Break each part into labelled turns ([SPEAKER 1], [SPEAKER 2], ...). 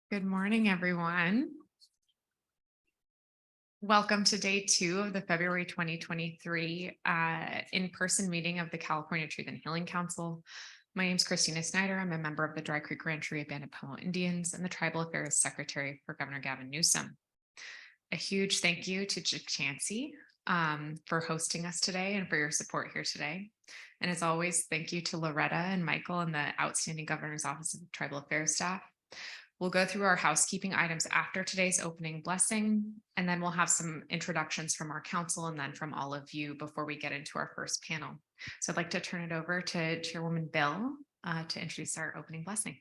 [SPEAKER 1] Good morning, everyone. Welcome to day 2 of the February 2023 in-person meeting of the California Truth and Healing Council. My name is Christina Snider. I'm a member of the Dry Creek Rancheria Band of Pomo Indians and the Tribal Affairs Secretary for Governor Gavin Newsom. A huge thank you to Chukchansi for hosting us today and for your support here today. And as always, thank you to Loretta and Michael and the outstanding Governor's Office of Tribal Affairs staff. We'll go through our housekeeping items after today's opening blessing, and then we'll have some introductions from our council and then from all of you before we get into our first panel. So I'd like to turn it over to Chairwoman Bill to introduce our opening blessing.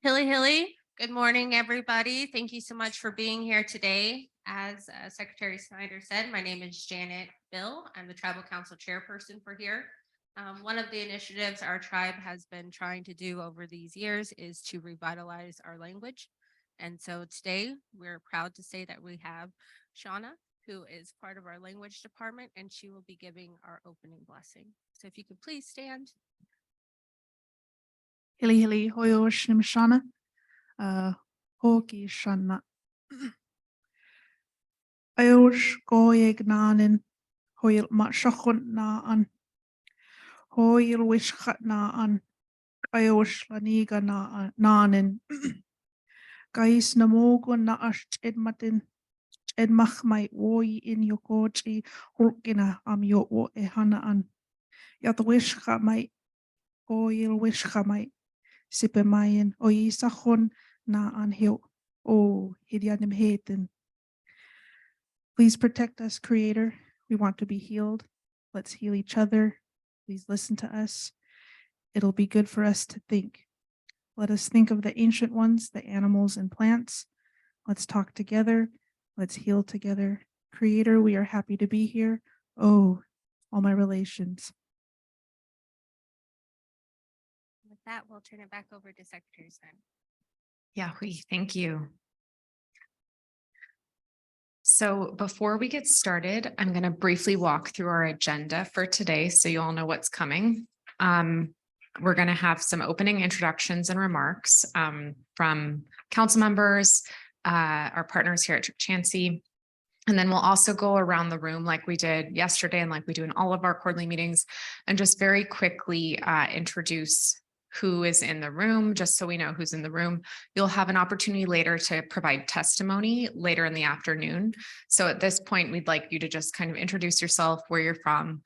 [SPEAKER 2] Hilly. Good morning, everybody. Thank you so much for being here today. As Secretary Snider said, my name is Janet Bill. I'm the Tribal Council Chairperson for here. One of the initiatives our tribe has been trying to do over these years is to revitalize our language. And so today we're proud to say that we have Shauna, who is part of our language department, and she will be giving our opening blessing. So if you could please stand.
[SPEAKER 3] Hilly hoyo shimshana hoki shana ayos goyegnanin hoyl mashachun naan hoyl wishchat naan ayos laniga nanin gais namogun na asht edmatin edmach mai woi in yokochi hulkina am yo o ehanaan yat wishcha mai hoyl wishcha mai Sipemayan o isachon na anhil o hidianim heten. Please protect us, Creator. We want to be healed. Let's heal each other. Please listen to us. It'll be good for us to think. Let us think of the ancient ones, the animals and plants. Let's talk together. Let's heal together. Creator, we are happy to be here. Oh, all my relations.
[SPEAKER 2] That we'll turn it back over to Secretary Snider.
[SPEAKER 1] Yeah, thank you. So before we get started, I'm going to briefly walk through our agenda for today so you all know what's coming. We're going to have some opening introductions and remarks from council members, our partners here at Chukchansi. And then we'll also go around the room like we did yesterday and like we do in all of our quarterly meetings and just very quickly introduce who is in the room, just so we know who's in the room. You'll have an opportunity later to provide testimony later in the afternoon. So at this point, we'd like you to just kind of introduce yourself, where you're from,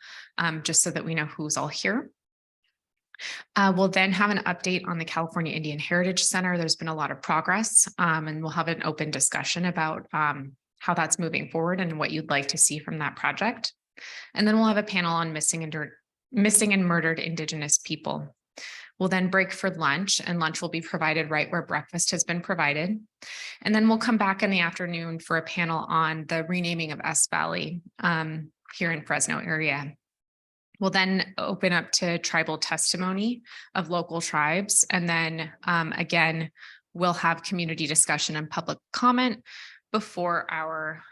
[SPEAKER 1] just so that we know who's all here. We'll then have an update on the California Indian Heritage Center. There's been a lot of progress, and we'll have an open discussion about how that's moving forward and what you'd like to see from that project. And then we'll have a panel on missing and murdered Indigenous people. We'll then break for lunch, and lunch will be provided right where breakfast has been provided. And then we'll come back in the afternoon for a panel on the renaming of S Valley here in Fresno area. We'll then open up to tribal testimony of local tribes. And then again, we'll have community discussion and public comment before our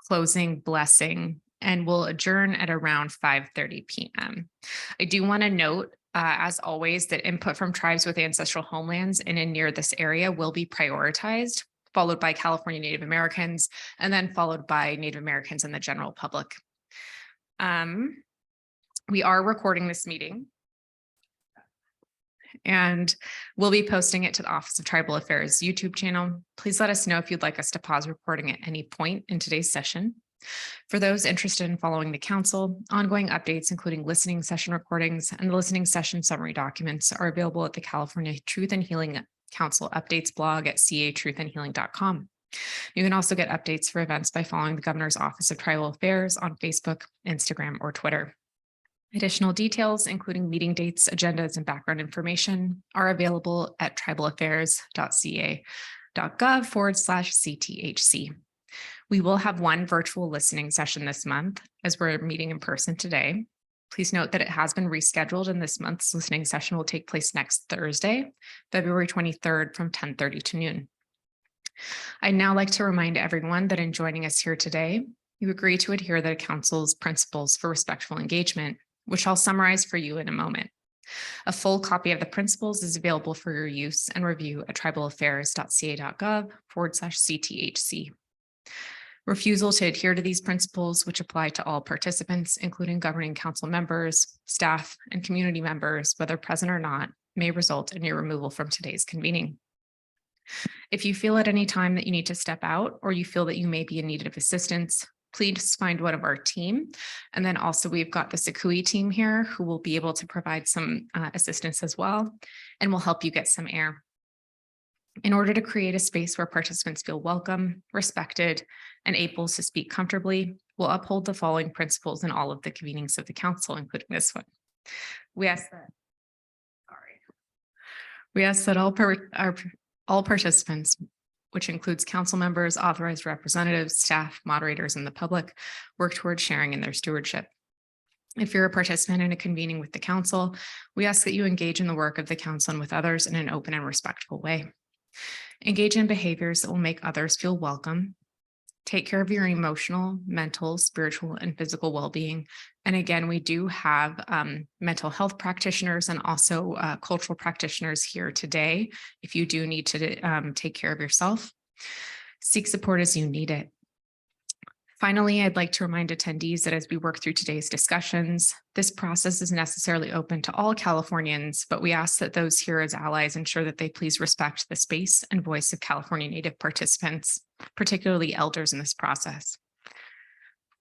[SPEAKER 1] closing blessing, and we'll adjourn at around 5:30 p.m. I do want to note, as always, that input from tribes with ancestral homelands in and near this area will be prioritized, followed by California Native Americans, and then followed by Native Americans and the general public. We are recording this meeting, and we'll be posting it to the Office of Tribal Affairs YouTube channel. Please let us know if you'd like us to pause recording at any point in today's session. For those interested in following the council, ongoing updates, including listening session recordings and the listening session summary documents, are available at the California Truth and Healing Council updates blog at catruthandhealing.com. You can also get updates for events by following the Governor's Office of Tribal Affairs on Facebook, Instagram, or Twitter. Additional details, including meeting dates, agendas, and background information, are available at tribalaffairs.ca.gov/CTHC. We will have one virtual listening session this month as we're meeting in person today. Please note that it has been rescheduled, and this month's listening session will take place next Thursday, February 23rd from 10:30 to noon. I'd now like to remind everyone that in joining us here today, you agree to adhere to the council's principles for respectful engagement, which I'll summarize for you in a moment. A full copy of the principles is available for your use and review at tribalaffairs.ca.gov/CTHC. Refusal to adhere to these principles, which apply to all participants, including governing council members, staff, and community members, whether present or not, may result in your removal from today's convening. If you feel at any time that you need to step out or you feel that you may be in need of assistance, please find one of our team. And then also we've got the Sakui team here who will be able to provide some assistance as well and will help you get some air. In order to create a space where participants feel welcome, respected, and able to speak comfortably, we'll uphold the following principles in all of the convenings of the council, including this one. We ask that all participants, which includes council members, authorized representatives, staff, moderators, and the public, work towards sharing in their stewardship. If you're a participant in a convening with the council, we ask that you engage in the work of the council and with others in an open and respectful way. Engage in behaviors that will make others feel welcome. Take care of your emotional, mental, spiritual, and physical well-being. And again, we do have mental health practitioners and also cultural practitioners here today. If you do need to take care of yourself, seek support as you need it. Finally, I'd like to remind attendees that as we work through today's discussions, this process is necessarily open to all Californians, but we ask that those here as allies ensure that they please respect the space and voice of California Native participants, particularly elders in this process.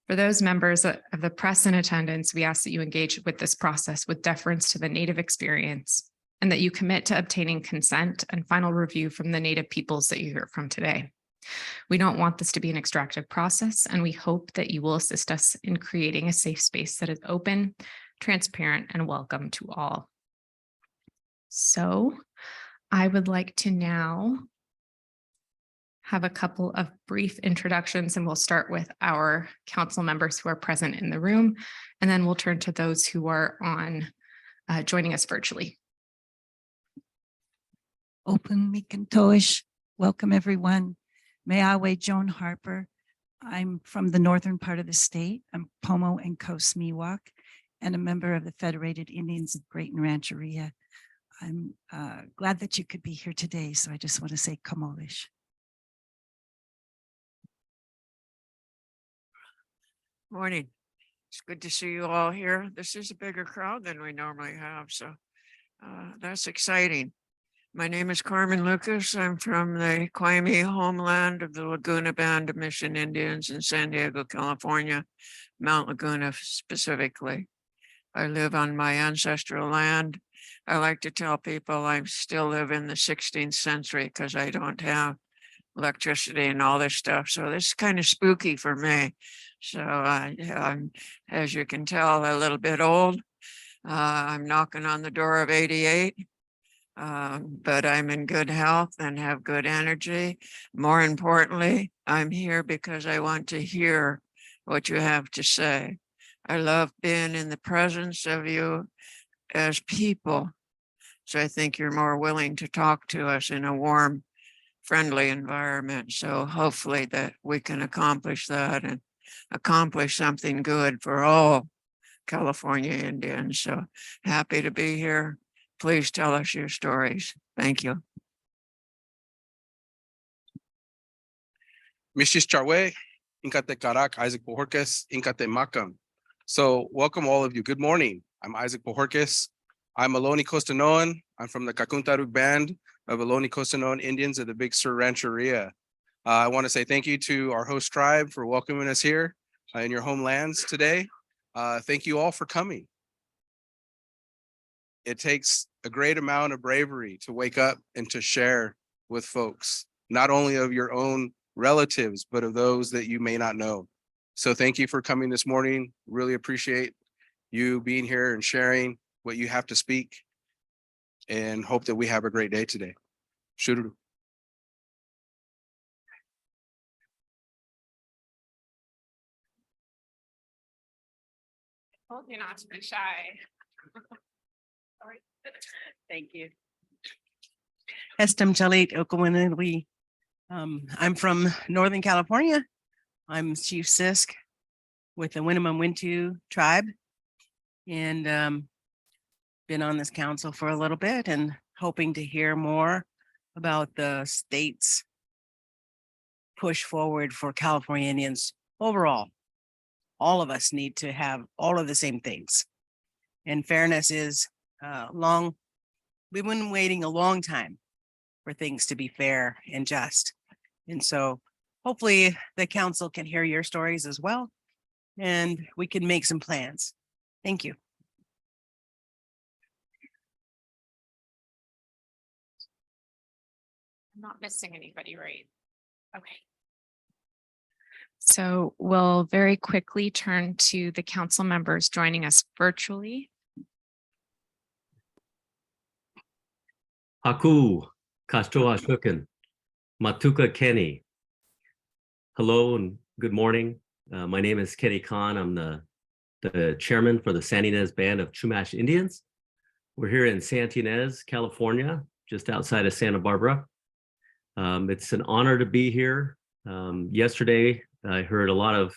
[SPEAKER 1] For those members of the press in attendance, we ask that you engage with this process with deference to the Native experience and that you commit to obtaining consent and final review from the Native peoples that you hear from today. We don't want this to be an extractive process, and we hope that you will assist us in creating a safe space that is open, transparent, and welcome to all. So I would like to now have a couple of brief introductions, and we'll start with our council members who are present in the room, and then we'll turn to those who are on joining us virtually.
[SPEAKER 4] Open Mikantoish. Welcome, everyone. Meawe Joan Harper. I'm from the northern part of the state. I'm Pomo and Coast Miwok and a member of the Federated Indians of Great and Rancheria. I'm glad that you could be here today, so I just want to say Kamolish.
[SPEAKER 5] Morning. It's good to see you all here. This is a bigger crowd than we normally have, so that's exciting. My name is Carmen Lucas. I'm from the Picayune homeland of the Laguna Band of Mission Indians in San Diego, California, Mount Laguna specifically. I live on my ancestral land. I like to tell people I still live in the 16th century because I don't have electricity and all this stuff. So this is kind of spooky for me. So I'm, as you can tell, a little bit old. I'm knocking on the door of 88. But I'm in good health and have good energy. More importantly, I'm here because I want to hear what you have to say. I love being in the presence of you as people. So I think you're more willing to talk to us in a warm, friendly environment. So hopefully that we can accomplish that and accomplish something good for all California Indians. So happy to be here. Please tell us your stories. Thank you.
[SPEAKER 6] Mishis Charwe, Inkate Karak, Isaac Bohorques, Inkate Makam. So welcome all of you. Good morning. I'm Isaac Bohorques. I'm Ohlone Costanoan. I'm from the Kakuntaruk Band of Ohlone Costanoan Indians of the Big Sur Rancheria. I want to say thank you to our host tribe for welcoming us here in your homelands today. Thank you all for coming. It takes a great amount of bravery to wake up and to share with folks, not only of your own relatives, but of those that you may not know. So thank you for coming this morning. Really appreciate you being here and sharing what you have to speak, and hope that we have a great day today. Shuru.
[SPEAKER 1] Told you not to be shy.
[SPEAKER 7] Thank you. Estem Jalit Okawinali. I'm from Northern California. I'm Chief Sisk with the Winnemem Wintu tribe. And been on this council for a little bit and hoping to hear more about the state's push forward for California Indians overall. All of us need to have all of the same things. And fairness is we've been waiting a long time for things to be fair and just. And so hopefully the council can hear your stories as well, and we can make some plans. Thank you.
[SPEAKER 1] I'm not missing anybody, right? Okay. So we'll very quickly turn to the council members joining us virtually.
[SPEAKER 8] Haku, Kastroa Shukin, Matuka Kenny. Hello and good morning. My name is Kenny Khan. I'm the chairman for the San Ynez Band of Chumash Indians. We're here in Santa Ynez, California, just outside of Santa Barbara. It's an honor to be here. Yesterday, I heard a lot of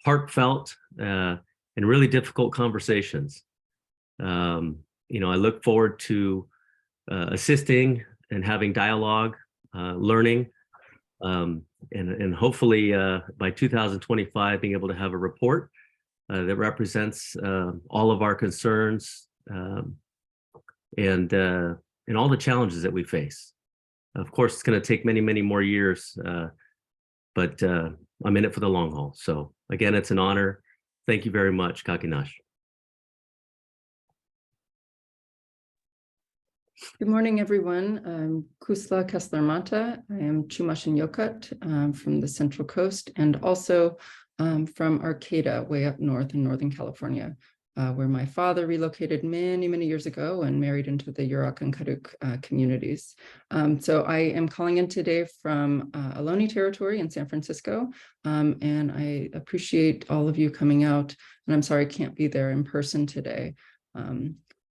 [SPEAKER 8] heartfelt and really difficult conversations. I look forward to assisting and having dialogue, learning, and hopefully by 2025 being able to have a report that represents all of our concerns and all the challenges that we face. Of course, it's going to take many, many more years, but I'm in it for the long haul. So again, it's an honor. Thank you very much, Kakinash.
[SPEAKER 9] Good morning, everyone. I'm Kusla Kessler-Mata. I am Chumash and Yokut from the Central Coast, and also from Arcata, way up north in Northern California, where my father relocated many, many years ago and married into the Yurok and Karuk communities. So I am calling in today from Ohlone territory in San Francisco, and I appreciate all of you coming out, and I'm sorry I can't be there in person today.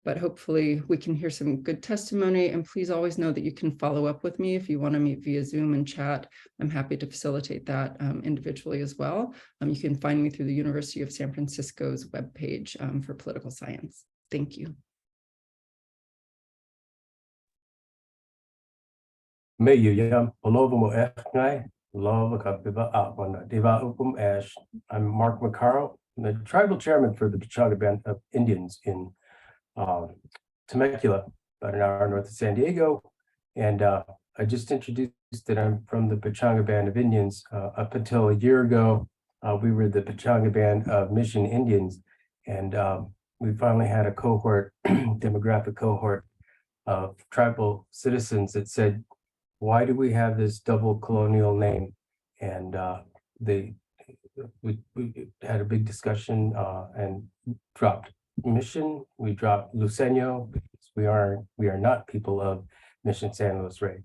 [SPEAKER 9] But hopefully we can hear some good testimony, and please always know that you can follow up with me if you want to meet via Zoom and chat. I'm happy to facilitate that individually as well. You can find me through the University of San Francisco's webpage for political science. Thank you.
[SPEAKER 10] I'm Mark McCarroll, the tribal chairman for the Pechanga Band of Indians in Temecula, about an hour north of San Diego. And I just introduced that I'm from the Pechanga Band of Indians. Up until a year ago, we were the Pechanga Band of Mission Indians. And we finally had a cohort, demographic cohort of tribal citizens that said, why do we have this double colonial name? And we had a big discussion and dropped Mission, we dropped Luceño, because we are not people of Mission San Luis Rey.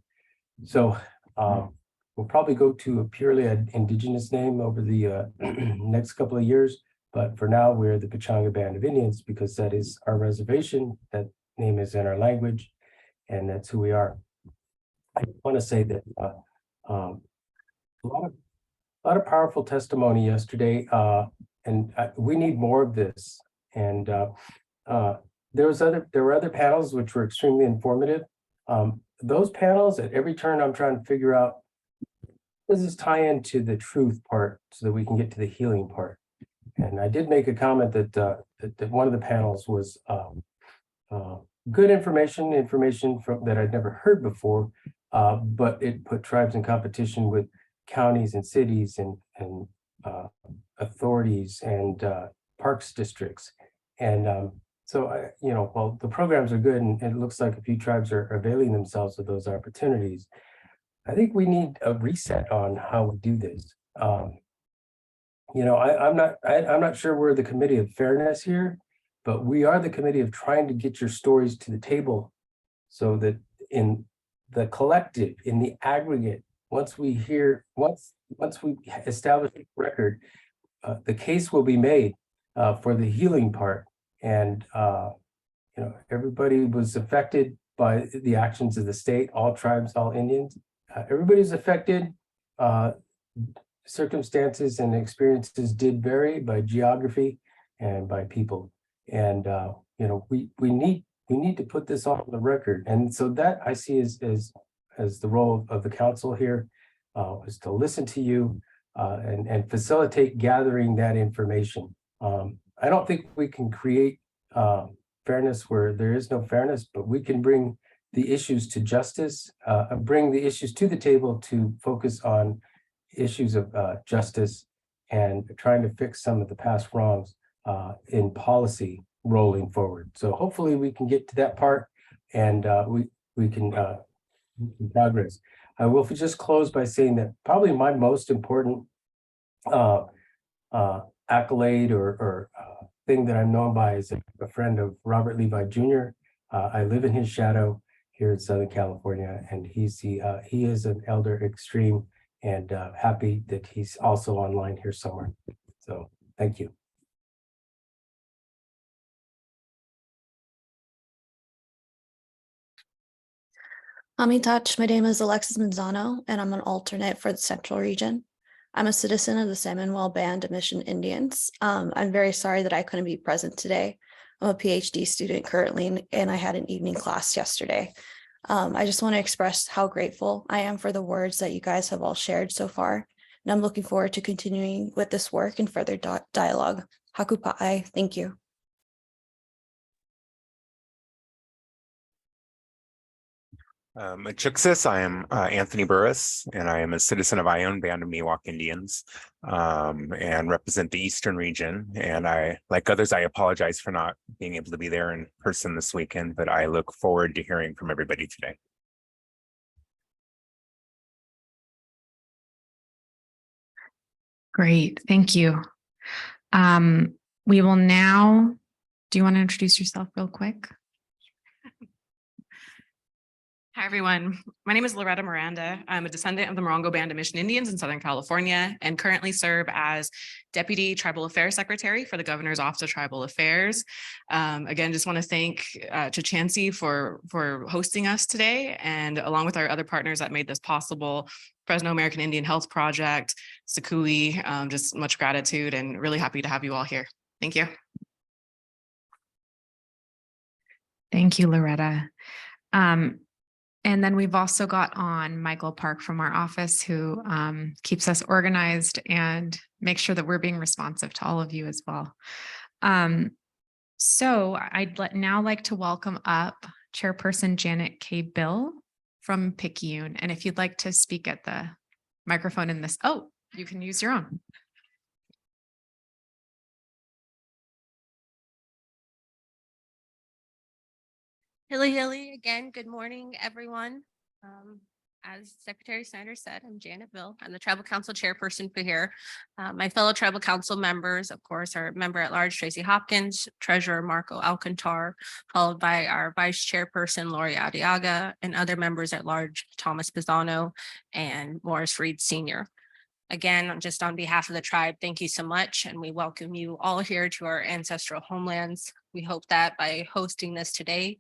[SPEAKER 10] So we'll probably go to a purely indigenous name over the next couple of years, but for now we're the Pechanga Band of Indians because that is our reservation, that name is in our language, and that's who we are. I want to say that a lot of powerful testimony yesterday, and we need more of this. And there were other panels which were extremely informative. Those panels, at every turn, I'm trying to figure out, does this tie into the truth part so that we can get to the healing part? And I did make a comment that that one of the panels was good information that I'd never heard before, but it put tribes in competition with counties and cities and authorities and parks districts. And so, while the programs are good and it looks like a few tribes are availing themselves of those opportunities, I think we need a reset on how we do this. I'm not sure we're the committee of fairness here, but we are the committee of trying to get your stories to the table so that in the collective, in the aggregate, once we establish a record, the case will be made for the healing part. And everybody was affected by the actions of the state, all tribes, all Indians. Everybody's affected. Circumstances and experiences did vary by geography and by people. And we need to put this on the record. And so that I see as the role of the council here, is to listen to you and facilitate gathering that information. I don't think we can create fairness where there is no fairness, but we can bring the issues to justice, bring the issues to the table to focus on issues of justice and trying to fix some of the past wrongs in policy rolling forward. So hopefully we can get to that part and we can progress. I will just close by saying that probably my most important accolade or thing that I'm known by is a friend of Robert Levi Jr. I live in his shadow here in Southern California, and he is an elder extreme, and happy that he's also online here somewhere. So thank you.
[SPEAKER 11] Amitabh, my name is Alexis Manzano, and I'm an alternate for the Central Region. I'm a citizen of the Seminole Band of Mission Indians. I'm very sorry that I couldn't be present today. I'm a PhD student currently, and I had an evening class yesterday. I just want to express how grateful I am for the words that you guys have all shared so far. And I'm looking forward to continuing with this work and further dialogue. Haku Pa'ai, thank you.
[SPEAKER 12] Chukchansi, I am Anthony Burris, and I am a citizen of Ione Band of Miwok Indians, and represent the Eastern region. And like others, I apologize for not being able to be there in person this weekend, but I look forward to hearing from everybody today.
[SPEAKER 1] Great, thank you. We will now, do you want to introduce yourself real quick?
[SPEAKER 13] Hi, everyone. My name is Loretta Miranda. I'm a descendant of the Morongo Band of Mission Indians in Southern California and currently serve as Deputy Tribal Affairs Secretary for the Governor's Office of Tribal Affairs. Again, just want to thank Chukchansi for hosting us today, and along with our other partners that made this possible, Fresno American Indian Health Project, Sakui, just much gratitude and really happy to have you all here. Thank you.
[SPEAKER 1] Thank you, Loretta. And then we've also got on Michael Park from our office, who keeps us organized and makes sure that we're being responsive to all of you as well. So I'd now like to welcome up Chairperson Janet K. Bill from Picayune. And if you'd like to speak at the microphone in this, oh, you can use your own.
[SPEAKER 2] Hilly, again, good morning, everyone. As Secretary Snider said, I'm Janet Bill. I'm the Tribal Council Chairperson for here. My fellow Tribal Council members, of course, are Member at Large Tracy Hopkins, Treasurer Marco Alcantar, followed by our Vice Chairperson Lori Adiaga, and other members at large Thomas Pisano and Morris Reed Sr. Again, just on behalf of the tribe, thank you so much, and we welcome you all here to our ancestral homelands. We hope that by hosting this today,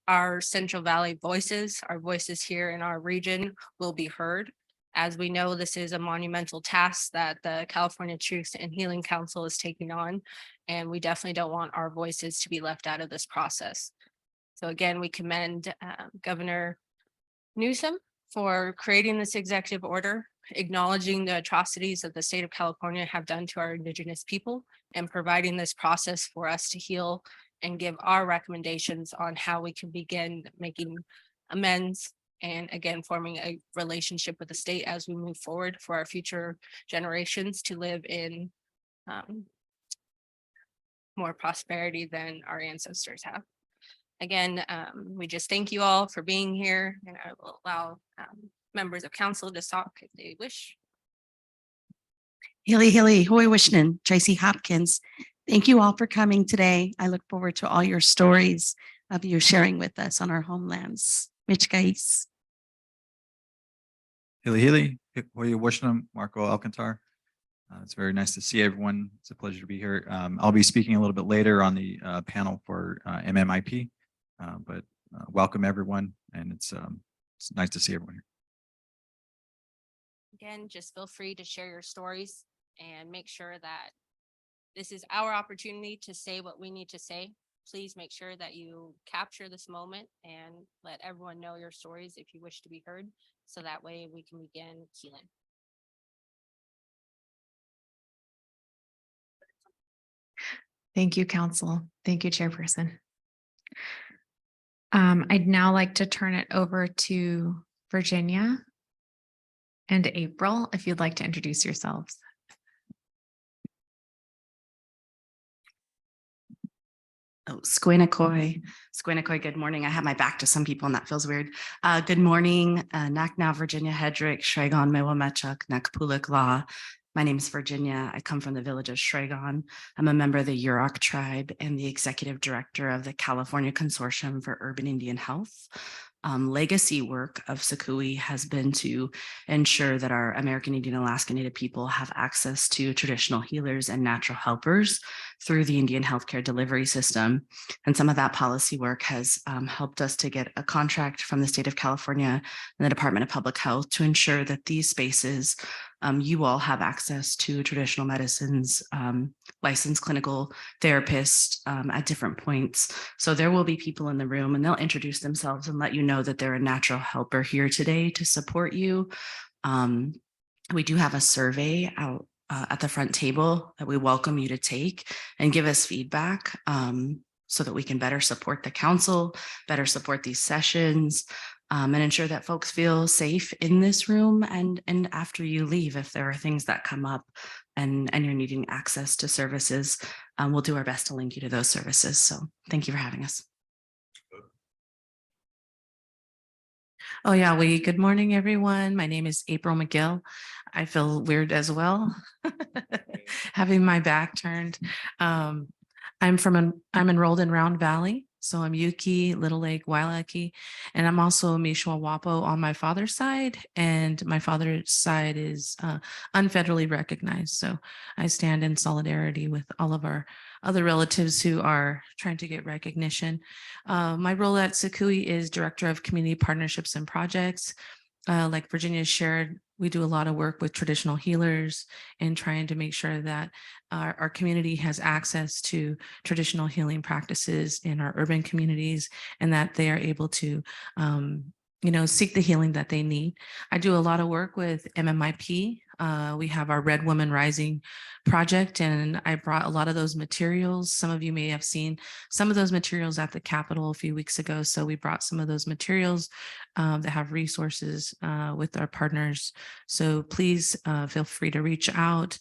[SPEAKER 2] our Central Valley voices, our voices here in our region, will be heard. As we know, this is a monumental task that the California Truth and Healing Council is taking on, and we definitely don't want our voices to be left out of this process. So again, we commend Governor Newsom for creating this executive order, acknowledging the atrocities that the state of California have done to our Indigenous people, and providing this process for us to heal and give our recommendations on how we can begin making amends and again, forming a relationship with the state as we move forward for our future generations to live in more prosperity than our ancestors have. Again, we just thank you all for being here, and I will allow members of council to talk if they wish.
[SPEAKER 14] Hilly, Hoy Wishnan, Tracy Hopkins. Thank you all for coming today. I look forward to all your stories of you sharing with us on our homelands. Michkais.
[SPEAKER 15] Hilly, Hoy Wishnan, Marco Alcantar. It's very nice to see everyone. It's a pleasure to be here. I'll be speaking a little bit later on the panel for MMIP, but welcome everyone, and it's nice to see everyone here.
[SPEAKER 2] Again, just feel free to share your stories and make sure that this is our opportunity to say what we need to say. please make sure that you capture this moment and let everyone know your stories if you wish to be heard. So that way we can begin healing.
[SPEAKER 1] Thank you, Council. Thank you, Chairperson. I'd now like to turn it over to Virginia and April, if you'd like to introduce yourselves.
[SPEAKER 14] Oh, Squinakoi, good morning. I have my back to some people and that feels weird. Good morning, Nakna, Virginia Hedrick, Shregon, Mewamechuk, Nakpulik Law. My name is Virginia. I come from the village of Shregon. I'm a member of the Yurok tribe and the executive director of the California Consortium for Urban Indian Health. Legacy work of Sakui has been to ensure that our American Indian Alaska Native people have access to traditional healers and natural helpers through the Indian healthcare delivery system. And some of that policy work has helped us to get a contract from the state of California and the Department of Public Health to ensure that these spaces, you all have access to traditional medicines, licensed clinical therapists at different points. So there will be people in the room and they'll introduce themselves and let you know that they're a natural helper here today to support you. We do have a survey out at the front table that we welcome you to take and give us feedback so that we can better support the council, better support these sessions, and ensure that folks feel safe in this room and after you leave, if there are things that come up and you're needing access to services, we'll do our best to link you to those services. So thank you for having us. Oh yeah, good morning, everyone. My name is April McGill. I feel weird as well, having my back turned. I'm enrolled in Round Valley. So I'm Yuki, Little Lake, Wailaki, and I'm also Mishwawapo on my father's side, and my father's side is unfederally recognized. So I stand in solidarity with all of our other relatives who are trying to get recognition. My role at Sakui is Director of Community Partnerships and Projects. Like Virginia shared, we do a lot of work with traditional healers and trying to make sure that our community has access to traditional healing practices in our urban communities and that they are able to seek the healing that they need. I do a lot of work with MMIP. We have our Red Woman Rising project, and I brought a lot of those materials. Some of you may have seen some of those materials at the Capitol a few weeks ago. So we brought some of those materials that have resources with our partners. So please feel free to reach out.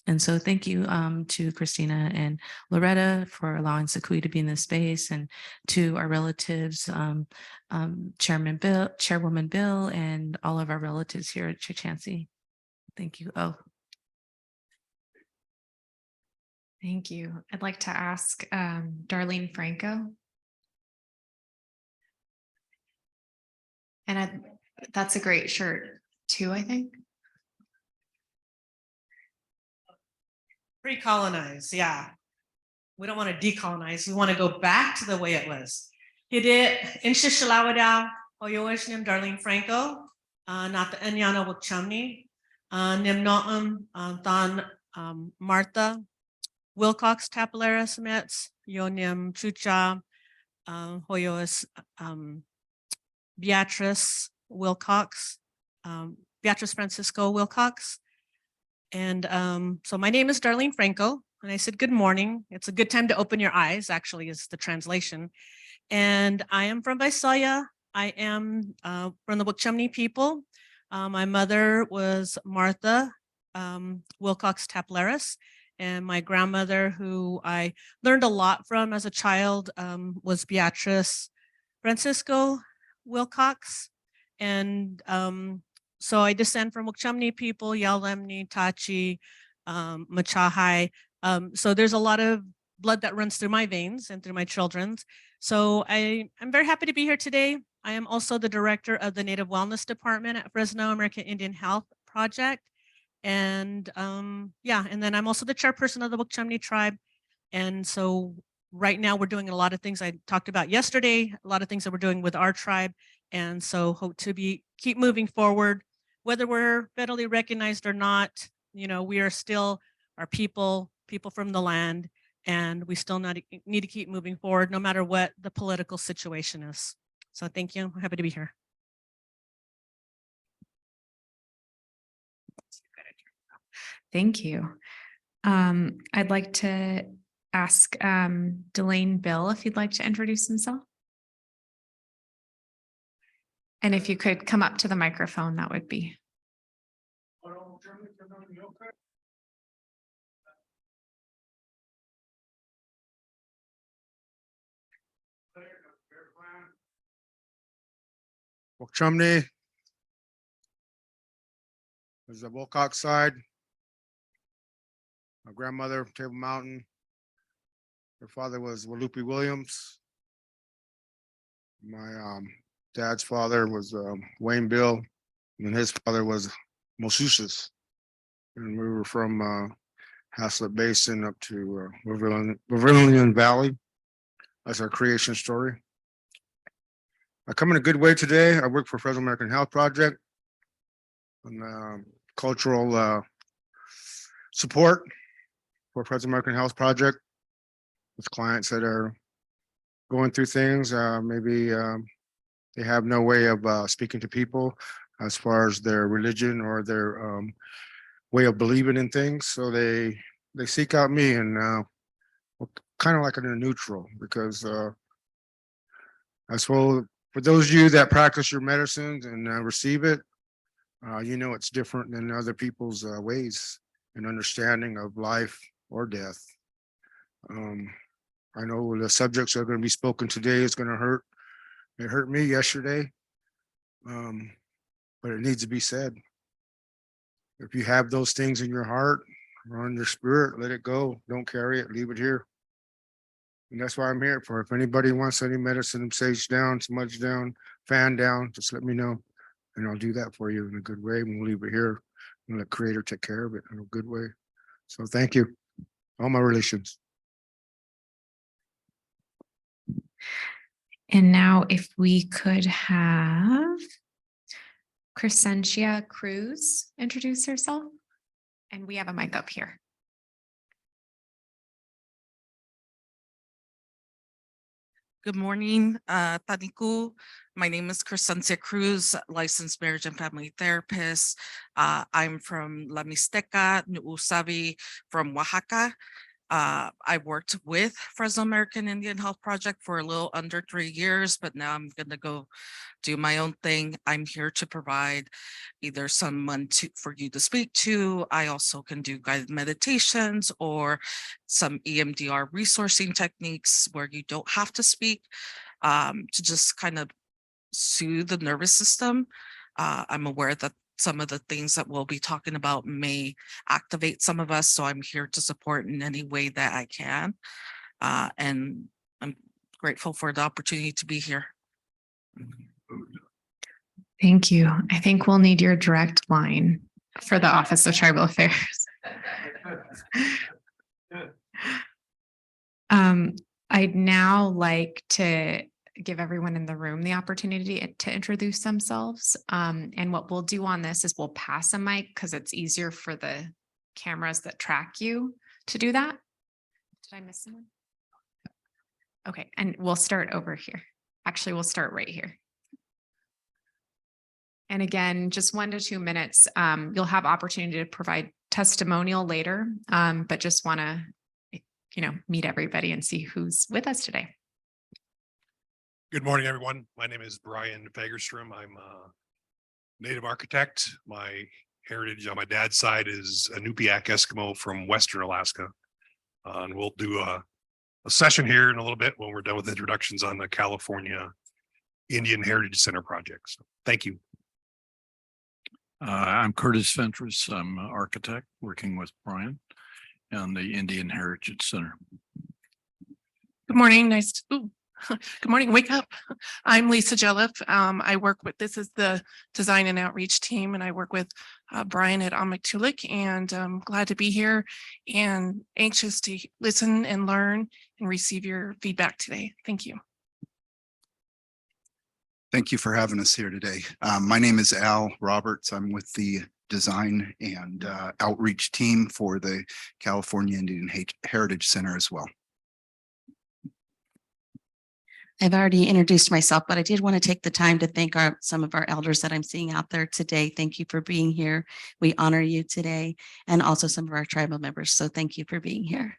[SPEAKER 14] And so thank you to Christina and Loretta for allowing Sakui to be in this space, and to our relatives, Chairwoman Bill, and all of our relatives here at Chukchansi. Thank you. Oh.
[SPEAKER 1] Thank you. I'd like to ask Darlene Franco. And that's a great shirt too, I think.
[SPEAKER 16] Pre-colonize, yeah. We don't want to decolonize. We want to go back to the way it was. Hidit in Shishalawada, Oyoishnim Darlene Franco, not the Enyana Wukchamni, Nimnoam, Than Martha, Wilcox Tapalaris Mets, Yonim Chucha, Hoyos Beatrice Wilcox, Beatrice Francisco Wilcox. And so my name is Darlene Franco, and I said, good morning. It's a good time to open your eyes, actually, is the translation. And I am from Visalia. I am from the Wukchumni people. My mother was Martha Wilcox Tapleris, and my grandmother, who I learned a lot from as a child, was Beatrice Francisco Wilcox. And so I descend from Wukchumni people, Yalemni, Tachi, Machahai. So there's a lot of blood that runs through my veins and through my children's. So I'm very happy to be here today. I am also the director of the Native Wellness Department at Fresno American Indian Health Project. And yeah, and then I'm also the chairperson of the Wukchumni tribe. And so right now we're doing a lot of things I talked about yesterday, a lot of things that we're doing with our tribe. And so hope to keep moving forward, whether we're federally recognized or not. You know, we are still our people from the land, And we still need to keep moving forward, no matter what the political situation is. So thank you. I'm happy to be here.
[SPEAKER 1] Thank you. I'd like to ask Delane Bill if he'd like to introduce himself. And if you could come up to the microphone, that would be.
[SPEAKER 17] Chumney. There's the Wilcox side. My grandmother, Table Mountain. Her father was Walupi Williams. My dad's father was Wayne Bill, and his father was Mosusis. And we were from Haslett Basin up to Vermilion Valley. That's our creation story. I come in a good way today. I work for Federal American Health Project on cultural support for Federal American Health Project with clients that are going through things. Maybe they have no way of speaking to people as far as their religion or their way of believing in things. So they seek out me, and kind of like in a neutral, because as well, for those of you that practice your medicines and receive it, you know it's different than other people's ways and understanding of life or death. I know the subjects that are going to be spoken today is going to hurt. It hurt me yesterday, but it needs to be said. If you have those things in your heart or in your spirit, let it go. Don't carry it. Leave it here. And that's why I'm here for. If anybody wants any medicine, sage down, smudge down, fan down, just let me know. And I'll do that for you in a good way. And we'll leave it here and let Creator take care of it in a good way. So thank you. All my relations.
[SPEAKER 1] And now if we could have Crescentia Cruz introduce herself. And we have a mic up here.
[SPEAKER 18] Good morning, Taniku. My name is Crescencia Cruz, licensed marriage and family therapist. I'm from La Mixteca, Nuusabi, from Oaxaca. I worked with Fresno American Indian Health Project for a little under 3 years, but now I'm going to go do my own thing. I'm here to provide either someone for you to speak to. I also can do guided meditations or some EMDR resourcing techniques where you don't have to speak, to just kind of soothe the nervous system. I'm aware that some of the things that we'll be talking about may activate some of us, so I'm here to support in any way that I can. And I'm grateful for the opportunity to be here.
[SPEAKER 1] Thank you. I think we'll need your direct line for the Office of Tribal Affairs. I'd now like to give everyone in the room the opportunity to introduce themselves. And what we'll do on this is we'll pass a mic because it's easier for the cameras that track you to do that. Did I miss someone? Okay, and we'll start over here. Actually, we'll start right here. And again, just 1 to 2 minutes. You'll have opportunity to provide testimonial later, but just want to, meet everybody and see who's with us today.
[SPEAKER 19] Good morning, everyone. My name is Brian Fagerstrom. I'm a native architect. My heritage on my dad's side is Inupiaq Eskimo from Western Alaska. And we'll do a session here in a little bit when we're done with introductions on the California Indian Heritage Center project. So thank you.
[SPEAKER 20] I'm Curtis Fentress. I'm an architect working with Brian on the Indian Heritage Center.
[SPEAKER 21] Good morning. Good morning. Wake up. I'm Lisa Jelliff. I work with, this is the design and outreach team, and I work with Brian at Amictulik, and I'm glad to be here and anxious to listen and learn and receive your feedback today. Thank you.
[SPEAKER 22] Thank you for having us here today. My name is Al Roberts. I'm with the
[SPEAKER 3] design and outreach team for the California Indian Heritage Center as well.
[SPEAKER 14] I've already introduced myself, but I did want to take the time to thank some of our elders that I'm seeing out there today. Thank you for being here. We honor you today, and also some of our tribal members. So thank you for being here.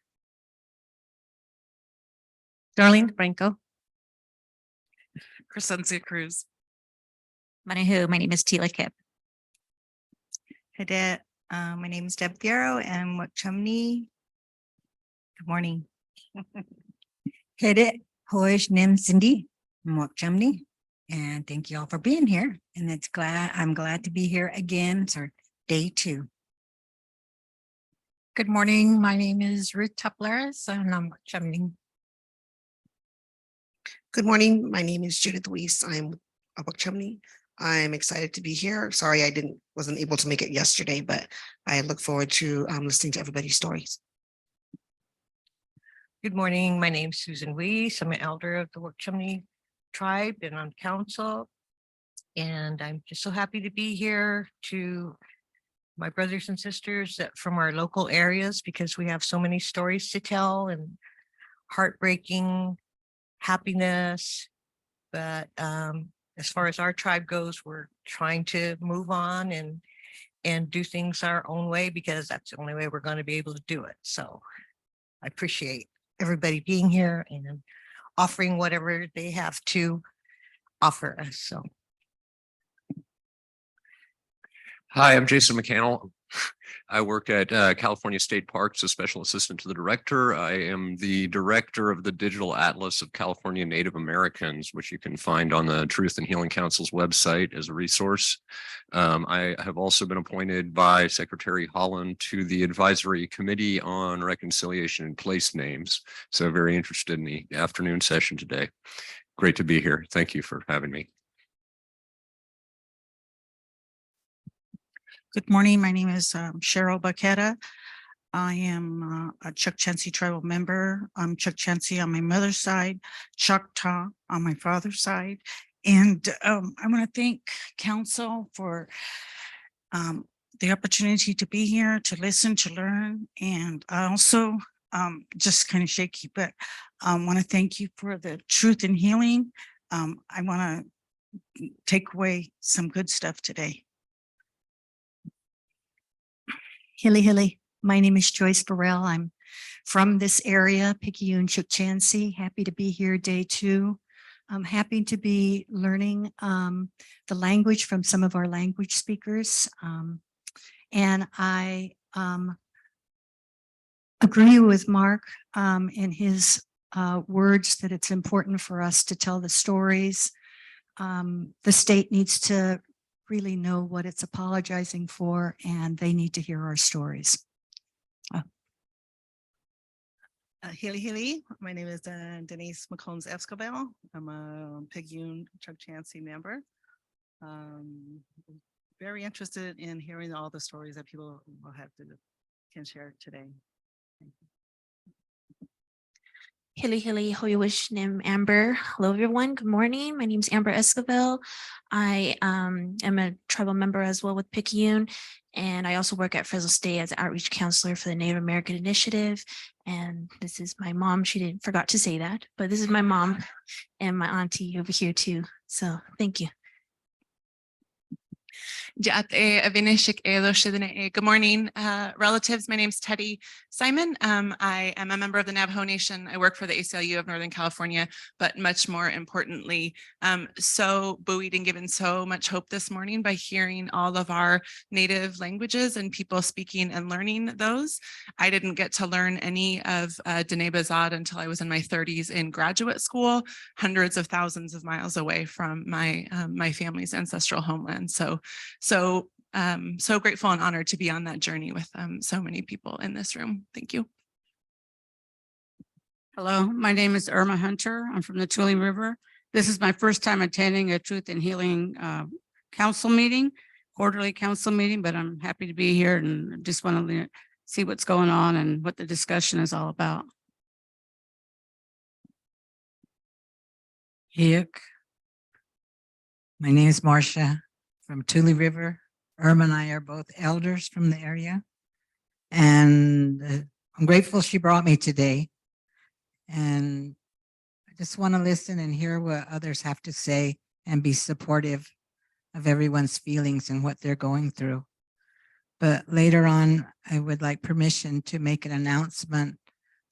[SPEAKER 16] Darlene Franco.
[SPEAKER 18] Christina Cruz.
[SPEAKER 22] Manihu, my name is Tila Kip.
[SPEAKER 23] Cadet, my name is Deb Fierro and Chumney. Good morning.
[SPEAKER 22] Cadet Hoish Nim Cindy Chumney. And thank you all for being here. And I'm glad to be here again. It's our day 2.
[SPEAKER 24] Good morning. My name is Ruth Tupleris and I'm Chumney.
[SPEAKER 25] Good morning. My name is Judith Weiss. I'm a Chumney. I'm excited to be here. Sorry, wasn't able to make it yesterday, but I look forward to listening to everybody's stories.
[SPEAKER 23] Good morning. My name is Susan Weiss. I'm an elder of the Chumney tribe and on council. And I'm just so happy to be here to my brothers and sisters from our local areas, because we have so many stories to tell and heartbreaking happiness. But as far as our tribe goes, we're trying to move on and do things our own way, because that's the only way we're going to be able to do it. So I appreciate everybody being here and offering whatever they have to offer us. So.
[SPEAKER 26] Hi, I'm Jason McCannell. I work at California State Parks as Special Assistant to the Director. I am the Director of the Digital Atlas of California Native Americans, which you can find on the Truth and Healing Council's website as a resource. I have also been appointed by Secretary Holland to the Advisory Committee on Reconciliation and Place Names. So very interested in the afternoon session today. Great to be here. Thank you for having me.
[SPEAKER 23] Good morning. My name is Cheryl Baqueta. I am a Chukchansi tribal member. I'm Chukchansi on my mother's side, Choctaw on my father's side. And I want to thank council for the opportunity to be here, to listen, to learn. And I also just kind of shaky, but I want to thank you for the truth and healing. I want to take away some good stuff today.
[SPEAKER 22] Hilly. My name is Joyce Burrell. I'm from this area, Picayune, Chukchansi. Happy to be here day 2. I'm happy to be learning the language from some of our language speakers. And I agree with Mark in his words that it's important for us to tell the stories. The state needs to really know what it's apologizing for, and they need to hear our stories.
[SPEAKER 23] Hilly. My name is Denise McCombs Escobar. I'm a Picayune Chukchansi member. Very interested in hearing all the stories that people will have can share today. Thank you.
[SPEAKER 27] Hilly, Hoyowish Nim Amber. Hello, everyone. Good morning. My name is Amber Escobar. I am a tribal member as well with Picayune, and I also work at Fresno State as an outreach counselor for the Native American Initiative. And this is my mom. She forgot to say that, but this is my mom and my auntie over here too. So thank you.
[SPEAKER 21] Good morning, relatives. My name is Teddy Simon. I am a member of the Navajo Nation. I work for the ACLU of Northern California, but much more importantly, so buoyed and given so much hope this morning by hearing all of our native languages and people speaking and learning those. I didn't get to learn any of Dene Bazad until I was in my 30s in graduate school, hundreds of thousands of miles away from my family's ancestral homeland. So grateful and honored to be on that journey with so many people in this room. Thank you.
[SPEAKER 28] Hello, my name is Irma Hunter. I'm from the Tule River. This is my first time attending a Truth and Healing council meeting, quarterly council meeting, but I'm happy to be here and just want to see what's going on and what the discussion is all about.
[SPEAKER 29] My name is Marcia from Tule River,
[SPEAKER 4] Irma and I are both elders from the area. And I'm grateful she brought me today. And I just want to listen and hear what others have to say and be supportive of everyone's feelings and what they're going through. But later on, I would like permission to make an announcement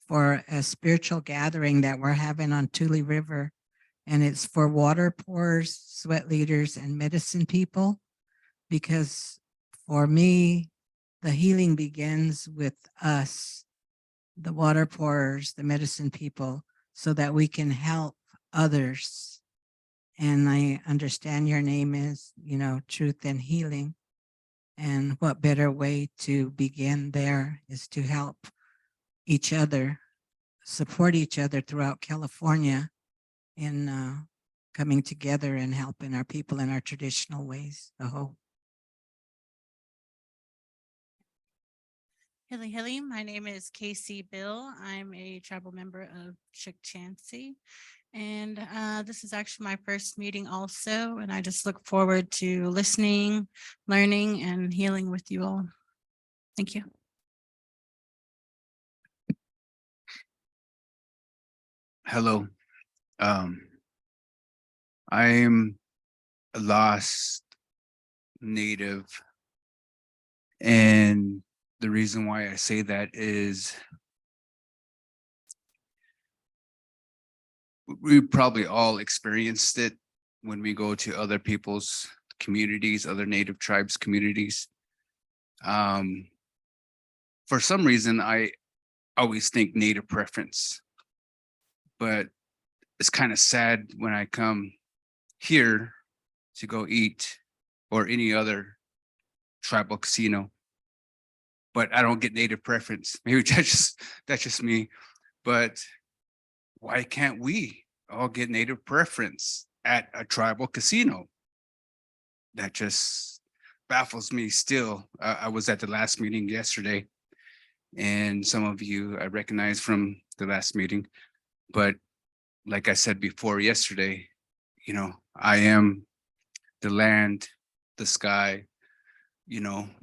[SPEAKER 4] for a spiritual gathering that we're having on Tule River. And it's for water pourers, sweat leaders, and medicine people. Because for me, the healing begins with us, the water pourers, the medicine people, so that we can help others. And I understand your name is, Truth and Healing. And what better way to begin there is to help each other, support each other throughout California in coming together and helping our people in our traditional ways. Aho.
[SPEAKER 28] Hilly Hilly, my name is Casey Bill. I'm a tribal member of Chukchansi. And this is actually my first meeting also. And I just look forward to listening, learning, and healing with you all. Thank you.
[SPEAKER 3] Hello. I am a lost Native. And the reason why I say that is we probably all experienced it when we go to other people's communities, other Native tribes communities. For some reason, I always think Native preference, but it's kind of sad when I come here to go eat or any other tribal casino, but I don't get Native preference. Maybe that's just me, but why can't we all get Native preference at a tribal casino? That just baffles me still. I was at the last meeting yesterday, and some of you I recognize from the last meeting, but like I said before yesterday, I am the land, the sky.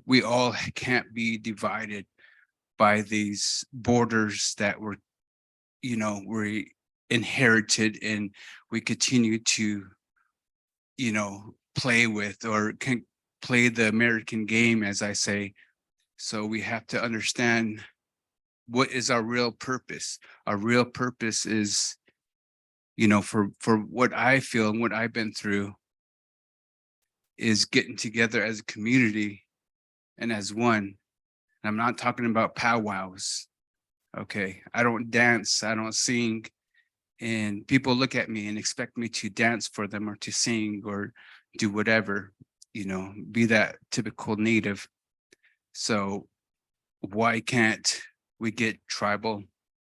[SPEAKER 3] We all can't be divided by these borders that were we inherited and we continue to, play with or can play the American game, as I say. So we have to understand what is our real purpose. Our real purpose is, for what I feel and what I've been through is getting together as a community and as one. And I'm not talking about powwows. Okay, I don't dance, I don't sing, and people look at me and expect me to dance for them or to sing or do whatever, be that typical Native. So why can't we get tribal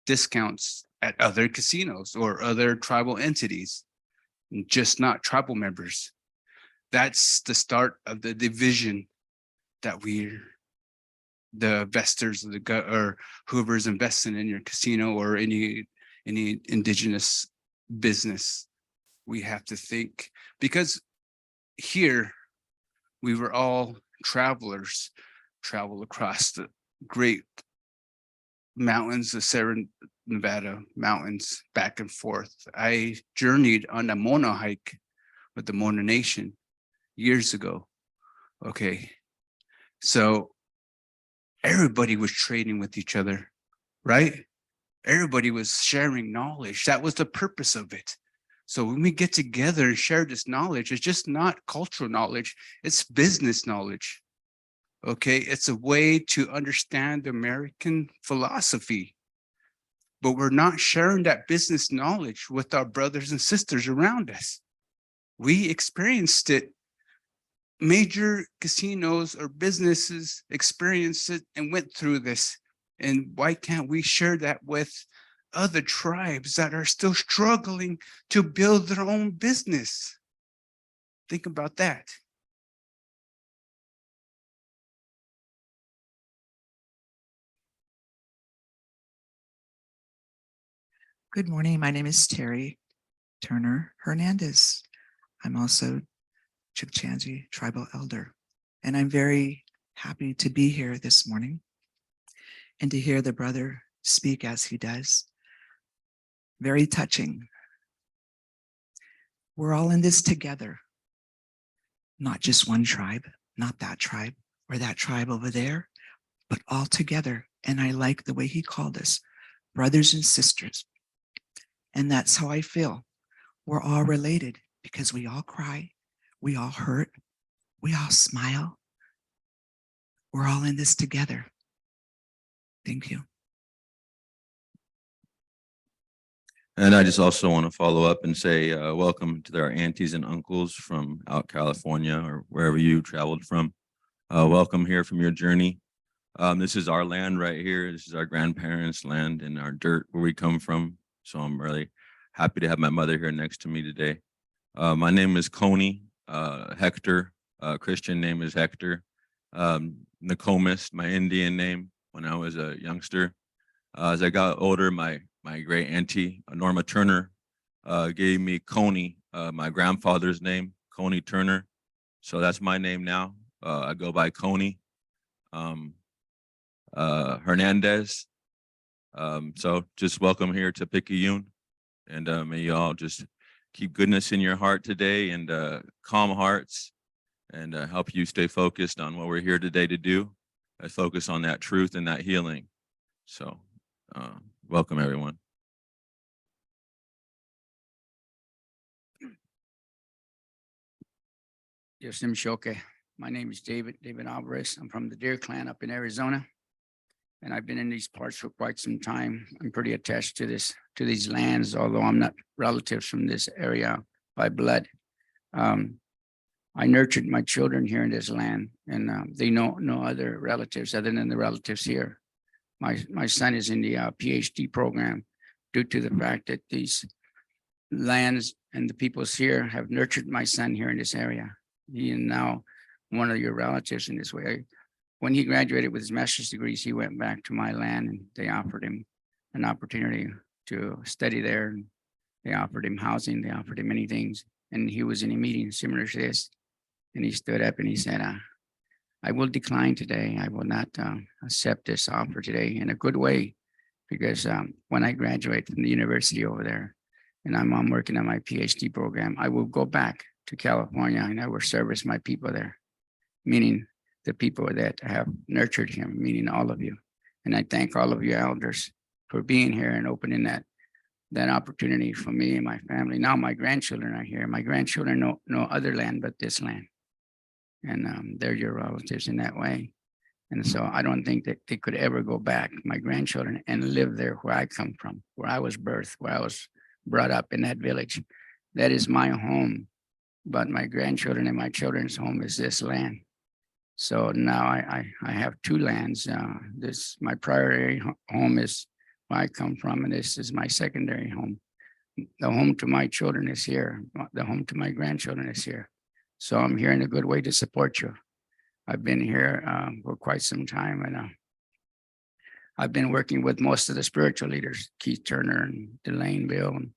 [SPEAKER 3] discounts at other casinos or other tribal entities, just not tribal members? That's the start of the division that the investors or whoever's investing in your casino or any indigenous business. We have to think, because here we were all travelers, travel across the great mountains, the Sierra Nevada mountains, back and forth. I journeyed on a Mona hike with the Mona Nation years ago. Okay, so everybody was trading with each other, right? Everybody was sharing knowledge. That was the purpose of it. So when we get together and share this knowledge, it's just not cultural knowledge, it's business knowledge. Okay, it's a way to understand American philosophy. But we're not sharing that business knowledge with our brothers and sisters around us. We experienced it. Major casinos or businesses experienced it and went through this. And why can't we share that with other tribes that are still struggling to build their own business? Think about that.
[SPEAKER 5] Good morning. My name is Terry Turner Hernandez. I'm also Chukchansi tribal elder. And I'm very happy to be here this morning and to hear the brother speak as he does. Very touching. We're all in this together, not just one tribe, not that tribe or that tribe over there, but all together. And I like the way he called us brothers and sisters. And that's how I feel. We're all related because we all cry, we all hurt, we all smile. We're all in this together. Thank you.
[SPEAKER 6] And I just also want to follow up and say welcome to our aunties and uncles from out California or wherever you traveled from. Welcome here from your journey. This is our land right here. This is our grandparents' land and our dirt where we come from. So I'm really happy to have my mother here next to me today. My name is Coney Hector. Christian name is Hector. Nokomis, my Indian name when I was a youngster. As I got older, my great auntie, Norma Turner, gave me Coney, my grandfather's name, Coney Turner. So that's my name now. I go by Coney Hernandez. So just welcome here to Picayune. And may you all just keep goodness in your heart today and calm hearts and help you stay focused on what we're here today to do. Focus on that truth and that healing. So welcome everyone.
[SPEAKER 7] Yosim Shoke. My name is David Alvarez. I'm from the Deer Clan up in Arizona. And I've been in these parts for quite some time. I'm pretty attached to these lands, although I'm not relatives from this area by blood. I nurtured my children here in this land, and they know no other relatives other than the relatives here. My son is in the PhD program due to the fact that these lands and the peoples here have nurtured my son here in this area. He is now one of your relatives in this way. When he graduated with his master's degrees, he went back to my land and they offered him an opportunity to study there. And they offered him housing, they offered him many things. And he was in a meeting similar to this. And he stood up and he said, I will decline today. I will not accept this offer today in a good way, because when I graduate from the university over there and I'm working on my PhD program, I will go back to California and I will service my people there, meaning the people that have nurtured him, meaning all of you. And I thank all of you elders for being here and opening that opportunity for me and my family. Now my grandchildren are here. My grandchildren know no other land but this land. And they're your relatives in that way. And so I don't think that they could ever go back, my grandchildren, and live there where I come from, where I was birthed, where I was brought up in that village. That is my home. But my grandchildren and my children's home is this land. So now I have two lands. This my primary home is where I come from, and this is my secondary home. The home to my children is here. The home to my grandchildren is here. So I'm here in a good way to support you. I've been here for quite some time, and I've been working with most of the spiritual leaders, Keith Turner and Delane Bill, and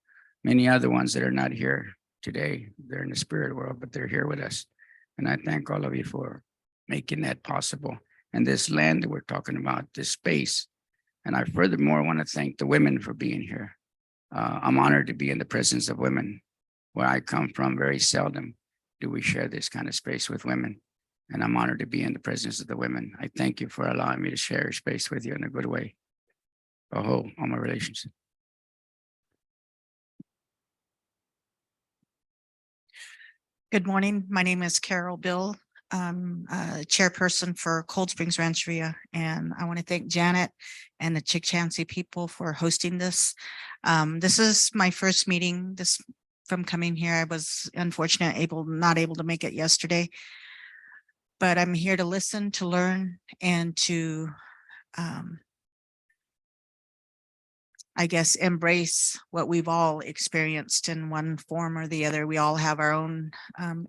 [SPEAKER 7] many other ones that are not here today. They're in the spirit world, but they're here with us. And I thank all of you for making that possible. And this land that we're talking about, this space. And I furthermore want to thank the women for being here. I'm honored to be in the presence of women. Where I come from, very seldom do we share this kind of space with women. And I'm honored to be in the presence of the women. I thank you for allowing me to share space with you in a good way. On my relationship.
[SPEAKER 22] Good morning. My name is Carol Bill. I'm chairperson for Cold Springs Rancheria, and I want to thank Janet and the Chukchansi people for hosting this. This is my first meeting from coming here. I was unfortunately not able to make it yesterday, but I'm here to listen, to learn, and to I guess, embrace what we've all experienced in one form or the other. We all have our own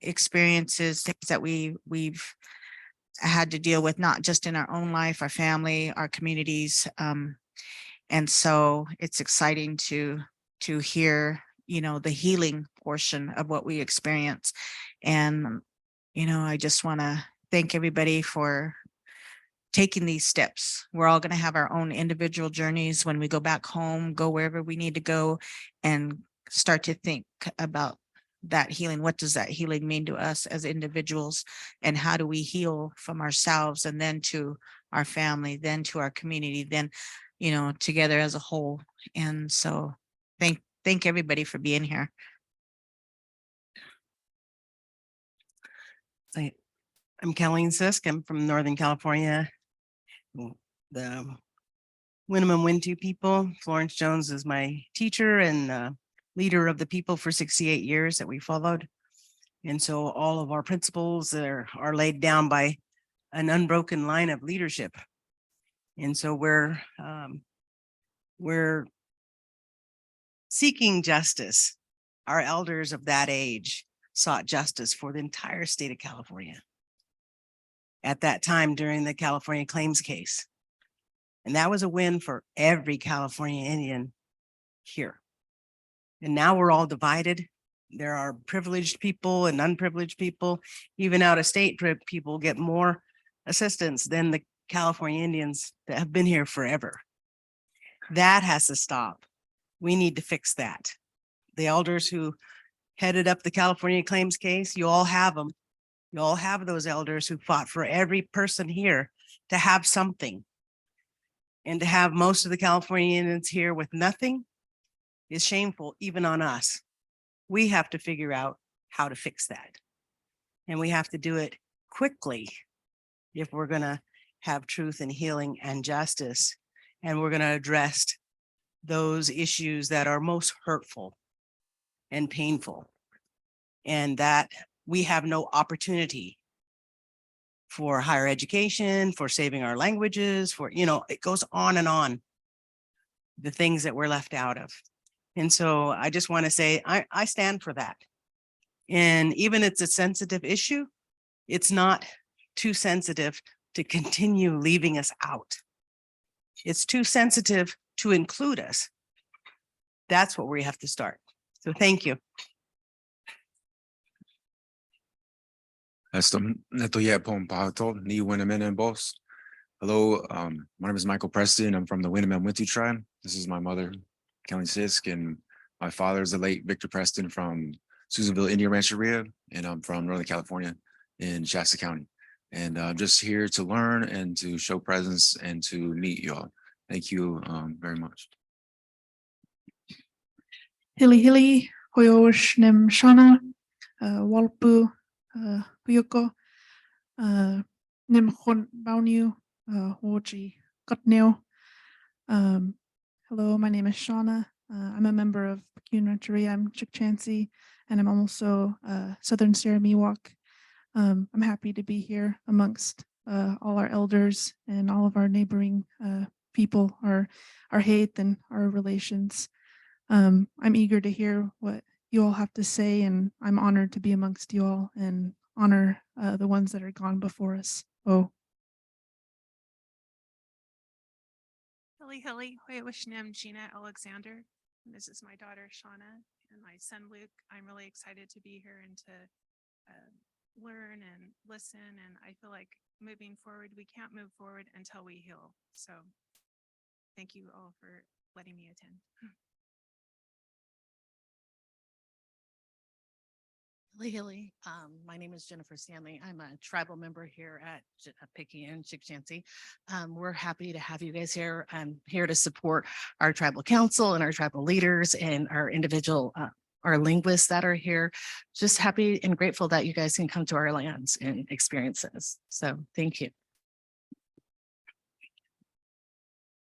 [SPEAKER 22] experiences, things that we've had to deal with, not just in our own life, our family, our communities. And so it's exciting to hear, the healing portion of what we experience. And, I just want to
[SPEAKER 2] thank everybody for taking these steps. We're all going to have our own individual journeys when we go back home, go wherever we need to go, and start to think about that healing. What does that healing mean to us as individuals? And how do we heal from ourselves and then to our family, then to our community, then, you know, together as a whole. And so thank everybody for being here.
[SPEAKER 8] I'm Colleen Sisk. I'm from Northern California. The Winnemem Wintu people. Florence Jones is my teacher and leader of the people for 68 years that we followed. And so all of our principles are laid down by an unbroken line of leadership. And so we're seeking justice. Our elders of that age sought justice for the entire state of California at that time during the California claims case. And that was a win for every California Indian here. And now we're all divided. There are privileged people and unprivileged people. Even out of state people get more assistance than the California Indians that have been here forever. That has to stop. We need to fix that. The elders who headed up the California claims case, you all have them. You all have those elders who fought for every person here to have something. And to have most of the California Indians here with nothing is shameful, even on us. We have to figure out how to fix that. And we have to do it quickly if we're going to have truth and healing and justice. And we're going to address those issues that are most hurtful and painful. And that we have no opportunity for higher education, for saving our languages, for, you know, it goes on and on, the things that we're left out of. And so I just want to say, I stand for that. And even it's a sensitive issue, it's not too sensitive to continue leaving us out. It's too sensitive to include us. That's what we have to start. So thank you.
[SPEAKER 9] Hello, my name is Michael Preston. I'm from the Winnemem Wintu tribe. This is my mother, Kelly Sisk, and my father is the late Victor Preston from Susanville, Indian Rancheria, and I'm from Northern California in Shasta County. And I'm just here to learn and to show presence and to meet you all. Thank you very much.
[SPEAKER 10] Hili Hoyosh Nem Shana Walpu Puyoko Nem Hon Bauniu Hoji Kotneo. Hello, my name is Shauna. I'm a member of Picayune Rancheria. I'm Chukchansi, and I'm also Southern Sierra Miwok. I'm happy to be here amongst all our elders and all of our neighboring people, our hate and our relations. I'm eager to hear what you all have to say, and I'm honored to be amongst you all and honor the ones that are gone before us. Oh.
[SPEAKER 11] Hili Hoyawishnim Gina Alexander. This is my daughter Shauna and my son Luke. I'm really excited to be here and to learn and listen. And I feel like moving forward, we can't move forward until we heal. So thank you all for letting me attend.
[SPEAKER 12] Hili, my name is Jennifer Stanley. I'm a tribal member here at Picayune, Chukchansi. We're happy to have you guys here. I'm here to support our tribal council and our tribal leaders and our individual, our linguists that are here. Just happy and grateful that you guys can come to our lands and experience this. So thank you.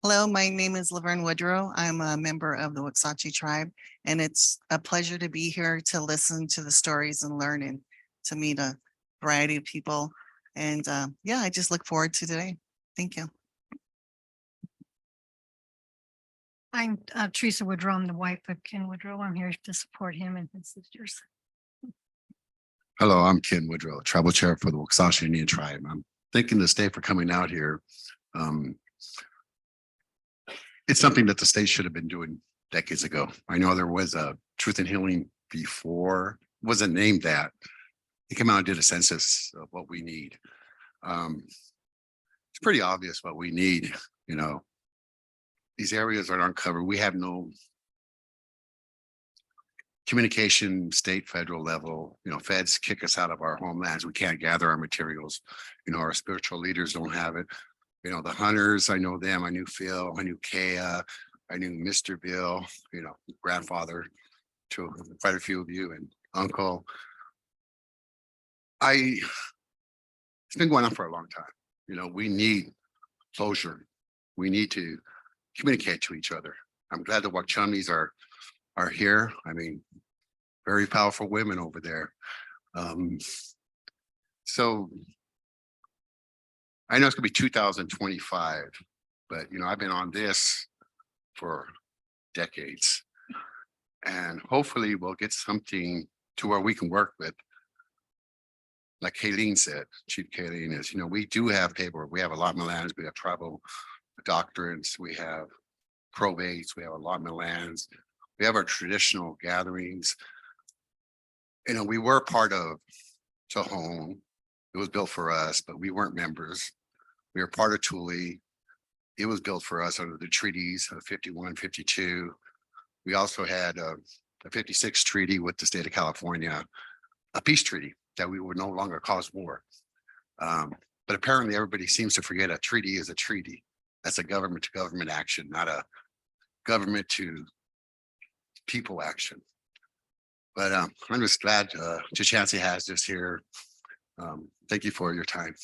[SPEAKER 13] Hello, my name is Laverne Woodrow. I'm a member of the Waxahchie tribe, and it's a pleasure to be here to listen to the stories and learn and to meet a variety of people. And yeah, I just look forward to today. Thank you.
[SPEAKER 22] I'm Teresa Woodrow. I'm the wife of Ken Woodrow. I'm here to support him and his sisters.
[SPEAKER 15] Hello, I'm Ken Woodrow, tribal chair for the Waxahchie Indian tribe. I'm thanking the state for coming out here. It's something that the state should have been doing decades ago. I know there was a Truth and Healing before, wasn't named that. They came out and did a census of what we need. It's pretty obvious what we need, you know. These areas are uncovered. We have no communication, state, federal level, you know, feds kick us out of our homelands. We can't gather our materials. You know, our spiritual leaders don't have it. You know, the hunters, I know them. I knew Phil, I knew Kea, I knew Mr. Bill, you know, grandfather to quite a few of you and uncle. It's been going on for a long time. You know, we need closure. We need to communicate to each other. I'm glad the Wakchumnis are here. I mean, very powerful women over there. So I know it's gonna be 2025, but you know, I've been on this for decades. And hopefully we'll get something to where we can work with. Like Kayleen said, Chief Kayleen is, you know, we do have paperwork. We have allotment lands, we have tribal doctrines, we have probates, we have allotment lands, we have our traditional gatherings. You know, we were part of Tohon. It was built for us, but we weren't members. We were part of Thule. It was built for us under the treaties of 51, 52. We also had a 56 treaty with the state of California, a peace treaty that we would no longer cause war. But apparently everybody seems to forget a treaty is a treaty. That's a government to government action, not a government to people action. But I'm just glad Chukchansi has this here. Thank you for your time.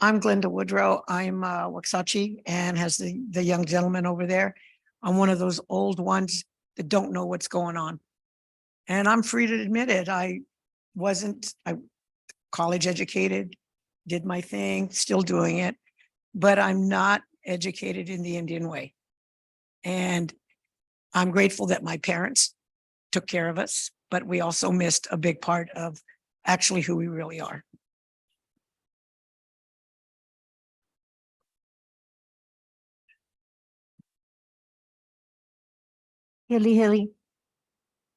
[SPEAKER 1] I'm Glenda Woodrow. I'm Waxahchie and has the young gentleman over there. I'm one of those old ones that don't know what's going on. And I'm free to admit it. I college educated, did my thing, still doing it, but I'm not educated in the Indian way. And I'm grateful that my parents took care of us, but we also missed a big part of actually who we really are.
[SPEAKER 22] Hilly.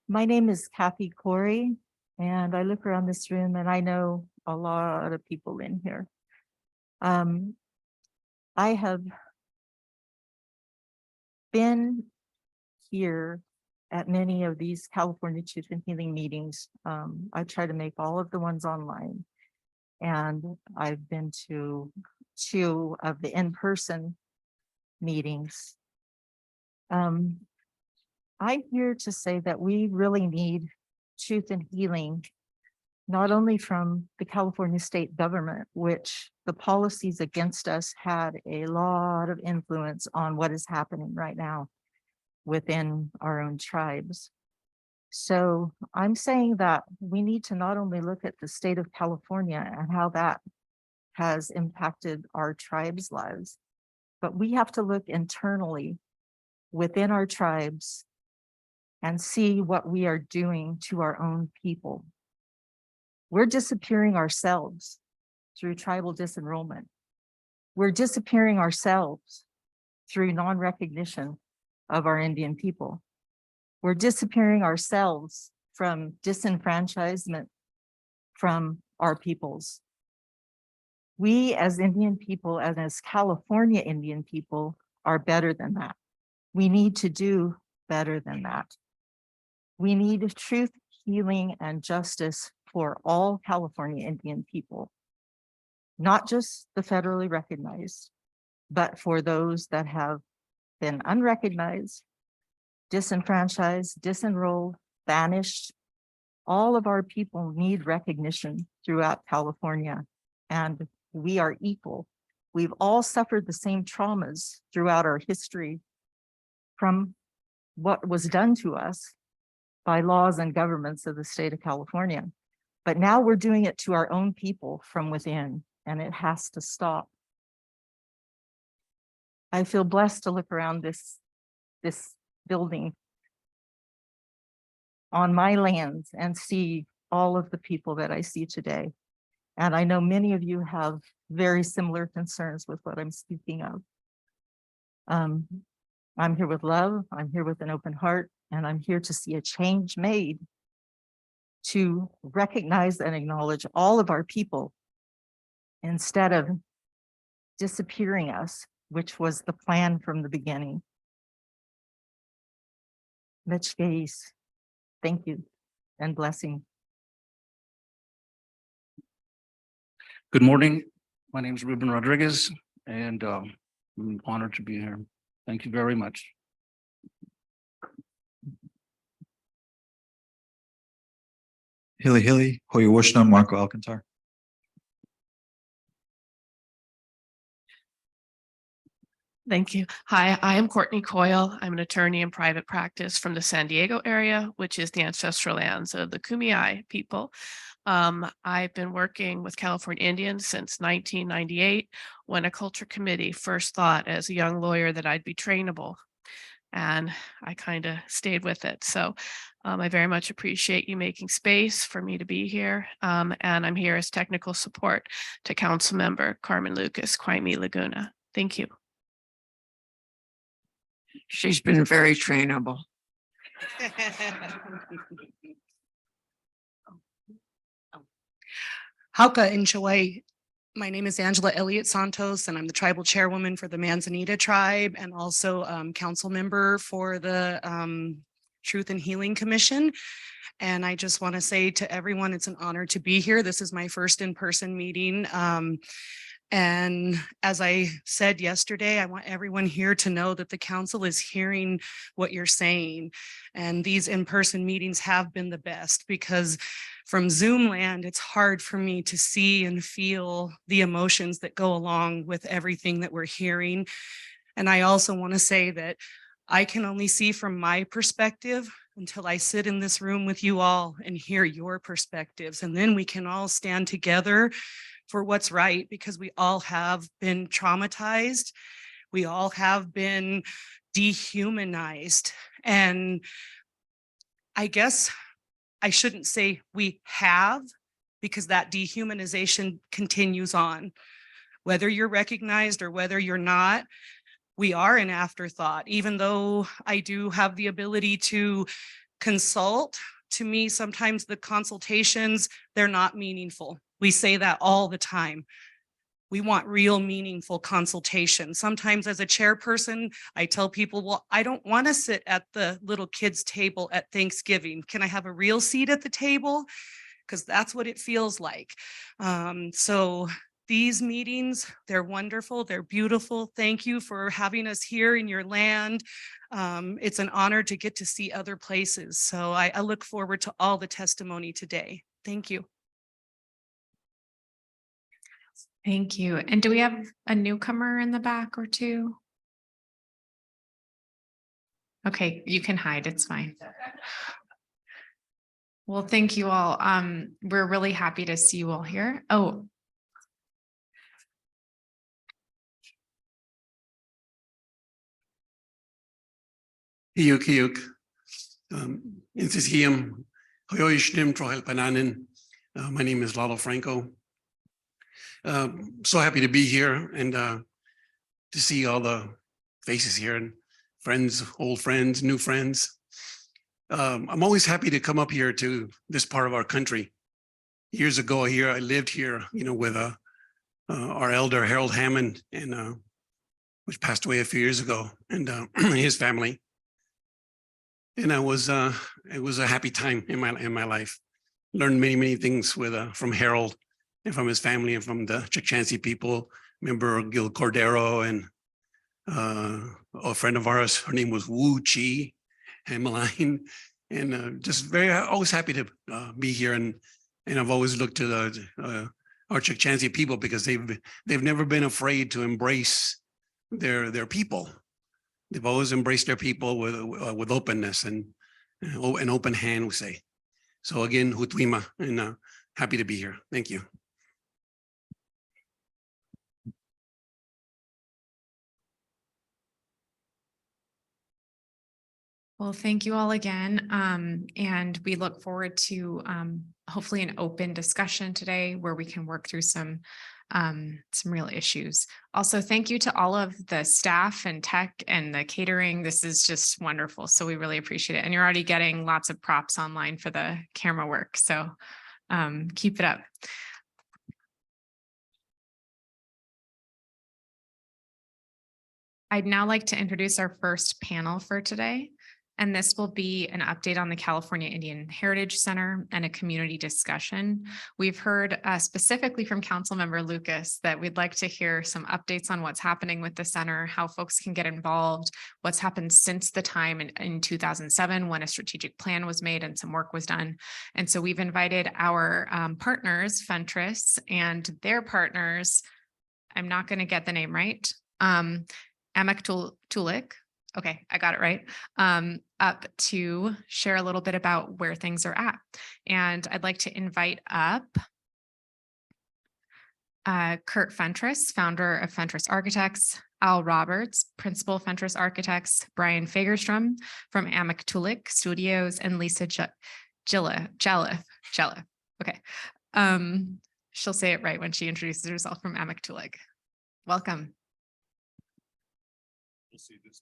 [SPEAKER 22] My name is Kathy Corey, and I look around this room and I know a lot of people in here. I have been here at many of these California Truth and Healing meetings. I try to make all of the ones online, and I've been to 2 of the in-person meetings. I'm here to say that we really need truth and healing, not only from the California state government, which the policies against us had a lot of influence on what is happening right now within our own tribes. So I'm saying that we need to not only look at the state of California and how that has impacted our tribes' lives, but we have to look internally within our tribes and see what we are doing to our own people. We're disappearing ourselves through tribal disenrollment. We're disappearing ourselves through non-recognition of our Indian people. We're disappearing ourselves from disenfranchisement from our peoples. We as Indian people and as California Indian people are better than that. We need to do better than that. We need truth, healing, and justice for all California Indian people, not just the federally recognized, but for those that have been unrecognized, disenfranchised, disenrolled, banished. All of our people need recognition throughout California, and we are equal. We've all suffered the same traumas throughout our history from what was done to us by laws and governments of the state of California. But now we're doing it to our own people from within, and it has to stop. I feel blessed to look around this building on my lands and see all of the people that I see today. And I know many of you have very similar concerns with what I'm speaking of. I'm here with love, I'm here with an open heart, and I'm here to see a change made
[SPEAKER 14] to recognize and acknowledge all of our people instead of disappearing us, which was the plan from the beginning. Mitch, thank you and blessing.
[SPEAKER 16] Good morning. My name is Ruben Rodriguez, and I'm honored to be here. Thank you very much.
[SPEAKER 17] Hilly, Hoyawashna, Marco Alcantar.
[SPEAKER 21] Thank you. Hi, I am Courtney Coyle. I'm an attorney in private practice from the San Diego area, which is the ancestral lands of the Kumeyaay people. I've been working with California Indians since 1998, when a culture committee first thought as a young lawyer that I'd be trainable. And I kind of stayed with it. So I very much appreciate you making space for me to be here. And I'm here as technical support to Council Member Carmen Lucas, Quimby Laguna. Thank you.
[SPEAKER 18] She's been very trainable.
[SPEAKER 19] Hauka Inchaway. My name is Angela Elliott Santos, and I'm the tribal chairwoman for the Manzanita tribe and also council member for the Truth and Healing Commission. And I just want to say to everyone, it's an honor to be here. This is my first in-person meeting. And as I said yesterday, I want everyone here to know that the council is hearing what you're saying. And these in-person meetings have been the best, because from Zoom land, it's hard for me to see and feel the emotions that go along with everything that we're hearing. And I also want to say that I can only see from my perspective until I sit in this room with you all and hear your perspectives. And then we can all stand together for what's right, because we all have been traumatized. We all have been dehumanized. And I guess I shouldn't say we have, because that dehumanization continues on. Whether you're recognized or whether you're not, we are an afterthought. Even though I do have the ability to consult, to me, sometimes the consultations, they're not meaningful. We say that all the time. We want real meaningful consultation. Sometimes as a chairperson, I tell people, well, I don't want to sit at the little kids' table at Thanksgiving. Can I have a real seat at the table? Because that's what it feels like. So these meetings, they're wonderful. They're beautiful. Thank you for having us here in your land. It's an honor to get to see other places. So I look forward to all the testimony today. Thank you.
[SPEAKER 20] Thank you. And do we have a newcomer in the back or two? Okay, you can hide, it's fine. Well, thank you all. We're really happy to see you all here. Oh.
[SPEAKER 24] Hiyuk. Insisiyam. Hoyoishnim Trohel Pananin. My name is Lalo Franco. So happy to be here and to see all the faces here and friends, old friends, new friends. I'm always happy to come up here to this part of our country. Years ago here, I lived here, with our elder Harold Hammond, and which passed away a few years ago, and his family. And it was a happy time in my life. Learned many things from Harold and from his family and from the Chukchansi people. Remember Gil Cordero and a friend of ours, her name was Wu Chi Hamline, and just always happy to be here. And I've always looked to our Chukchansi people, because they've never been afraid to embrace their people. They've always embraced their people with openness and an open hand, we say. So again, Hutwima, and happy to be here. Thank you.
[SPEAKER 20] Well, thank you all again. And we look forward to hopefully an open discussion today where we can work through some real issues. Also, thank you to all of the staff and tech and the catering. This is just wonderful. So we really appreciate it. And you're already getting lots of props online for the camera work. So keep it up. I'd now like to introduce our first panel for today. And this will be an update on the California Indian Heritage Center and a community discussion. We've heard specifically from Councilmember Lucas that we'd like to hear some updates on what's happening with the center, how folks can get involved, what's happened since the time in 2007 when a strategic plan was made and some work was done. And so we've invited our partners, Fentress, and their partners, I'm not going to get the name right, Tulik. Okay, I got it right. Up to share a little bit about where things are at. And I'd like to invite up Kurt Fentress, founder of Fentress Architects, Al Roberts, principal Fentress Architects, Brian Fagerstrom from Tulik Studios, and Lisa Jellif. Okay. She'll say it right when she introduces herself from Tulik. Welcome.
[SPEAKER 3] We'll see this.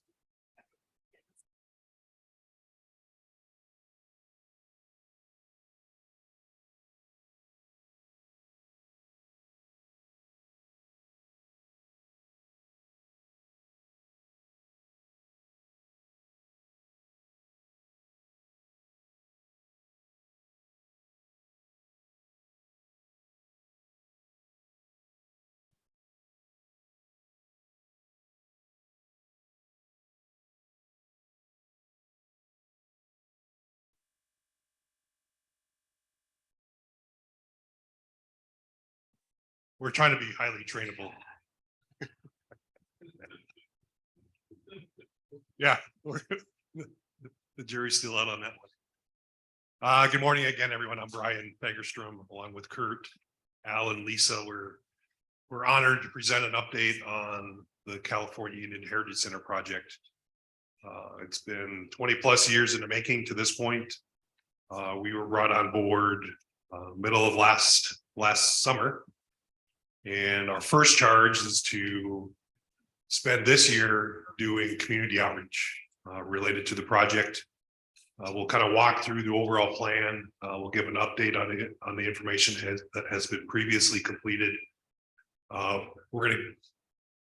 [SPEAKER 3] We're trying to be highly trainable. Yeah, the jury's still out on that one. Good morning again, everyone. I'm Brian Fagerstrom, along with Kurt, Al, and Lisa. We're honored to present an update on the California Indian Heritage Center project. It's been 20 plus years in the making to this point. We were brought on board middle of last summer. And our first charge is to spend this year doing community outreach related to the project. We'll kind of walk through the overall plan. We'll give an update on the information that has been previously completed. We're going to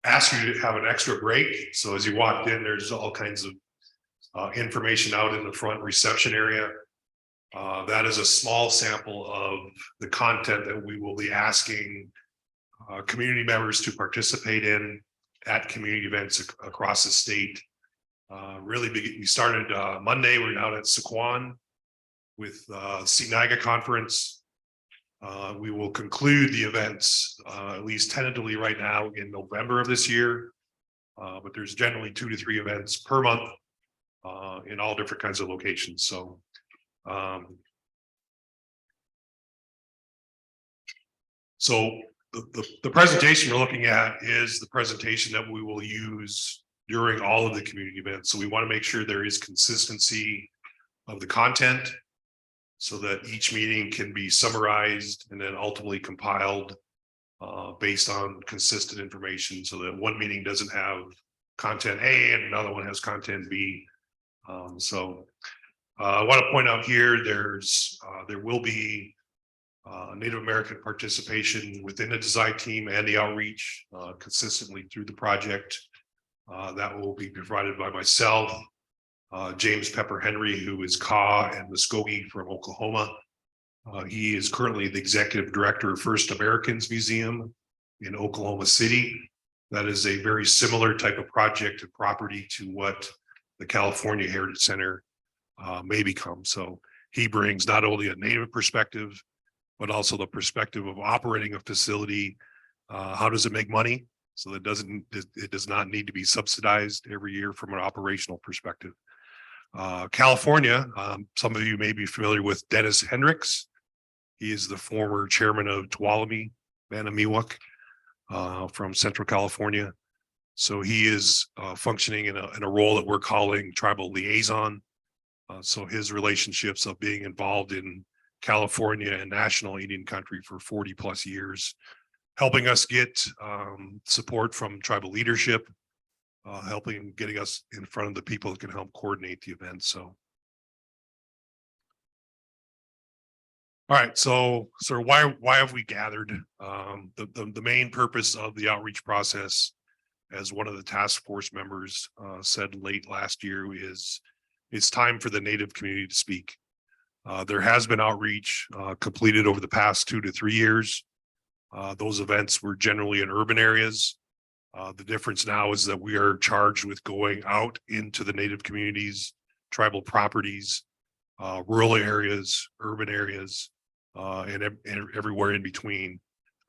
[SPEAKER 3] ask you to have an extra break. So as you walked in, there's all kinds of information out in the front reception area. That is a small sample of the content that we will be asking community members to participate in at community events across the state. We started Monday. We're now at Sequan with CNIGA conference. We will conclude the events at least tentatively right now in November of this year. But there's generally 2 to 3 events per month in all different kinds of locations. So the presentation we're looking at is the presentation that we will use during all of the community events. So we want to make sure there is consistency of the content so that each meeting can be summarized and then ultimately compiled based on consistent information, so that one meeting doesn't have content A and another one has content B. I want to point out here, there will be Native American participation within the design team and the outreach consistently through the project. That will be provided by myself, James Pepper Henry, who is Kaw and Muskogee from Oklahoma. He is currently the executive director of First Americans Museum in Oklahoma City. That is a very similar type of project and property to what the California Heritage Center may become. So he brings not only a Native perspective, but also the perspective of operating a facility. How does it make money? So it does not need to be subsidized every year from an operational perspective. California, some of you may be familiar with Dennis Hendricks. He is the former chairman of Tuolumne Banamiwak from Central California. So he is functioning in a role that we're calling tribal liaison. So his relationships of being involved in California and national Indian country for 40+ years, helping us get support from tribal leadership, getting us in front of the people that can help coordinate the event. So. All right, so why have we gathered? The main purpose of the outreach process, as one of the task force members said late last year, is it's time for the Native community to speak. There has been outreach completed over the past 2 to 3 years. Those events were generally in urban areas. The difference now is that we are charged with going out into the Native communities, tribal properties, rural areas, urban areas, and everywhere in between,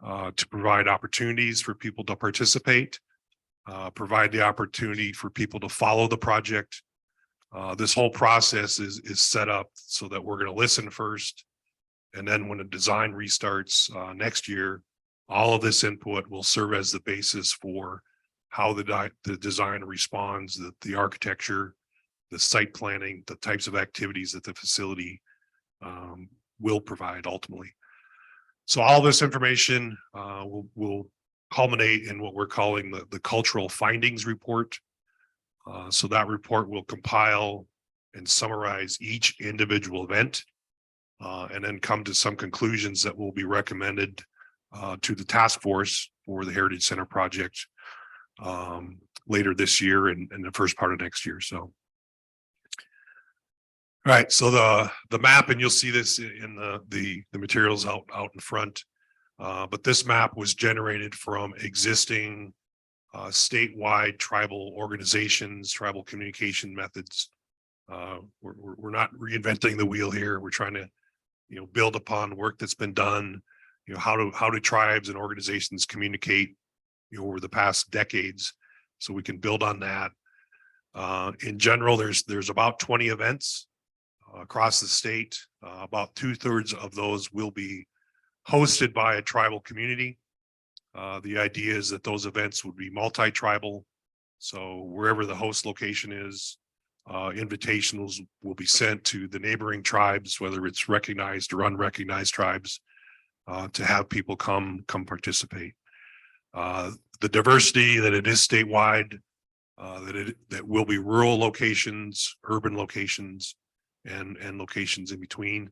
[SPEAKER 3] to provide opportunities for people to participate, provide the opportunity for people to follow the project. This whole process is set up so that we're going to listen first, and then when the design restarts next year, all of this input will serve as the basis for how the design responds, the architecture, the site planning, the types of activities that the facility will provide ultimately. So all this information will culminate in what we're calling the cultural findings report. So that report will compile and summarize each individual event, and then come to some conclusions that will be recommended to the task force for the Heritage Center project later this year and the first part of next year. So. All right, so the map, and you'll see this in the materials out in front, but this map was generated from existing statewide tribal organizations, tribal communication methods. We're not reinventing the wheel here. We're trying to, build upon work that's been done. How do tribes and organizations communicate, over the past decades, so we can build on that. In general, there's about 20 events across the state. About 2/3 of those will be hosted by a tribal community. The idea is that those events would be multi-tribal. So wherever the host location is, invitationals will be sent to the neighboring tribes, whether it's recognized or unrecognized tribes, to have people come participate. The diversity that it is statewide, that will be rural locations, urban locations, and locations in between.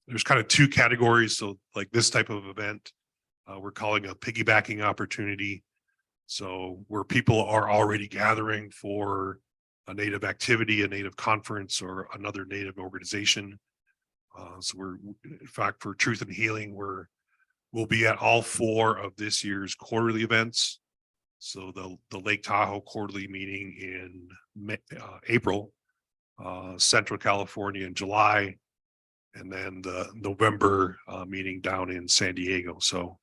[SPEAKER 3] There's kind of 2 categories. So like this type of event, we're calling a piggybacking opportunity. So where people are already gathering for a Native activity, a Native conference, or another Native organization. So we're, in fact, for Truth and Healing, we'll be at all 4 of this year's quarterly events. So the Lake Tahoe quarterly meeting in April, Central California in July, and then the November meeting down in San Diego. So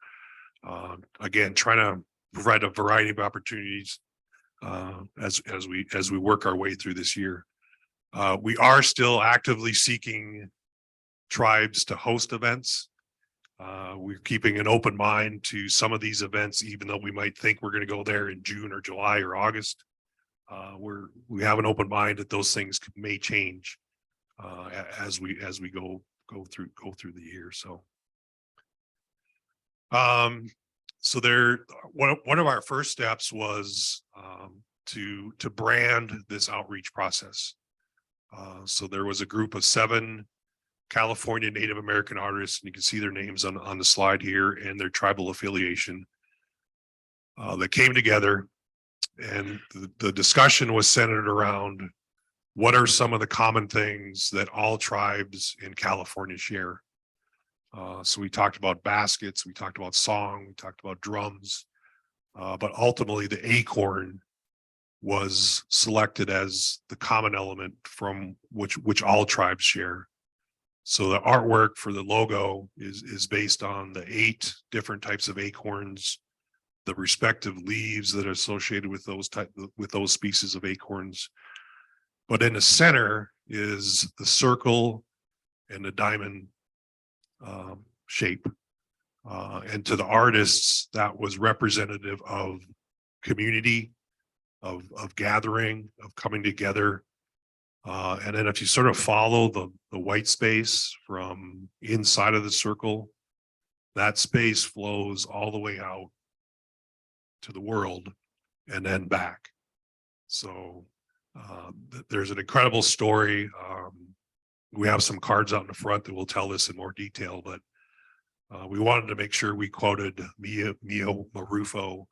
[SPEAKER 3] again, trying to provide a variety of opportunities as we work our way through this year. We are still actively seeking tribes to host events. We're keeping an open mind to some of these events, even though we might think we're going to go there in June or July or August. We have an open mind that those things may change as we go through the year. So, so one of our first steps was to brand this outreach process. So there was a group of 7 California Native American artists, and you can see their names on the slide here and their tribal affiliation, that came together, and the discussion was centered around what are some of the common things that all tribes in California share. So we talked about baskets, we talked about song, we talked about drums, but ultimately the acorn was selected as the common element from which all tribes share. So the artwork for the logo is based on the 8 different types of acorns, the respective leaves that are associated with those species of acorns. But in the center is the circle and the diamond shape. And to the artists, that was representative of community, of gathering, of coming together, And then if you sort of follow the white space from inside of the circle, that space flows all the way out to the world and then back. So there's an incredible story. We have some cards out in the front that will tell this in more detail, but we wanted to make sure we quoted Mia Marufo.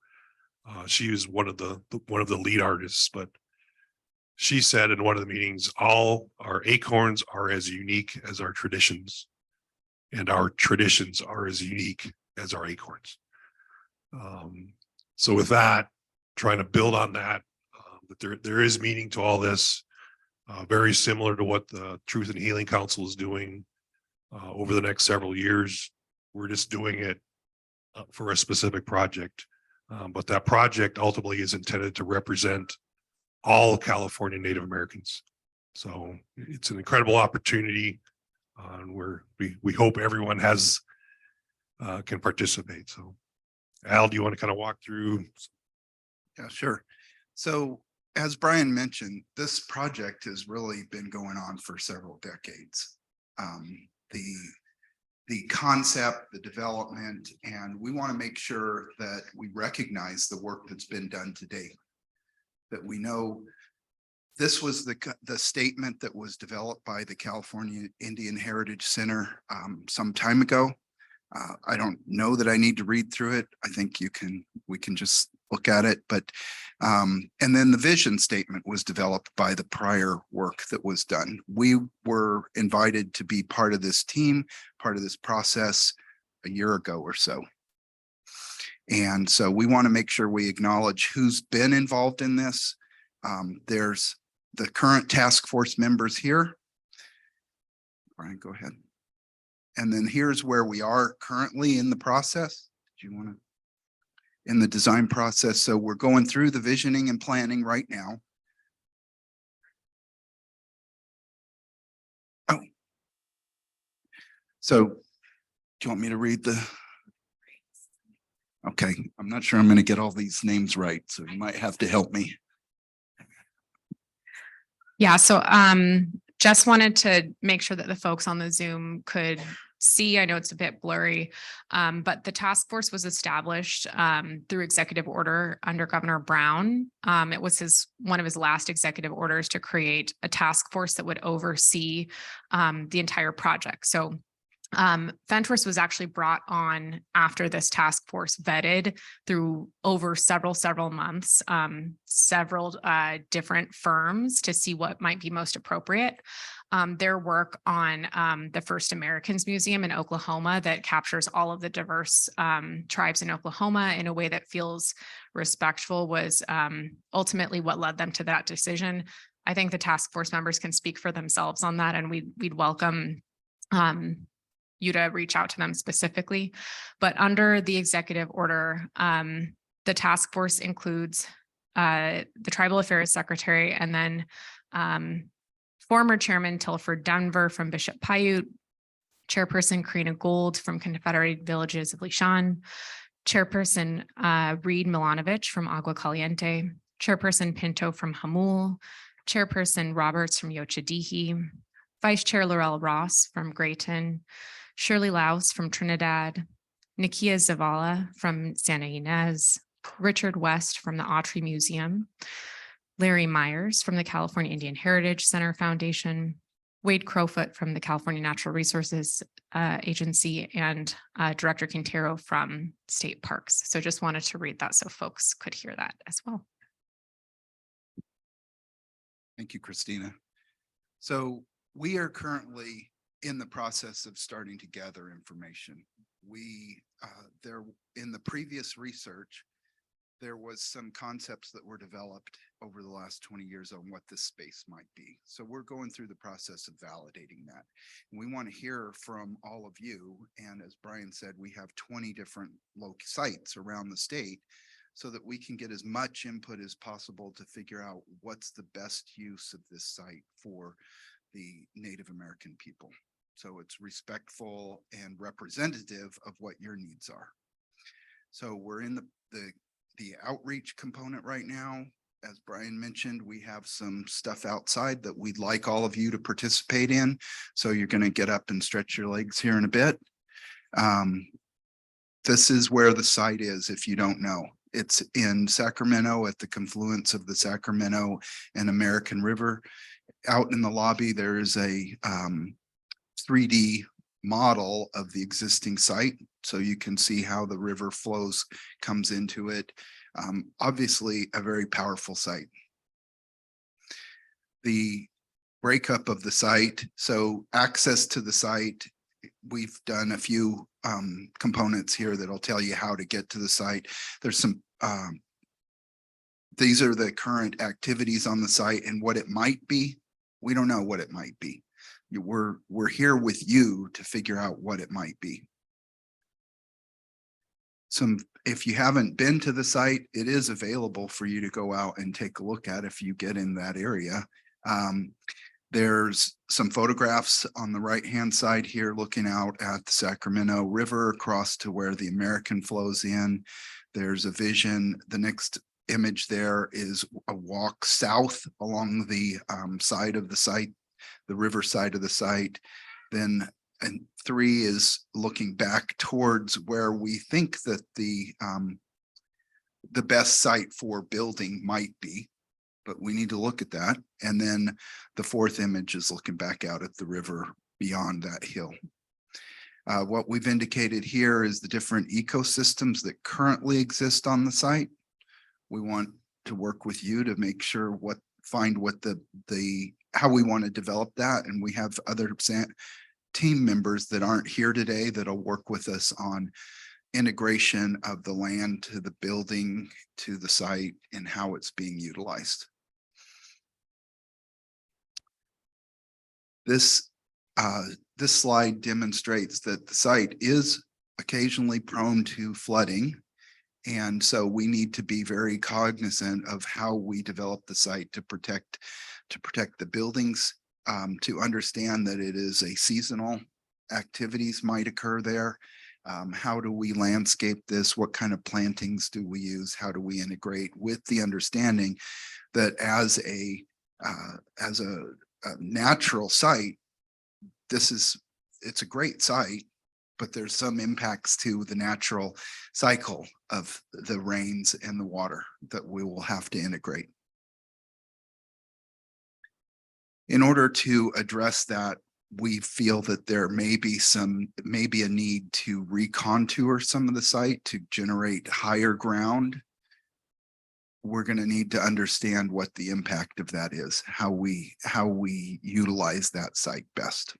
[SPEAKER 3] She was one of the lead artists, but she said in one of the meetings, all our acorns are as unique as our traditions, and our traditions are as unique as our acorns. So with that, trying to build on that, that there is meaning to all this, very similar to what the Truth and Healing Council is doing over the next several years. We're just doing it for a specific project, but that project ultimately is intended to represent all California Native Americans. So it's an incredible opportunity, and we hope everyone can participate. So Al, do you want to kind of walk through?
[SPEAKER 4] Yeah, sure. So as Brian mentioned, this project has really been going on for several decades. The concept, the development, and we want to make sure that we recognize the work that's been done to date. That we know this was the statement that was developed by the California Indian Heritage Center some time ago. I don't know that I need to read through it. I think we can just look at it, but and then the vision statement was developed by the prior work that was done. We were invited to be part of this team, part of this process a year ago or so. And so we want to make sure we acknowledge who's been involved in this. There's the current task force members here. Brian, go ahead. And then here's where we are currently in the process. Do you want to? In the design process. So we're going through the visioning and planning right now. Oh. So do you want me to read the? Okay, I'm not sure I'm going to get all these names right, so you might have to help me.
[SPEAKER 20] Yeah, so just wanted to make sure that the folks on the Zoom could see. I know it's a bit blurry, but the task force was established through executive order under Governor Brown. It was one of his last executive orders to create a task force that would oversee the entire project. So Fentress was actually brought on after this task force vetted through over several months, several different firms to see what might be most appropriate. Their work on the First Americans Museum in Oklahoma that captures all of the diverse tribes in Oklahoma in a way that feels respectful was ultimately what led them to that decision. I think the task force members can speak for themselves on that, and we'd welcome you to reach out to them specifically. But under the executive order, the task force includes the Tribal Affairs Secretary, and then former Chairman Tilford Denver from Bishop Paiute, Chairperson Karina Gold from Confederated Villages of Lishan, Chairperson Reed Milanovich from Agua Caliente, Chairperson Pinto from Hamul, Chairperson Roberts from Yochadihi, Vice Chair Laurel Ross from Grayton, Shirley Laus from Trinidad, Nikia Zavala from Santa Ynez, Richard West from the Autry Museum, Larry Myers from the California Indian Heritage Center Foundation, Wade Crowfoot from the California Natural Resources Agency, and Director Quintero from State Parks. So just wanted to read that so folks could hear that as well.
[SPEAKER 4] Thank you, Christina. So we are currently in the process of starting to gather information. There in the previous research, there was some concepts that were developed over the last 20 years on what this space might be. So we're going through the process of validating that. And we want to hear from all of you. And as Brian said, we have 20 different sites around the state so that we can get as much input as possible to figure out what's the best use of this site for the Native American people. So it's respectful and representative of what your needs are. So we're in the outreach component right now. as Brian mentioned, we have some stuff outside that we'd like all of you to participate in. So you're going to get up and stretch your legs here in a bit. This is where the site is, if you don't know. It's in Sacramento at the confluence of the Sacramento and American River. Out in the lobby, there is a 3D model of the existing site. So you can see how the river flows, comes into it. Obviously a very powerful site. The breakup of the site, so access to the site, we've done a few components here that'll tell you how to get to the site. There's some, these are the current activities on the site and what it might be. We don't know what it might be. We're here with you to figure out what it might be. If you haven't been to the site, it is available for you to go out and take a look at if you get in that area. There's some photographs on the right-hand side here looking out at the Sacramento River across to where the American flows in. There's a vision. The next image there is a walk south along the side of the site, the river side of the site. Then and 3 is looking back towards where we think that the best site for building might be, but we need to look at that. And then the 4th image is looking back out at the river beyond that hill. What we've indicated here is the different ecosystems that currently exist on the site. We want to work with you to make sure find what how we want to develop that. And we have other team members that aren't here today that'll work with us on integration of the land to the building to the site and how it's being utilized. This slide demonstrates that the site is occasionally prone to flooding. And so we need to be very cognizant of how we develop the site to protect the buildings, to understand that it is a seasonal activities might occur there. How do we landscape this? What kind of plantings do we use? How do we integrate with the understanding that as a natural site, it's a great site, but there's some impacts to the natural cycle of the rains and the water that we will have to integrate. In order to address that, we feel that there may be a need to recontour some of the site to generate higher ground. We're going to need to understand what the impact of that is, how we utilize that site best.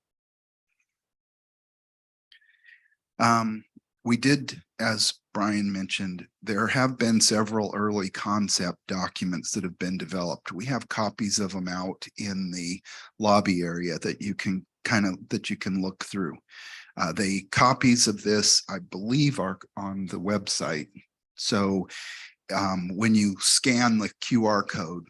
[SPEAKER 4] We did, as Brian mentioned, there have been several early concept documents that have been developed. We have copies of them out in the lobby area that you can look through. The copies of this, I believe, are on the website. So when you scan the QR code,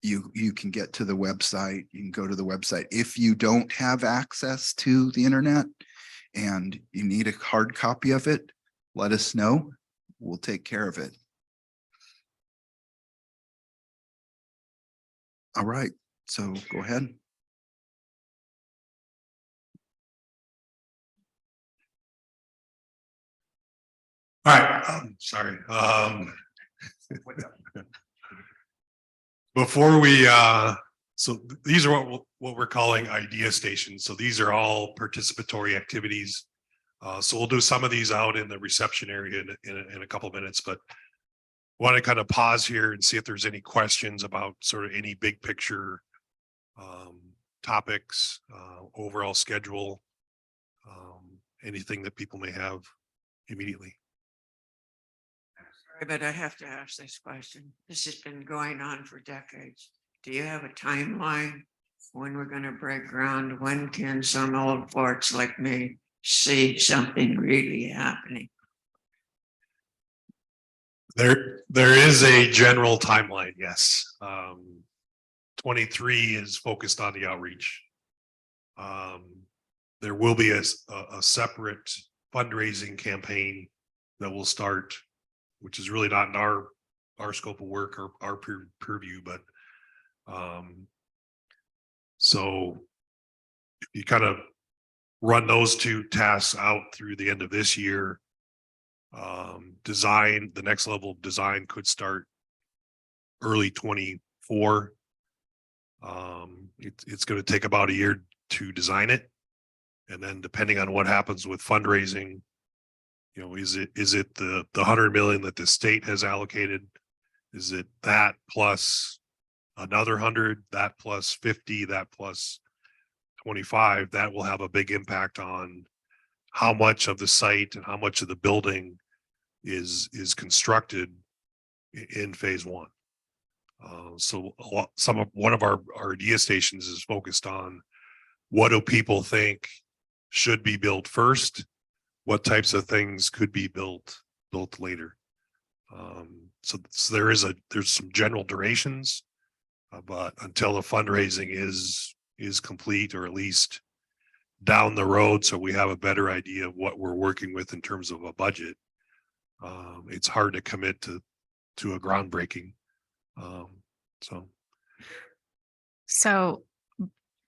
[SPEAKER 4] you can get to the website. You can go to the website. If you don't have access to the internet and you need a hard copy of it, let us know. We'll take care of it. All right, so go ahead.
[SPEAKER 3] All right, sorry. Before we, so these are what we're calling idea stations. So these are all participatory activities. So we'll do some of these out in the reception area in a couple of minutes, but want to kind of pause here and see if there's any questions about sort of any big picture topics, overall schedule, anything that people may have immediately.
[SPEAKER 18] Sorry, but I have to ask this question. This has been going on for decades. Do you have a timeline when we're going to break ground? When can some old forts like me see something really happening?
[SPEAKER 3] There is a general timeline, yes. 23 is focused on the outreach. There will be a separate fundraising campaign that will start, which is really not in our our scope of work or our purview, but so if you kind of run those two tasks out through the end of this year, design, the next level of design could start early 24. It's going to take about a year to design it. And then depending on what happens with fundraising, you know, is it the 100 million that the state has allocated? Is it that plus another 100, that plus 50, that plus 25? That will have a big impact on how much of the site and how much of the building is constructed in phase one. So one of our idea stations is focused on what do people think should be built first, what types of things could be built later. So there's some general durations, but until the fundraising is complete, or at least down the road, so we have a better idea of what we're working with in terms of a budget, it's hard to commit to a groundbreaking.
[SPEAKER 20] So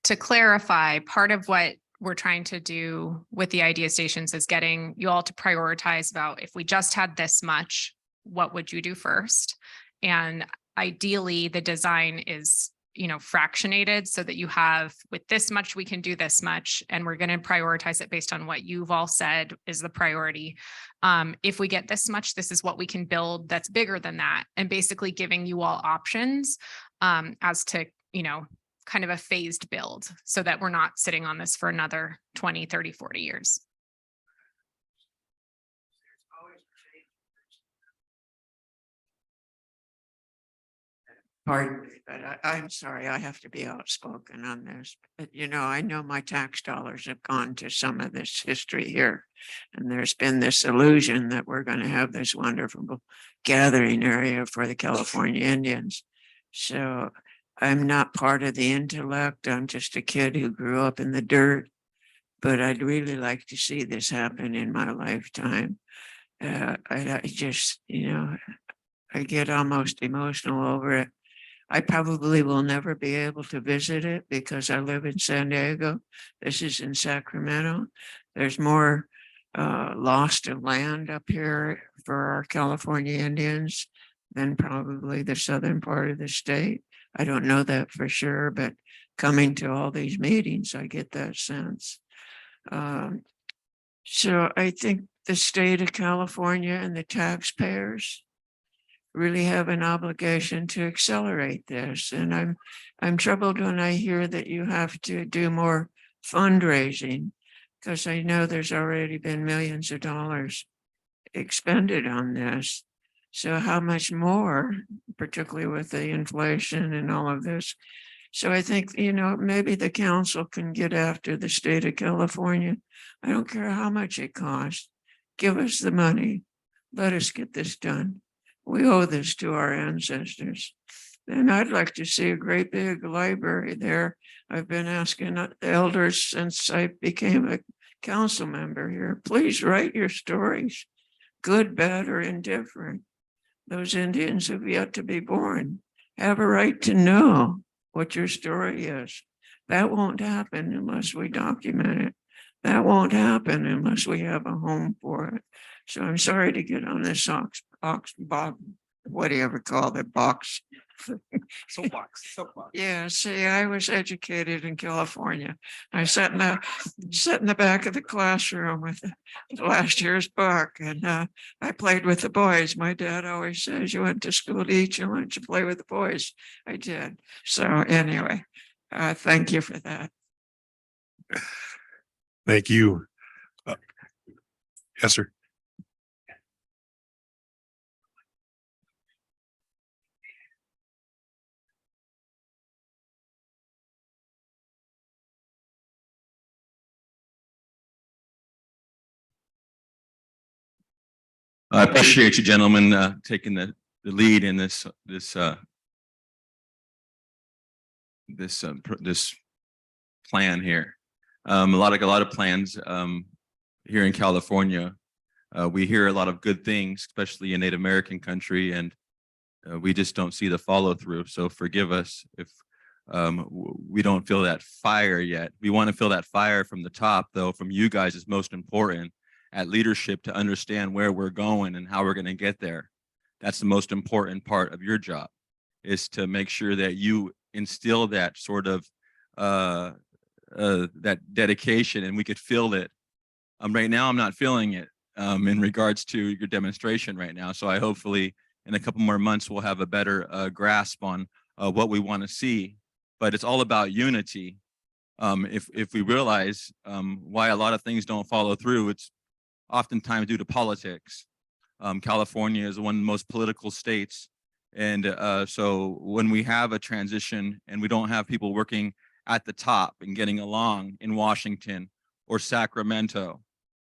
[SPEAKER 20] to clarify, part of what we're trying to do with the idea stations is getting you all to prioritize about, if we just had this much, what would you do first? And ideally the design is, you know, fractionated so that you have, with this much, we can do this much, and we're going to prioritize it based on what you've all said is the priority. If we get this much, this is what we can build that's bigger than that, and basically giving you all options as to, you know, kind of a phased build, so that we're not sitting on this for another 20, 30, 40 years.
[SPEAKER 18] Pardon me, but I'm sorry, I have to be outspoken on this. But you know, I know my tax dollars have gone to some of this history here. And there's been this illusion that we're going to have this wonderful gathering area for the California Indians. So I'm not part of the intellect. I'm just a kid who grew up in the dirt. But I'd really like to see this happen in my lifetime. I just, you know, I get almost emotional over it. I probably will never be able to visit it because I live in San Diego. This is in Sacramento. There's more lost of land up here for our California Indians than probably the southern part of the state. I don't know that for sure, but coming to all these meetings, I get that sense. So I think the state of California and the taxpayers really have an obligation to accelerate this. And I'm troubled when I hear that you have to do more fundraising, because I know there's already been millions of dollars expended on this. So how much more, particularly with the inflation and all of this? So I think, you know, maybe the council can get after the state of California. I don't care how much it costs. Give us the money. Let us get this done. We owe this to our ancestors. And I'd like to see a great big library there. I've been asking the elders since I became a council member here. Please write your stories, good, bad, or indifferent. Those Indians have yet to be born have a right to know what your story is. That won't happen unless we document it. That won't happen unless we have a home for it. So I'm sorry to get on this what do you ever call it, box?
[SPEAKER 24] Soapbox.
[SPEAKER 18] Yeah, see, I was educated in California. I sat in the back of the classroom with last year's book, and I played with the boys. My dad always says, you went to school to eat your lunch and play with the boys. I did. So anyway, thank you for that.
[SPEAKER 3] Thank you. Yes, sir.
[SPEAKER 5] I appreciate you gentlemen taking the lead in this plan here. A lot of plans here in California. We hear a lot of good things, especially in Native American country, and we just don't see the follow through. So forgive us if we don't feel that fire yet. We want to feel that fire from the top, though, from you guys is most important at leadership to understand where we're going and how we're going to get there. That's the most important part of your job, is to make sure that you instill that sort of that dedication, and we could feel it. Right now, I'm not feeling it in regards to your demonstration right now. So I hopefully in a couple more months, we'll have a better grasp on what we want to see. But it's all about unity. If we realize why a lot of things don't follow through, it's oftentimes due to politics. California is one of the most political states. And so when we have a transition and we don't have people working at the top and getting along in Washington or Sacramento,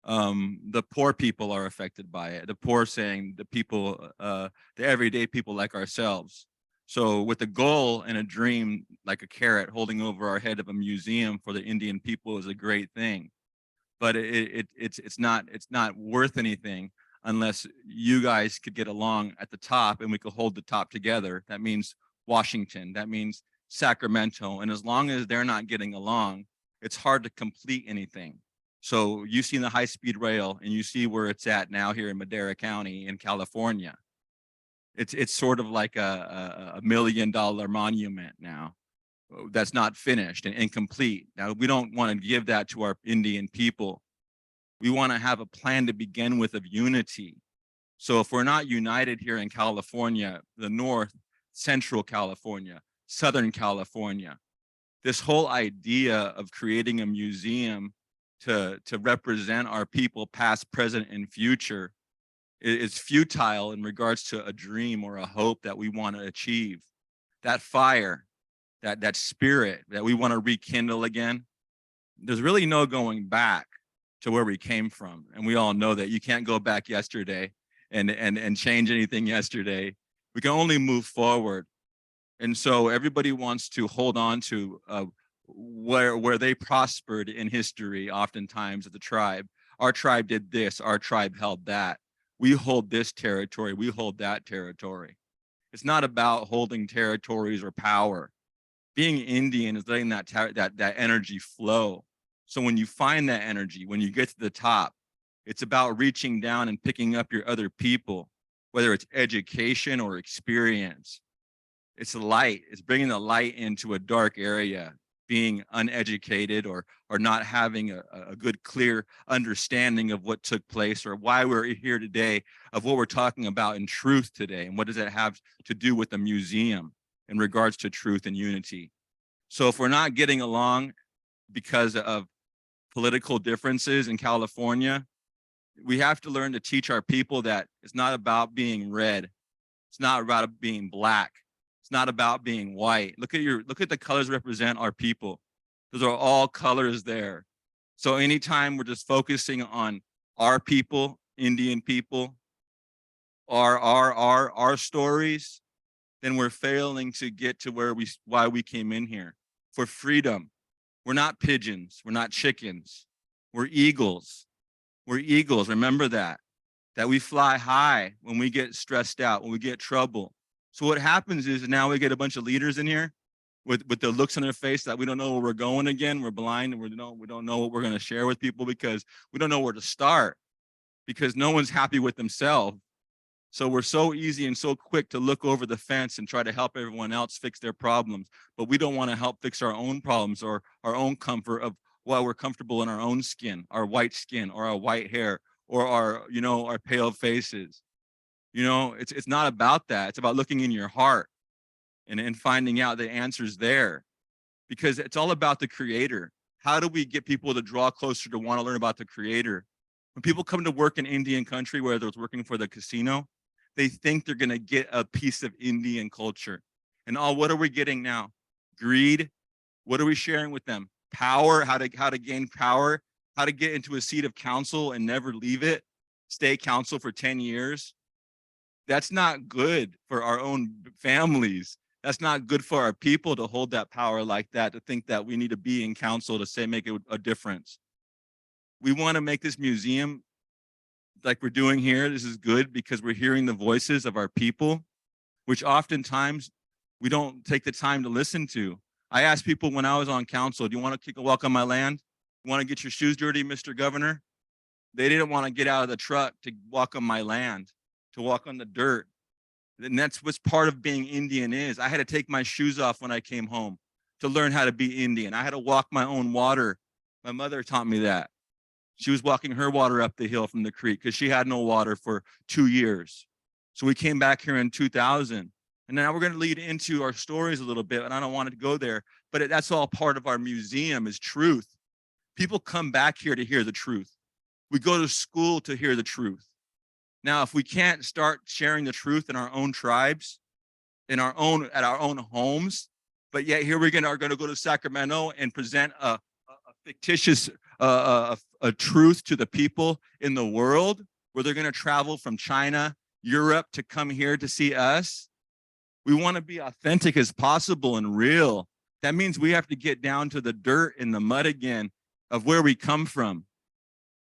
[SPEAKER 5] the poor people are affected by it. The poor saying the people, the everyday people like ourselves. So with a goal and a dream, like a carrot holding over our head of a museum for the Indian people is a great thing. But it's not worth anything unless you guys could get along at the top and we could hold the top together. That means Washington, that means Sacramento. And as long as they're not getting along, it's hard to complete anything. So you've seen the high-speed rail and you see where it's at now here in Madera County in California. It's sort of like a $1 million monument now that's not finished and incomplete. Now, we don't want to give that to our Indian people. We want to have a plan to begin with of unity. So if we're not united here in California, the North, Central California, Southern California, this whole idea of creating a museum to represent our people past, present, and future is futile in regards to a dream or a hope that we want to achieve. That fire, that spirit that we want to rekindle again, there's really no going back to where we came from. And we all know that you can't go back yesterday and change anything yesterday. We can only move forward. And so everybody wants to hold on to where they prospered in history, oftentimes of the tribe. Our tribe did this, our tribe held that. We hold this territory, we hold that territory. It's not about holding territories or power. Being Indian is letting that energy flow. So when you find that energy, when you get to the top, it's about reaching down and picking up your other people, whether it's education or experience. It's the light, it's bringing the light into a dark area, being uneducated or not having a good, clear understanding of what took place or why we're here today, of what we're talking about in truth today. And what does that have to do with the museum in regards to truth and unity? So if we're not getting along because of political differences in California, we have to learn to teach our people that it's not about being red. It's not about being black. It's not about being white. Look at the colors represent our people. Those are all colors there. So anytime we're just focusing on our people, Indian people, our stories, then we're failing to get to why we came in here, for freedom. We're not pigeons, we're not chickens, we're eagles. We're eagles, remember that we fly high when we get stressed out, when we get trouble. So what happens is now we get a bunch of leaders in here with the looks on their face that we don't know where we're going again. We're blind and we don't know what we're going to share with people because we don't know where to start, because no one's happy with themselves. So we're so easy and so quick to look over the fence and try to help everyone else fix their problems. But we don't want to help fix our own problems or our own comfort of why we're comfortable in our own skin, our white skin or our white hair or our pale faces. It's not about that. It's about looking in your heart and finding out the answers there, because it's all about the creator. How do we get people to draw closer to want to learn about the creator? When people come to work in Indian country, whether it's working for the casino, they think they're going to get a piece of Indian culture. And what are we getting now? Greed. What are we sharing with them? Power, how to gain power, how to get into a seat of council and never leave it, stay council for 10 years. That's not good for our own families. That's not good for our people to hold that power like that, to think that we need to be in council to make a difference. We want to make this museum like we're doing here. This is good because we're hearing the voices of our people. which oftentimes we don't take the time to listen to. I asked people when I was on council, do you want to take a walk on my land? You want to get your shoes dirty, Mr. Governor? They didn't want to get out of the truck to walk on my land, to walk on the dirt. And that's what's part of being Indian is. I had to take my shoes off when I came home to learn how to be Indian. I had to walk my own water. My mother taught me that. She was walking her water up the hill from the creek because she had no water for 2 years. So we came back here in 2000. And now we're going to lead into our stories a little bit, and I don't want to go there, but that's all part of our museum is truth. People come back here to hear the truth. We go to school to hear the truth. Now, if we can't start sharing the truth in our own tribes, at our own homes, but yet here are going to go to Sacramento and present a fictitious a truth to the people in the world, where they're going to travel from China, Europe to come here to see us. We want to be authentic as possible and real. That means we have to get down to the dirt and the mud again of where we come from.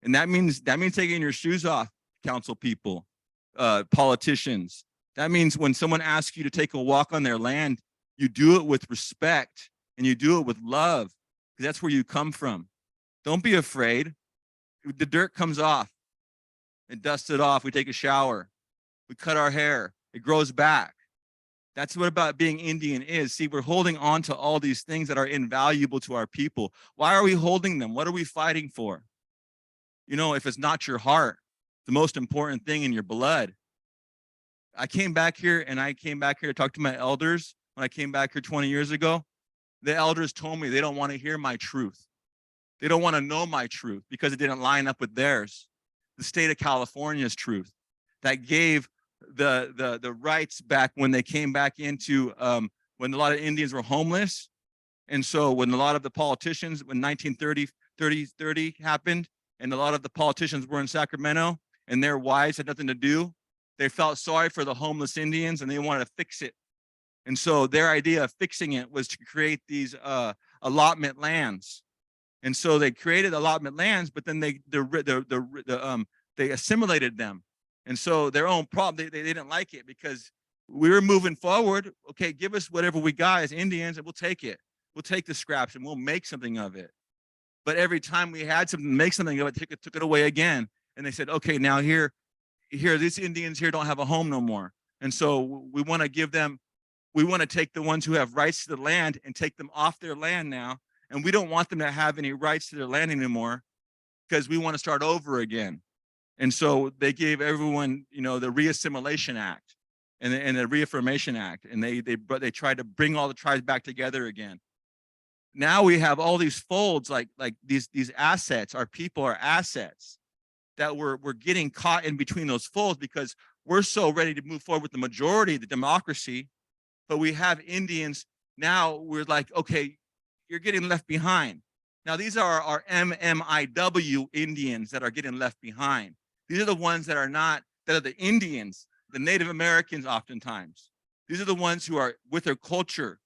[SPEAKER 5] And that means taking your shoes off, council people, politicians. That means when someone asks you to take a walk on their land, you do it with respect and you do it with love, because that's where you come from. Don't be afraid. The dirt comes off and dust it off. We take a shower. We cut our hair. It grows back. That's what about being Indian is. See, we're holding on to all these things that are invaluable to our people. Why are we holding them? What are we fighting for? You know, if it's not your heart, the most important thing in your blood. I came back here to talk to my elders when I came back here 20 years ago. The elders told me they don't want to hear my truth. They don't want to know my truth because it didn't line up with theirs. The state of California's truth that gave the rights back when they came back into when a lot of Indians were homeless. And so when a lot of the politicians, when 1930 happened, and a lot of the politicians were in Sacramento and their wives had nothing to do, they felt sorry for the homeless Indians and they wanted to fix it. And so their idea of fixing it was to create these allotment lands. And so they created allotment lands, but then they assimilated them. And so their own problem, they didn't like it because we were moving forward. Okay, give us whatever we got as Indians and we'll take it. We'll take the scraps and we'll make something of it. But every time we had something to make something of it, took it away again. And they said, okay, now here, these Indians here don't have a home no more. And so we want to give them, we want to take the ones who have rights to the land and take them off their land now. And we don't want them to have any rights to their land anymore because we want to start over again. And so they gave everyone, you know, the Reassimilation Act and the Reaffirmation Act, and they tried to bring all the tribes back together again. Now we have all these folds, like these assets. Our people are assets that we're getting caught in between those folds because we're so ready to move forward with the majority, the democracy, but we have Indians now. We're like, okay, you're getting left behind. Now these are our MMIW Indians that are getting left behind. These are the ones that are not, that are the Indians, the Native Americans oftentimes. These are the ones who are with their culture,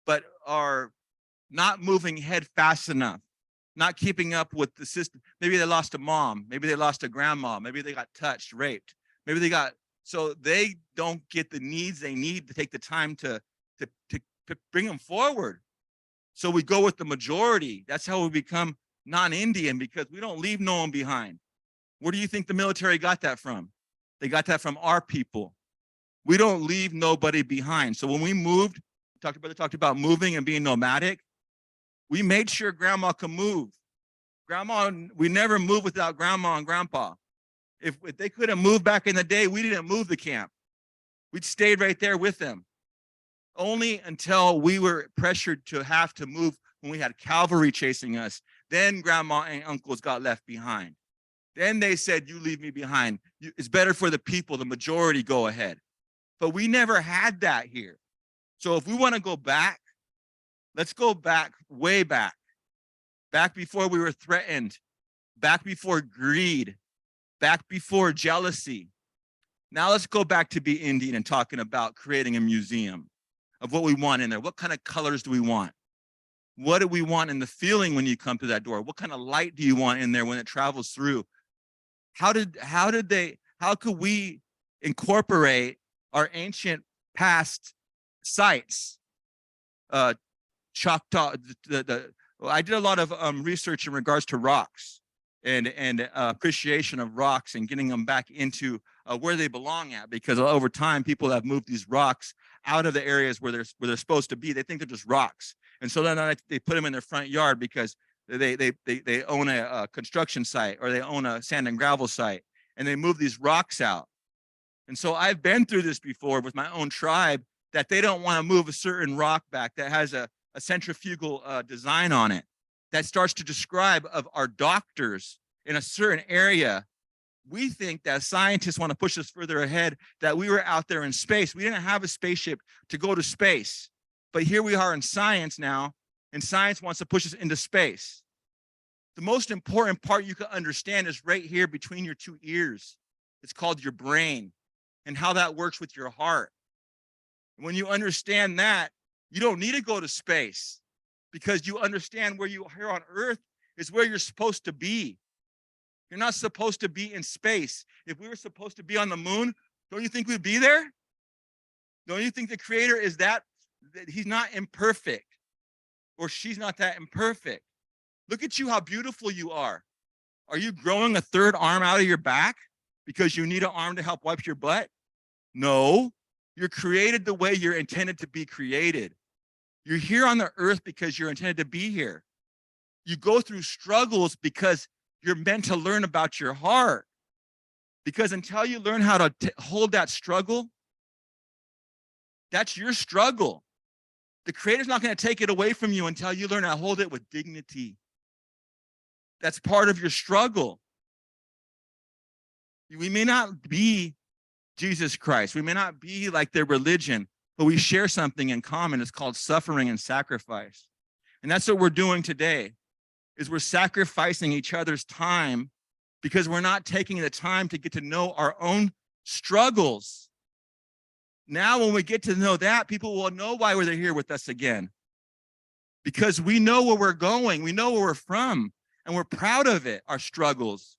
[SPEAKER 5] but are not moving ahead fast enough, not keeping up with the system. Maybe they lost a mom, maybe they lost a grandma, maybe they got touched, raped, maybe they got, so they don't get the needs they need to take the time to bring them forward. So we go with the majority. That's how we become non-Indian, because we don't leave no one behind. Where do you think the military got that from? They got that from our people. We don't leave nobody behind. So when we moved, talked about moving and being nomadic, we made sure grandma could move. Grandma, we never moved without grandma and grandpa. If they couldn't move back in the day, we didn't move the camp. We stayed right there with them. Only until we were pressured to have to move when we had cavalry chasing us, then grandma and uncles got left behind. Then they said, you leave me behind. It's better for the people, the majority go ahead. But we never had that here. So if we want to go back, let's go back, way back. Back before we were threatened, back before greed, back before jealousy. Now let's go back to be Indian and talking about creating a museum of what we want in there. What kind of colors do we want? What do we want in the feeling when you come to that door? What kind of light do you want in there when it travels through? How could we incorporate our ancient past sites. Choctaw, I did a lot of research in regards to rocks and appreciation of rocks and getting them back into where they belong at, because over time people have moved these rocks out of the areas where they're supposed to be. They think they're just rocks, and so then they put them in their front yard because they own a construction site or they own a sand and gravel site, and they move these rocks out. And so I've been through this before with my own tribe, that they don't want to move a certain rock back that has a centrifugal design on it that starts to describe of our doctors in a certain area. We think that scientists want to push us further ahead, that we were out there in space. We didn't have a spaceship to go to space, but here we are in science now, and science wants to push us into space. The most important part you can understand is right here between your two ears. It's called your brain, and how that works with your heart. When you understand that, you don't need to go to space, because you understand where you are here on Earth is where you're supposed to be. You're not supposed to be in space. If we were supposed to be on the moon, don't you think we'd be there? Don't you think the creator is that he's not imperfect, or she's not that imperfect? Look at you, how beautiful you are. Are you growing a third arm out of your back because you need an arm to help wipe your butt? No, you're created the way you're intended to be created. You're here on the earth because you're intended to be here. You go through struggles because you're meant to learn about your heart. Because until you learn how to hold that struggle, that's your struggle. The creator's not going to take it away from you until you learn how to hold it with dignity. That's part of your struggle. We may not be Jesus Christ. We may not be like their religion, but we share something in common. It's called suffering and sacrifice. And that's what we're doing today, is we're sacrificing each other's time because we're not taking the time to get to know our own struggles. Now, when we get to know that, people will know why they're here with us again. Because we know where we're going, we know where we're from, and we're proud of it, our struggles.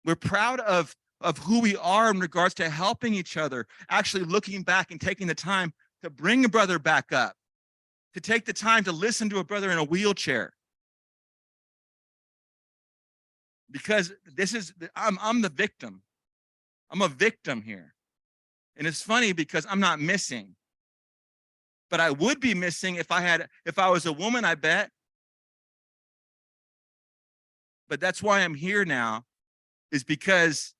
[SPEAKER 5] We're proud of who we are in regards to helping each other, actually looking back and taking the time to bring a brother back up, to take the time to listen to a brother in a wheelchair. Because I'm the victim. I'm a victim here. And it's funny because I'm not missing. But I would be missing if I was a woman, I bet. But that's why I'm here now, is because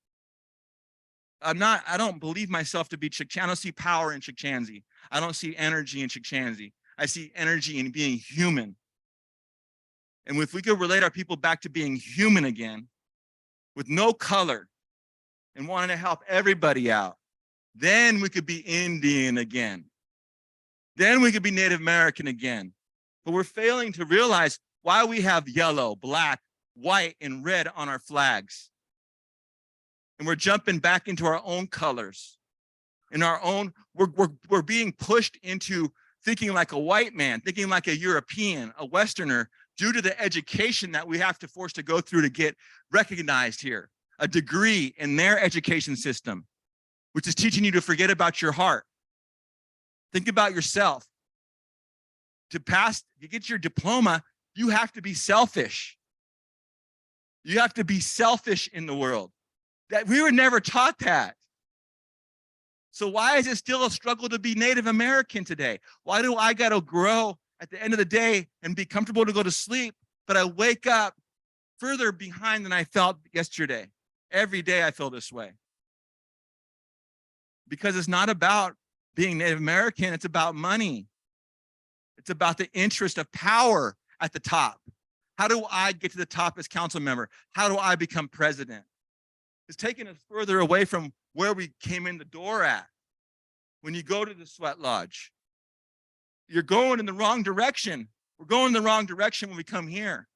[SPEAKER 5] I don't believe myself to be Chukchansi. I don't see power in Chukchansi. I don't see energy in Chukchansi. I see energy in being human. And if we could relate our people back to being human again, with no color, and wanting to help everybody out, then we could be Indian again. Then we could be Native American again. But we're failing to realize why we have yellow, black, white, and red on our flags. And we're jumping back into our own colors. In our own, we're being pushed into thinking like a white man, thinking like a European, a Westerner, due to the education that we have to force to go through to get recognized here. A degree in their education system, which is teaching you to forget about your heart. Think about yourself. To get your diploma, you have to be selfish. You have to be selfish in the world. That we were never taught that. So why is it still a struggle to be Native American today? Why do I got to grow at the end of the day and be comfortable to go to sleep, but I wake up further behind than I felt yesterday? Every day I feel this way. Because it's not about being Native American, it's about money. It's about the interest of power at the top. How do I get to the top as council member? How do I become president? It's taking us further away from where we came in the door at. When you go to the sweat lodge, you're going in the wrong direction. We're going in the wrong direction when we come here.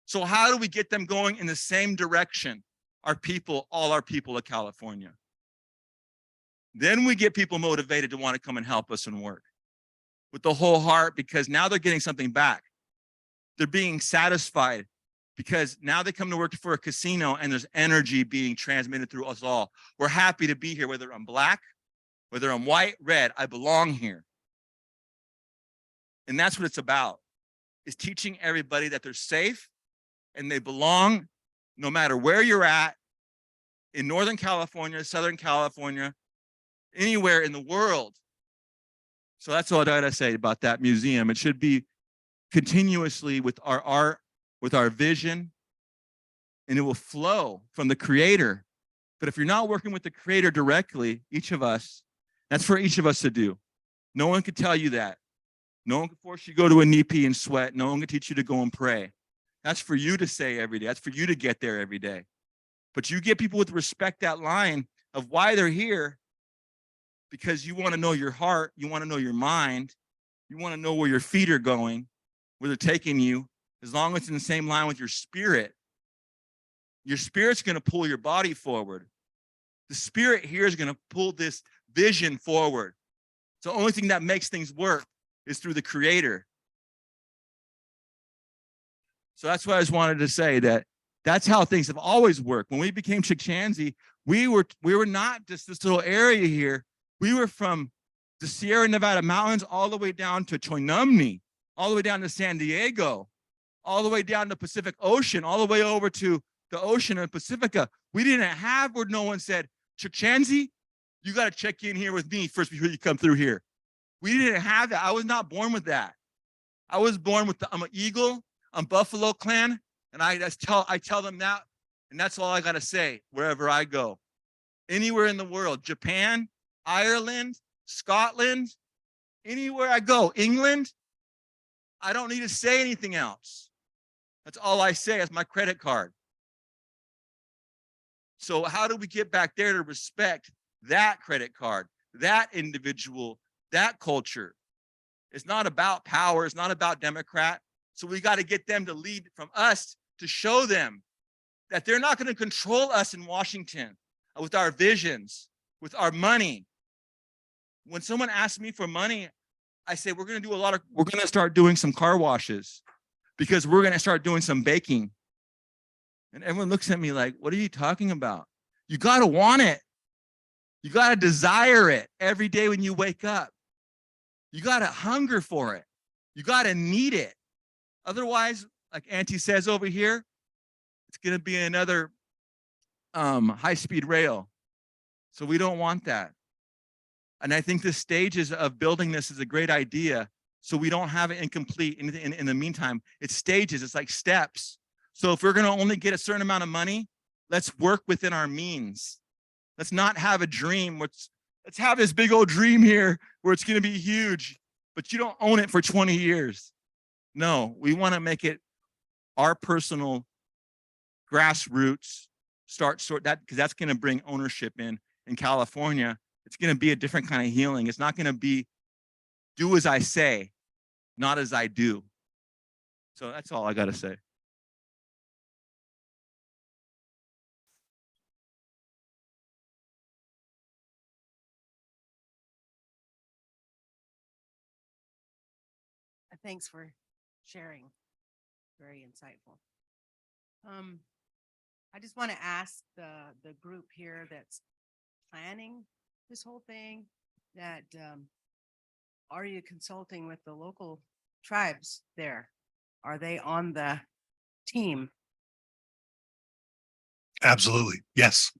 [SPEAKER 5] So how do we get them going in the same direction? Our people, all our people of California. Then we get people motivated to want to come and help us and work with the whole heart, because now they're getting something back. They're being satisfied because now they come to work for a casino and there's energy being transmitted through us all. We're happy to be here, whether I'm black, Whether I'm white, red, I belong here. And that's what it's about, is teaching everybody that they're safe and they belong no matter where you're at, in Northern California, Southern California, anywhere in the world. So that's all I gotta say about that museum. It should be continuously with our art, with our vision, and it will flow from the creator. But if you're not working with the creator directly, each of us, that's for each of us to do. No one can tell you that. No one can force you to go to a NEPI and sweat. No one can teach you to go and pray. That's for you to say every day. That's for you to get there every day. But you get people with respect that line of why they're here, because you want to know your heart, you want to know your mind, you want to know where your feet are going, where they're taking you, as long as it's in the same line with your spirit. Your spirit's going to pull your body forward. The spirit here is going to pull this vision forward. So the only thing that makes things work is through the creator. So that's what I just wanted to say, that that's how things have always worked. When we became Chukchansi, we were not just this little area here. We were from the Sierra Nevada mountains all the way down to Choinumni, all the way down to San Diego, all the way down to Pacific Ocean, all the way over to the ocean and Pacifica. We didn't have where no one said, Chukchansi, you got to check in here with me first before you come through here. We didn't have that. I was not born with that. I was born with I'm an Eagle, I'm Buffalo Clan, and I tell them that, and that's all I got to say wherever I go. Anywhere in the world, Japan, Ireland, Scotland, anywhere I go, England, I don't need to say anything else. That's all I say as my credit card. So how do we get back there to respect that credit card, that individual, that culture? It's not about power. It's not about Democrat. So we got to get them to lead from us to show them that they're not going to control us in Washington with our visions, with our money. When someone asks me for money, I say, we're going to start doing some car washes because we're going to start doing some baking. And everyone looks at me like, what are you talking about? You got to want it. You got to desire it every day when you wake up. You got to hunger for it. You got to need it. Otherwise, like Auntie says over here, it's going to be another high-speed rail. So we don't want that. And I think the stages of building this is a great idea. So we don't have it incomplete in the meantime. It's stages, it's like steps. So if we're going to only get a certain amount of money, let's work within our means. Let's not have a dream. Let's have this big old dream here where it's going to be huge, but you don't own it for 20 years. No, we want to make it our personal grassroots sort that, because that's going to bring ownership in California. It's going to be a different kind of healing. It's not going to be do as I say, not as I do. So that's all I got to say.
[SPEAKER 8] Thanks for sharing. Very insightful. I just want to ask the group here that's planning this whole thing, that are you consulting with the local tribes there? Are they on the team?
[SPEAKER 3] Absolutely. Yes.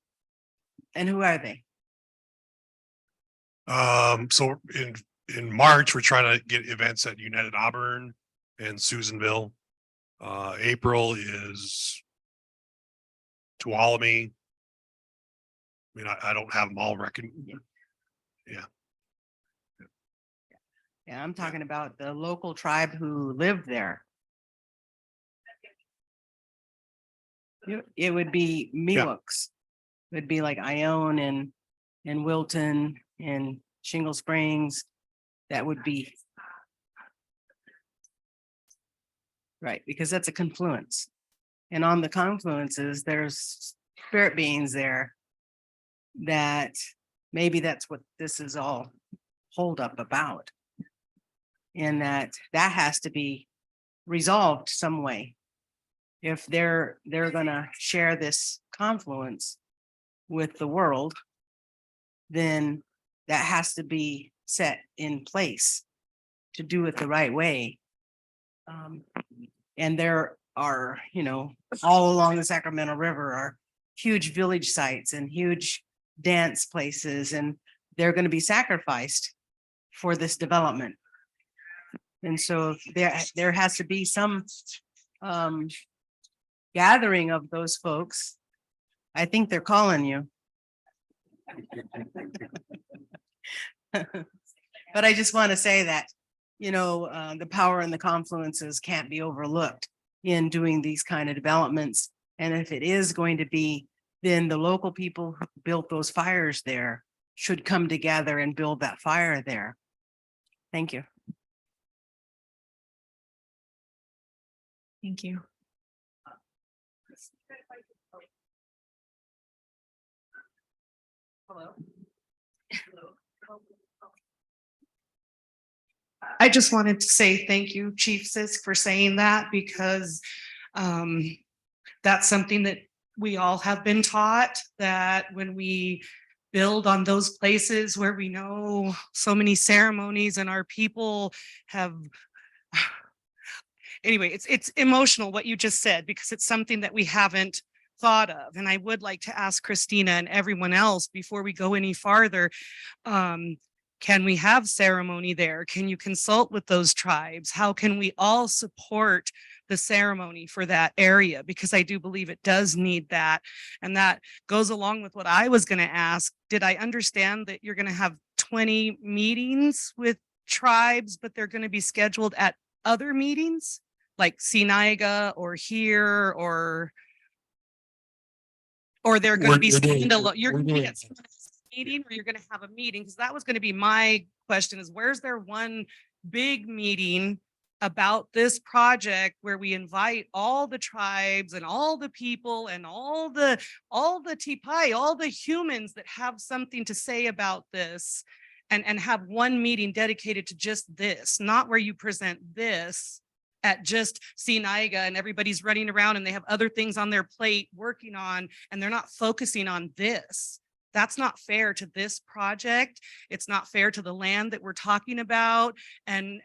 [SPEAKER 8] And who are they?
[SPEAKER 3] So in March, we're trying to get events at United Auburn and Susanville. April is Tuolumne. I mean, I don't have them all reckoned. Yeah.
[SPEAKER 8] Yeah, I'm talking about the local tribe who live there. It would be Miwoks. It would be like Ione and Wilton and Shingle Springs. That would be right, because that's a confluence. And on the confluences, there's spirit beings there that maybe that's what this is all hold up about. And that has to be resolved some way. If they're gonna share this confluence with the world, then that has to be set in place to do it the right way. And there are, you know, all along the Sacramento River are huge village sites and huge dance places, and they're going to be sacrificed for this development. And so there has to be some gathering of those folks. I think they're calling you. But I just want to say that, you know, the power and the confluences can't be overlooked in doing these kind of developments. And if it is going to be, then the local people who built those fires there should come together and build that fire there. Thank you.
[SPEAKER 20] Thank you.
[SPEAKER 8] Hello.
[SPEAKER 19] I just wanted to say thank you, Chief Sisk, for saying that, because that's something that we all have been taught, that when we build on those places where we know so many ceremonies and our people have anyway, it's emotional what you just said, because it's something that we haven't thought of. And I would like to ask Christina and everyone else before we go any farther, can we have ceremony there? Can you consult with those tribes? How can we all support the ceremony for that area? Because I do believe it does need that. And that goes along with what I was going to ask. Did I understand that you're going to have 20 meetings with tribes, but they're going to be scheduled at other meetings like Snider or here, or they're going to be standalone? You're going to be at meeting, or you're going to have a meeting? Because that was going to be my question, is where's there one big meeting about this project where we invite all the tribes and all the people and all the tipai, all the humans that have something to say about this, and have one meeting dedicated to just this, not where you present this at just Snider and everybody's running around and they have other things on their plate working on, and they're not focusing on this. That's not fair to this project. It's not fair to the land that we're talking about and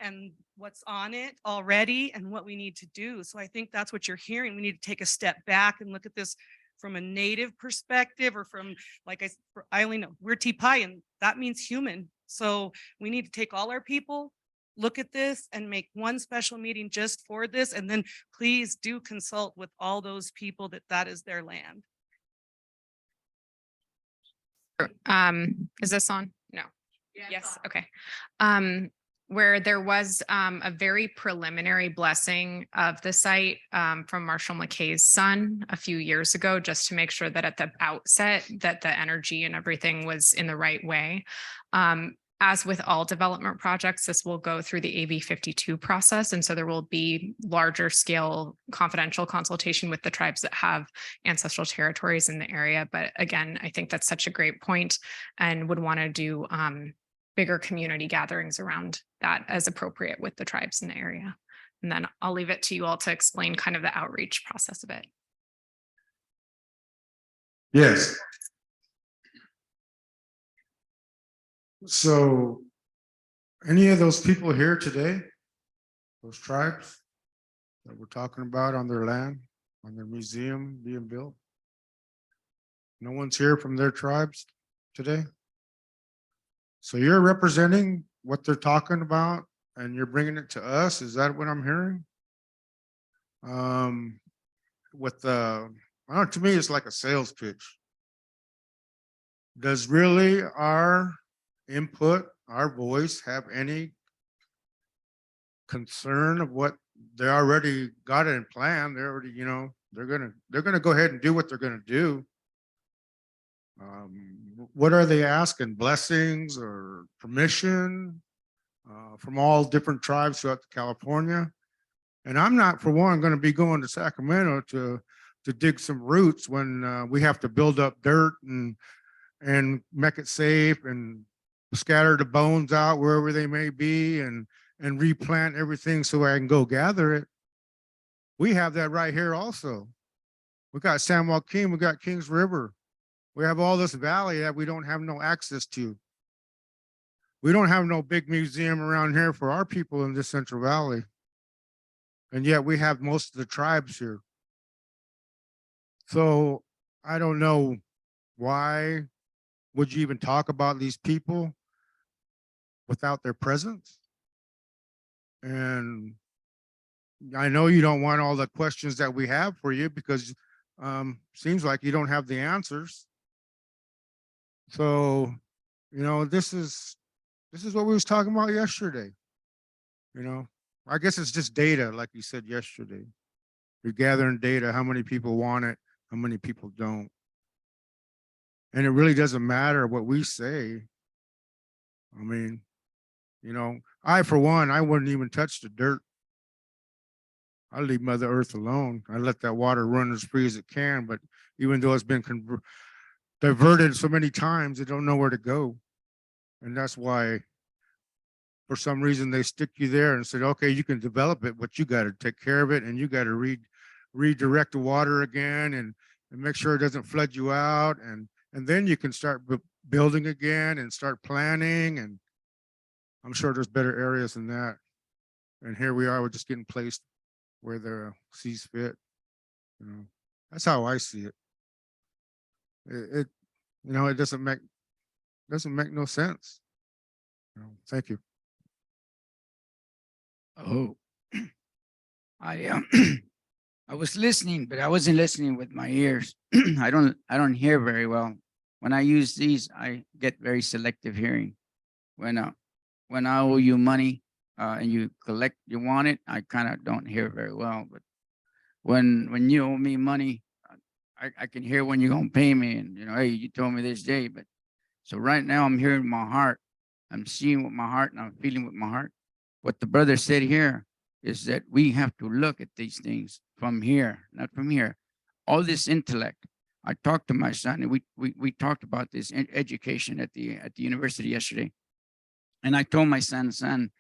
[SPEAKER 19] what's on it already and what we need to do. So I think that's what you're hearing. We need to take a step back and look at this from a native perspective, or from, like I only know we're Tipai, and that means human. So we need to take all our people, look at this, and make one special meeting just for this. And then please do consult with all those people that is their land.
[SPEAKER 20] Is this on? No. Yes. Okay. Where there was a very preliminary blessing of the site from Marshall McKay's son a few years ago, just to make sure that at the outset that the energy and everything was in the right way. As with all development projects, this will go through the AB 52 process. And so there will be larger scale confidential consultation with the tribes that have ancestral territories in the area. But again, I think that's such a great point, and would want to do bigger community gatherings around that as appropriate with the tribes in the area. And then I'll leave it to you all to explain kind of the outreach process of it.
[SPEAKER 2] Yes. So any of those people here today, those tribes that we're talking about on their land, on their museum being built, no one's here from their tribes today? So you're representing what they're talking about and you're bringing it to us? Is that what I'm hearing? With the, I don't know, to me, it's like a sales pitch. Does really our input, our voice, have any concern of what they already got in plan? They're already, you know, they're gonna go ahead and do what they're gonna do. What are they asking? Blessings or permission from all different tribes throughout California? And I'm not, for one, going to be going to Sacramento to dig some roots when we have to build up dirt and make it safe and scatter the bones out wherever they may be and replant everything so I can go gather it. We have that right here also. We got San Joaquin, we got Kings River. We have all this valley that we don't have no access to. We don't have no big museum around here for our people in the Central Valley. And yet we have most of the tribes here. So I don't know why would you even talk about these people without their presence? And I know you don't want all the questions that we have for you because seems like you don't have the answers. So, you know, this is what we was talking about yesterday. You know, I guess it's just data, like you said yesterday. You're gathering data, how many people want it, how many people don't. And it really doesn't matter what we say. I mean, you know, I, for one, I wouldn't even touch the dirt. I leave Mother Earth alone. I let that water run as free as it can, but even though it's been diverted so many times, they don't know where to go. And that's why, for some reason, they stick you there and said, okay, you can develop it, but you got to take care of it, and you got to redirect the water again and make sure it doesn't flood you out. And then you can start building again and start planning. And I'm sure there's better areas than that. And here we are, we're just getting placed where the sees fit. You know, that's how I see it. It you know, it doesn't make no sense. You know, thank you.
[SPEAKER 6] Oh, I I was listening, but I wasn't listening with my ears. I don't hear very well. When I use these, I get very selective hearing. When I owe you money and you want it, I kind of don't hear very well. But when you owe me money, I can hear when you're gonna pay me, and you know, hey, you told me this day. But so right now I'm hearing my heart. I'm seeing with my heart and I'm feeling with my heart. What the brother said here is that we have to look at these things from here, not from here. All this intellect. I talked to my son, and we talked about this education at the university yesterday. And I told my son,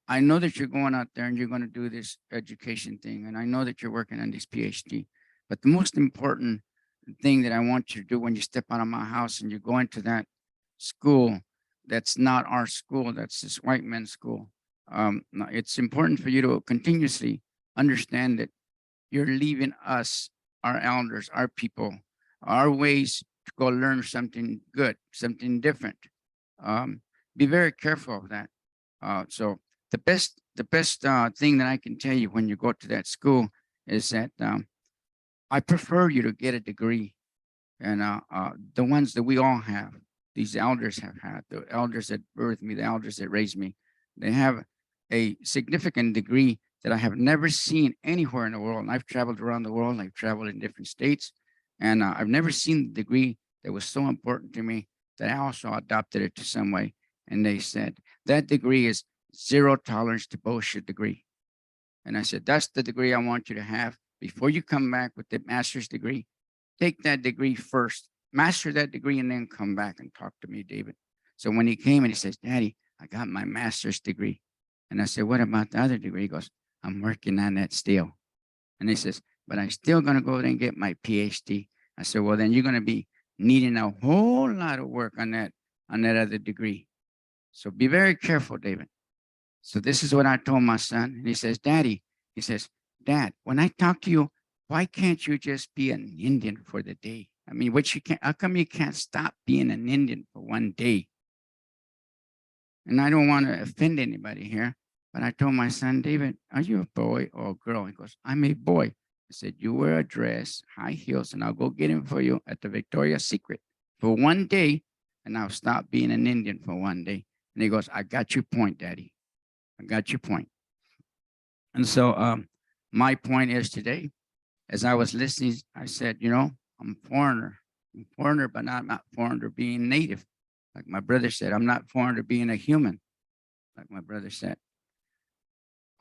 [SPEAKER 6] I know that you're going out there and you're going to do this education thing, and I know that you're working on this PhD. But the most important thing that I want you to do when you step out of my house and you go into that school, that's not our school, that's this white man's school. It's important for you to continuously understand that you're leaving us, our elders, our people, our ways to go learn something good, something different. Be very careful of that. So the best thing that I can tell you when you go to that school is that I prefer you to get a degree, and the ones that we all have, these elders have had, the elders that birthed me, the elders that raised me, they have a significant degree that I have never seen anywhere in the world. And I've traveled around the world, I've traveled in different states, and I've never seen the degree that was so important to me that I also adopted it to some way. And they said, that degree is zero tolerance to bullshit degree. And I said, that's the degree I want you to have. Before you come back with the master's degree, take that degree first, master that degree, and then come back and talk to me, David. So when he came and he says, Daddy, I got my master's degree. And I said, what about the other degree? He goes, I'm working on that still. And he says, but I'm still going to go there and get my PhD. I said, well, then you're going to be needing a whole lot of work on that other degree. So be very careful, David. So this is what I told my son. And he says, Daddy, he says, Dad, when I talk to you, why can't you just be an Indian for the day? I mean, how come you can't stop being an Indian for one day? And I don't want to offend anybody here, but I told my son, David, are you a boy or a girl? He goes, I'm a boy. I said, you wear a dress, high heels, and I'll go get him for you at the Victoria's Secret for one day, and I'll stop being an Indian for one day. And he goes, I got your point, Daddy. I got your point. And so my point is today, as I was listening, I said, you know, I'm a foreigner. I'm a foreigner, but not foreigner being native. Like my brother said, I'm not foreigner being a human, like my brother said.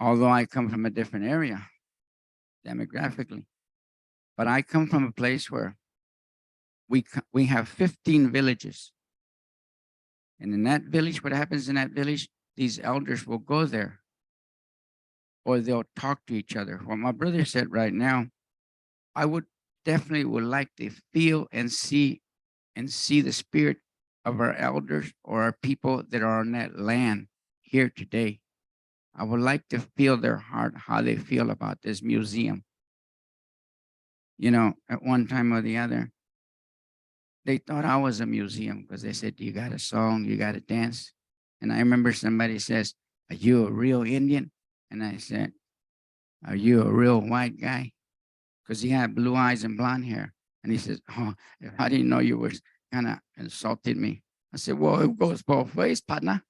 [SPEAKER 6] Although I come from a different area, demographically. But I come from a place where we have 15 villages. And in that village, what happens in that village, these elders will go there, or they'll talk to each other. What my brother said right now, I would definitely like to feel and see the spirit of our elders or our people that are on that land here today. I would like to feel their heart, how they feel about this museum. You know, at one time or the other, they thought I was a museum because they said, you got a song, you got to dance. And I remember somebody says, are you a real Indian? And I said, are you a real white guy? Because he had blue eyes and blonde hair. And he says, oh, I didn't know you were kind of insulting me. I said, well, it goes both ways, partner.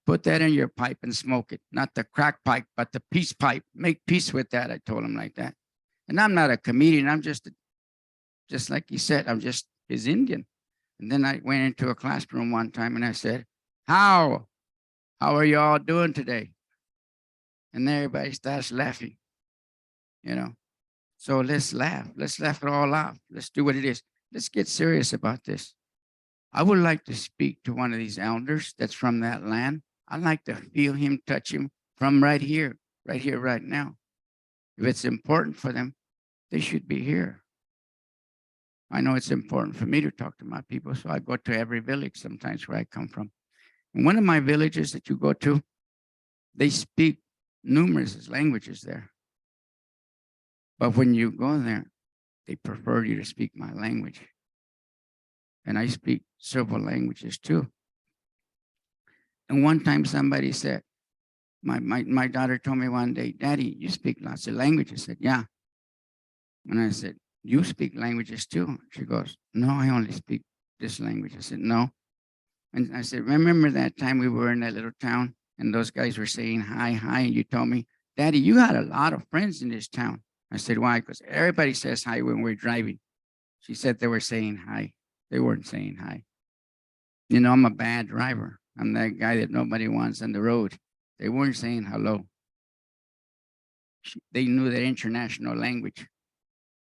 [SPEAKER 6] Put that in your pipe and smoke it. Not the crack pipe, but the peace pipe. Make peace with that. I told him like that. And I'm not a comedian. I'm just like he said, I'm just his Indian. And then I went into a classroom one time and I said, how are you all doing today? And everybody starts laughing, you know. So let's laugh it all off. Let's do what it is. Let's get serious about this. I would like to speak to one of these elders that's from that land. I'd like to feel him, touch him from right here, right now. If it's important for them, they should be here. I know it's important for me to talk to my people, so I go to every village sometimes where I come from. And one of my villages that you go to, they speak numerous languages there. But when you go there, they prefer you to speak my language. And I speak several languages too. And one time somebody said, my daughter told me one day, Daddy, you speak lots of languages. I said, yeah. And I said, you speak languages too? She goes, no, I only speak this language. I said, no. And I said, remember that time we were in that little town and those guys were saying hi, hi. And you told me, Daddy, you had a lot of friends in this town. I said, why? Because everybody says hi when we're driving. She said they were saying hi. They weren't saying hi. You know, I'm a bad driver. I'm that guy that nobody wants on the road. They weren't saying hello. They knew that international language.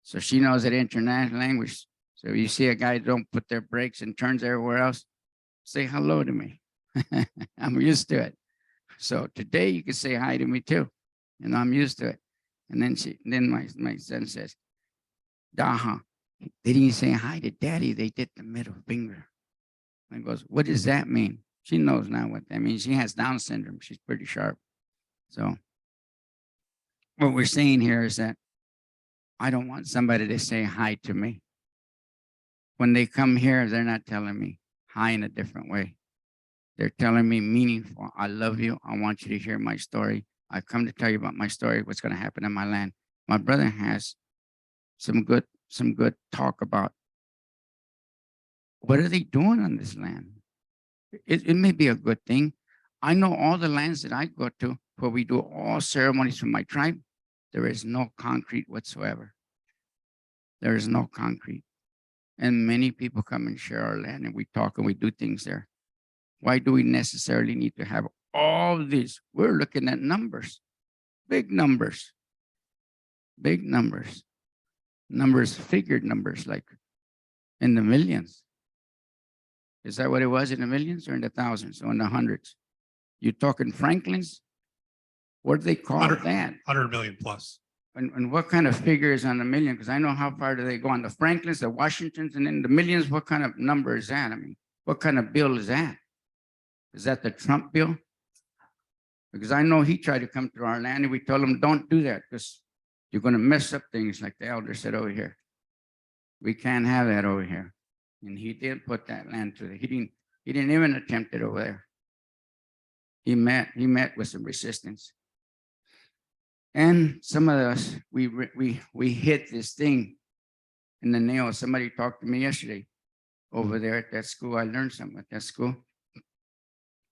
[SPEAKER 6] So she knows that international language. So if you see a guy don't put their brakes and turns everywhere else, say hello to me. I'm used to it. So today you can say hi to me too. And I'm used to it. And then my son says, Daha, they didn't say hi to Daddy. They did the middle finger. And goes, what does that mean? She knows now what that means. She has Down syndrome. She's pretty sharp. So what we're saying here is that I don't want somebody to say hi to me. When they come here, they're not telling me hi in a different way. They're telling me meaningful. I love you. I want you to hear my story. I come to tell you about my story, what's going to happen in my land. My brother has some good talk about what are they doing on this land. It may be a good thing. I know all the lands that I go to where we do all ceremonies for my tribe, there is no concrete whatsoever. There is no concrete. And many people come and share our land and we talk and we do things there. Why do we necessarily need to have all these? We're looking at numbers, big numbers, figured numbers like in the millions. Is that what it was, in the millions or in the thousands or in the hundreds? You talking Franklin's? What do they call that?
[SPEAKER 3] 100 million plus.
[SPEAKER 6] And what kind of figure is on the million? Because I know how far do they go on the Franklins, the Washingtons, and then the millions. What kind of number is that? I mean, what kind of bill is that? Is that the Trump bill? Because I know he tried to come to our land and we told him, don't do that because you're going to mess up things like the elder said over here. We can't have that over here. And he did put that land to the, he didn't even attempt it over there. He met with some resistance. And some of us, we hit this thing in the nail. Somebody talked to me yesterday over there at that school. I learned something at that school.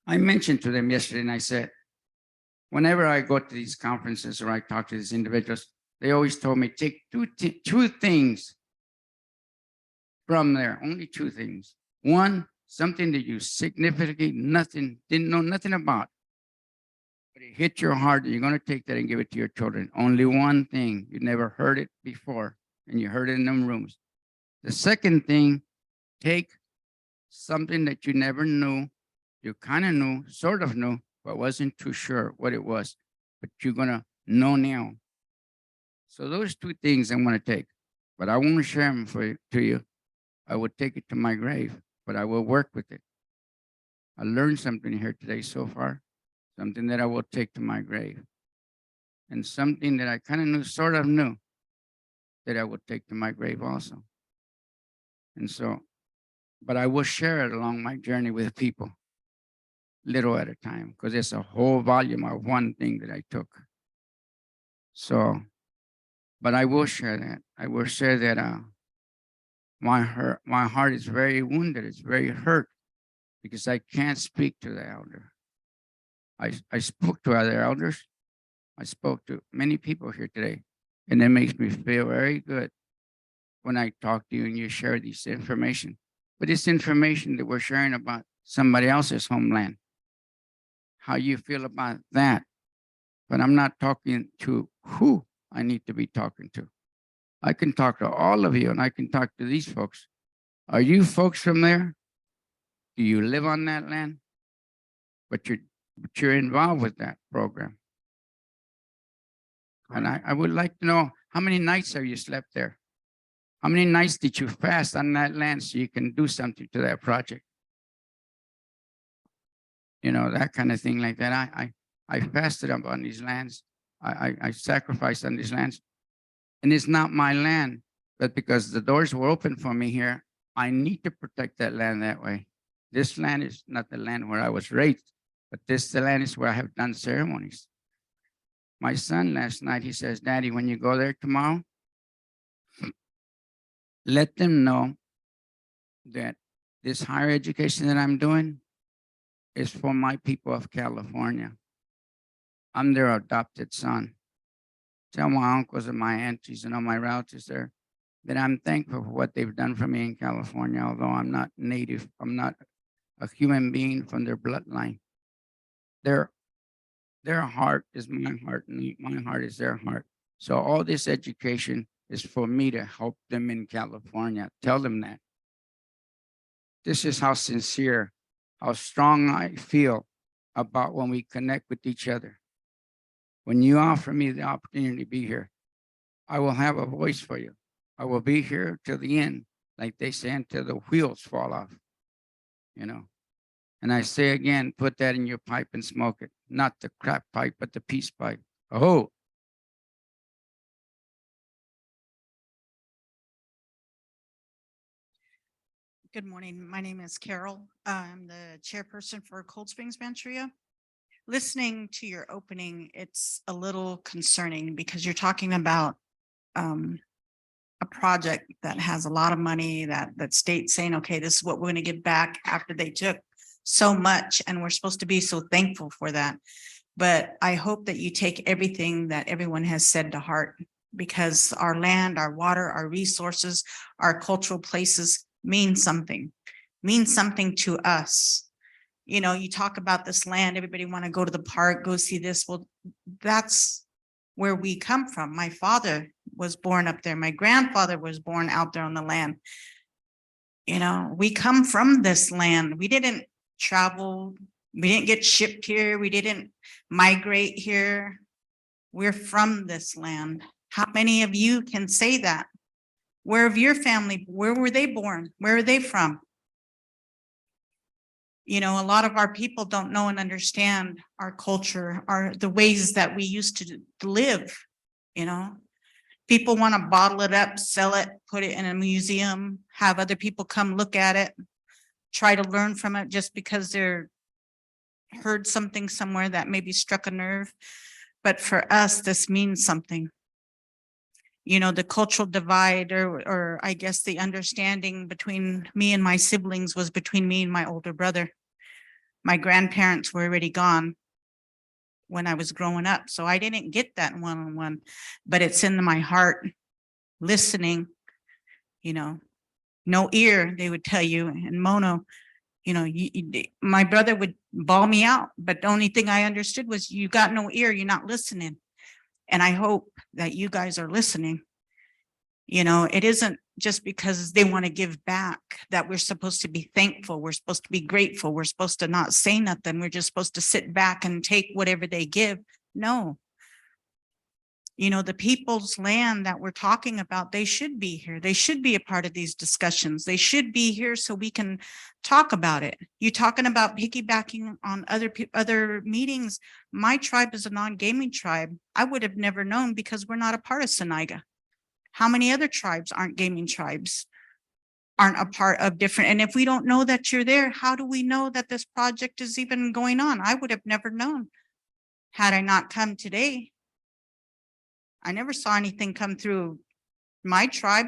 [SPEAKER 6] I mentioned to them yesterday and I said, whenever I go to these conferences or I talk to these individuals, they always told me, take two things from there, only two things. One, something that you significantly didn't know nothing about, but it hit your heart and you're going to take that and give it to your children. Only one thing. You never heard it before and you heard it in them rooms. The second thing, take something that you never knew, you kind of knew, sort of knew, but wasn't too sure what it was, but you're going to know now. So those two things I want to take, but I won't share them to you. I would take it to my grave. but I will work with it. I learned something here today so far, something that I will take to my grave, and something that I kind of knew, sort of knew, that I would take to my grave also. And so, but I will share it along my journey with people, little at a time, because it's a whole volume of one thing that I took. So, but I will share that. I will share that my heart is very wounded. It's very hurt because I can't speak to the elder. I spoke to other elders. I spoke to many people here today, and it makes me feel very good when I talk to you and you share this information. But it's information that we're sharing about somebody else's homeland. How you feel about that. But I'm not talking to who I need to be talking to. I can talk to all of you, and I can talk to these folks. Are you folks from there? Do you live on that land? But you're involved with that program. And I would like to know, how many nights have you slept there? How many nights did you fast on that land so you can do something to that project? You know, that kind of thing like that. I fasted up on these lands. I sacrificed on these lands. And it's not my land, but because the doors were open for me here, I need to protect that land that way. This land is not the land where I was raised, but the land is where I have done ceremonies. My son last night, he says, Daddy, when you go there tomorrow, let them know that this higher education that I'm doing is for my people of California. I'm their adopted son. Tell my uncles and my aunties and all my relatives there that I'm thankful for what they've done for me in California, although I'm not native, I'm not a human being from their bloodline. Their heart is my heart, and my heart is their heart. So all this education is for me to help them in California. Tell them that. This is how sincere, how strong I feel about when we connect with each other. When you offer me the opportunity to be here, I will have a voice for you. I will be here till the end, like they say, until the wheels fall off, you know. And I say again, put that in your pipe and smoke it. Not the crack pipe, but the peace pipe. Oh.
[SPEAKER 7] Good morning. My name is Carol. I'm the chairperson for Cold Springs Rancheria. Listening to your opening, it's a little concerning because you're talking about a project that has a lot of money, that state's saying, okay, this is what we're going to give back after they took so much, and we're supposed to be so thankful for that. But I hope that you take everything that everyone has said to heart, because our land, our water, our resources, our cultural places mean something to us. You know, you talk about this land, everybody want to go to the park, go see this. Well, that's where we come from. My father was born up there. My grandfather was born out there on the land. You know, we come from this land. We didn't travel. We didn't get shipped here. We didn't migrate here. We're from this land. How many of you can say that? Where of your family, where were they born? Where are they from? You know, a lot of our people don't know and understand our culture, the ways that we used to live. You know, people want to bottle it up, sell it, put it in a museum, have other people come look at it, try to learn from it just because they're heard something somewhere that maybe struck a nerve. But for us, this means something. You know, the cultural divide, or I guess the understanding between me and my siblings was between me and my older brother. My grandparents were already gone when I was growing up, so I didn't get that one-on-one, but it's in my heart, listening, you know, no ear, they would tell you, and mono, you know, my brother would bawl me out, but the only thing I understood was you got no ear, you're not listening. And I hope that you guys are listening. You know, it isn't just because they want to give back that we're supposed to be thankful. We're supposed to be grateful. We're supposed to not say nothing. We're just supposed to sit back and take whatever they give. No. You know, the people's land that we're talking about, they should be here. They should be a part of these discussions. They should be here so we can talk about it. You talking about piggybacking on other meetings. My tribe is a non-gaming tribe. I would have never known because we're not a part of Snider. How many other tribes aren't gaming tribes? Aren't a part of different, and if we don't know that you're there, how do we know that this project is even going on? I would have never known had I not come today. I never saw anything come through my tribe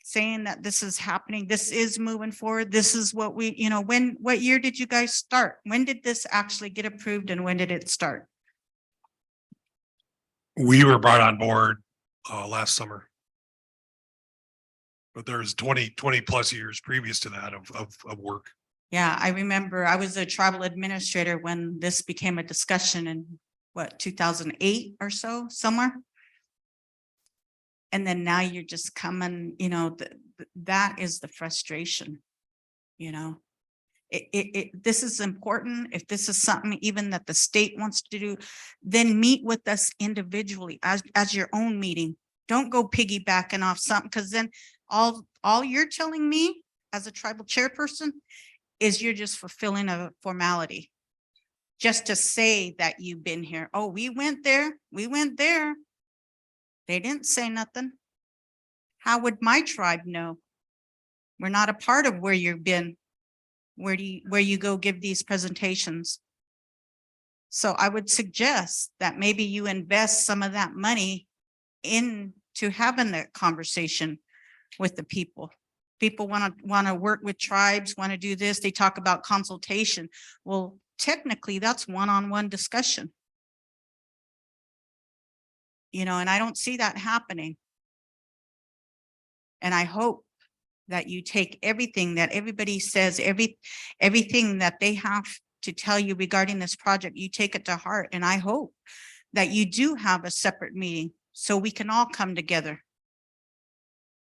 [SPEAKER 7] saying that this is happening, this is moving forward, this is what we, you know, what year did you guys start? When did this actually get approved and when did it start?
[SPEAKER 3] We were brought on board last summer. But there's 20 plus years previous to that of work.
[SPEAKER 7] Yeah, I remember I was a tribal administrator when this became a discussion in what, 2008 or so, somewhere. And then now you're just coming, you know, that is the frustration, you know. This is important. If this is something even that the state wants to do, then meet with us individually as your own meeting. Don't go piggybacking off something, because then all you're telling me as a tribal chairperson is you're just fulfilling a formality. Just to say that you've been here. Oh, we went there. We went there. They didn't say nothing. How would my tribe know? We're not a part of where you've been. Where you go give these presentations. So I would suggest that maybe you invest some of that money into having that conversation with the people. People want to work with tribes, want to do this. They talk about consultation. Well, technically that's one-on-one discussion. You know, and I don't see that happening. And I hope that you take everything that everybody says, everything that they have to tell you regarding this project, you take it to heart. And I hope that you do have a separate meeting so we can all come together.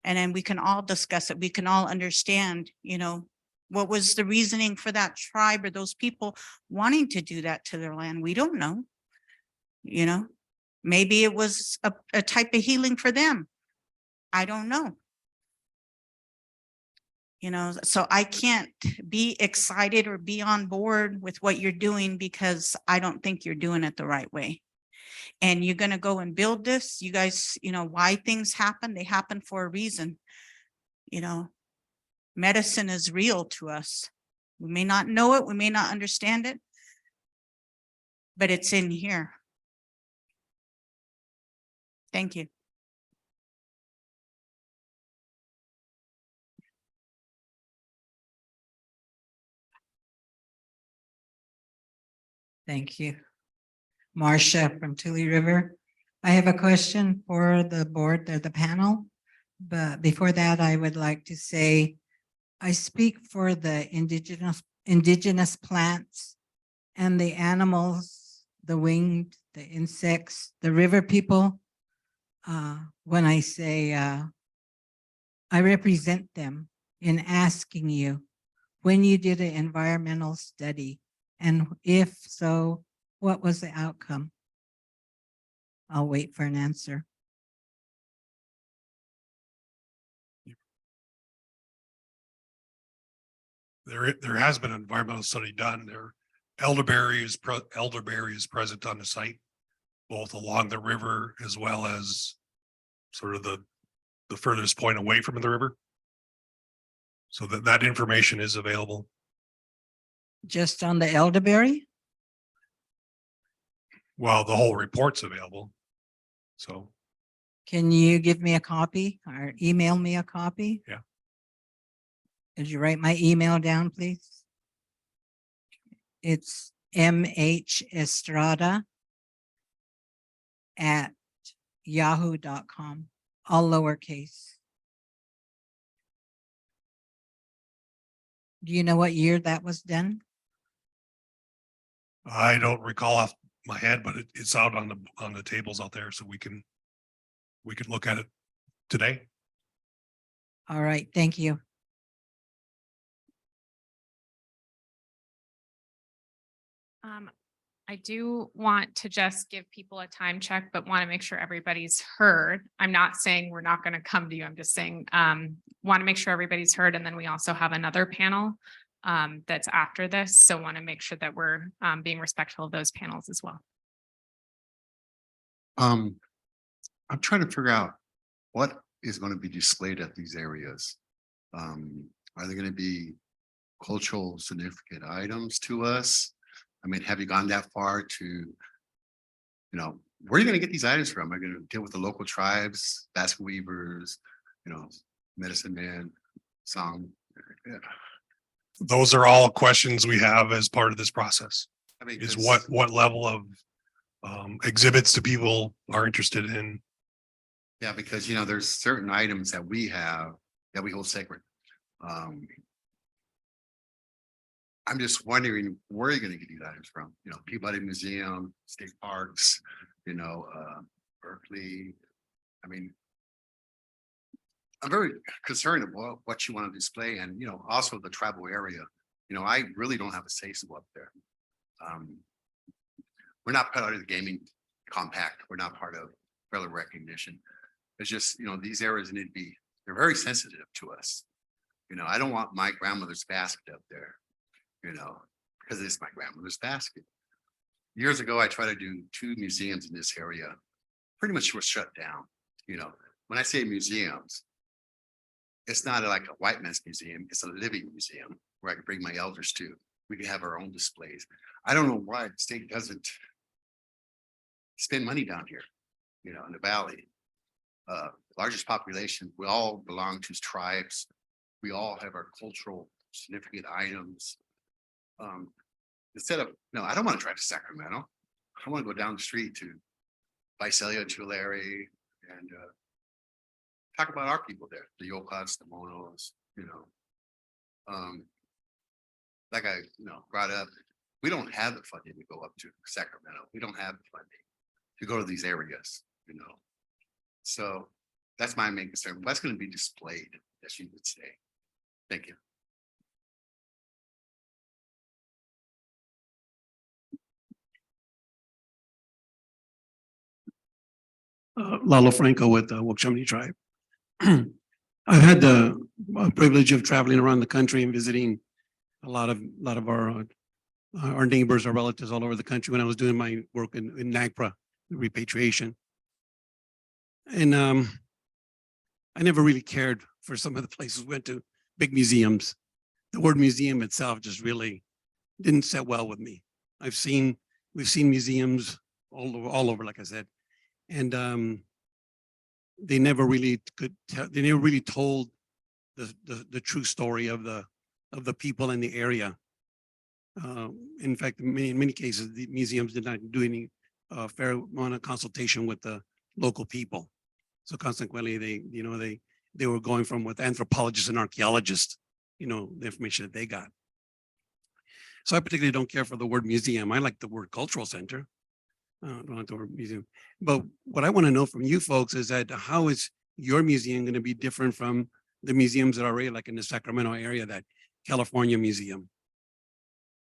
[SPEAKER 7] And then we can all discuss it. We can all understand, you know, what was the reasoning for that tribe or those people wanting to do that to their land? We don't know. You know, maybe it was a type of healing for them. I don't know. You know, so I can't be excited or be on board with what you're doing because I don't think you're doing it the right way. And you're going to go and build this. You guys, you know, why things happen, they happen for a reason. You know, medicine is real to us. We may not know it, we may not understand it, but it's in here. Thank you.
[SPEAKER 9] Thank you. Marcia from Tule River. I have a question for the board, the panel. But before that, I would like to say, I speak for the indigenous plants and the animals, the winged, the insects, the river people. When I say I represent them in asking you when you did an environmental study, and if so, what was the outcome? I'll wait for an answer.
[SPEAKER 3] There has been an environmental study done there. Elderberry is present on the site, both along the river as well as sort of the furthest point away from the river. So that information is available.
[SPEAKER 9] Just on the elderberry?
[SPEAKER 3] Well, the whole report's available. So.
[SPEAKER 9] Can you give me a copy or email me a copy?
[SPEAKER 3] Yeah.
[SPEAKER 9] Could you write my email down, please? It's mhestrada@yahoo.com, all lowercase. Do you know what year that was done?
[SPEAKER 3] I don't recall off my head, but it's out on the tables out there, so we can look at it today.
[SPEAKER 9] All right, thank you.
[SPEAKER 20] I do want to just give people a time check, but want to make sure everybody's heard. I'm not saying we're not going to come to you. I'm just saying, want to make sure everybody's heard. And then we also have another panel that's after this. So want to make sure that we're being respectful of those panels as well.
[SPEAKER 15] I'm trying to figure out what is going to be displayed at these areas. Are they going to be cultural significant items to us? I mean, have you gone that far to, where are you going to get these items from? Are you going to deal with the local tribes, basket weavers, medicine man, song? Yeah.
[SPEAKER 3] Those are all questions we have as part of this process.
[SPEAKER 15] I mean,
[SPEAKER 3] Is
[SPEAKER 15] 'cause-
[SPEAKER 3] what level of exhibits do people are interested in?
[SPEAKER 15] Yeah, because there's certain items that we have that we hold sacred. I'm just wondering where you're gonna get these items from, Peabody Museum, state parks, Berkeley. I mean, I'm very concerned about what you want to display and, also the tribal area. I really don't have a say so up there. We're not part of the gaming compact. We're not part of federal recognition. It's just, these areas need to be, they're very sensitive to us. I don't want my grandmother's basket up there, because it's my grandmother's basket. Years ago, I tried to do 2 museums in this area. Pretty much were shut down. When I say museums, it's not like a white man's museum. It's a living museum where I can bring my elders to. We can have our own displays. I don't know why the state doesn't spend money down here, in the valley. Largest population, we all belong to tribes. We all have our cultural significant items. Instead of, no, I don't want to drive to Sacramento. I want to go down the street to Visalia, Tulare, and talk about our people there, the Yokas, the Monos, like I, brought up, we don't have the funding to go up to Sacramento. We don't have the funding to go to these areas, So that's my main concern. What's going to be displayed, as you would say. Thank you.
[SPEAKER 24] Lalo Franco with the Chukchansi tribe. I've had the privilege of traveling around the country and visiting a lot of our neighbors, our relatives all over the country when I was doing my work in NAGPRA, repatriation. And I never really cared for some of the places we went to, big museums. The word museum itself just really didn't sit well with me. We've seen museums all over, like I said, and they never really told the true story of the people in the area. In fact, in many cases, the museums did not do any fair amount of consultation with the local people. So consequently, they were going from with anthropologists and archaeologists, the information that they got. So I particularly don't care for the word museum. I like the word cultural center. Don't like the word museum. But what I want to know from you folks is that how is your museum going to be different from the museums that are already like in the Sacramento area, that California Museum,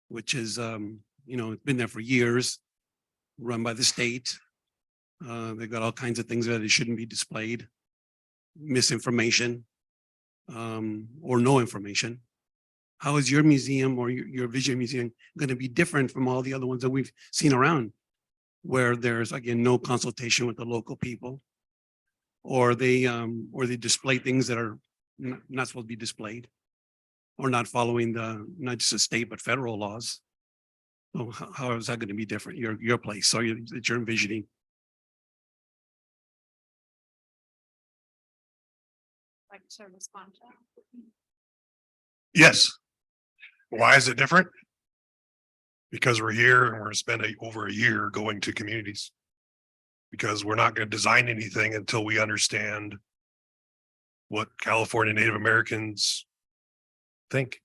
[SPEAKER 24] which is, it's been there for years, run by the state. They've got all kinds of things that it shouldn't be displayed, misinformation, or no information. How is your museum or your Vision Museum going to be different from all the other ones that we've seen around, where there's, again, no consultation with the local people, or they display things that are not supposed to be displayed, or not following not just the state, but federal laws? So how is that going to be different, your place, so that you're envisioning?
[SPEAKER 20] Like to respond to that?
[SPEAKER 3] Yes. Why is it different? Because we're here and we're going to spend over a year going to communities. Because we're not going to design anything until we understand what California Native Americans think.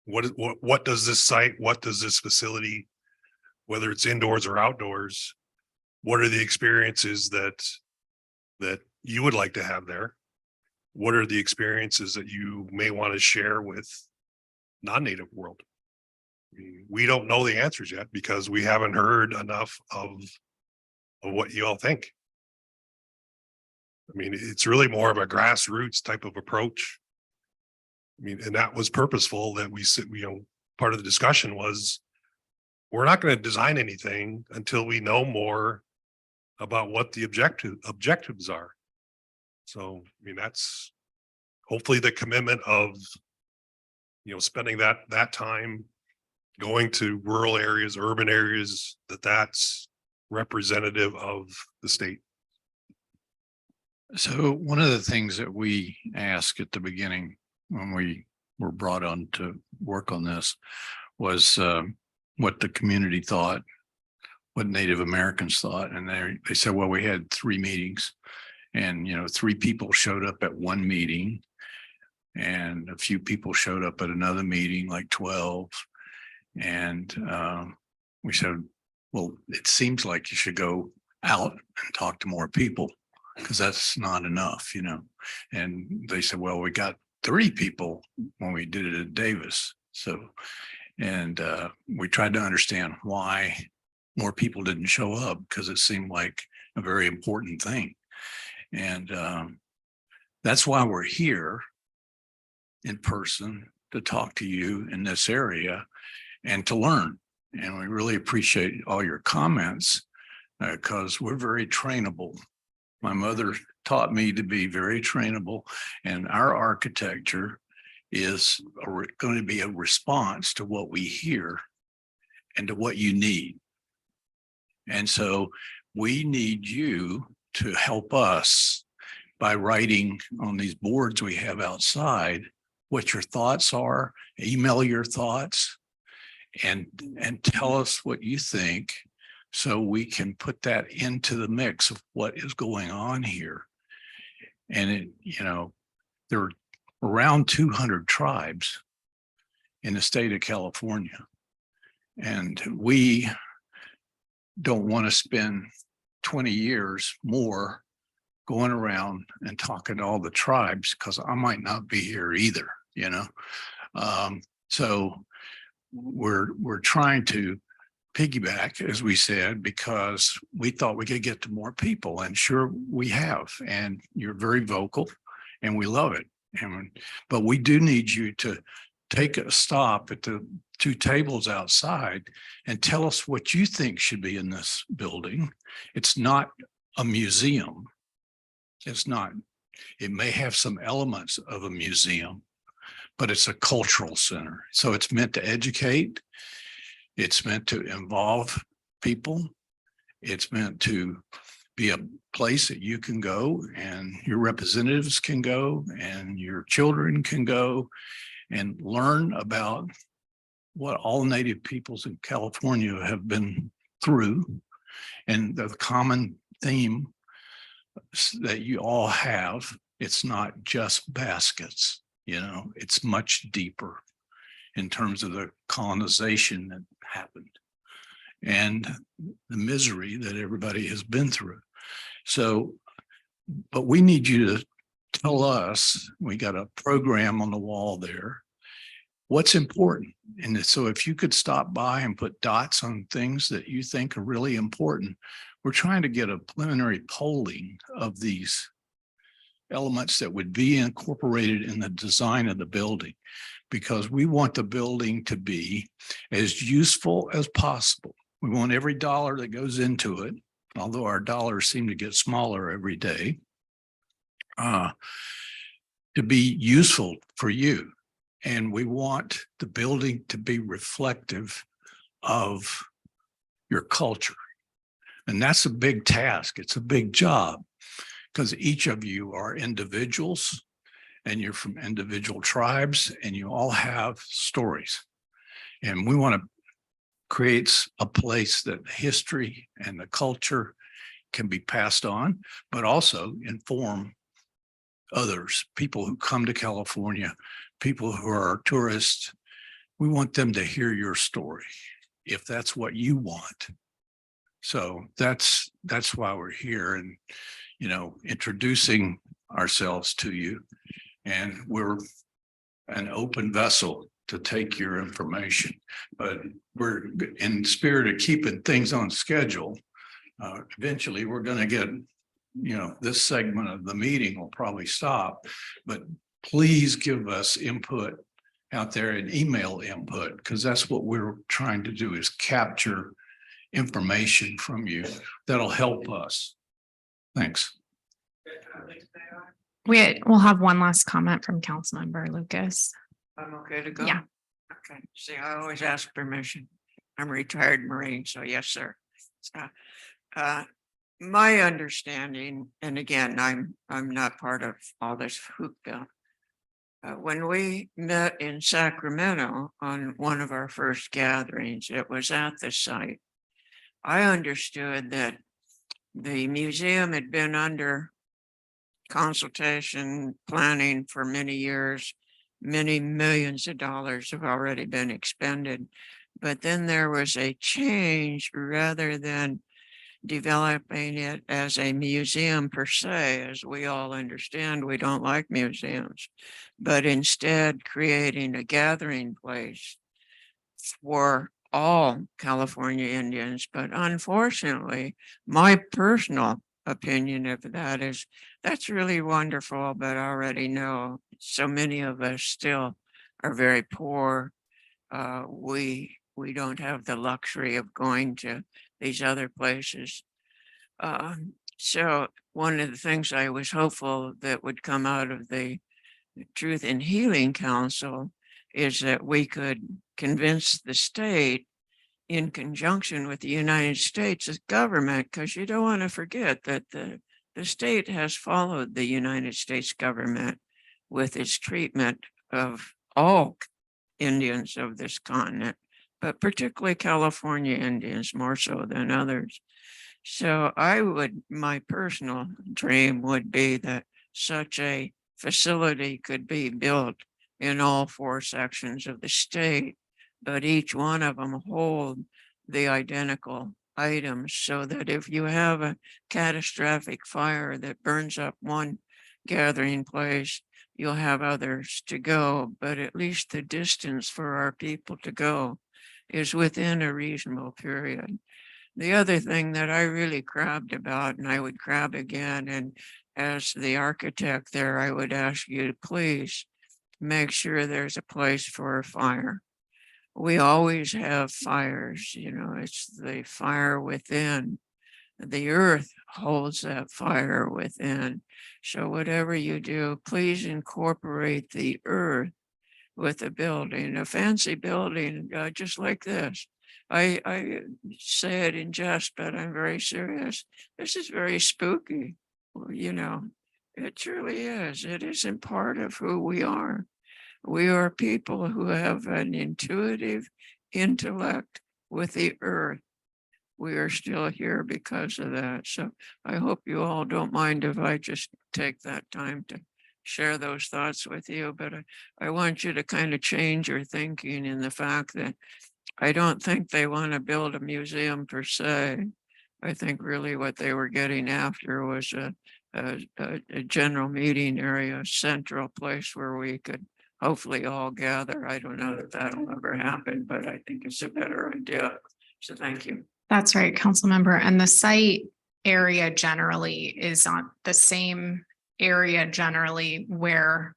[SPEAKER 3] What does this site, what does this facility, whether it's indoors or outdoors, what are the experiences that you would like to have there? What are the experiences that you may want to share with non-native world? We don't know the answers yet because we haven't heard enough of what you all think. I mean, it's really more of a grassroots type of approach. I mean, and that was purposeful that we sit, part of the discussion was we're not going to design anything until we know more about what the objectives are. So, I mean, that's hopefully the commitment of, spending that time going to rural areas, urban areas, that's representative of the state.
[SPEAKER 10] So one of the things that we asked at the beginning when we were brought on to work on this was what the community thought, what Native Americans thought. And they said, well, we had 3 meetings and, 3 people showed up at one meeting and a few people showed up at another meeting, like 12. And we said, well, it seems like you should go out and talk to more people because that's not enough, And they said, well, we got 3 people when we did it at Davis. So, and we tried to understand why more people didn't show up because it seemed like a very important thing. And that's why we're here in person to talk to you in this area and to learn. And we really appreciate all your comments because we're very trainable. My mother taught me to be very trainable, and our architecture is going to be a response to what we hear and to what you need. And so we need you to help us by writing on these boards we have outside what your thoughts are, email your thoughts, and tell us what you think so we can put that into the mix of what is going on here. And there are around 200 tribes in the state of California. And we don't want to spend 20 years more going around and talking to all the tribes because I might not be here either, So we're trying to piggyback, as we said, because we thought we could get to more people, and sure we have, and you're very vocal and we love it. But we do need you to take a stop at the 2 tables outside and tell us what you think should be in this building. It's not a museum. It's not. It may have some elements of a museum, but it's a cultural center. So it's meant to educate. It's meant to involve people. It's meant to be a place that you can go and your representatives can go and your children can go and learn about what all Native peoples in California have been through. And the common theme that you all have, it's not just baskets, it's much deeper in terms of the colonization that happened and the misery that everybody has been through. So, but we need you to tell us, we got a program on the wall there, what's important. And so if you could stop by and put dots on things that you think are really important, we're trying to get a preliminary polling of these elements that would be incorporated in the design of the building, because we want the building to be as useful as possible. We want every dollar that goes into it, although our dollars seem to get smaller every day, to be useful for you. And we want the building to be reflective of your culture. And that's a big task. It's a big job because each of you are individuals and you're from individual tribes and you all have stories. And we want to create a place that history and the culture can be passed on, but also inform others, people who come to California, people who are tourists. We want them to hear your story if that's what you want. So that's why we're here and, introducing ourselves to you. And we're an open vessel to take your information. But we're in spirit of keeping things on schedule. Eventually, we're going to get, this segment of the meeting will probably stop, but please give us input out there and email input, because that's what we're trying to do, is capture information from you that'll help us. Thanks.
[SPEAKER 20] We'll have one last comment from Councilmember Lucas.
[SPEAKER 18] I'm okay to go?
[SPEAKER 20] Yeah.
[SPEAKER 18] Okay, see, I always ask permission. I'm a retired Marine, so yes, sir. So, my understanding, and again, I'm not part of all this hoopla. When we met in Sacramento on one of our first gatherings, it was at the site. I understood that the museum had been under consultation, planning for many years. Many millions of dollars have already been expended. But then there was a change, rather than developing it as a museum per se, as we all understand, we don't like museums, but instead creating a gathering place for all California Indians. But unfortunately, my personal opinion of that is that's really wonderful, but I already know so many of us still are very poor. We don't have the luxury of going to these other places. So one of the things I was hopeful that would come out of the Truth in Healing Council is that we could convince the state, in conjunction with the United States government, because you don't want to forget that the state has followed the United States government with its treatment of all Indians of this continent, but particularly California Indians more so than others. So my personal dream would be that such a facility could be built in all 4 sections of the state, but each one of them hold the identical items, so that if you have a catastrophic fire that burns up one gathering place, you'll have others to go, but at least the distance for our people to go is within a reasonable period. The other thing that I really crabbed about, and I would crab again, and as the architect there, I would ask you to please make sure there's a place for a fire. We always have fires, it's the fire within. The earth holds that fire within. So whatever you do, please incorporate the earth with a building, a fancy building, just like this. I say it in jest, but I'm very serious. This is very spooky. It truly is. It isn't part of who we are. We are people who have an intuitive intellect with the earth. We are still here because of that. So I hope you all don't mind if I just take that time to share those thoughts with you, but I want you to kind of change your thinking in the fact that I don't think they want to build a museum per se. I think really what they were getting after was a general meeting area, a central place where we could hopefully all gather. I don't know that that'll ever happen, but I think it's a better idea. So thank you.
[SPEAKER 20] That's right, council member. And the site area generally is on the same area generally where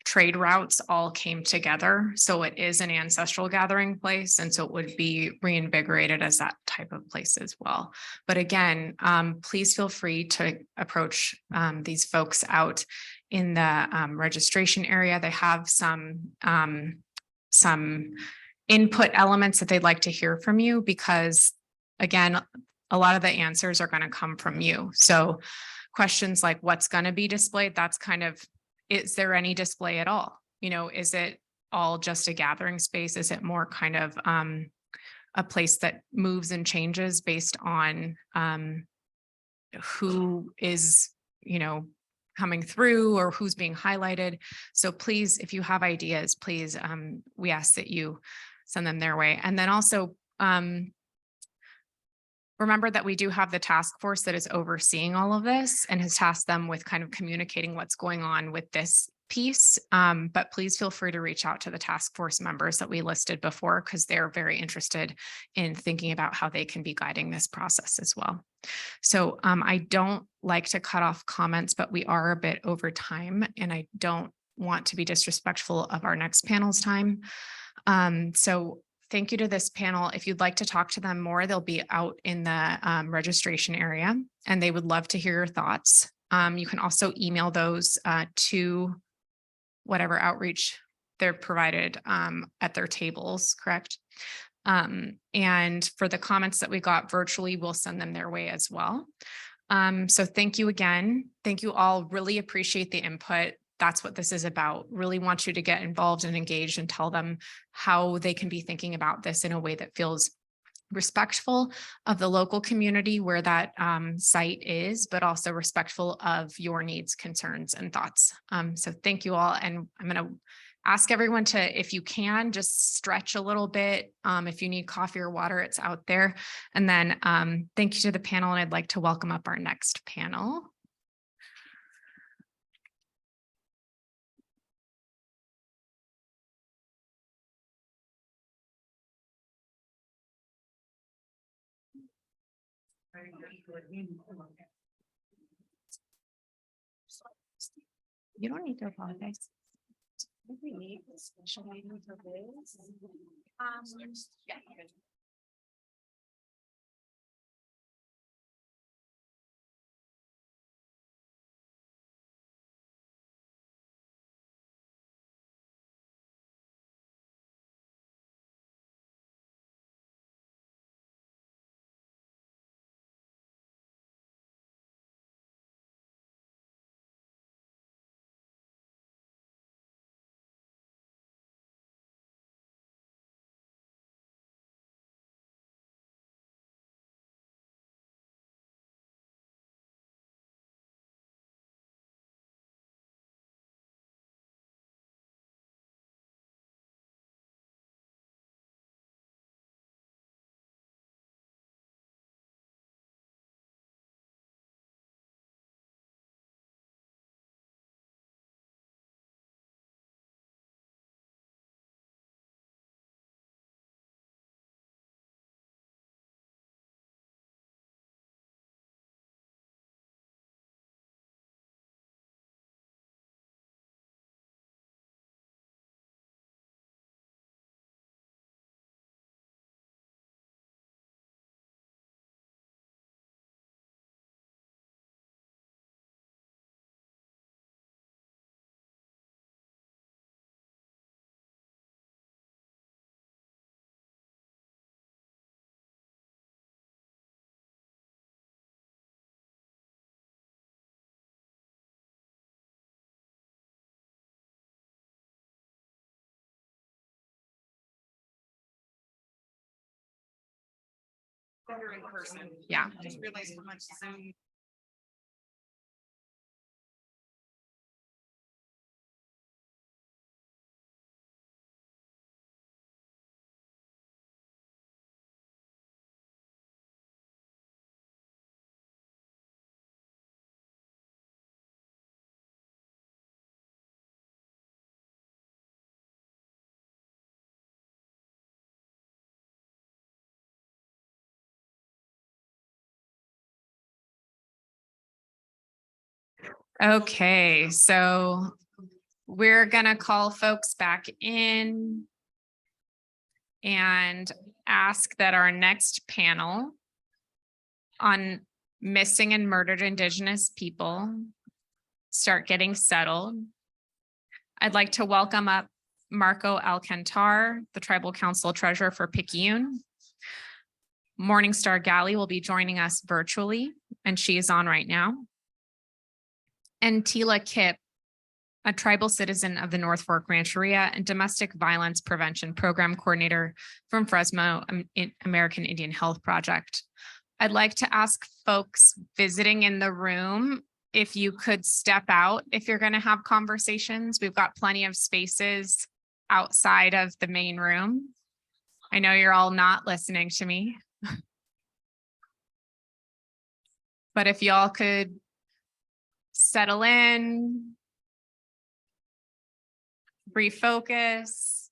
[SPEAKER 20] trade routes all came together. So it is an ancestral gathering place. And so it would be reinvigorated as that type of place as well. But again, please feel free to approach these folks out in the registration area. They have some input elements that they'd like to hear from you, because again, a lot of the answers are going to come from you. So questions like what's going to be displayed, that's kind of, is there any display at all? Is it all just a gathering space? Is it more kind of a place that moves and changes based on who is, coming through or who's being highlighted? So please, if you have ideas, please, we ask that you send them their way. And then also, remember that we do have the task force that is overseeing all of this and has tasked them with kind of communicating what's going on with this piece. But please feel free to reach out to the task force members that we listed before, because they're very interested in thinking about how they can be guiding this process as well. So I don't like to cut off comments, but we are a bit over time, and I don't want to be disrespectful of our next panel's time. So thank you to this panel. If you'd like to talk to them more, they'll be out in the registration area, and they would love to hear your thoughts. You can also email those to whatever outreach they're provided at their tables, correct? And for the comments that we got virtually, we'll send them their way as well. So thank you again. Thank you all. Really appreciate the input. That's what this is about. Really want you to get involved and engaged and tell them how they can be thinking about this in a way that feels respectful of the local community where that site is, but also respectful of your needs, concerns, and thoughts. So thank you all. And I'm going to ask everyone to, if you can, just stretch a little bit. If you need coffee or water, it's out there. And then thank you to the panel. And I'd like to welcome up our next panel. You don't need to apologize. We need a special meeting for this. Yeah. Better in person. Yeah. I just realized how much Zoom. Okay, so we're gonna call folks back in and ask that our next panel on missing and murdered Indigenous people start getting settled. I'd like to welcome up Marco Alcantar, the Tribal Council Treasurer for Picayune. Morningstar Galley will be joining us virtually, and she is on right now. And Tila Kip, a tribal citizen of the North Fork Rancheria and Domestic Violence Prevention Program Coordinator from Fresno American Indian Health Project. I'd like to ask folks visiting in the room if you could step out if you're going to have conversations. We've got plenty of spaces outside of the main room. I know you're all not listening to me. But if y'all could settle in, refocus.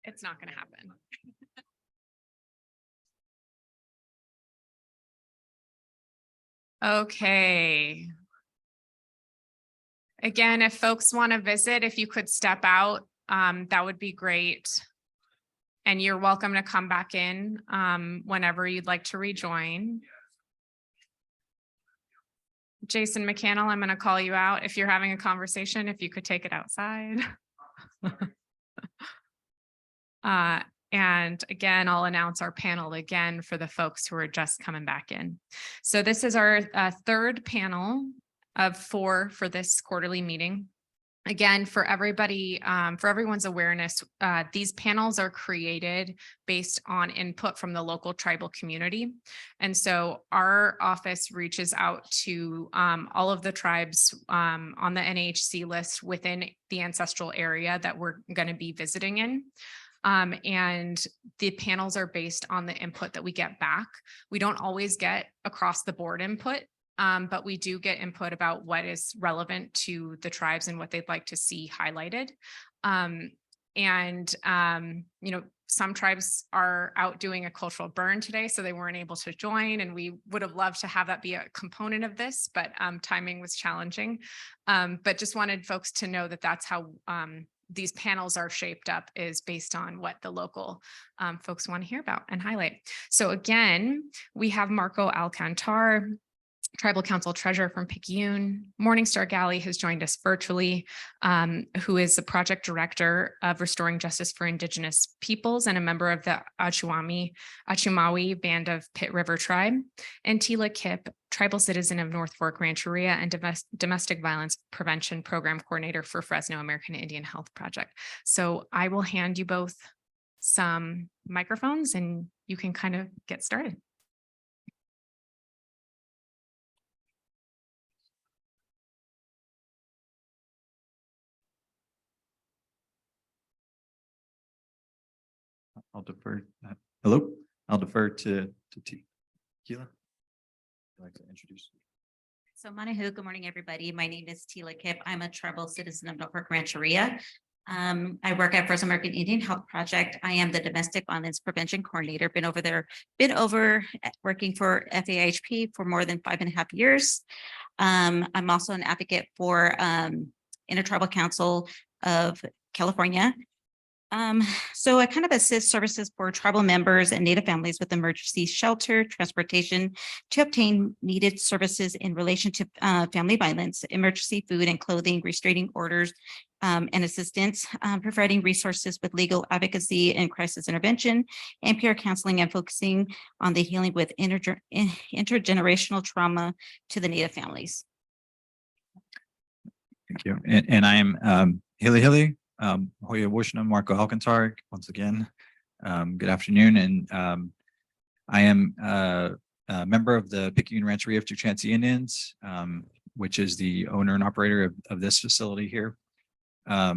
[SPEAKER 20] It's not going to happen. Okay. Again, if folks want to visit, if you could step out, that would be great. And you're welcome to come back in whenever you'd like to rejoin. Jason McCannell, I'm going to call you out. If you're having a conversation, if you could take it outside. And again, I'll announce our panel again for the folks who are just coming back in. So this is our third panel of 4 for this quarterly meeting. Again, for everybody, for everyone's awareness, these panels are created based on input from the local tribal community. And so our office reaches out to all of the tribes on the NAHC list within the ancestral area that we're going to be visiting in. And the panels are based on the input that we get back. We don't always get across the board input. But we do get input about what is relevant to the tribes and what they'd like to see highlighted. You know, some tribes are out doing a cultural burn today, so they weren't able to join, and we would have loved to have that be a component of this, but timing was challenging. But just wanted folks to know that that's how these panels are shaped up, is based on what the local folks want to hear about and highlight. So again, we have Marco Alcantar, Tribal Council Treasurer from Picayune. Morningstar Galley has joined us virtually, who is the Project Director of Restoring Justice for Indigenous Peoples and a member of the Achumawi Band of Pit River Tribe. And Tila Kip, Tribal Citizen of North Fork Rancheria and Domestic Violence Prevention Program Coordinator for Fresno American Indian Health Project. So I will hand you both some microphones and you can kind of get started.
[SPEAKER 17] I'll defer. Hello, I'll defer to Tila. I'd like to introduce.
[SPEAKER 11] So Manahu, good morning, everybody. My name is Tila Kip. I'm a tribal citizen of North Fork Rancheria. I work at First American Indian Health Project. I am the Domestic Violence Prevention Coordinator. Been over working for FAHP for more than 5.5 years. I'm also an advocate for Intertribal Council of California. So I kind of assist services for tribal members and Native families with emergency shelter, transportation to obtain needed services in relation to family violence, emergency food and clothing, restraining orders, and assistance, providing resources with legal advocacy and crisis intervention, and peer counseling, and focusing on the healing with intergenerational trauma to the Native families.
[SPEAKER 17] Thank you. And I am Hili Hoya Wushnam Marco Alcantar once again. Good afternoon, and I am a member of the Picayune Rancheria of Chukchansi Indians, which is the owner and operator of this facility here. I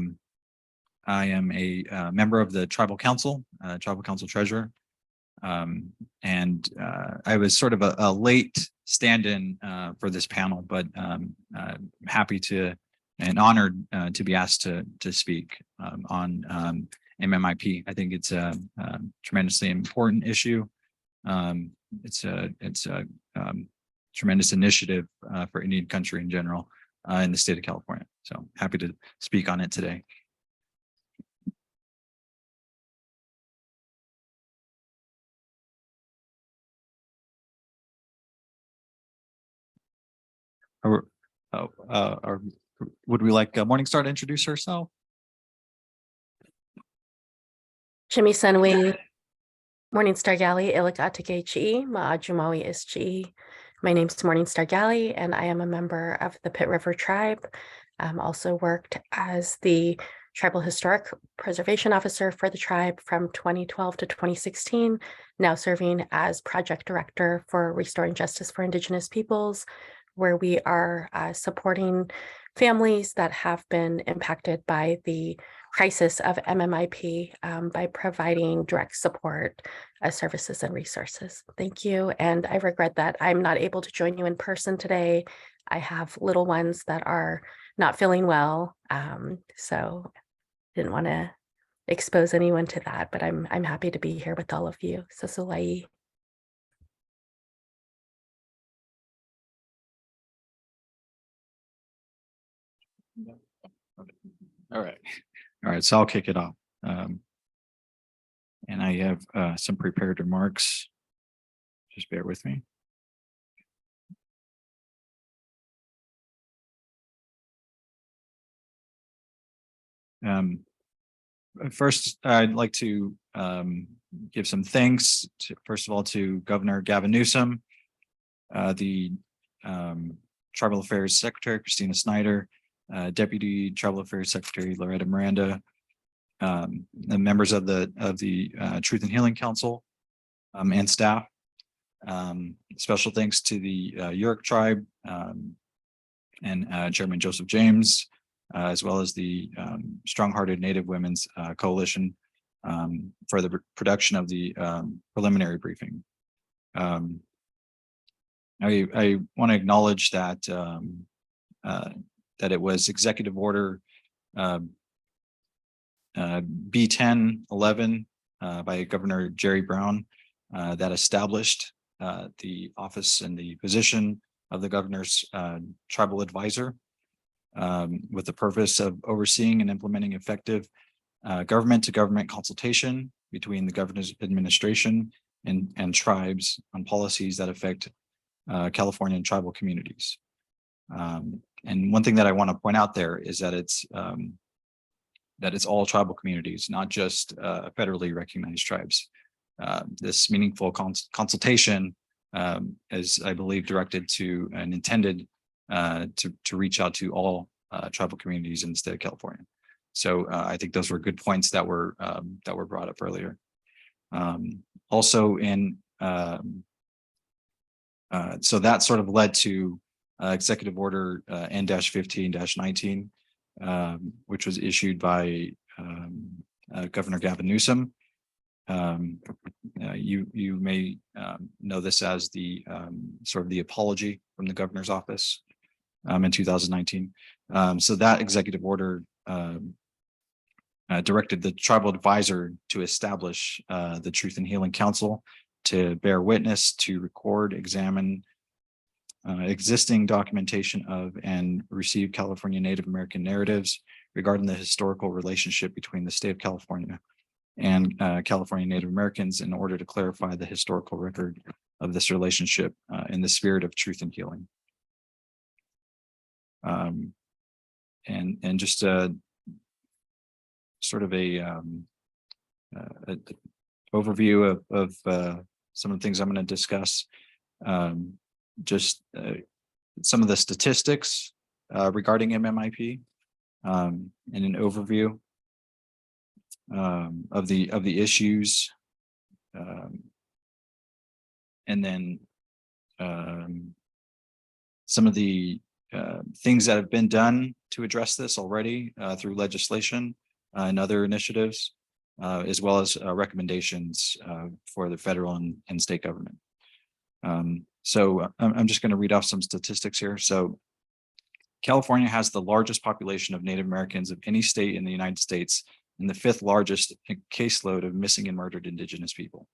[SPEAKER 17] am a member of the Tribal Council Treasurer, and I was sort of a late stand-in for this panel, but happy to and honored to be asked to speak on MMIP. I think it's a tremendously important issue. It's a tremendous initiative for Indian country in general in the state of California. So happy to speak on it today. Would we like Morningstar to introduce herself?
[SPEAKER 12] Jimmy Sunway, Morningstar Galley, Ilikatekechi, Ma'ajumawi Ischi. My name is Morningstar Galley, and I am a member of the Pit River Tribe. Also worked as the Tribal Historic Preservation Officer for the tribe from 2012 to 2016, now serving as Project Director for Restoring Justice for Indigenous Peoples, where we are supporting families that have been impacted by the crisis of MMIP by providing direct support, services and resources. Thank you. And I regret that I'm not able to join you in person today. I have little ones that are not feeling well. So didn't want to expose anyone to that, but I'm happy to be here with all of you. So Sulai.
[SPEAKER 17] All right. All right. So I'll kick it off. And I have some prepared remarks. Just bear with me. First, I'd like to give some thanks to, first of all, to Governor Gavin Newsom, the Tribal Affairs Secretary, Christina Snider, Deputy Tribal Affairs Secretary, Loretta Miranda, the members of the Truth and Healing Council and staff. Special thanks to the Yurok tribe and Chairman Joseph James, as well as the Strong-Hearted Native Women's Coalition for the production of the preliminary briefing. I want to acknowledge that that it was Executive Order B-1011 by Governor Jerry Brown that established the office and the position of the governor's tribal advisor, with the purpose of overseeing and implementing effective government-to-government consultation between the governor's administration and tribes on policies that affect Californian tribal communities. And one thing that I want to point out there is that it's all tribal communities, not just federally recognized tribes. This meaningful consultation is, I believe, directed to and intended to reach out to all tribal communities in the state of California. So I think those were good points that were brought up earlier. Also, so that sort of led to Executive Order N-15-19, which was issued by Governor Gavin Newsom. You may know this as the sort of the apology from the governor's office in 2019. So that executive order directed the tribal advisor to establish the Truth and Healing Council to bear witness, to record, examine existing documentation of and receive California Native American narratives regarding the historical relationship between the state of California and California Native Americans in order to clarify the historical record of this relationship in the spirit of truth and healing. And just sort of a overview of some of the things I'm going to discuss. Just some of the statistics regarding MMIP and an overview of the issues, and then some of the things that have been done to address this already through legislation and other initiatives, as well as recommendations for the federal and state government. So I'm just going to read off some statistics here. So California has the largest population of Native Americans of any state in the United States and the 5th largest caseload of missing and murdered Indigenous people.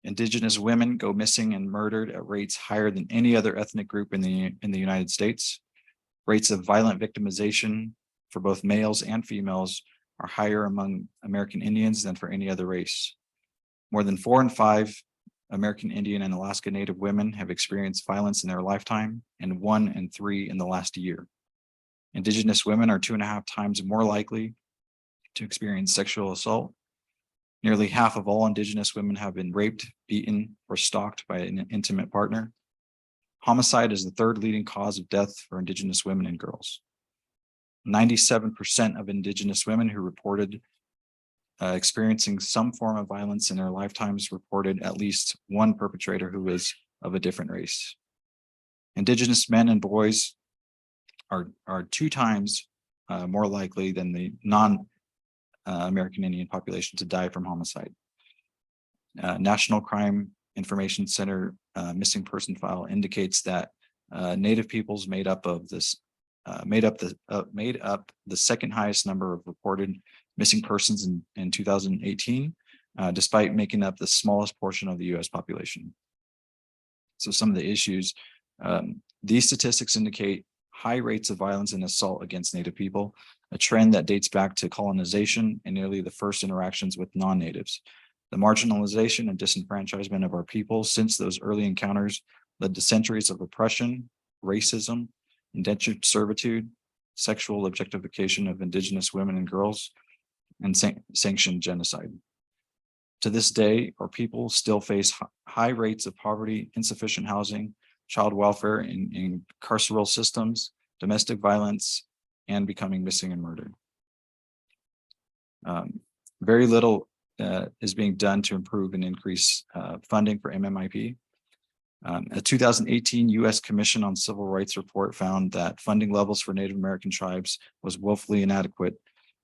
[SPEAKER 17] Indigenous women go missing and murdered at rates higher than any other ethnic group in the United States. Rates of violent victimization for both males and females are higher among American Indians than for any other race. More than 4 in 5 American Indian and Alaska Native women have experienced violence in their lifetime, and 1 in 3 in the last year. Indigenous women are 2.5 times more likely to experience sexual assault. Nearly half of all Indigenous women have been raped, beaten, or stalked by an intimate partner. Homicide is the 3rd leading cause of death for Indigenous women and girls. 97% of Indigenous women who reported experiencing some form of violence in their lifetimes reported at least one perpetrator who is of a different race. Indigenous men and boys are 2 times more likely than the non-American Indian population to die from homicide. National Crime Information Center missing person file indicates that Native peoples made up the second highest number of reported missing persons in 2018, despite making up the smallest portion of the U.S. population. So some of the issues, these statistics indicate high rates of violence and assault against Native people, a trend that dates back to colonization and nearly the first interactions with non-natives. The marginalization and disenfranchisement of our people since those early encounters led to centuries of oppression, racism, indentured servitude, sexual objectification of Indigenous women and girls, and sanctioned genocide. To this day, our people still face high rates of poverty, insufficient housing, child welfare in carceral systems, domestic violence, and becoming missing and murdered. Very little is being done to improve and increase funding for MMIP. A 2018 U.S. Commission on Civil Rights report found that funding levels for Native American tribes was woefully inadequate.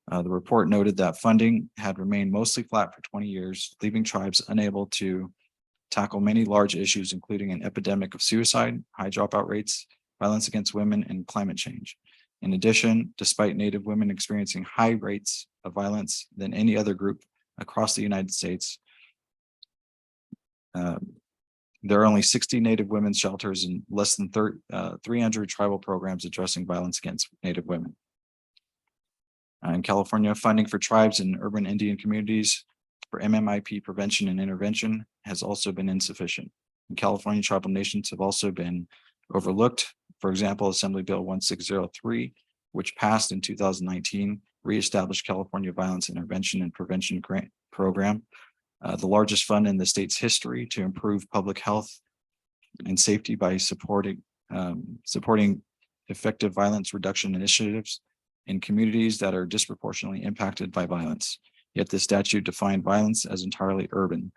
[SPEAKER 17] The report noted that funding had remained mostly flat for 20 years, leaving tribes unable to tackle many large issues, including an epidemic of suicide, high dropout rates, violence against women, and climate change. In addition, despite Native women experiencing high rates of violence than any other group across the United States, there are only 60 Native women's shelters and less than 300 tribal programs addressing violence against Native women. In California, funding for tribes and urban Indian communities for MMIP prevention and intervention has also been insufficient. In California, tribal nations have also been overlooked. For example, Assembly Bill 1603, which passed in 2019, reestablished California Violence Intervention and Prevention Grant Program, the largest fund in the state's history to improve public health and safety by supporting effective violence reduction initiatives in communities that are disproportionately impacted by violence. Yet the statute defined violence as entirely urban,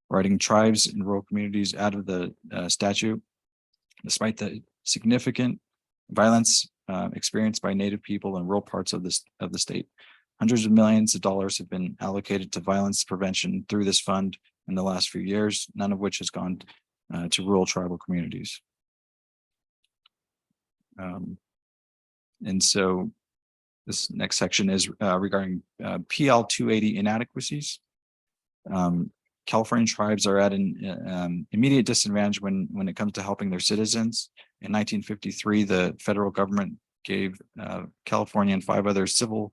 [SPEAKER 17] writing tribes and rural communities out of the statute, despite the significant violence experienced by Native people in rural parts of the state. Hundreds of millions of dollars have been allocated to violence prevention through this fund in the last few years, none of which has gone to rural tribal communities. And so this next section is regarding PL 280 inadequacies. California tribes are at an immediate disadvantage when it comes to helping their citizens. In 1953, the federal government gave California and five other states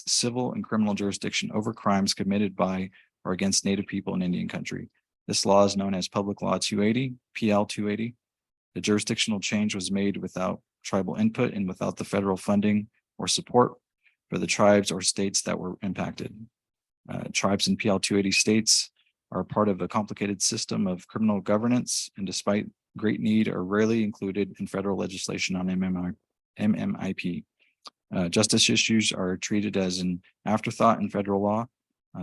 [SPEAKER 17] civil and criminal jurisdiction over crimes committed by or against Native people in Indian country. This law is known as Public Law 280, PL 280. The jurisdictional change was made without tribal input and without the federal funding or support for the tribes or states that were impacted. Tribes in PL 280 states are part of a complicated system of criminal governance, and despite great need, are rarely included in federal legislation on MMIP. Justice issues are treated as an afterthought in federal law.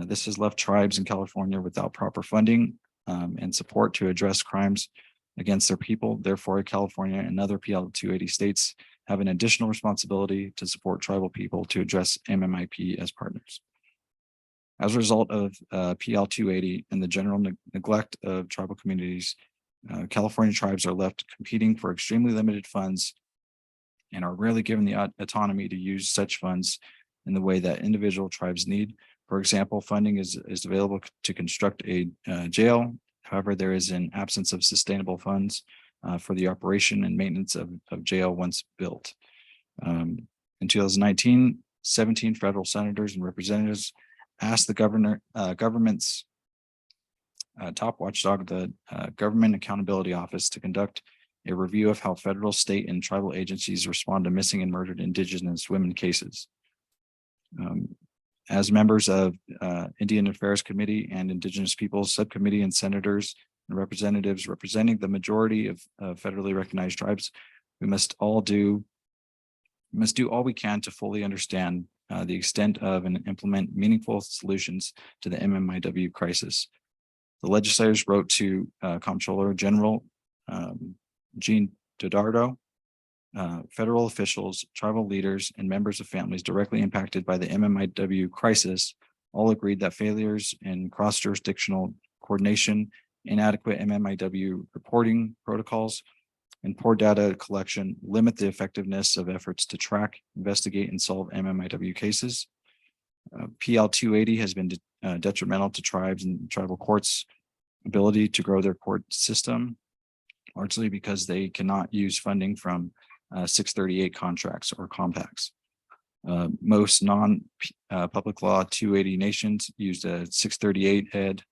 [SPEAKER 17] This has left tribes in California without proper funding and support to address crimes against their people. Therefore, California and other PL 280 states have an additional responsibility to support tribal people to address MMIP as partners. As a result of PL 280 and the general neglect of tribal communities, California tribes are left competing for extremely limited funds and are rarely given the autonomy to use such funds in the way that individual tribes need. For example, funding is available to construct a jail. However, there is an absence of sustainable funds for the operation and maintenance of jail once built. In 2019, 17 federal senators and representatives asked the government's top watchdog, the Government Accountability Office, to conduct a review of how federal, state, and tribal agencies respond to missing and murdered Indigenous women cases. As members of Indian Affairs Committee and Indigenous Peoples Subcommittee and senators and representatives representing the majority of federally recognized tribes, we must do all we can to fully understand the extent of and implement meaningful solutions to the MMIW crisis. The legislators wrote to Comptroller General Gene Dodaro federal officials, tribal leaders, and members of families directly impacted by the MMIW crisis all agreed that failures in cross-jurisdictional coordination, inadequate MMIW reporting protocols, and poor data collection limit the effectiveness of efforts to track, investigate, and solve MMIW cases. PL 280 has been detrimental to tribes and tribal courts' ability to grow their court system, largely because they cannot use funding from 638 contracts or compacts. Most non-public law 280 nations used a 638 head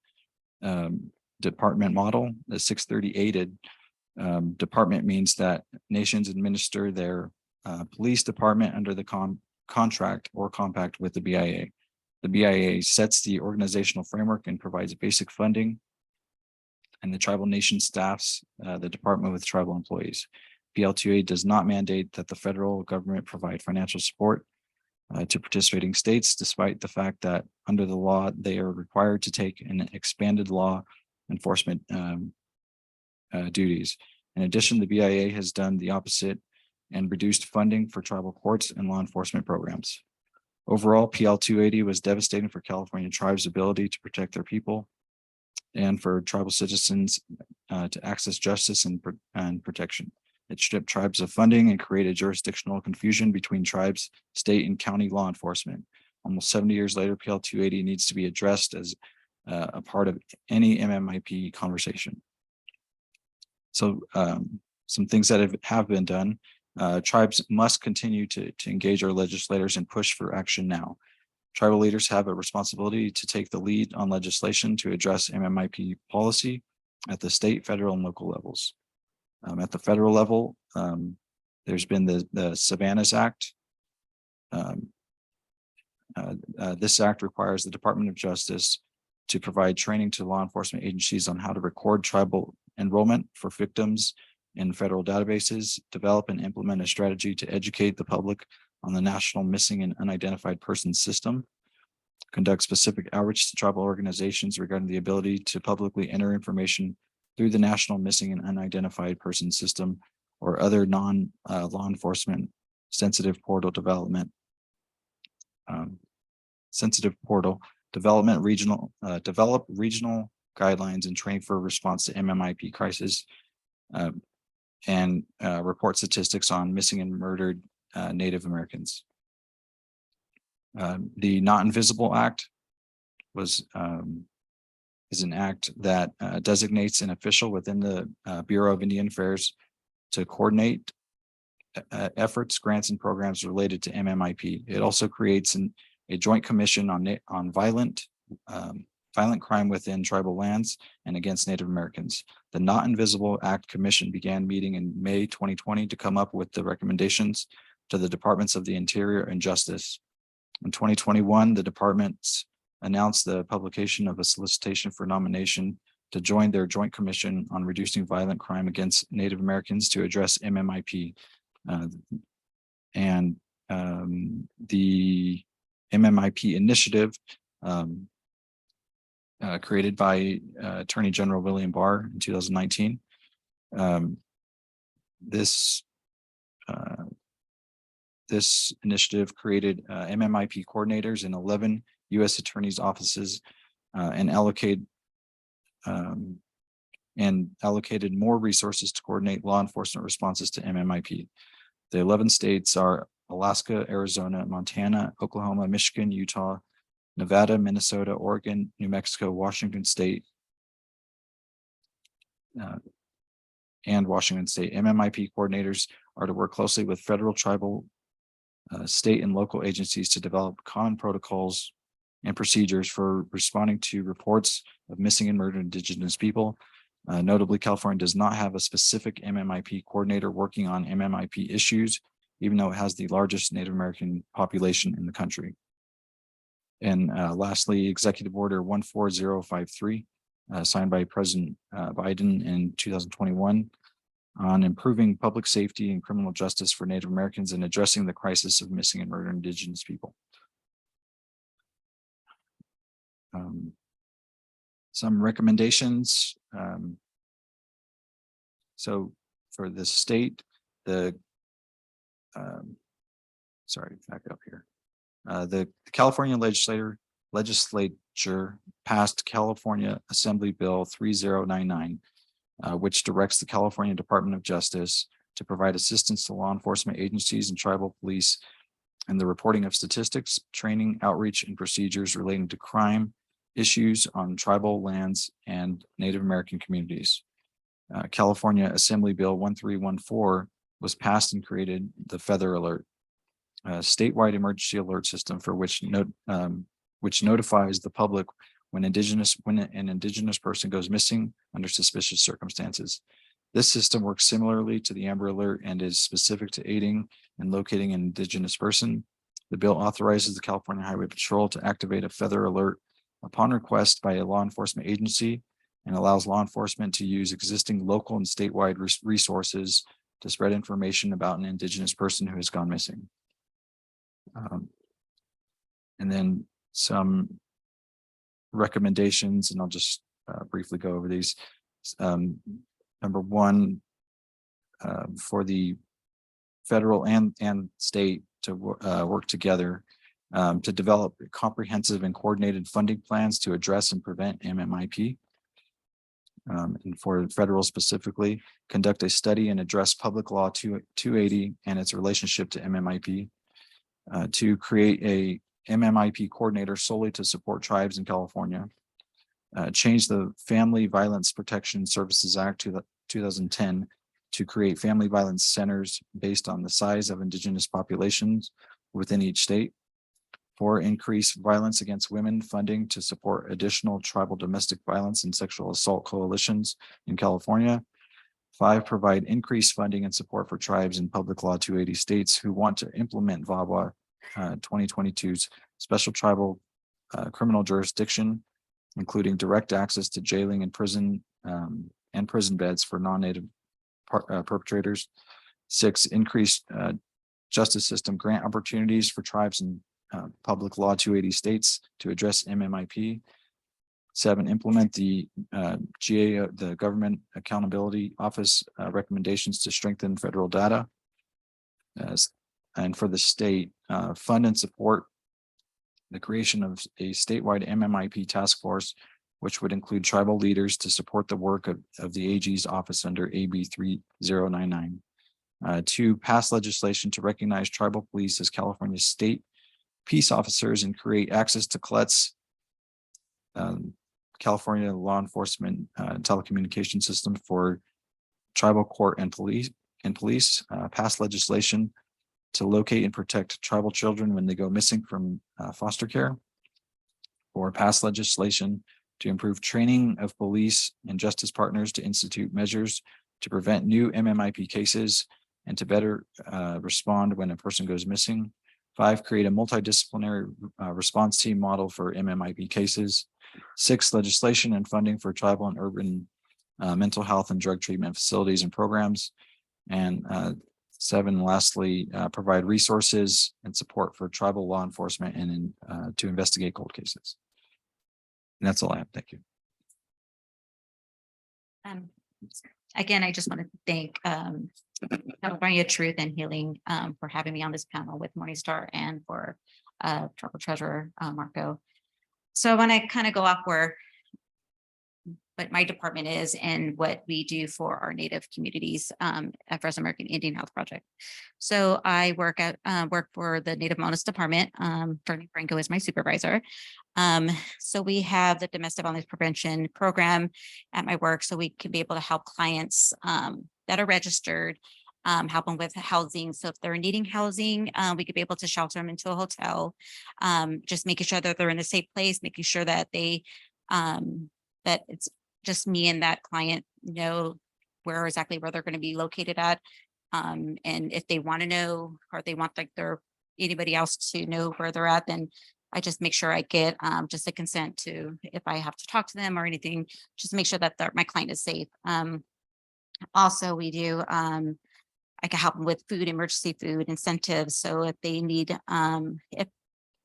[SPEAKER 17] department model. The 638 department means that nations administer their police department under the contract or compact with the BIA. The BIA sets the organizational framework and provides basic funding, and the tribal nation staffs the department with tribal employees. PL2A does not mandate that the federal government provide financial support to participating states, despite the fact that under the law, they are required to take an expanded law enforcement duties. In addition, the BIA has done the opposite and reduced funding for tribal courts and law enforcement programs. Overall, PL 280 was devastating for California tribes' ability to protect their people and for tribal citizens to access justice and protection. It stripped tribes of funding and created jurisdictional confusion between tribes, state, and county law enforcement. Almost 70 years later, PL 280 needs to be addressed as a part of any MMIP conversation. So some things that have been done. Tribes must continue to engage our legislators and push for action now. Tribal leaders have a responsibility to take the lead on legislation to address MMIP policy at the state, federal, and local levels. At the federal level, there's been the Savannah's Act. This act requires the Department of Justice to provide training to law enforcement agencies on how to record tribal enrollment for victims in federal databases, develop and implement a strategy to educate the public on the National Missing and Unidentified Persons System, conduct specific outreach to tribal organizations regarding the ability to publicly enter information through the National Missing and Unidentified Persons System or other non-law enforcement sensitive portal development. Develop regional guidelines and train for response to MMIP crisis, and report statistics on missing and murdered Native Americans. The Not Invisible Act is an act that designates an official within the Bureau of Indian Affairs to coordinate efforts, grants, and programs related to MMIP. It also creates a joint commission on violent crime within tribal lands and against Native Americans. The Not Invisible Act Commission began meeting in May 2020 to come up with the recommendations to the Departments of the Interior and Justice. In 2021, the departments announced the publication of a solicitation for nomination to join their joint commission on reducing violent crime against Native Americans to address MMIP. The MMIP initiative created by Attorney General William Barr in 2019. This initiative created MMIP coordinators in 11 U.S. attorneys' offices and allocated more resources to coordinate law enforcement responses to MMIP. The 11 states are Alaska, Arizona, Montana, Oklahoma, Michigan, Utah, Nevada, Minnesota, Oregon, New Mexico, Washington State, and Washington State. MMIP coordinators are to work closely with federal, tribal, state, and local agencies to develop common protocols and procedures for responding to reports of missing and murdered Indigenous people. Notably, California does not have a specific MMIP coordinator working on MMIP issues, even though it has the largest Native American population in the country. And lastly, Executive Order 14053, signed by President Biden in 2021 on improving public safety and criminal justice for Native Americans and addressing the crisis of missing and murdered Indigenous people. Some recommendations. So for the state, the sorry, back up here. The California legislature passed California Assembly Bill 3099, which directs the California Department of Justice to provide assistance to law enforcement agencies and tribal police in the reporting of statistics, training, outreach, and procedures relating to crime issues on tribal lands and Native American communities. California Assembly Bill 1314 was passed and created the Feather Alert, a statewide emergency alert system for which notifies the public when an indigenous person goes missing under suspicious circumstances. This system works similarly to the Amber Alert and is specific to aiding and locating an indigenous person. The bill authorizes the California Highway Patrol to activate a Feather Alert upon request by a law enforcement agency and allows law enforcement to use existing local and statewide resources to spread information about an indigenous person who has gone missing. And then some recommendations, and I'll just briefly go over these. Number one, for the federal and state to work together to develop comprehensive and coordinated funding plans to address and prevent MMIP. And for federal specifically, conduct a study and address Public Law 280 and its relationship to MMIP. To create a MMIP coordinator solely to support tribes in California. Change the Family Violence Protection Services Act 2010 to create family violence centers based on the size of indigenous populations within each state. 4, increase violence against women funding to support additional tribal domestic violence and sexual assault coalitions in California. 5, provide increased funding and support for tribes in Public Law 280 states who want to implement VAWA 2022's special tribal criminal jurisdiction, including direct access to jailing and prison beds for non-native perpetrators. 6, increased justice system grant opportunities for tribes in Public Law 280 states to address MMIP. 7, implement the GAO, the Government Accountability Office recommendations to strengthen federal data. And for the state, fund and support the creation of a statewide MMIP task force, which would include tribal leaders to support the work of the AG's office under AB 3099. 2, pass legislation to recognize tribal police as California state peace officers and create access to CLETS, California Law Enforcement Telecommunication System for tribal court and police. Pass legislation to locate and protect tribal children when they go missing from foster care. Or pass legislation to improve training of police and justice partners to institute measures to prevent new MMIP cases and to better respond when a person goes missing. 5, create a multidisciplinary response team model for MMIP cases. 6, legislation and funding for tribal and urban mental health and drug treatment facilities and programs. And 7, lastly, provide resources and support for tribal law enforcement and to investigate cold cases. And that's all I have. Thank you.
[SPEAKER 11] Again, I just want to thank California Truth and Healing for having me on this panel with Morningstar and for Tribal Treasurer Marco. So I want to kind of go off where what my department is and what we do for our Native communities at First American Indian Health Project. So I work for the Native Wellness Department. Bernie Franco is my supervisor. So we have the domestic violence prevention program at my work, so we can be able to help clients that are registered, help them with housing. So if they're needing housing, we could be able to shelter them into a hotel, just making sure that they're in a safe place, making sure that they that it's just me and that client know where they're going to be located at. And if they want to know, or they want like anybody else to know where they're at, then I just make sure I get just a consent to, if I have to talk to them or anything, just make sure that my client is safe. Also, we do, I can help them with food, emergency food incentives. So if they need, if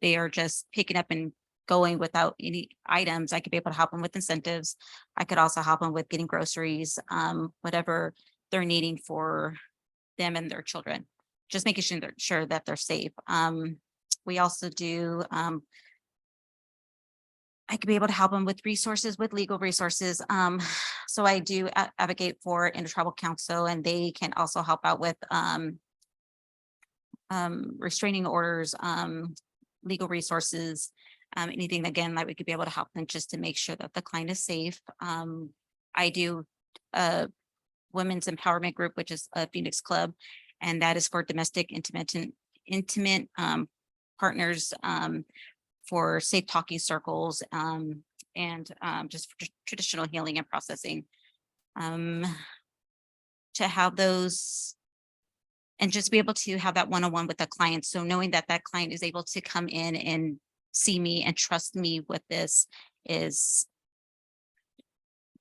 [SPEAKER 11] they are just picking up and going without any items, I could be able to help them with incentives. I could also help them with getting groceries, whatever they're needing for them and their children. just making sure that they're safe. We also do, I could be able to help them with resources, with legal resources. So I do advocate for intertribal counsel, and they can also help out with restraining orders, legal resources, anything again that we could be able to help them just to make sure that the client is safe. I do a women's empowerment group, which is a Phoenix Club, and that is for domestic intimate partners, for safe talking circles, and just for traditional healing and processing. To have those and just be able to have that one-on-one with the client. So knowing that that client is able to come in and see me and trust me with this is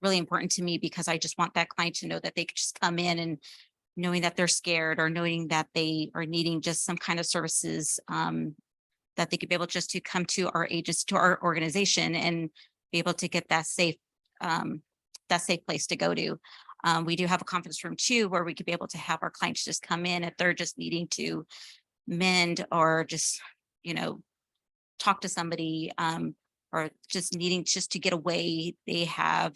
[SPEAKER 11] really important to me, because I just want that client to know that they could just come in, and knowing that they're scared, or knowing that they are needing just some kind of services, that they could be able just to come to our agents, to our organization, and be able to get that safe place to go to. We do have a conference room too, where we could be able to have our clients just come in if they're just needing to mend, or just, talk to somebody, or just needing just to get away. They have,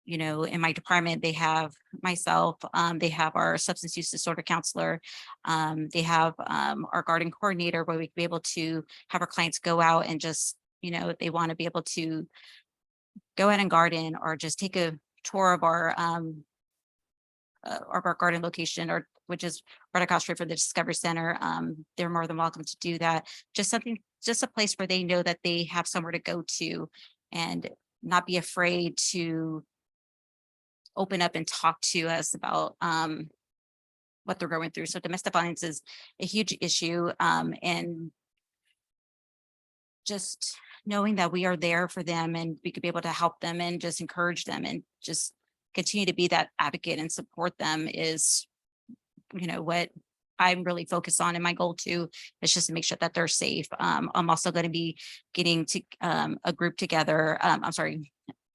[SPEAKER 11] in my department, they have myself, they have our substance use disorder counselor, they have our garden coordinator, where we could be able to have our clients go out and just, if they want to be able to go out and garden, or just take a tour of our garden location, or which is right across street from the Discovery Center. They're more than welcome to do that. Just a place where they know that they have somewhere to go to, and not be afraid to open up and talk to us about what they're going through. So domestic violence is a huge issue, and just knowing that we are there for them, and we could be able to help them, and just encourage them, and just continue to be that advocate and support them is, what I'm really focused on. And my goal too is just to make sure that they're safe. I'm also going to be getting to a group together.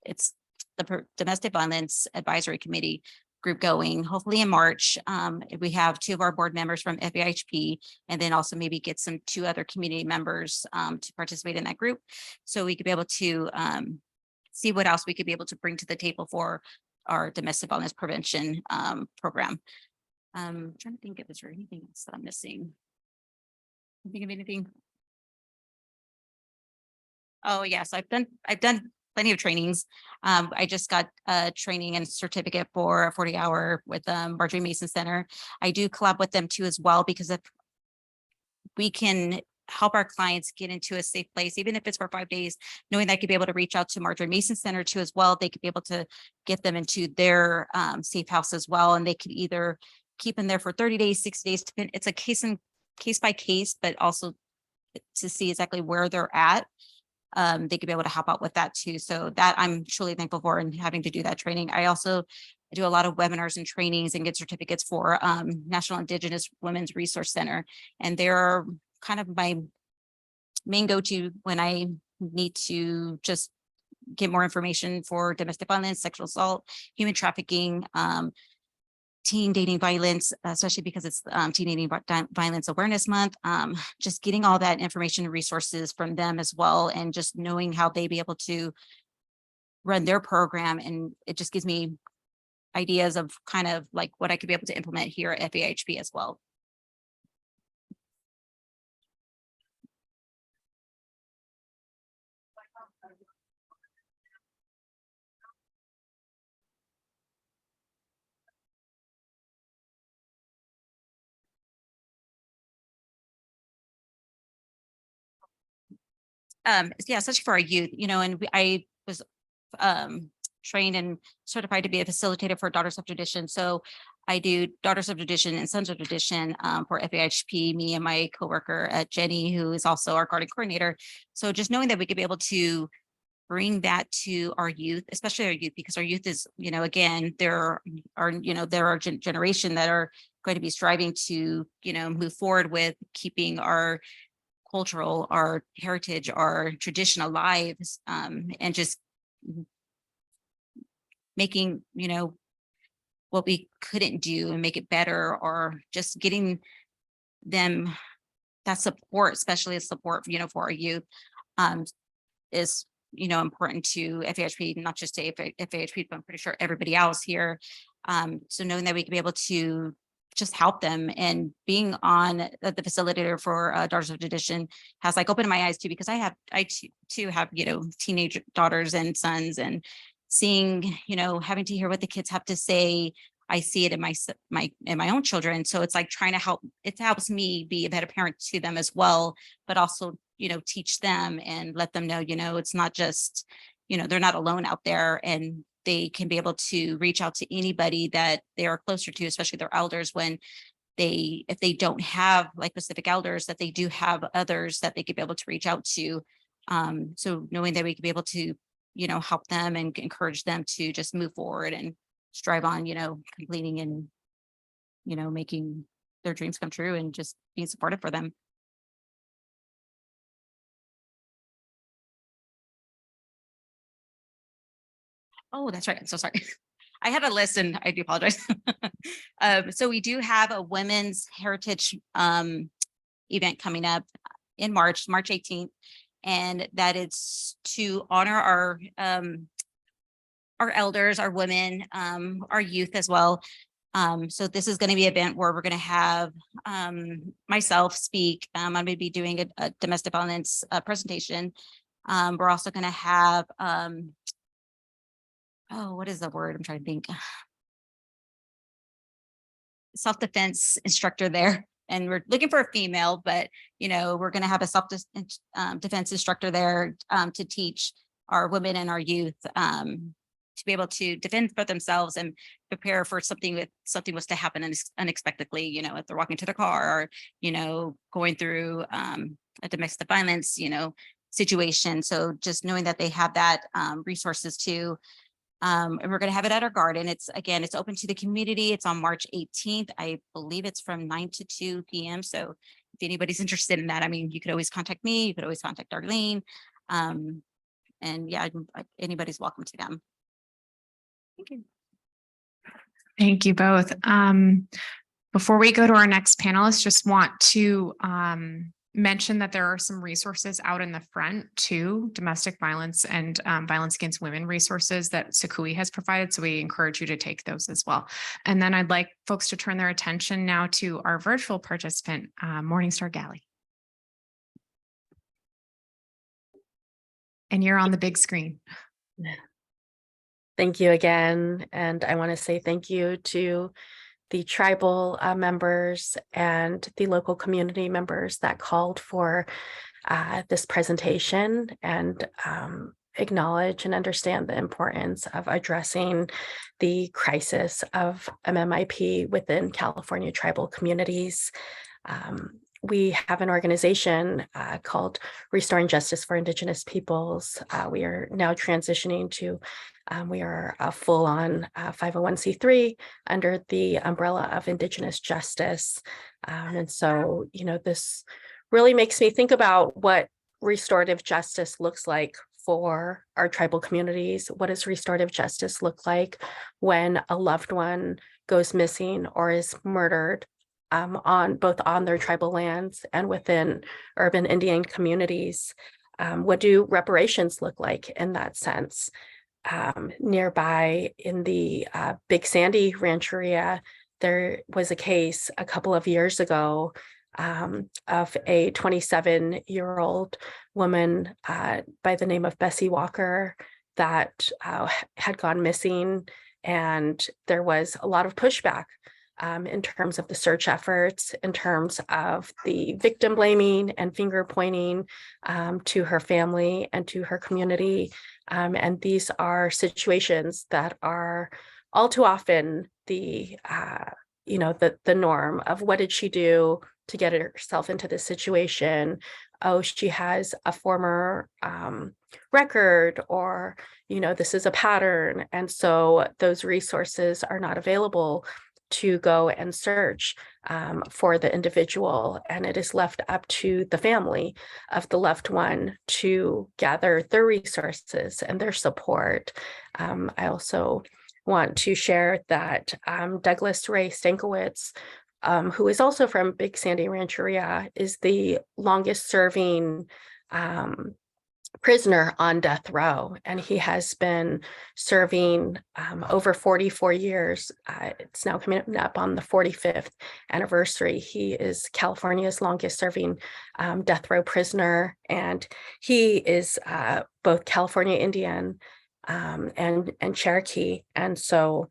[SPEAKER 11] It's the Domestic Violence Advisory Committee group going, hopefully in March. We have 2 of our board members from FAHP, and then also maybe get 2 other community members to participate in that group. So we could be able to see what else we could be able to bring to the table for our domestic violence prevention program. I'm trying to think if there's anything else that I'm missing. Can you think of anything? Oh yes, I've done plenty of trainings. I just got a training and certificate for a 40-hour with Marjorie Mason Center. I do collab with them too as well, because if we can help our clients get into a safe place, even if it's for 5 days, knowing that I could be able to reach out to Marjorie Mason Center too as well. They could be able to get them into their safe house as well. And they could either keep them there for 30 days, 60 days. It's a case by case, but also to see exactly where they're at. They could be able to help out with that too. So that I'm truly thankful for, and having to do that training. I also do a lot of webinars and trainings and get certificates for National Indigenous Women's Resource Center. And they're kind of my main go-to when I need to just get more information for domestic violence, sexual assault, human trafficking, teen dating violence, especially because it's Teen Dating Violence Awareness Month. Just getting all that information and resources from them as well, and just knowing how they be able to run their program. And it just gives me ideas of kind of like what I could be able to implement here at FAHP as well. Yeah, especially for our youth, and I was trained and certified to be a facilitator for Daughters of Tradition. So I do Daughters of Tradition and Sons of Tradition for FAHP, me and my coworker Jenny, who is also our garden coordinator. So just knowing that we could be able to bring that to our youth, especially our youth, because our youth is, again, there are generation that are going to be striving to, move forward with keeping our cultural, our heritage, our traditional lives, and just making, what we couldn't do and make it better, or just getting them that support, especially support, for our youth, is, important to FAHP, not just to FAHP, but I'm pretty sure everybody else here. So knowing that we can be able to just help them, and being on the facilitator for Daughters of Tradition has like opened my eyes too, because I too have, teenage daughters and sons, and seeing, having to hear what the kids have to say. I see it in my own children. So it's like trying to help, it helps me be a better parent to them as well, but also, teach them and let them know, it's not just, they're not alone out there, and they can be able to reach out to anybody that they are closer to, especially their elders, when if they don't have like specific elders, that they do have others that they could be able to reach out to. So knowing that we could be able to, help them and encourage them to just move forward and strive on, completing and, making their dreams come true, and just being supportive for them. Oh, that's right. I'm so sorry. I had a list and I do apologize. So we do have a Women's Heritage event coming up in March 18th. And that is to honor our elders, our women, our youth as well. So this is going to be an event where we're going to have myself speak. I'm going to be doing a domestic violence presentation. We're also going to have what is the word I'm trying to think? Self-defense instructor there. And we're looking for a female, but, we're going to have a self-defense instructor there to teach our women and our youth to be able to defend for themselves and prepare for something was to happen unexpectedly, if they're walking to their car, or, going through a domestic violence, situation. So just knowing that they have that resources too. And we're going to have it at our garden. It's open to the community. It's on March 18th. I believe it's from 9 to 2 p.m. So if anybody's interested in that, you could always contact me. You could always contact Darlene. And yeah, anybody's welcome to them. Thank you.
[SPEAKER 20] Thank you both. Before we go to our next panelist, just want to mention that there are some resources out in the front too, domestic violence and violence against women resources that Sakui has provided. So we encourage you to take those as well. And then I'd like folks to turn their attention now to our virtual participant, Morningstar Galley. And you're on the big screen.
[SPEAKER 12] Thank you again. And I want to say thank you to the tribal members and the local community members that called for this presentation, and acknowledge and understand the importance of addressing the crisis of MMIP within California tribal communities. We have an organization called Restoring Justice for Indigenous Peoples. We are now transitioning to we are a full-on 501c3 under the umbrella of Indigenous Justice. And so, this really makes me think about what restorative justice looks like for our tribal communities. What does restorative justice look like when a loved one goes missing or is murdered on their tribal lands and within urban Indian communities? What do reparations look like in that sense? Nearby in the Big Sandy Rancheria, there was a case a couple of years ago of a 27-year-old woman by the name of Bessie Walker that had gone missing, and there was a lot of pushback in terms of the search efforts, in terms of the victim blaming and finger pointing to her family and to her community. And these are situations that are all too often the norm of what did she do to get herself into this situation? Oh, she has a former record, or, this is a pattern. And so those resources are not available to go and search for the individual, and it is left up to the family of the loved one to gather their resources and their support. I also want to share that Douglas Ray Stankiewicz who is also from Big Sandy Rancheria, is the longest serving prisoner on death row, and he has been serving over 44 years. It's now coming up on the 45th anniversary. He is California's longest serving death row prisoner, and he is both California Indian and Cherokee. And so,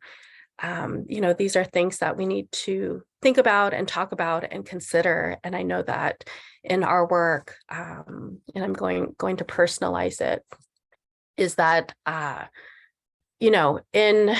[SPEAKER 12] you know, these are things that we need to think about and talk about and consider. And I know that in our work, and I'm going to personalize it, is that, you know, in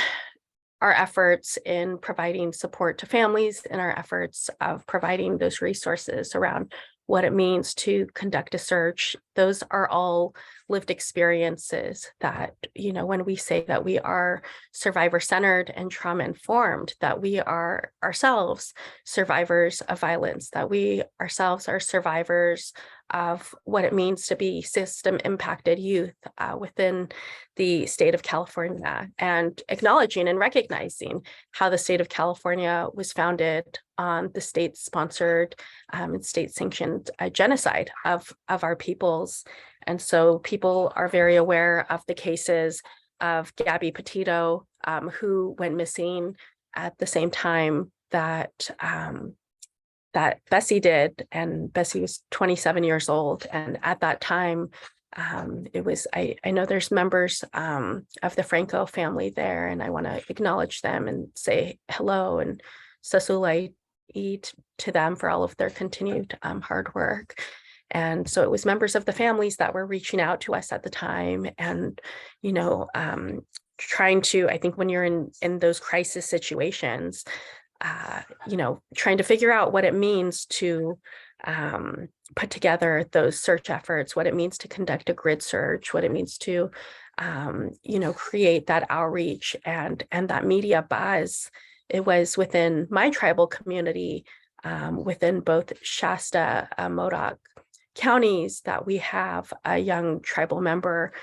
[SPEAKER 12] our efforts in providing support to families, in our efforts of providing those resources around what it means to conduct a search, those are all lived experiences that, you know, when we say that we are survivor-centered and trauma-informed, that we are ourselves survivors of violence, that we ourselves are survivors of what it means to be system-impacted youth within the state of California, and acknowledging and recognizing how the state of California was founded on the state-sponsored and state-sanctioned genocide of our peoples. And so people are very aware of the cases of Gabby Petito, who went missing at the same time that that Bessie did, and Bessie was 27 years old. And at that time, it was, I know there's members of the Franco family there, and I want to acknowledge them and say hello and sasulai to them for all of their continued hard work. And so it was members of the families that were reaching out to us at the time, and, you know, trying to, I think when you're in those crisis situations, you know, trying to figure out what it means to put together those search efforts, what it means to conduct a grid search, what it means to, you know, create that outreach and that media buzz. It was within my tribal community, within both Shasta, Modoc counties, that we have a young tribal member,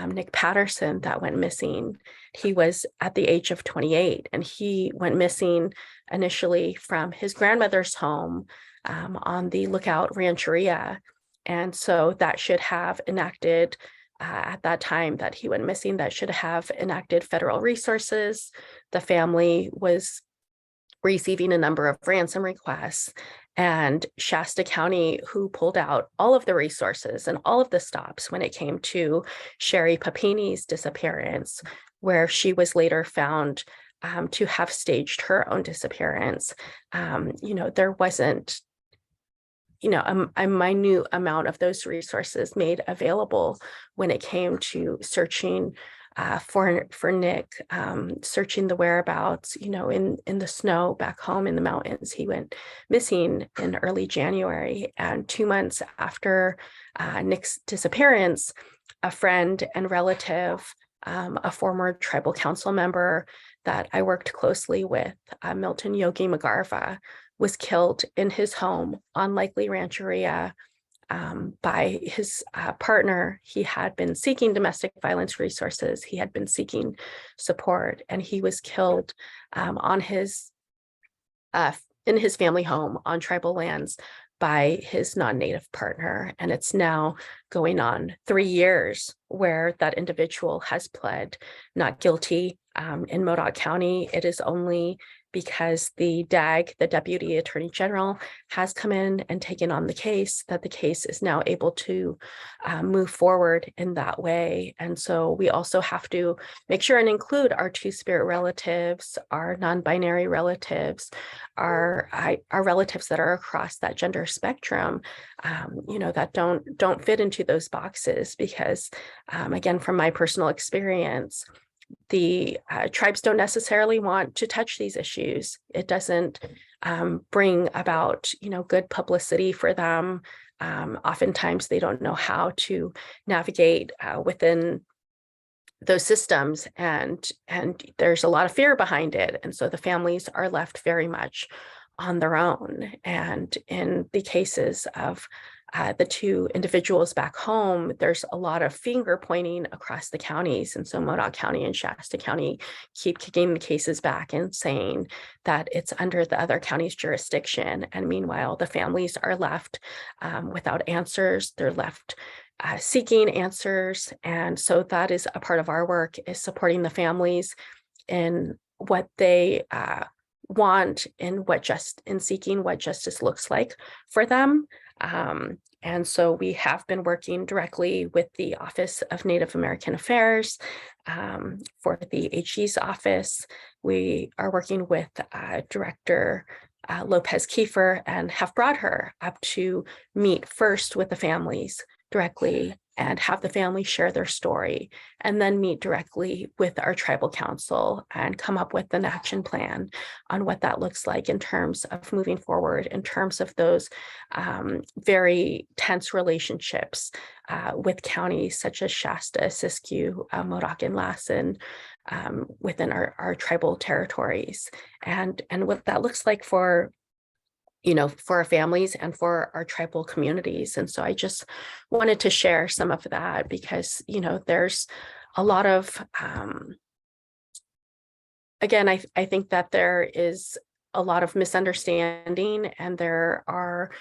[SPEAKER 12] Nick Patterson, that went missing. He was at the age of 28, and he went missing initially from his grandmother's home on the Lookout Rancheria. And so that should have enacted, at that time that he went missing, that should have enacted federal resources. The family was receiving a number of ransom requests, and Shasta County, who pulled out all of the resources and all of the stops when it came to Sherry Papini's disappearance, where she was later found to have staged her own disappearance. You know, there wasn't, you know, a minute amount of those resources made available when it came to searching for Nick, searching the whereabouts, you know, in the snow back home in the mountains. He went missing in early January, and 2 months after Nick's disappearance, a friend and relative, a former tribal council member that I worked closely with, Milton Yogi Magarva, was killed in his home on Likely Rancheria by his partner. He had been seeking domestic violence resources. He had been seeking support, and he was killed on his in his family home on tribal lands by his non-native partner. And it's now going on 3 years where that individual has pled not guilty. In Modoc County, it is only because the DAG, the Deputy Attorney General, has come in and taken on the case, that the case is now able to move forward in that way. And so we also have to make sure and include our two-spirit relatives, our non-binary relatives, our relatives that are across that gender spectrum, you know, that don't fit into those boxes, because again, from my personal experience, the tribes don't necessarily want to touch these issues. It doesn't bring about, you know, good publicity for them. Oftentimes they don't know how to navigate within those systems, and there's a lot of fear behind it. And so the families are left very much on their own. And in the cases of the two individuals back home, there's a lot of finger pointing across the counties. And so Modoc County and Shasta County keep kicking the cases back and saying that it's under the other county's jurisdiction. And meanwhile, the families are left without answers. They're left seeking answers. And so that is a part of our work, is supporting the families in what they want and in seeking what justice looks like for them. And so we have been working directly with the Office of Native American Affairs for the AG's office. We are working with Director Lopez Kiefer and have brought her up to meet first with the families directly and have the family share their story, and then meet directly with our tribal council and come up with an action plan on what that looks like in terms of moving forward, in terms of those very tense relationships with counties such as Shasta, Siskiyou, Modoc, and Lassen within our tribal territories, and what that looks like for our families and for our tribal communities. And so I just wanted to share some of that because, there's a lot of, again, I think that there is a lot of misunderstanding, and there are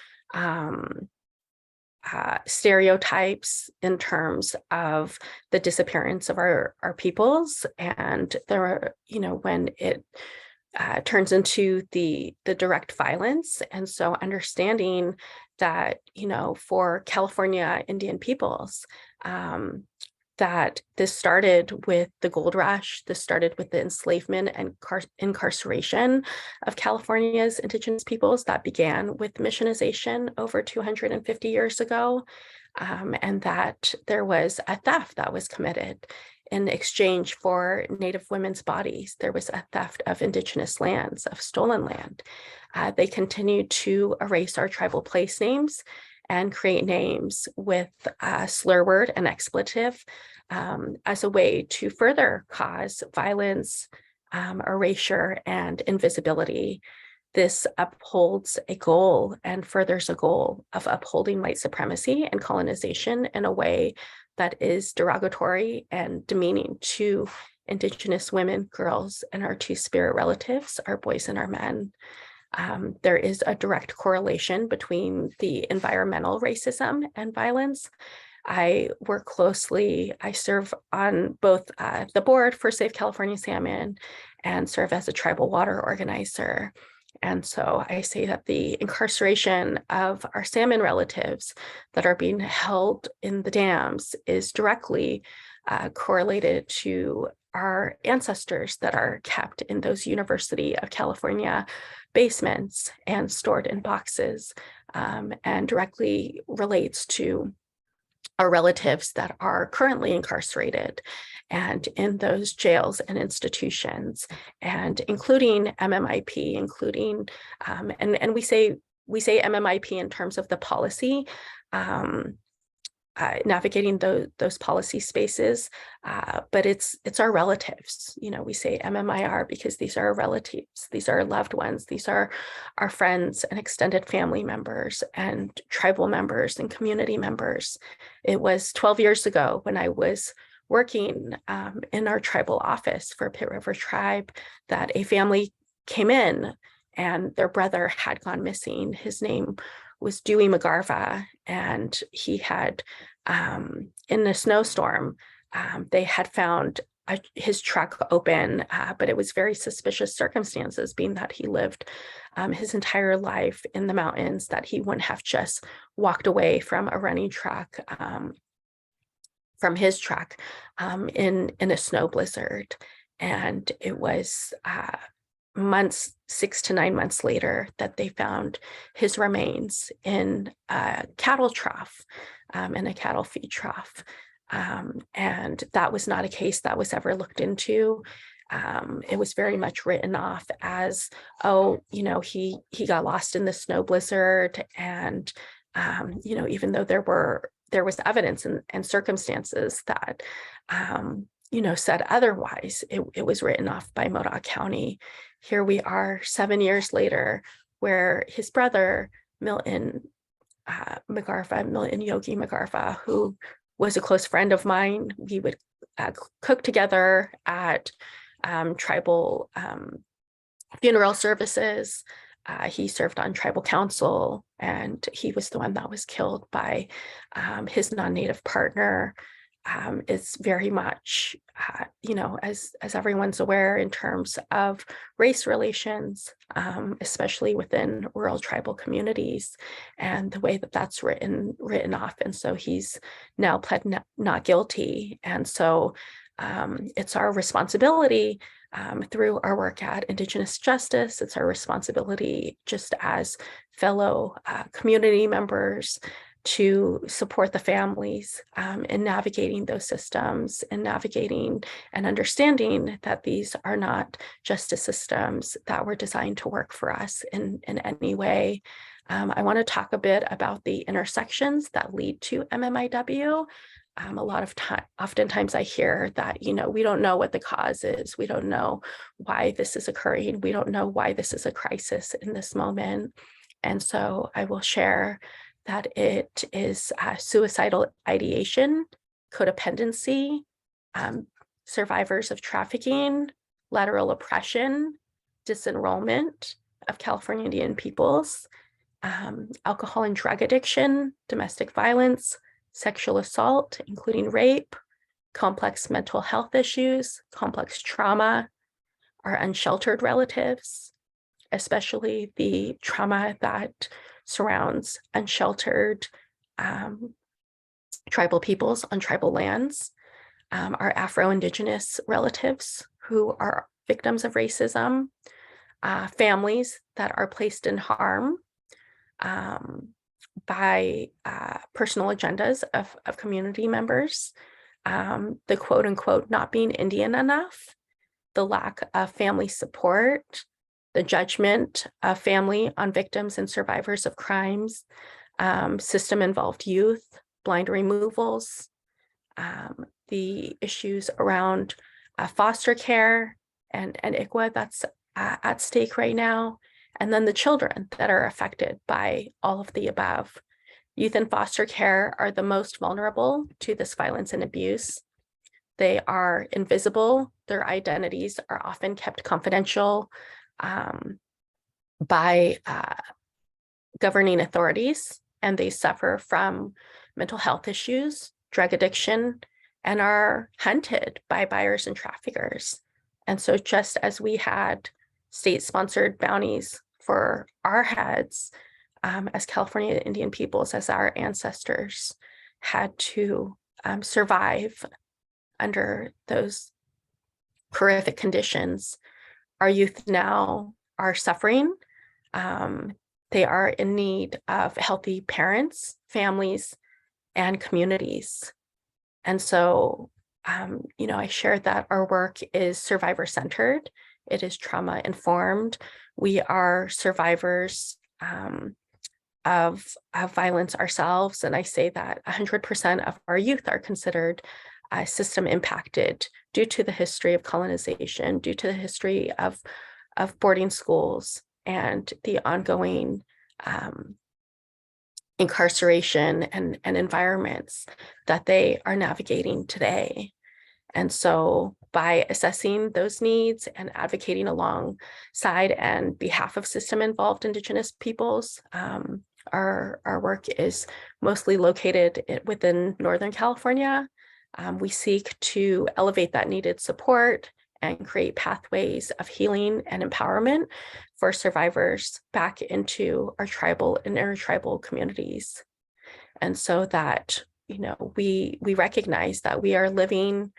[SPEAKER 12] stereotypes in terms of the disappearance of our peoples. And there are, when it turns into the direct violence. And so understanding that, for California Indian peoples, that this started with the gold rush, this started with the enslavement and incarceration of California's indigenous peoples that began with missionization over 250 years ago, and that there was a theft that was committed in exchange for Native women's bodies. There was a theft of indigenous lands, of stolen land. They continued to erase our tribal place names and create names with a slur word and expletive as a way to further cause violence, erasure, and invisibility. This upholds a goal and furthers a goal of upholding white supremacy and colonization in a way that is derogatory and demeaning to Indigenous women, girls, and our two-spirit relatives, our boys and our men. There is a direct correlation between the environmental racism and violence. I work closely, I serve on both the board for Save California Salmon and serve as a tribal water organizer. And so I say that the incarceration of our salmon relatives that are being held in the dams is directly correlated to our ancestors that are kept in those University of California basements and stored in boxes, and directly relates to our relatives that are currently incarcerated and in those jails and institutions, and including MMIP, including, and we say MMIP in terms of the policy, navigating those policy spaces, but it's our relatives. We say MMIR because these are our relatives, these are our loved ones, these are our friends and extended family members and tribal members and community members. It was 12 years ago when I was working in our tribal office for Pit River Tribe that a family came in and their brother had gone missing. His name was Dewey McGarva, and he had, in a snowstorm, they had found his truck open, but it was very suspicious circumstances, being that he lived his entire life in the mountains, that he wouldn't have just walked away from a running truck, from his truck in a snow blizzard. And it was 6 to 9 months later that they found his remains in a cattle trough, in a cattle feed trough. And that was not a case that was ever looked into. It was very much written off as, he got lost in the snow blizzard. And, even though there was evidence and circumstances that, said otherwise, it was written off by Modoc County. Here we are 7 years later, where his brother, Milton, McGarva, Milian Yogi McGarva, who was a close friend of mine. We would cook together at tribal funeral services. He served on tribal council, and he was the one that was killed by his non-native partner. Is very much, as everyone's aware, in terms of race relations, especially within rural tribal communities, and the way that that's written off. And so he's now pled not guilty. And so it's our responsibility through our work at Indigenous Justice. It's our responsibility just as fellow community members to support the families in navigating those systems and navigating and understanding that these are not justice systems that were designed to work for us in any way. I want to talk a bit about the intersections that lead to MMIW. Oftentimes I hear that, we don't know what the cause is. We don't know why this is occurring. We don't know why this is a crisis in this moment. And so I will share that it is suicidal ideation, codependency, survivors of trafficking, lateral oppression, disenrollment of California Indian peoples, alcohol and drug addiction, domestic violence, sexual assault, including rape, complex mental health issues, complex trauma, our unsheltered relatives, especially the trauma that surrounds unsheltered tribal peoples on tribal lands, our Afro-Indigenous relatives who are victims of racism, families that are placed in harm by personal agendas of community members, the quote unquote not being Indian enough, the lack of family support, the judgment of family on victims and survivors of crimes, system-involved youth, blind removals, the issues around foster care and ICWA that's at stake right now, and then the children that are affected by all of the above. Youth in foster care are the most vulnerable to this violence and abuse. They are invisible. Their identities are often kept confidential by governing authorities, and they suffer from mental health issues, drug addiction, and are hunted by buyers and traffickers. And so just as we had state-sponsored bounties for our heads as California Indian peoples, as our ancestors had to survive under those horrific conditions, our youth now are suffering. They are in need of healthy parents, families, and communities. And so, I shared that our work is survivor-centered. It is trauma-informed. We are survivors of violence ourselves. And I say that 100% of our youth are considered system impacted due to the history of colonization, due to the history of boarding schools and the ongoing incarceration and environments that they are navigating today. And so by assessing those needs and advocating alongside and behalf of system-involved Indigenous peoples, our work is mostly located within Northern California. We seek to elevate that needed support and create pathways of healing and empowerment for survivors back into our tribal and intertribal communities. And so that, we recognize that we are living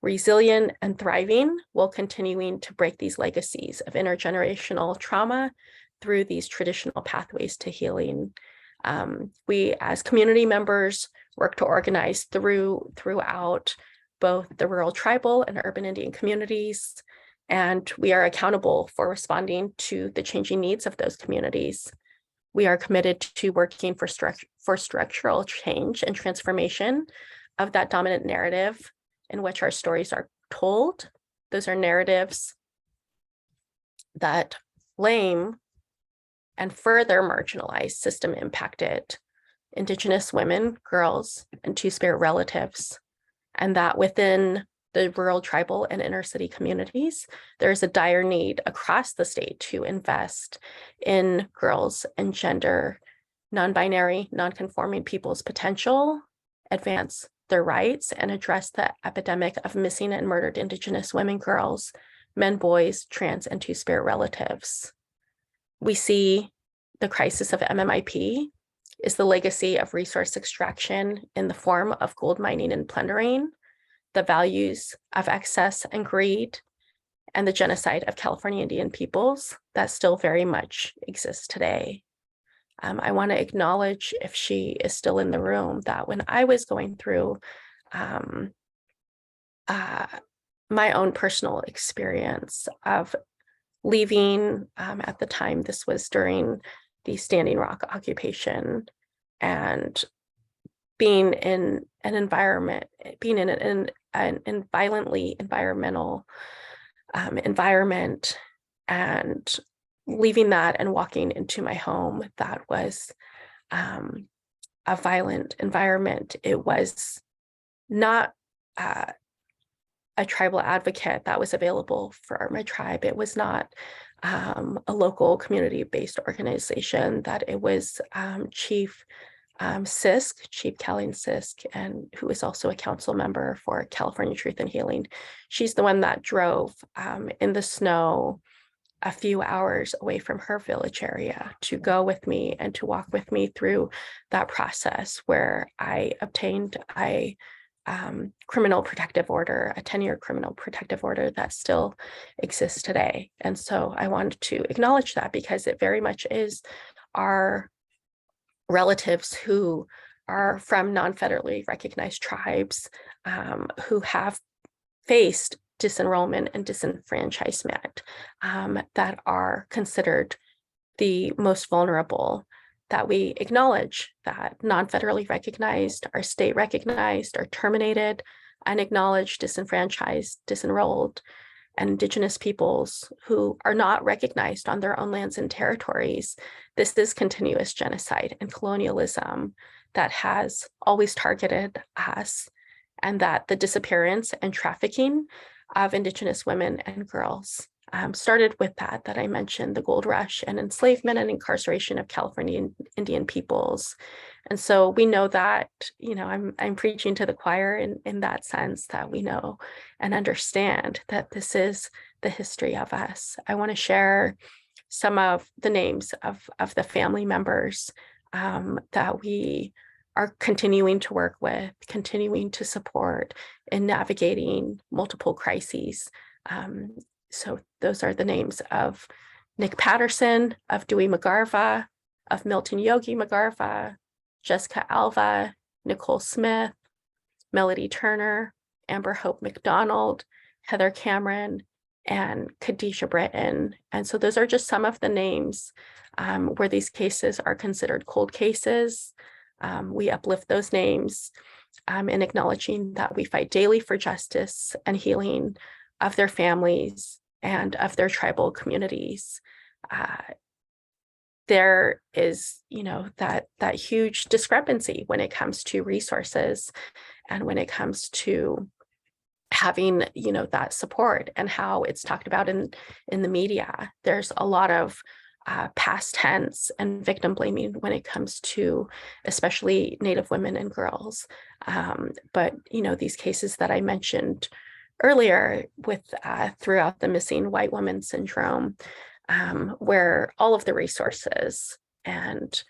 [SPEAKER 12] resilient and thriving while continuing to break these legacies of intergenerational trauma through these traditional pathways to healing. We, as community members, work to organize throughout both the rural tribal and urban Indian communities, and we are accountable for responding to the changing needs of those communities. We are committed to working for structural change and transformation of that dominant narrative in which our stories are told. Those are narratives that blame and further marginalize system-impacted Indigenous women, girls, and Two-Spirit relatives, and that within the rural, tribal, and inner city communities, there is a dire need across the state to invest in girls and gender, non-binary, non-conforming people's potential, advance their rights, and address the epidemic of missing and murdered Indigenous women, girls, men, boys, trans, and Two-Spirit relatives. We see the crisis of MMIP is the legacy of resource extraction in the form of gold mining and plundering, the values of excess and greed, and the genocide of California Indian peoples that still very much exists today. I want to acknowledge, if she is still in the room, that when I was going through my own personal experience of leaving, at the time, this was during the Standing Rock occupation, and being in an environment, being in an violently environmental environment, and leaving that and walking into my home that was a violent environment. It was not a tribal advocate that was available for my tribe. It was not a local community-based organization, that it was Chief Chief Colleen Sisk, and who is also a council member for California Truth and Healing. She's the one that drove in the snow a few hours away from her village area to go with me and to walk with me through that process, where I obtained a criminal protective order, a 10-year criminal protective order that still exists today. And so I wanted to acknowledge that, because it very much is our relatives who are from non-federally recognized tribes who have faced disenrollment and disenfranchisement that are considered the most vulnerable, that we acknowledge that non-federally recognized, are state recognized, are terminated, unacknowledged, disenfranchised, disenrolled, and Indigenous peoples who are not recognized on their own lands and territories. This is continuous genocide and colonialism that has always targeted us, and that the disappearance and trafficking of Indigenous women and girls started with that I mentioned, the gold rush and enslavement and incarceration of California Indian peoples. And so we know that, you know, I'm preaching to the choir in that sense, that we know and understand that this is the history of us. I want to share some of the names of the family members that we are continuing to work with, continuing to support in navigating multiple crises. So those are the names of Nick Patterson, of Dewey McGarva, of Milton Yogi McGarva, Jessica Alva, Nicole Smith, Melody Turner, Amber Hope McDonald, Heather Cameron, and Khadijah Britton. And so those are just some of the names where these cases are considered cold cases. We uplift those names in acknowledging that we fight daily for justice and healing of their families and of their tribal communities. There is, you know, that huge discrepancy when it comes to resources and when it comes to having, you know, that support and how it's talked about in the media. There's a lot of past tense and victim blaming when it comes to especially Native women and girls. But, you know, these cases that I mentioned earlier with throughout the missing white woman syndrome, where all of the resources and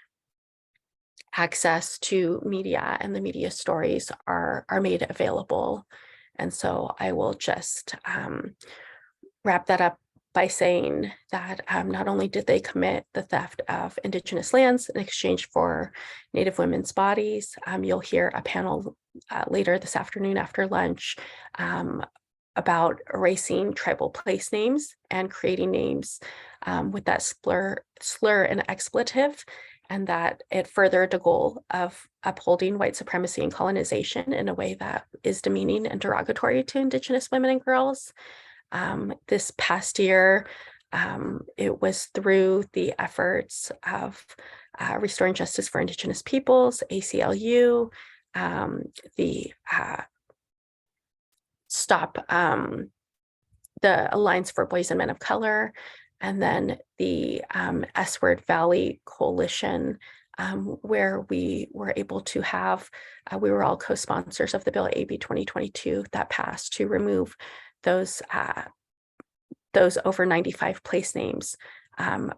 [SPEAKER 12] access to media and the media stories are made available. And so I will just wrap that up by saying that not only did they commit the theft of Indigenous lands in exchange for Native women's bodies, you'll hear a panel later this afternoon after lunch about erasing tribal place names and creating names with that slur and expletive, and that it furthered the goal of upholding white supremacy and colonization in a way that is demeaning and derogatory to Indigenous women and girls. This past year, it was through the efforts of Restoring Justice for Indigenous Peoples, ACLU, the the Alliance for Boys and Men of Color, and then the S-Word Valley Coalition, where we were able to have, we were all co-sponsors of the bill AB 2022 that passed to remove those over 95 place names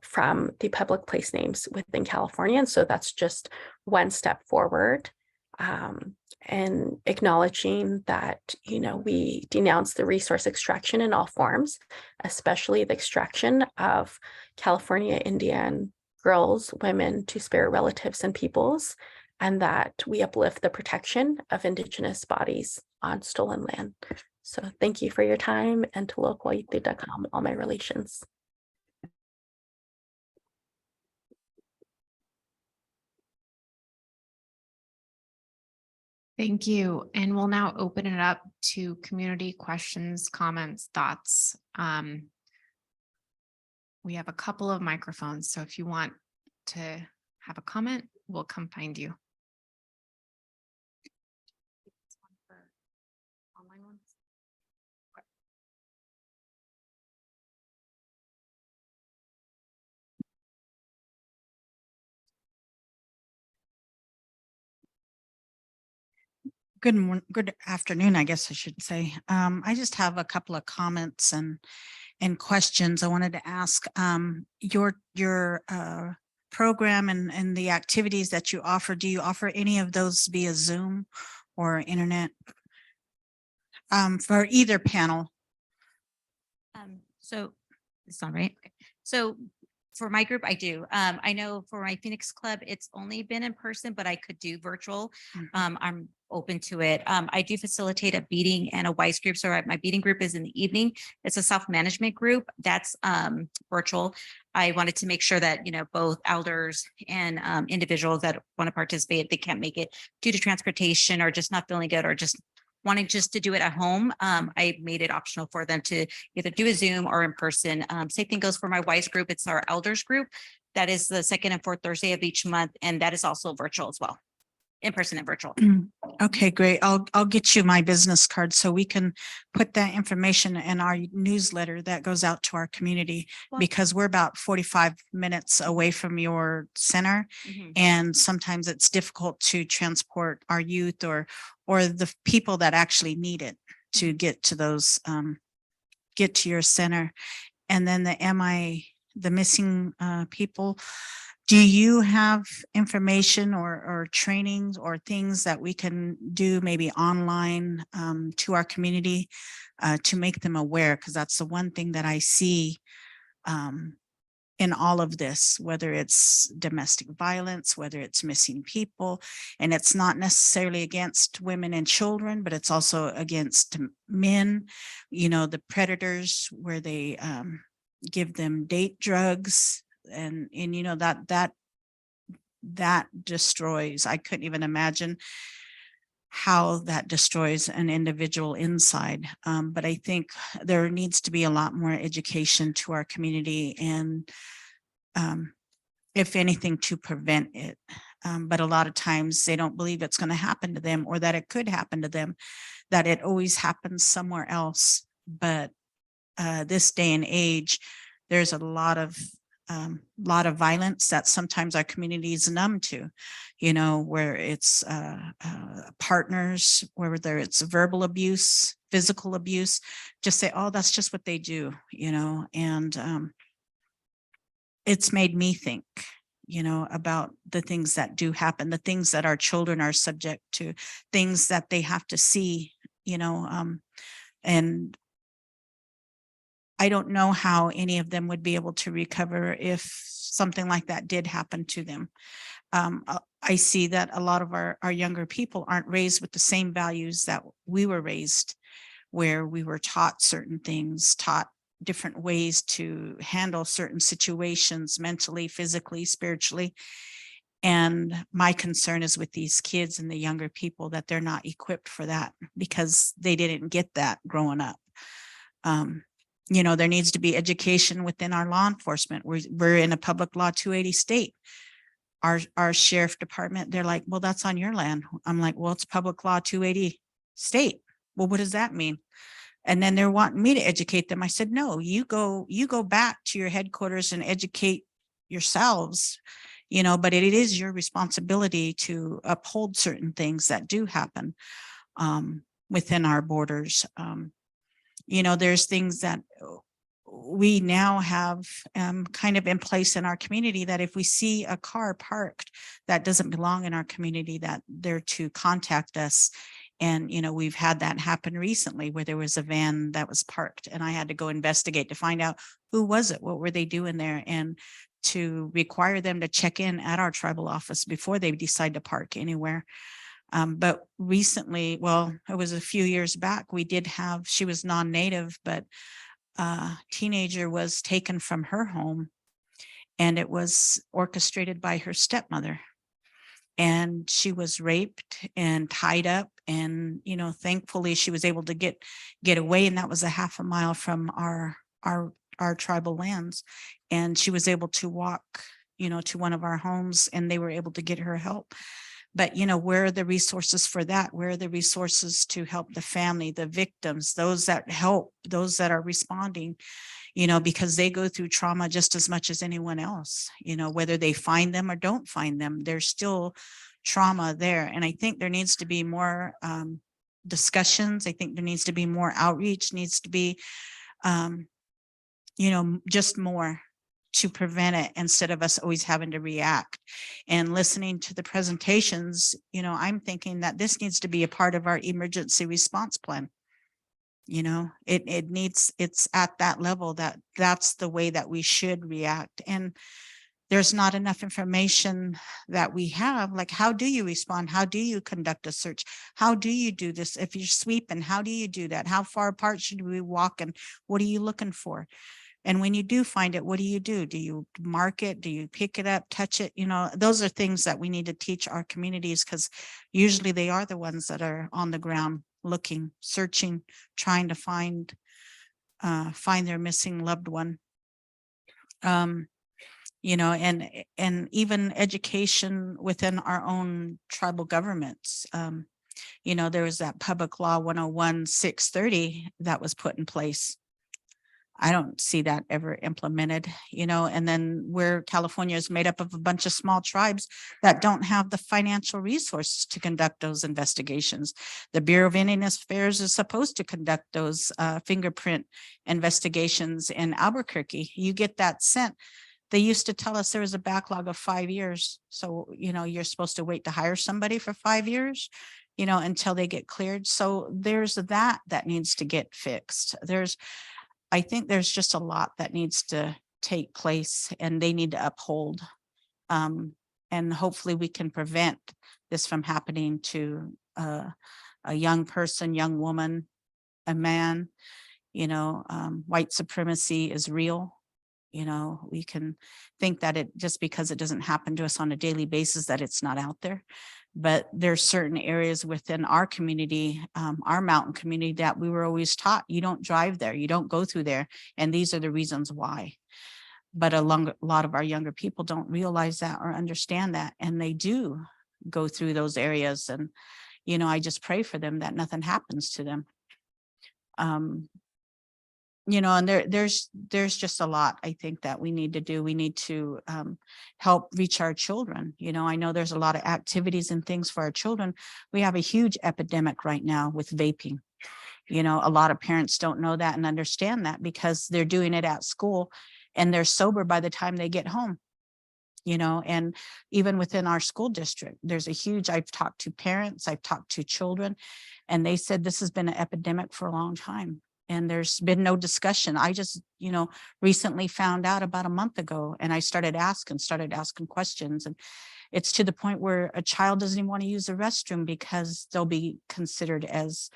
[SPEAKER 12] from the public place names within California. And so that's just one step forward. And acknowledging that, you know, we denounce the resource extraction in all forms, especially the extraction of California Indian girls, women, Two-Spirit relatives, and peoples, and that we uplift the protection of Indigenous bodies on stolen land. So thank you for your time, and to local.com, all my relations.
[SPEAKER 20] Thank you. And we'll now open it up to community questions, comments, thoughts. We have a couple of microphones, so if you want to have a comment, we'll come find you.
[SPEAKER 7] Good afternoon, I guess I should say. I just have a couple of comments and questions I wanted to ask. Your program and the activities that you offer, do you offer any of those via Zoom or internet? For either panel?
[SPEAKER 11] So it's all right. Okay. So for my group, I do. I know for my Phoenix Club, it's only been in person, but I could do virtual. I'm open to it. I do facilitate a beading and a WISE group. So my beading group is in the evening. It's a self-management group that's virtual. I wanted to make sure that, you know, both elders and individuals that want to participate, if they can't make it due to transportation or just not feeling good or just wanting just to do it at home, I made it optional for them to either do a Zoom or in person. Same thing goes for my WISE group. It's our elders group. That is the second and fourth Thursday of each month. And that is also virtual as well. In person and virtual.
[SPEAKER 7] Okay, great. I'll get you my business card so we can put that information in our newsletter that goes out to our community, because we're about 45 minutes away from your center. And sometimes it's difficult to transport our youth or the people that actually need it to get to those, get to your center. And then the missing people, do you have information or trainings or things that we can do maybe online to our community to make them aware? Because that's the one thing that I see in all of this, whether it's domestic violence, whether it's missing people, and it's not necessarily against women and children, but it's also against men, you know, the predators where they give them date drugs. And you know, that destroys, I couldn't even imagine how that destroys an individual inside. But I think there needs to be a lot more education to our community and if anything to prevent it. But a lot of times they don't believe it's going to happen to them or that it could happen to them, that it always happens somewhere else. But this day and age, there's a lot of violence that sometimes our community is numb to, you know, where it's partners, whether it's verbal abuse, physical abuse, just say, oh, that's just what they do, you know, and it's made me think, you know, about the things that do happen, the things that our children are subject to, things that they have to see, you know, and I don't know how any of them would be able to recover if something like that did happen to them. I see that a lot of our younger people aren't raised with the same values that we were raised, where we were taught certain things, taught different ways to handle certain situations mentally, physically, spiritually. And my concern is with these kids and the younger people that they're not equipped for that because they didn't get that growing up. You know, there needs to be education within our law enforcement. We're in a public law 280 state. our sheriff department, they're like, well, that's on your land. I'm like, well, it's public law 280 state. Well, what does that mean? And then they're wanting me to educate them. I said, no, you go back to your headquarters and educate yourselves, but it is your responsibility to uphold certain things that do happen within our borders. There's things that we now have kind of in place in our community, that if we see a car parked that doesn't belong in our community, that they're to contact us. And, we've had that happen recently where there was a van that was parked and I had to go investigate to find out who was it, what were they doing there, and to require them to check in at our tribal office before they decide to park anywhere. But recently, well, it was a few years back, we did have, she was non-native, but a teenager was taken from her home and it was orchestrated by her stepmother. And she was raped and tied up, and thankfully she was able to get away, and that was a half a mile from our tribal lands, and she was able to walk to one of our homes, and they were able to get her help. But where are the resources for that? Where are the resources to help the family, the victims, those that help, those that are responding? Because they go through trauma just as much as anyone else, whether they find them or don't find them, there's still trauma there. And I think there needs to be more discussions. I think there needs to be more outreach, needs to be, just more to prevent it instead of us always having to react. And listening to the presentations, I'm thinking that this needs to be a part of our emergency response plan. It's at that level that's the way that we should react. And there's not enough information that we have. Like, how do you respond? How do you conduct a search? How do you do this? If you're sweeping, how do you do that? How far apart should we walk? And what are you looking for? And when you do find it, what do? Do you mark it? Do you pick it up, touch it? Those are things that we need to teach our communities, because usually they are the ones that are on the ground looking, searching, trying to find their missing loved one. And even education within our own tribal governments. There was that Public Law 101-630 that was put in place. I don't see that ever implemented, and then where California is made up of a bunch of small tribes that don't have the financial resources to conduct those investigations. The Bureau of Indian Affairs is supposed to conduct those fingerprint investigations in Albuquerque. You get that sent. They used to tell us there was a backlog of 5 years. So, you're supposed to wait to hire somebody for 5 years, until they get cleared. So there's that needs to get fixed. I think there's just a lot that needs to take place, and they need to uphold. And hopefully we can prevent this from happening to a young person, young woman, a man. White supremacy is real. We can think that it just because it doesn't happen to us on a daily basis, that it's not out there. But there's certain areas within our community, our mountain community, that we were always taught, you don't drive there, you don't go through there. And these are the reasons why. But a lot of our younger people don't realize that or understand that. And they do go through those areas. And, I just pray for them that nothing happens to them. And there's just a lot I think that we need to do. We need to help reach our children. I know there's a lot of activities and things for our children. We have a huge epidemic right now with vaping. A lot of parents don't know that and understand that, because they're doing it at school and they're sober by the time they get home. And even within our school district, there's I've talked to parents, I've talked to children, and they said this has been an epidemic for a long time. And there's been no discussion. I just, recently found out about a month ago, and I started asking questions. And it's to the point where a child doesn't even want to use the restroom because they'll be considered as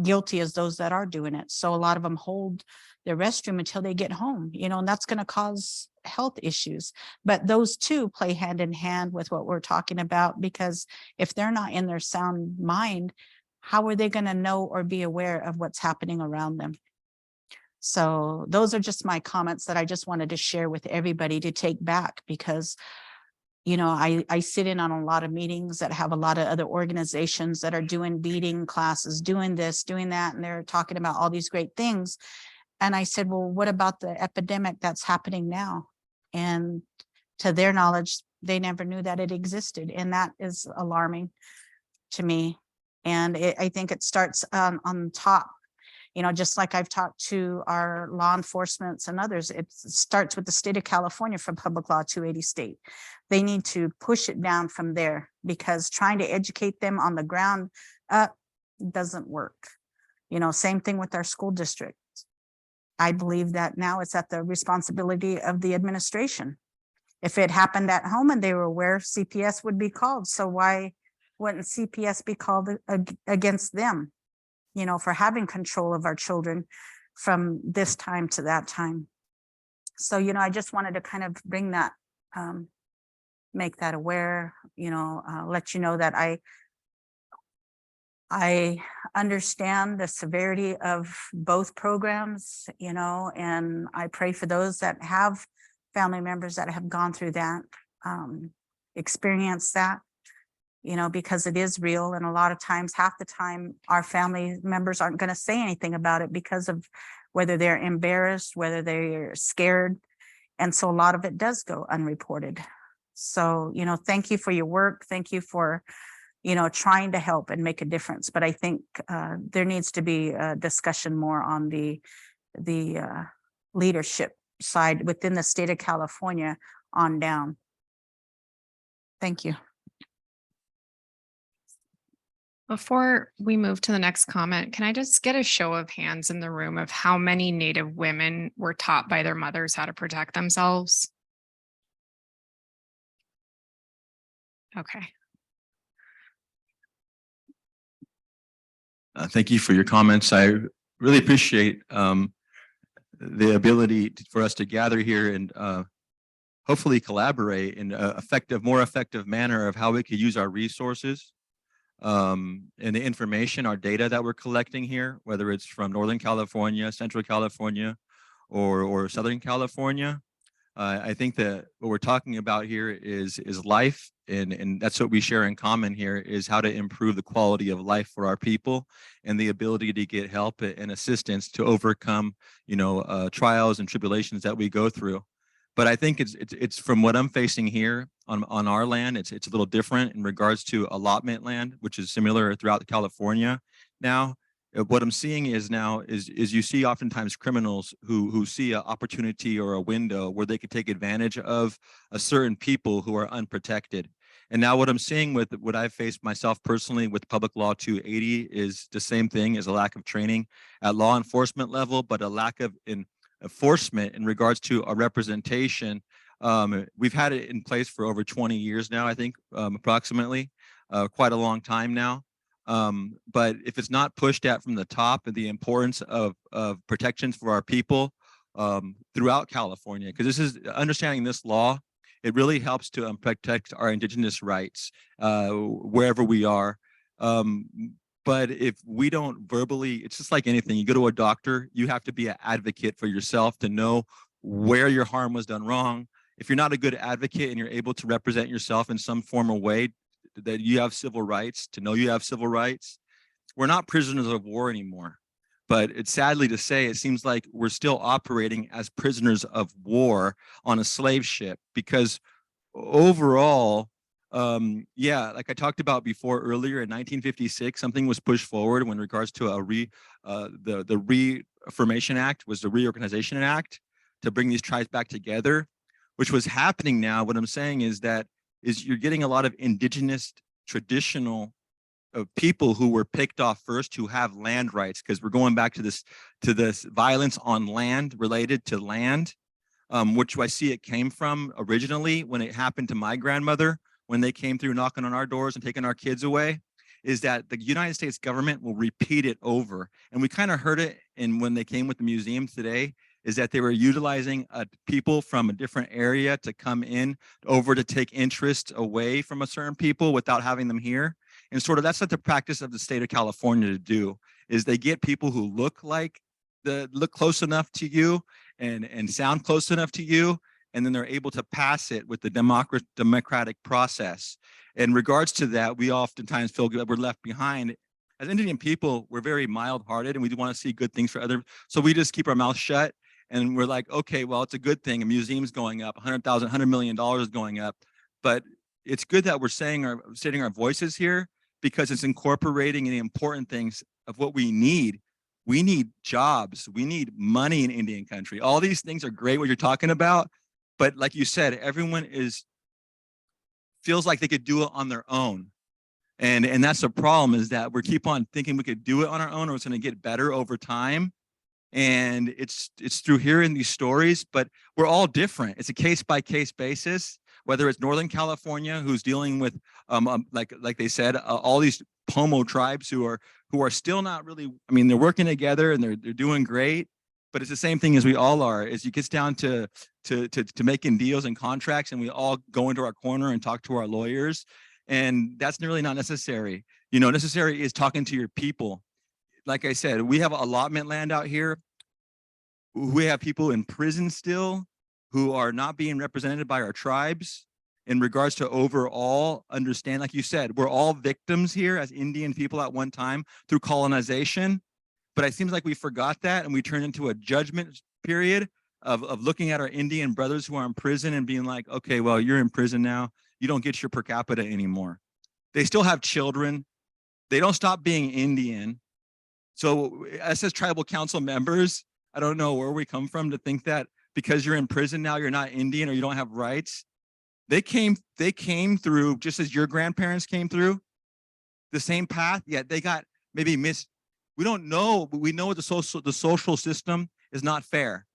[SPEAKER 7] guilty as those that are doing it. So a lot of them hold their restroom until they get home, and that's going to cause health issues. But those two play hand in hand with what we're talking about, because if they're not in their sound mind, how are they going to know or be aware of what's happening around them? So those are just my comments that I just wanted to share with everybody to take back, because you know, I sit in on a lot of meetings that have a lot of other organizations that are doing beading classes, doing this, doing that, and they're talking about all these great things. And I said, well, what about the epidemic that's happening now? And to their knowledge, they never knew that it existed. And that is alarming to me. And I think it starts on top, you know, just like I've talked to our law enforcement and others, it starts with the state of California from Public Law 280 state. They need to push it down from there, because trying to educate them on the ground up doesn't work. You know, same thing with our school district. I believe that now it's at the responsibility of the administration. If it happened at home and they were aware, CPS would be called. So why wouldn't CPS be called against them, you know, for having control of our children from this time to that time? So, you know, I just wanted to kind of bring that, make that aware, you know, let you know that I understand the severity of both programs, you know, and I pray for those that have family members that have gone through that, experienced that, you know, because it is real. And a lot of times, half the time, our family members aren't going to say anything about it because of whether they're embarrassed, whether they're scared. And so a lot of it does go unreported. So, you know, thank you for your work. Thank you for, you know, trying to help and make a difference. But I think there needs to be a discussion more on the leadership side within the state of California on down. Thank you.
[SPEAKER 20] Before we move to the next comment, can I just get a show of hands in the room of how many Native women were taught by their mothers how to protect themselves? Okay.
[SPEAKER 5] Thank you for your comments. I really appreciate the ability for us to gather here and hopefully collaborate in an more effective manner of how we could use our resources and the information, our data that we're collecting here, whether it's from Northern California, Central California, or Southern California. I think that what we're talking about here is life, and that's what we share in common here, is how to improve the quality of life for our people and the ability to get help and assistance to overcome, you know, trials and tribulations that we go through. But I think it's from what I'm facing here on our land, it's a little different in regards to allotment land, which is similar throughout California now. What I'm seeing is you see oftentimes criminals who see an opportunity or a window where they could take advantage of a certain people who are unprotected. And now what I'm seeing with what I've faced myself personally with Public Law 280 is the same thing, as a lack of training at law enforcement level, but a lack of enforcement in regards to a representation. We've had it in place for over 20 years now, I think, approximately, quite a long time now. But if it's not pushed at from the top, and the importance of protections for our people throughout California, because this is understanding this law, it really helps to protect our indigenous rights wherever we are. But if we don't verbally, it's just like anything. You go to a doctor, you have to be an advocate for yourself to know where your harm was done wrong. If you're not a good advocate and you're able to represent yourself in some formal way, that you have civil rights, to know you have civil rights, we're not prisoners of war anymore. But it's sadly to say, it seems like we're still operating as prisoners of war on a slave ship, because overall, yeah, like I talked about before earlier, in 1956, something was pushed forward in regards to the Reaffirmation Act, was the Reorganization Act, to bring these tribes back together, which was happening now. What I'm saying is that you're getting a lot of indigenous traditional people who were picked off first, who have land rights, because we're going back to this violence on land, related to land, which I see it came from originally when it happened to my grandmother, when they came through knocking on our doors and taking our kids away, is that the United States government will repeat it over. And we kind of heard it when they came with the museum today, is that they were utilizing people from a different area to come in over to take interest away from a certain people without having them here. And sort of that's what the practice of the state of California to do, is they get people who look close enough to you and sound close enough to you, and then they're able to pass it with the democratic process. In regards to that, we oftentimes feel that we're left behind. As Indian people, we're very mild-hearted and we do want to see good things for others. So we just keep our mouth shut and we're like, okay, well, it's a good thing. A museum's going up, $100 million is going up. But it's good that we're stating our voices here because it's incorporating the important things of what we need. We need jobs. We need money in Indian country. All these things are great, what you're talking about. But like you said, everyone feels like they could do it on their own. And that's the problem, is that we keep on thinking we could do it on our own or it's going to get better over time. And it's through hearing these stories, but we're all different. It's a case by case basis, whether it's Northern California, who's dealing with, like they said, all these Pomo tribes who are still not really, I mean, they're working together and they're doing great, but it's the same thing as we all are. As it gets down to making deals and contracts, and we all go into our corner and talk to our lawyers. And that's really not necessary. You know, necessary is talking to your people. Like I said, we have allotment land out here. We have people in prison still who are not being represented by our tribes in regards to overall understand. Like you said, we're all victims here as Indian people at one time through colonization. But it seems like we forgot that and we turned into a judgment period of looking at our Indian brothers who are in prison and being like, okay, well, you're in prison now. You don't get your per capita anymore. They still have children. They don't stop being Indian. So us as tribal council members, I don't know where we come from to think that because you're in prison now, you're not Indian or you don't have rights. They came through just as your grandparents came through the same path, yet they got maybe missed. We don't know, but we know the social system is not fair.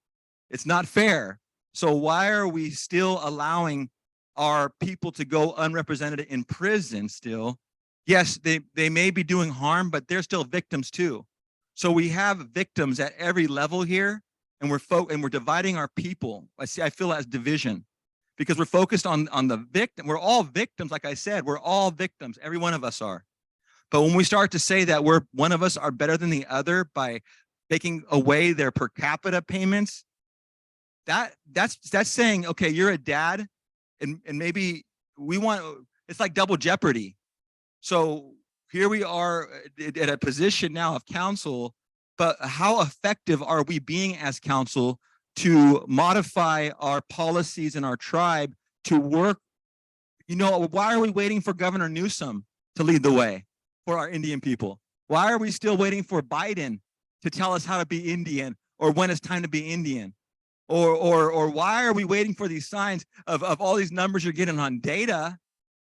[SPEAKER 5] It's not fair. So why are we still allowing our people to go unrepresented in prison still? Yes, they may be doing harm, but they're still victims too. So we have victims at every level here, and we're dividing our people. I feel as division because we're focused on the victim. We're all victims, like I said, we're all victims. Every one of us are. But when we start to say that one of us are better than the other by taking away their per capita payments, that's saying, okay, you're a dad, and maybe it's like double jeopardy. So here we are at a position now of council, but how effective are we being as council to modify our policies in our tribe to work? You know, why are we waiting for Governor Newsom to lead the way for our Indian people? Why are we still waiting for Biden to tell us how to be Indian or when it's time to be Indian? Or why are we waiting for these signs of all these numbers you're getting on data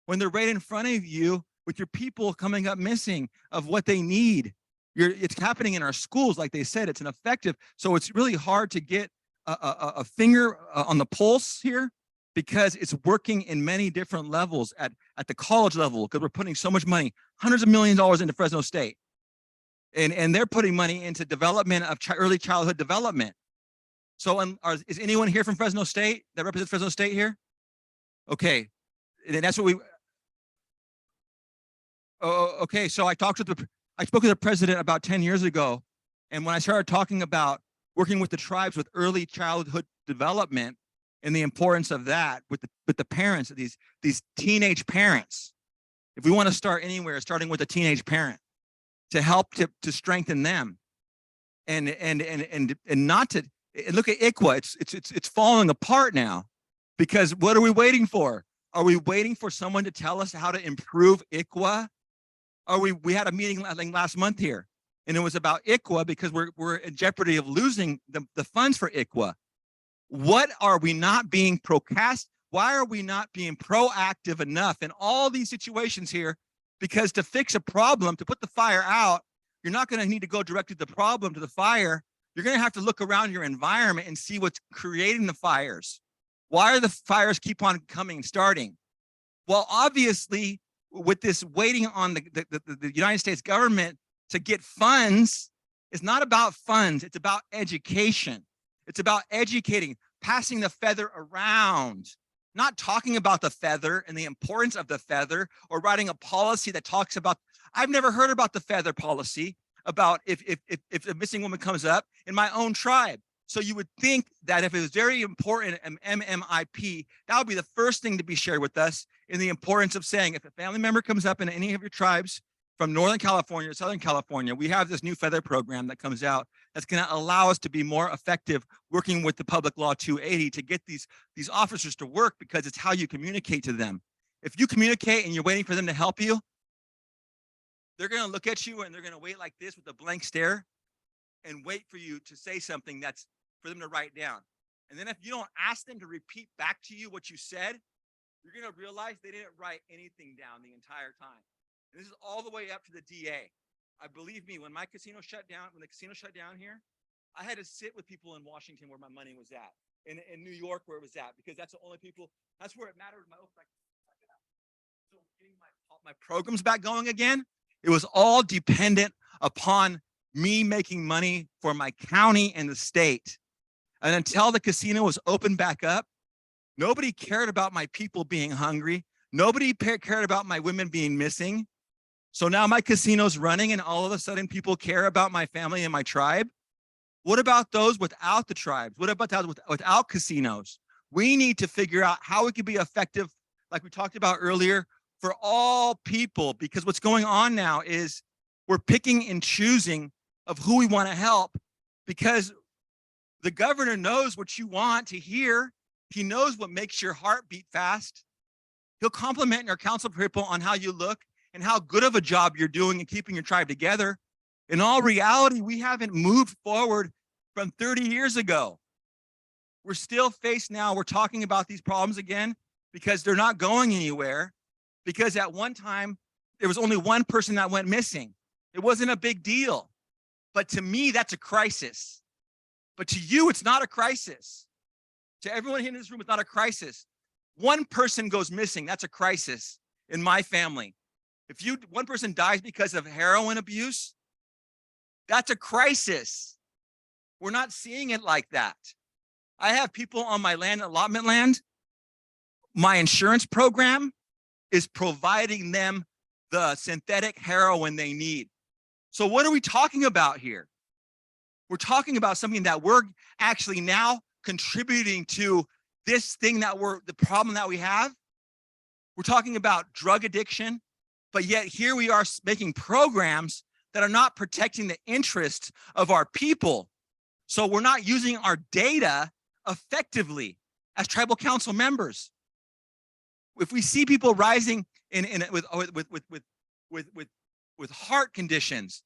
[SPEAKER 5] when they're right in front of you with your people coming up missing of what they need? It's happening in our schools, like they said, it's ineffective. So it's really hard to get a finger on the pulse here because it's working in many different levels at the college level because we're putting so much money, hundreds of millions of dollars into Fresno State. And they're putting money into development of early childhood development. So is anyone here from Fresno State that represents Fresno State here? Okay, and that's what we. Oh, okay. So I spoke with the president about 10 years ago, and when I started talking about working with the tribes with early childhood development and the importance of that with the parents of these teenage parents, if we want to start anywhere, starting with a teenage parent to help to strengthen them, and not to. And look at ICWA, it's falling apart now because what are we waiting for? Are we waiting for someone to tell us how to improve ICWA? We had a meeting I think last month here and it was about ICWA because we're in jeopardy of losing the funds for ICWA. What are we not being why are we not being proactive enough in all these situations here? Because to fix a problem, to put the fire out, you're not going to need to go directly to the problem, to the fire. You're going to have to look around your environment and see what's creating the fires. Why are the fires keep on starting? Well, obviously, with this waiting on the United States government to get funds, it's not about funds. It's about education. It's about educating, passing the feather around, not talking about the feather and the importance of the feather or writing a policy that talks about, I've never heard about the feather policy about if a missing woman comes up in my own tribe. So you would think that if it was very important, an MMIP, that would be the first thing to be shared with us, in the importance of saying, if a family member comes up in any of your tribes from Northern California or Southern California, we have this new feather program that comes out that's going to allow us to be more effective working with the Public Law 280 to get these officers to work, because it's how you communicate to them. If you communicate and you're waiting for them to help you, they're going to look at you and they're going to wait like this with a blank stare and wait for you to say something that's for them to write down. And then if you don't ask them to repeat back to you what you said, you're going to realize they didn't write anything down the entire time. And this is all the way up to the DA. I believe me, when my casino shut down, when the casino shut down here, I had to sit with people in Washington where my money was at, in New York where it was at, because that's the only people, that's where it mattered. So getting my programs back going again, it was all dependent upon me making money for my county and the state. And until the casino was opened back up, nobody cared about my people being hungry. Nobody cared about my women being missing. So now my casino's running and all of a sudden people care about my family and my tribe. What about those without the tribes? What about those without casinos? We need to figure out how we can be effective, like we talked about earlier, for all people, because what's going on now is we're picking and choosing of who we want to help, because the governor knows what you want to hear. He knows what makes your heart beat fast. He'll compliment your council people on how you look and how good of a job you're doing in keeping your tribe together. In all reality, we haven't moved forward from 30 years ago. We're still faced now, we're talking about these problems again because they're not going anywhere, because at one time, there was only one person that went missing. It wasn't a big deal. But to me, that's a crisis. But to you, it's not a crisis. To everyone here in this room, it's not a crisis. One person goes missing, that's a crisis in my family. If one person dies because of heroin abuse, that's a crisis. We're not seeing it like that. I have people on my land, allotment land. My insurance program is providing them the synthetic heroin they need. So what are we talking about here? We're talking about something that we're actually now contributing to this thing the problem that we have. We're talking about drug addiction, but yet here we are making programs that are not protecting the interests of our people. So we're not using our data effectively as tribal council members. If we see people rising with heart conditions,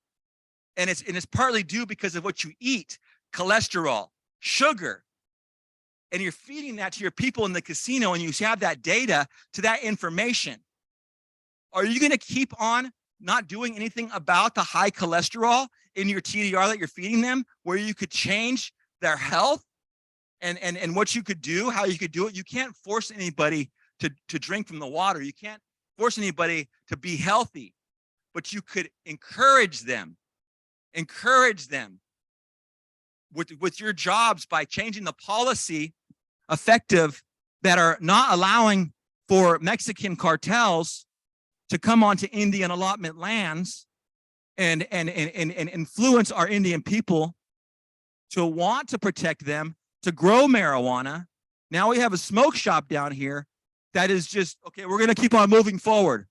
[SPEAKER 5] and it's partly due because of what you eat, cholesterol, sugar, and you're feeding that to your people in the casino, and you have that data to that information. Are you going to keep on not doing anything about the high cholesterol in your TDR that you're feeding them, where you could change their health and what you could do, how you could do it? You can't force anybody to drink from the water. You can't force anybody to be healthy, but you could encourage them with your jobs by changing the policy effective that are not allowing for Mexican cartels to come onto Indian allotment lands and influence our Indian people to want to protect them, to grow marijuana. Now we have a smoke shop down here that is just, okay, we're going to keep on moving forward.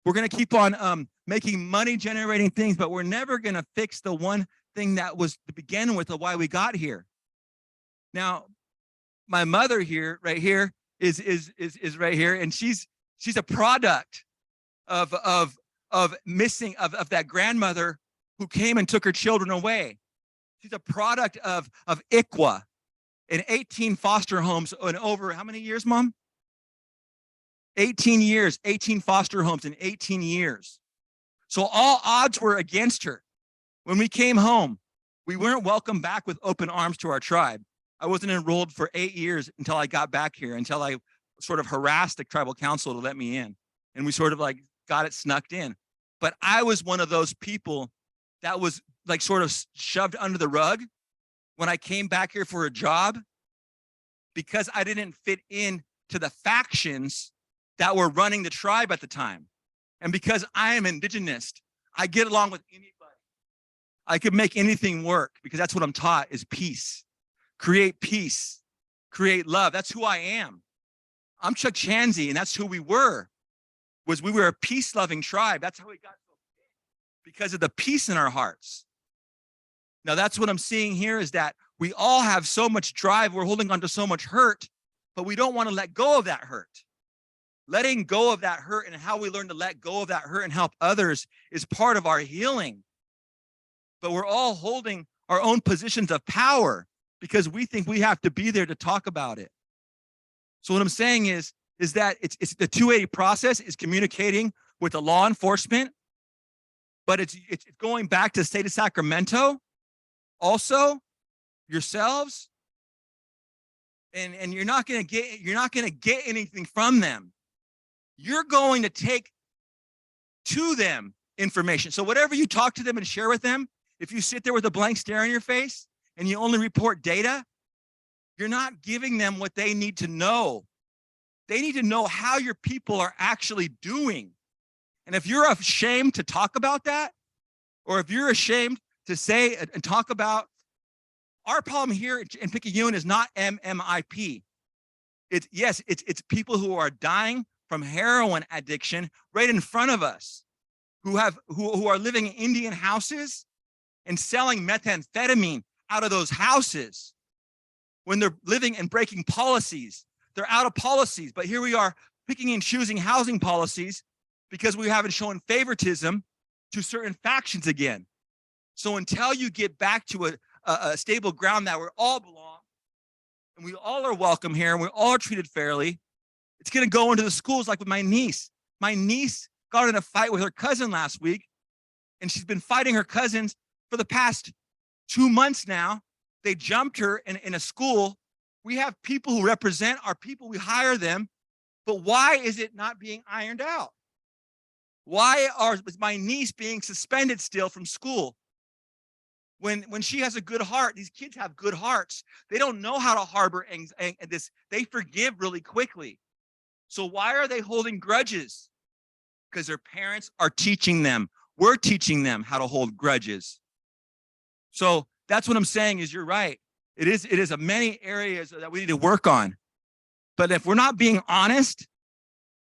[SPEAKER 5] We're going to keep on making money generating things, but we're never going to fix the one thing that was to begin with of why we got here. Now, my mother here, right here, is right here, and she's a product of that grandmother who came and took her children away. She's a product of ICWA in 18 foster homes in over how many years, Mom? 18 years, 18 foster homes in 18 years. So all odds were against her. When we came home, we weren't welcomed back with open arms to our tribe. I wasn't enrolled for 8 years until I got back here, until I sort of harassed the tribal council to let me in. And we sort of like got it snuck in. But I was one of those people that was like sort of shoved under the rug when I came back here for a job, because I didn't fit in to the factions that were running the tribe at the time. And because I am indigenous, I get along with anybody. I could make anything work because that's what I'm taught is peace. create peace, create love. That's who I am. I'm Chukchansi, and that's who we were. We were a peace-loving tribe. That's how we got so big, because of the peace in our hearts. Now, that's what I'm seeing here, is that we all have so much drive. We're holding on to so much hurt, but we don't want to let go of that hurt. Letting go of that hurt and how we learn to let go of that hurt and help others is part of our healing. But we're all holding our own positions of power because we think we have to be there to talk about it. So what I'm saying is that it's the 280 process is communicating with the law enforcement, but it's going back to the state of Sacramento, also yourselves, and you're not gonna get anything from them. You're going to take to them information. So whatever you talk to them and share with them, if you sit there with a blank stare on your face and you only report data, you're not giving them what they need to know. They need to know how your people are actually doing. And if you're ashamed to talk about that, or if you're ashamed to say and talk about, our problem here in Picayune is not MMIP. It's people who are dying from heroin addiction right in front of us, who are living in Indian houses and selling methamphetamine out of those houses when they're living and breaking policies. They're out of policies, but here we are picking and choosing housing policies because we haven't shown favoritism to certain factions again. So until you get back to a stable ground that we all belong, and we all are welcome here, and we all are treated fairly, it's going to go into the schools like with my niece. My niece got in a fight with her cousin last week, and she's been fighting her cousins for the past 2 months now. They jumped her in a school. We have people who represent our people. We hire them. But why is it not being ironed out? Why is my niece being suspended still from school? When she has a good heart, these kids have good hearts. They don't know how to harbor this. They forgive really quickly. So why are they holding grudges? Because their parents are teaching them. We're teaching them how to hold grudges. So that's what I'm saying is you're right. It is a many areas that we need to work on. But if we're not being honest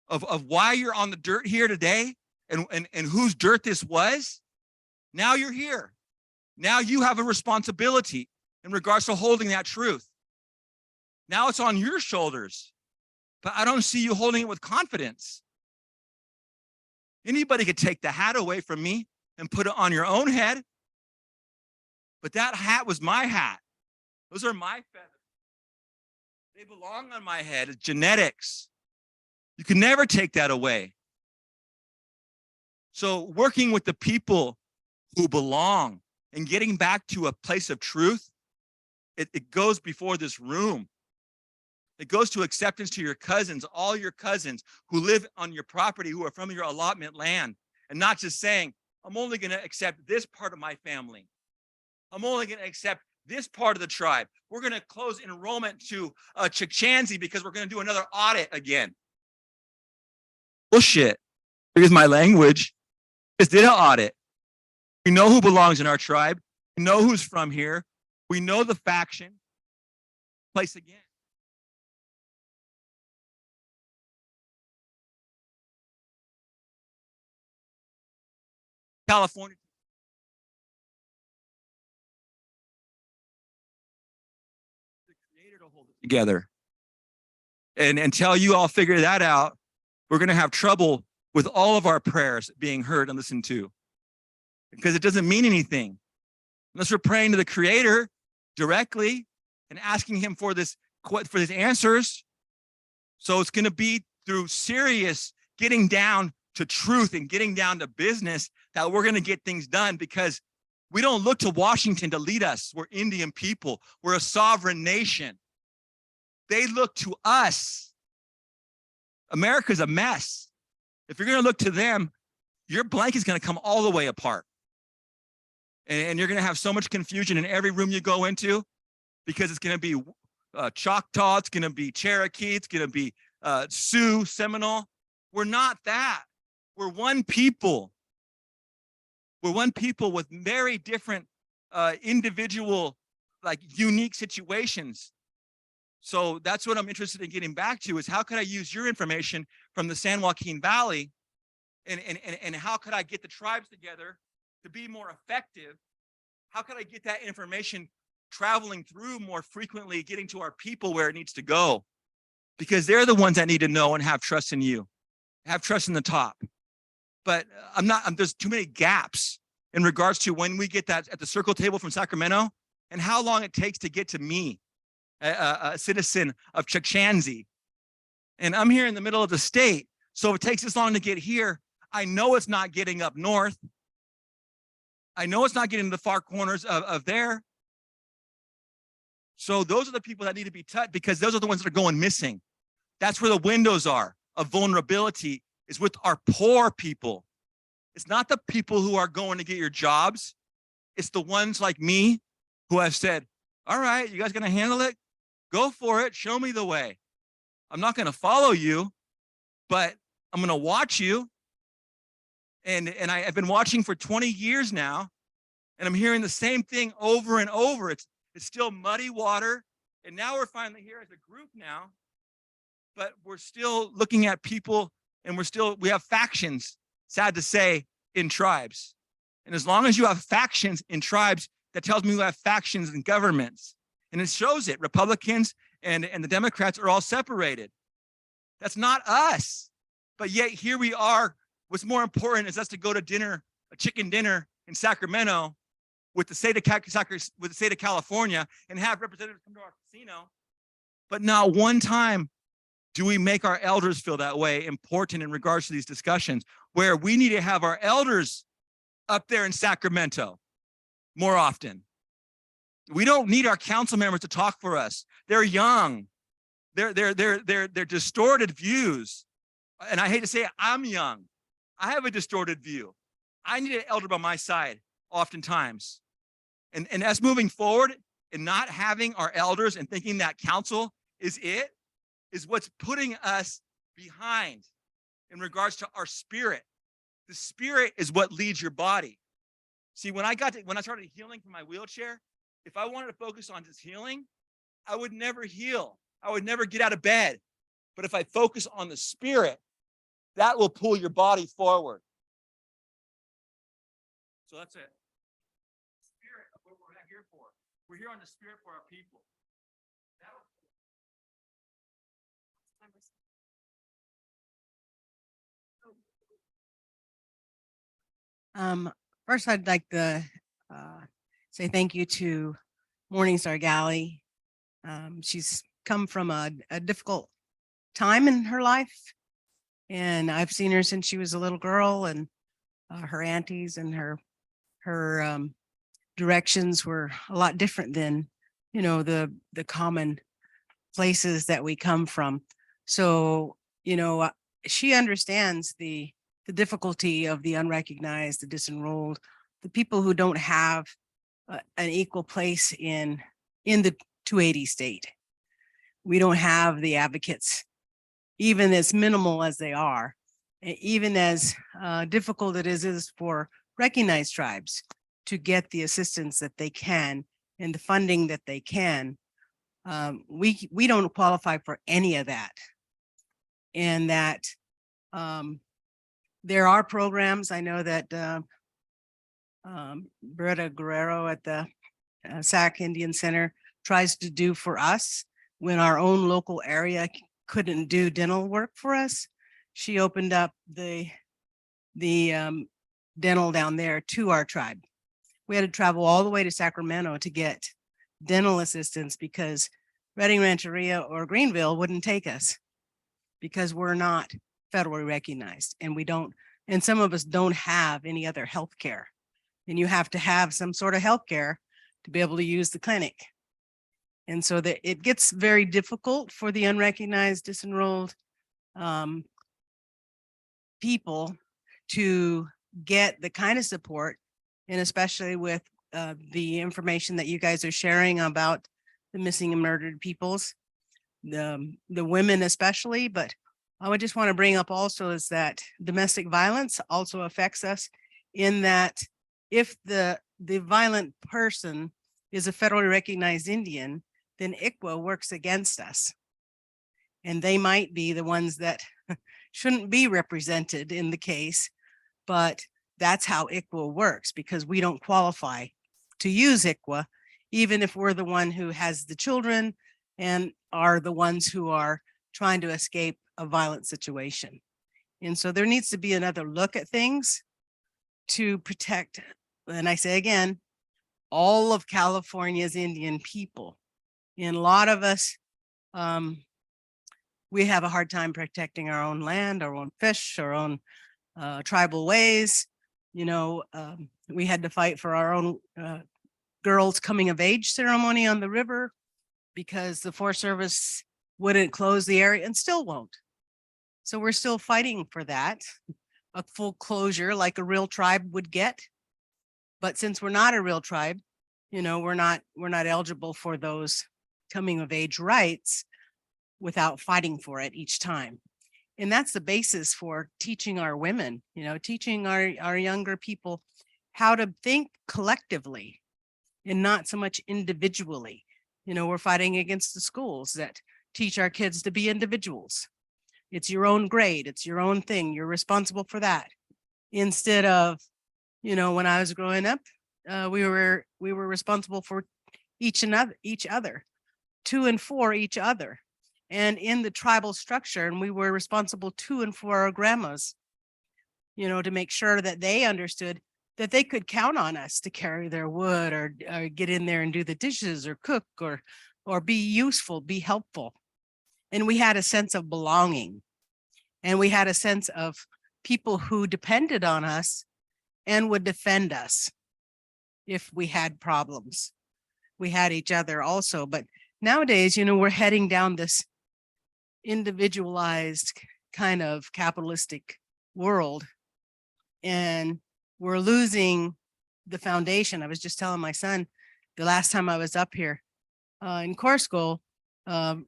[SPEAKER 5] of why you're on the dirt here today and whose dirt this was, now you're here. Now you have a responsibility in regards to holding that truth. Now it's on your shoulders, but I don't see you holding it with confidence. Anybody could take the hat away from me and put it on your own head, but that hat was my hat. Those are my feathers. They belong on my head. It's genetics. You can never take that away. So working with the people who belong and getting back to a place of truth, it goes before this room. It goes to acceptance to your cousins, all your cousins who live on your property, who are from your allotment land, and not just saying, I'm only going to accept this part of my family. I'm only going to accept this part of the tribe. We're going to close enrollment to Chukchansi because we're going to do another audit again. Bullshit. Because my language just did an audit. We know who belongs in our tribe. We know who's from here. We know the faction. Place again. California. The creator to hold it together. And until you all figure that out, we're going to have trouble with all of our prayers being heard and listened to. Because it doesn't mean anything unless we're praying to the creator directly and asking him for these answers. So it's going to be through serious getting down to truth and getting down to business that we're going to get things done, because we don't look to Washington to lead us. We're Indian people. We're a sovereign nation. They look to us. America's a mess. If you're going to look to them, your blanket is going to come all the way apart. And you're going to have so much confusion in every room you go into, because it's going to be Choctaw, it's going to be Cherokee, it's going to be Sioux, Seminole. We're not that. We're one people. We're one people with very different individual like unique situations. So that's what I'm interested in getting back to, is how could I use your information from the San Joaquin Valley, and how could I get the tribes together to be more effective? How could I get that information traveling through more frequently, getting to our people where it needs to go? Because they're the ones that need to know and have trust in you, have trust in the top. But there's too many gaps in regards to when we get that at the circle table from Sacramento and how long it takes to get to me, a citizen of Chukchansi. And I'm here in the middle of the state. So if it takes this long to get here, I know it's not getting up north. I know it's not getting to the far corners of there. So those are the people that need to be touched, because those are the ones that are going missing. That's where the windows are of vulnerability, is with our poor people. It's not the people who are going to get your jobs. It's the ones like me who have said, all right, you guys gonna handle it? Go for it, show me the way. I'm not gonna follow you, but I'm gonna watch you. And I've been watching for 20 years now, and I'm hearing the same thing over and over. It's still muddy water. And now we're finally here as a group now, but we're still looking at people, and we have factions, sad to say, in tribes. And as long as you have factions in tribes, that tells me you have factions in governments. And it shows it. Republicans and the Democrats are all separated. That's not us. But yet here we are. What's more important is us to go to dinner, a chicken dinner in Sacramento with the state of California, and have representatives come to our casino. But not one time do we make our elders feel that way important in regards to these discussions, where we need to have our elders up there in Sacramento more often. We don't need our council members to talk for us. They're young. They're distorted views. And I hate to say it, I'm young. I have a distorted view. I need an elder by my side oftentimes. And us moving forward and not having our elders and thinking that council is what's putting us behind in regards to our spirit. The spirit is what leads your body. See, when I started healing from my wheelchair, if I wanted to focus on just healing, I would never heal. I would never get out of bed. But if I focus on the spirit, that will pull your body forward. So that's it. Spirit of what we're here for. We're here on the spirit for our people.
[SPEAKER 8] First, I'd like to say thank you to Morningstar Galley. She's come from a difficult time in her life, and I've seen her since she was a little girl, and her aunties and her directions were a lot different than, you know, the common places that we come from. So, you know, she understands the difficulty of the unrecognized, the disenrolled, the people who don't have an equal place in the 280 state. We don't have the advocates, even as minimal as they are, even as difficult it is for recognized tribes to get the assistance that they can and the funding that they can. We don't qualify for any of that. And that there are programs. I know that Loretta Guerrero at the Sac Indian Center tries to do for us when our own local area couldn't do dental work for us. She opened up the dental down there to our tribe. We had to travel all the way to Sacramento to get dental assistance because Redding, Rancheria, or Greenville wouldn't take us because we're not federally recognized, and we don't, and some of us don't have any other health care. And you have to have some sort of health care to be able to use the clinic. And so that it gets very difficult for the unrecognized, disenrolled people to get the kind of support, and especially with the information that you guys are sharing about the missing and murdered peoples, the women especially. But I would just want to bring up also is that domestic violence also affects us in that if the violent person is a federally recognized Indian, then ICWA works against us. And they might be the ones that shouldn't be represented in the case, but that's how ICWA works because we don't qualify to use ICWA, even if we're the one who has the children and are the ones who are trying to escape a violent situation. And so there needs to be another look at things to protect, and I say again, all of California's Indian people. And a lot of us, we have a hard time protecting our own land, our own fish, our own tribal ways. You know, we had to fight for our own girls' coming of age ceremony on the river because the Forest Service wouldn't close the area and still won't. So we're still fighting for that, a full closure like a real tribe would get. But since we're not a real tribe, you know, we're not eligible for those coming of age rights without fighting for it each time. And that's the basis for teaching our women, you know, teaching our younger people how to think collectively and not so much individually. You know, we're fighting against the schools that teach our kids to be individuals. It's your own grade, it's your own thing, you're responsible for that. Instead of, you know, when I was growing up, we were responsible for each other, to and for each other. And in the tribal structure, and we were responsible to and for our grandmas, you know, to make sure that they understood that they could count on us to carry their wood or get in there and do the dishes or cook or be useful, be helpful. And we had a sense of belonging, and we had a sense of people who depended on us and would defend us if we had problems. We had each other also, but nowadays, you know, we're heading down this individualized kind of capitalistic world, and we're losing the foundation. I was just telling my son the last time I was up here in Coarsegold,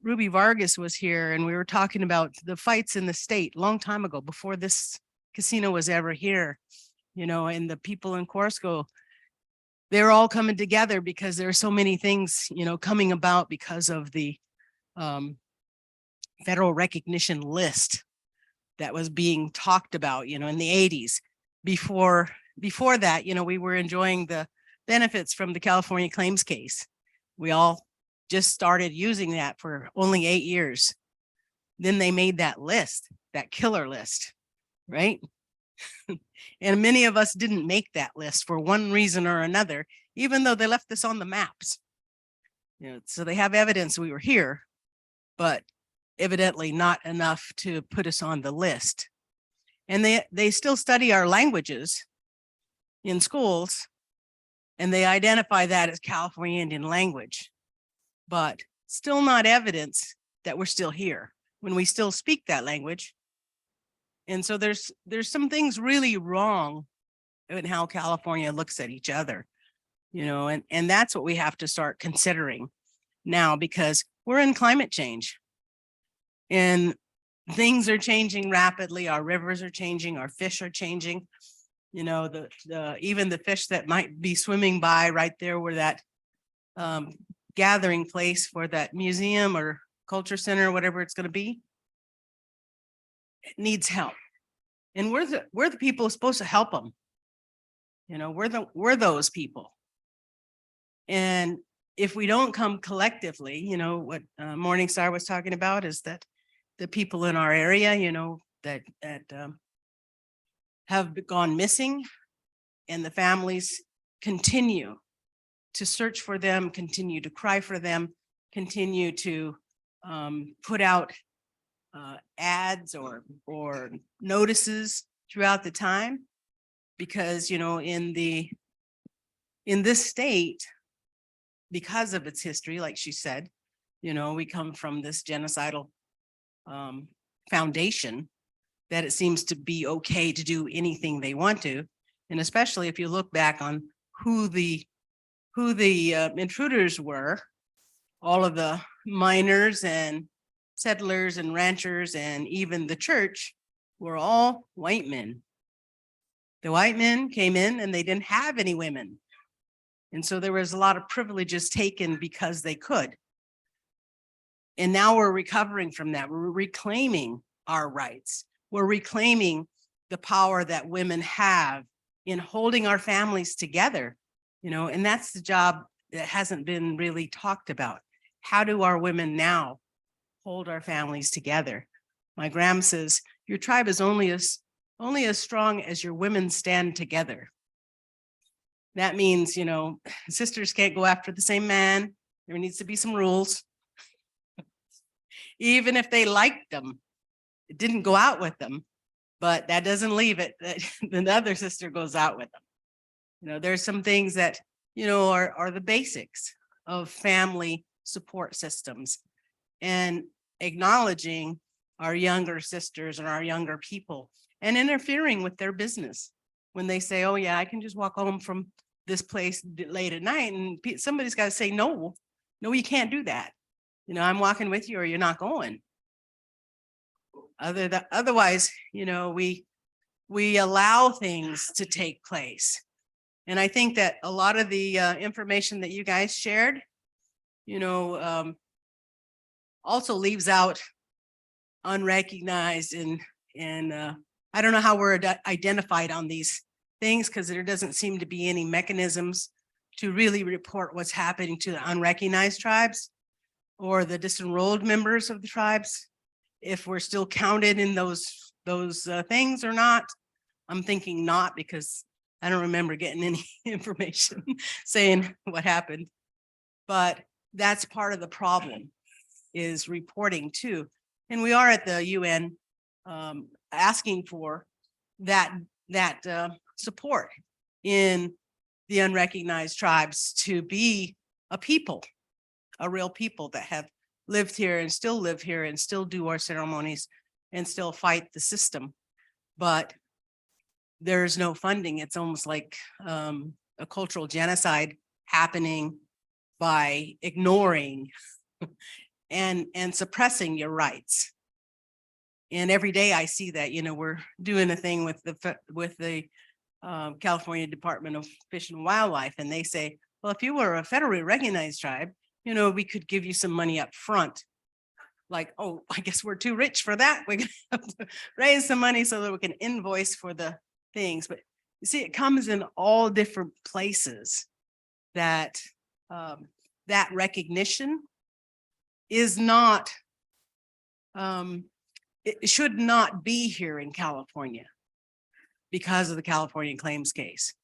[SPEAKER 8] Ruby Vargas was here, and we were talking about the fights in the state long time ago, before this casino was ever here, you know, and the people in Coarsegold, they're all coming together because there are so many things, you know, coming about because of the federal recognition list that was being talked about, you know, in the 80s. Before that, you know, we were enjoying the benefits from the California claims case. We all just started using that for only 8 years. Then they made that list, that killer list, right? And many of us didn't make that list for one reason or another, even though they left us on the maps. You know, so they have evidence we were here, but evidently not enough to put us on the list. And they still study our languages in schools, and they identify that as California Indian language, but still not evidence that we're still here when we still speak that language. And so there's some things really wrong in how California looks at each other, you know, and that's what we have to start considering now, because we're in climate change and things are changing rapidly. Our rivers are changing, our fish are changing. You know, even the fish that might be swimming by right there where that gathering place for that museum or culture center, whatever it's going to be, it needs help. And we're the people supposed to help them. You know, we're those people. And if we don't come collectively, you know, what Morningstar was talking about is that the people in our area, you know, that have gone missing, and the families continue to search for them, continue to cry for them, continue to put out ads or notices throughout the time, because, you know, in this state, because of its history, like she said, you know, we come from this genocidal foundation that it seems to be okay to do anything they want to. And especially if you look back on who the intruders were, all of the miners and settlers and ranchers and even the church were all white men. The white men came in and they didn't have any women. And so there was a lot of privileges taken because they could. And now we're recovering from that. We're reclaiming our rights. We're reclaiming the power that women have in holding our families together, you know, and that's the job that hasn't been really talked about. How do our women now hold our families together? My gram says, your tribe is only as strong as your women stand together. That means, you know, sisters can't go after the same man. There needs to be some rules. Even if they liked them, it didn't go out with them, but that doesn't leave it that the other sister goes out with them. You know, there's some things that, you know, are the basics of family support systems, and acknowledging our younger sisters and our younger people and interfering with their business when they say, oh yeah, I can just walk home from this place late at night, and somebody's got to say, no, you can't do that. You know, I'm walking with you or you're not going. Otherwise, you know, we allow things to take place. And I think that a lot of the information that you guys shared, you know, also leaves out unrecognized and I don't know how we're identified on these things, because there doesn't seem to be any mechanisms to really report what's happening to the unrecognized tribes or the disenrolled members of the tribes, if we're still counted in those things or not. I'm thinking not, because I don't remember getting any information saying what happened. But that's part of the problem, is reporting too. And we are at the UN asking for that support in the unrecognized tribes to be a people, a real people that have lived here and still live here and still do our ceremonies and still fight the system. But there's no funding. It's almost like a cultural genocide happening by ignoring and suppressing your rights. And every day I see that, you know, we're doing a thing with the California Department of Fish and Wildlife, and they say, well, if you were a federally recognized tribe, you know, we could give you some money up front. Like, oh, I guess we're too rich for that. We're gonna have to raise some money so that we can invoice for the things. But you see, it comes in all different places that that recognition is not, it should not be here in California because of the California claims case.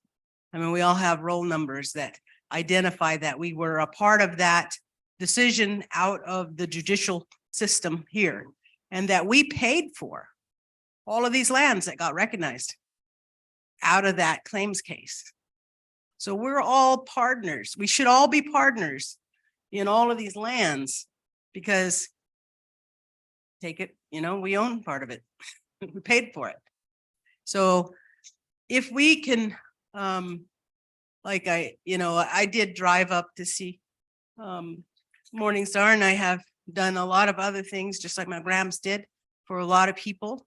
[SPEAKER 8] I mean, we all have roll numbers that identify that we were a part of that decision out of the judicial system here, and that we paid for all of these lands that got recognized out of that claims case. So we're all partners. We should all be partners in all of these lands, because take it, you know, we own part of it. We paid for it. So if we can, like I did drive up to see Morning Star, and I have done a lot of other things, just like my grams did for a lot of people.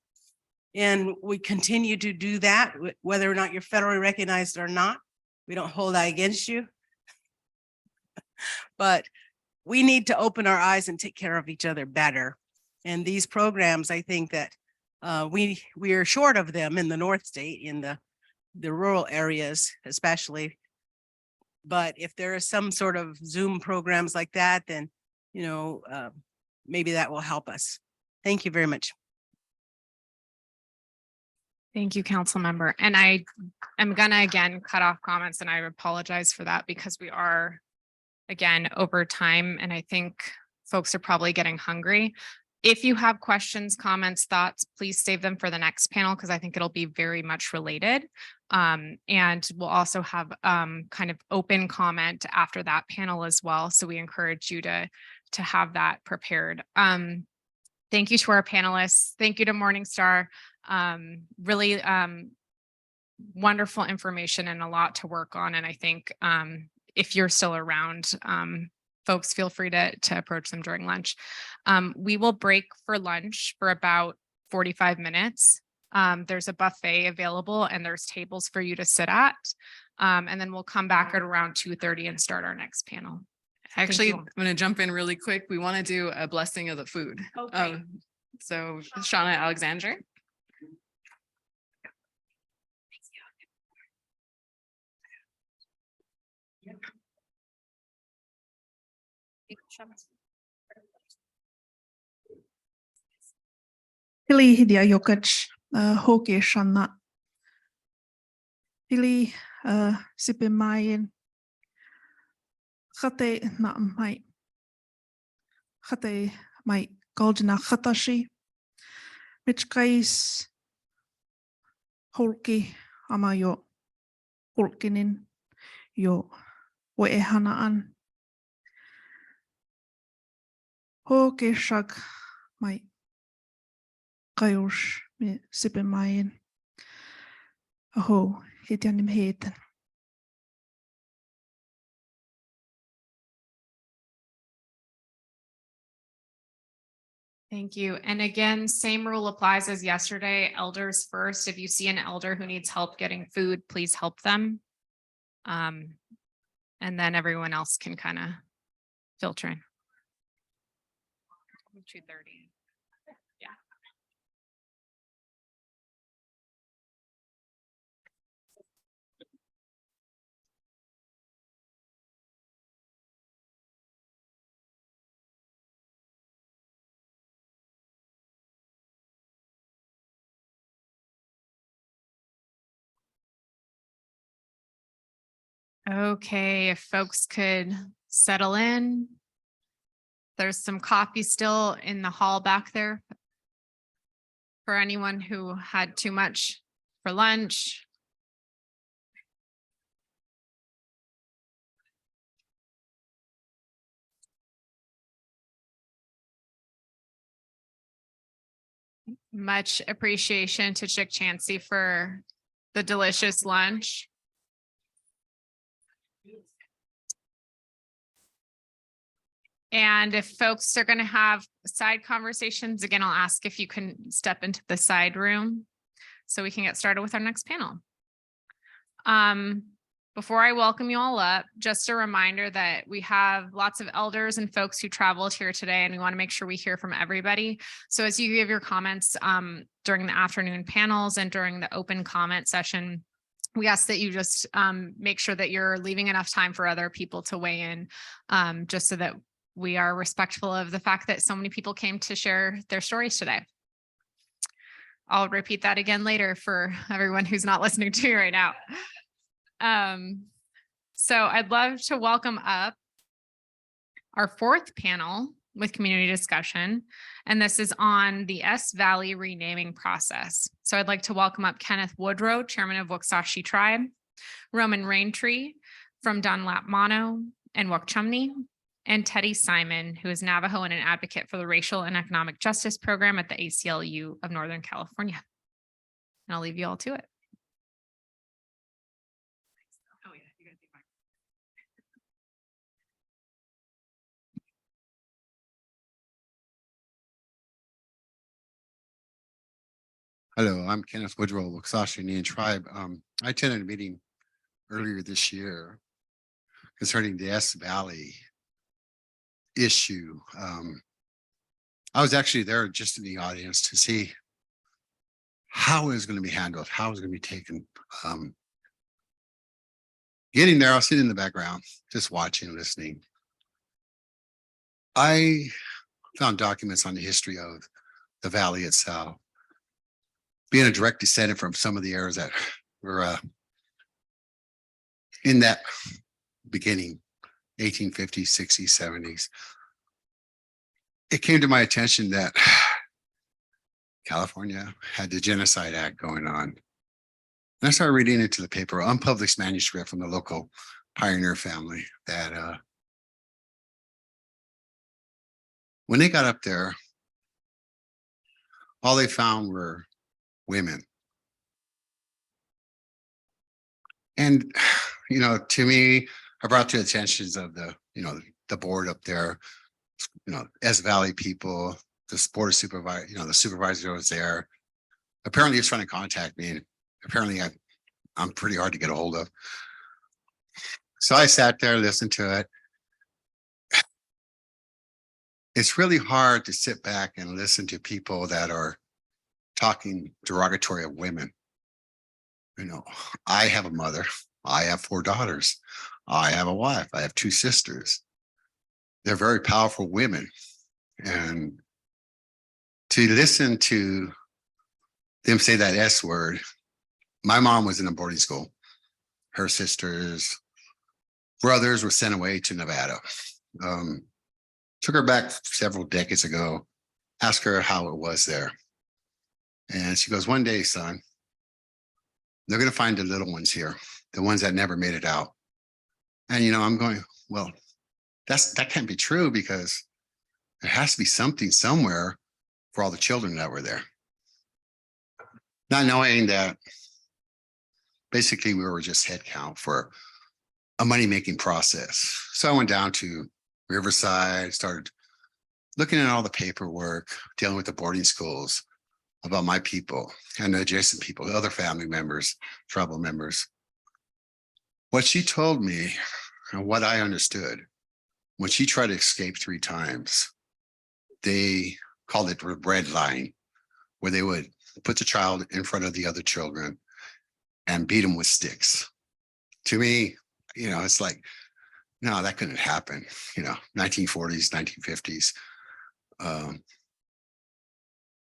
[SPEAKER 8] And we continue to do that, whether or not you're federally recognized or not. We don't hold that against you. But we need to open our eyes and take care of each other better. And these programs, I think that we are short of them in the North State, in the rural areas especially. But if there is some sort of Zoom programs like that, then, you know, maybe that will help us. Thank you very much.
[SPEAKER 20] Thank you, council member. And I am gonna again cut off comments, and I apologize for that, because we are again over time, and I think folks are probably getting hungry. If you have questions, comments, thoughts, please save them for the next panel, because I think it'll be very much related. And we'll also have kind of open comment after that panel as well. So we encourage you to have that prepared. Thank you to our panelists. Thank you to Morningstar. Really wonderful information and a lot to work on. And I think if you're still around, folks, feel free to approach them during lunch. We will break for lunch for about 45 minutes. There's a buffet available, and there's tables for you to sit at. And then we'll come back at around 2:30 and start our next panel. Thank
[SPEAKER 1] Actually,
[SPEAKER 20] you
[SPEAKER 1] I'm
[SPEAKER 20] all.
[SPEAKER 1] going to jump in really quick. We want to do a blessing of the food.
[SPEAKER 20] Okay.
[SPEAKER 1] So Shauna Alexander.
[SPEAKER 13] Pili hidia yokach hoke shanna. Pili sipimayin. Khate na mai. Khate mai goldna khatashi. Mitchkais holki amayo holkinin yo wehanaan. Hoke shag mai. Kaiush me sipimayin. Aho hitianim heten.
[SPEAKER 20] Thank you. And again, same rule applies as yesterday. Elders first. If you see an elder who needs help getting food, please help them. And then everyone else can kind of filter in. 2:30. Yeah. Okay, if folks could settle in. There's some coffee still in the hall back there for anyone who had too much for lunch. Much appreciation to Chukchansi for the delicious lunch. And if folks are going to have side conversations, again, I'll ask if you can step into the side room so we can get started with our next panel. Before I welcome you all up, just a reminder that we have lots of elders and folks who traveled here today, and we want to make sure we hear from everybody. So as you give your comments during the afternoon panels and during the open comment session, we ask that you just make sure that you're leaving enough time for other people to weigh in, just so that we are respectful of the fact that so many people came to share their stories today. I'll repeat that again later for everyone who's not listening to me right now. So I'd love to welcome up our fourth panel with community discussion, and this is on the S Valley renaming process. So I'd like to welcome up Kenneth Woodrow, Chairman of Waksashi Tribe, Roman Raintree from Dunlap Mono and Wakchumni, and Teddy Simon, who is Navajo and an advocate for the Racial and Economic Justice Program at the ACLU of Northern California. And I'll leave you all to it.
[SPEAKER 15] Hello, I'm Kenneth Woodrow, Waksashi Indian Tribe. I attended a meeting earlier this year concerning the S Valley issue. I was actually there just in the audience to see how it was going to be handled, how it was going to be taken. Getting there, I was sitting in the background, just watching, listening. I found documents on the history of the valley itself. Being a direct descendant from some of the areas that were in that beginning, 1850s, 60s, 70s, it came to my attention that California had the Genocide Act going on. And I started reading into the paper, unpublished manuscript from the local pioneer family that when they got up there, all they found were women. And, you know, to me, I brought to the attentions of the, the board up there, S Valley people, the board of supervisor, the supervisor was there. Apparently he was trying to contact me, and apparently I'm pretty hard to get a hold of. So I sat there, listened to it. It's really hard to sit back and listen to people that are talking derogatory of women. You know, I have a mother. I have 4 daughters. I have a wife. I have 2 sisters. They're very powerful women. And to listen to them say that S word, my mom was in a boarding school. Her sisters, brothers were sent away to Nevada. Took her back several decades ago, asked her how it was there. And she goes, one day, son, they're going to find the little ones here, the ones that never made it out. And, you know, I'm going, well, that can't be true, because there has to be something somewhere for all the children that were there. Not knowing that basically we were just head count for a money-making process. So I went down to Riverside, started looking at all the paperwork, dealing with the boarding schools about my people and the adjacent people, the other family members, tribal members. What she told me and what I understood, when she tried to escape 3 times, they called it red line, where they would put the child in front of the other children and beat them with sticks. To me, you know, it's like, no, that couldn't happen. You know, 1940s, 1950s.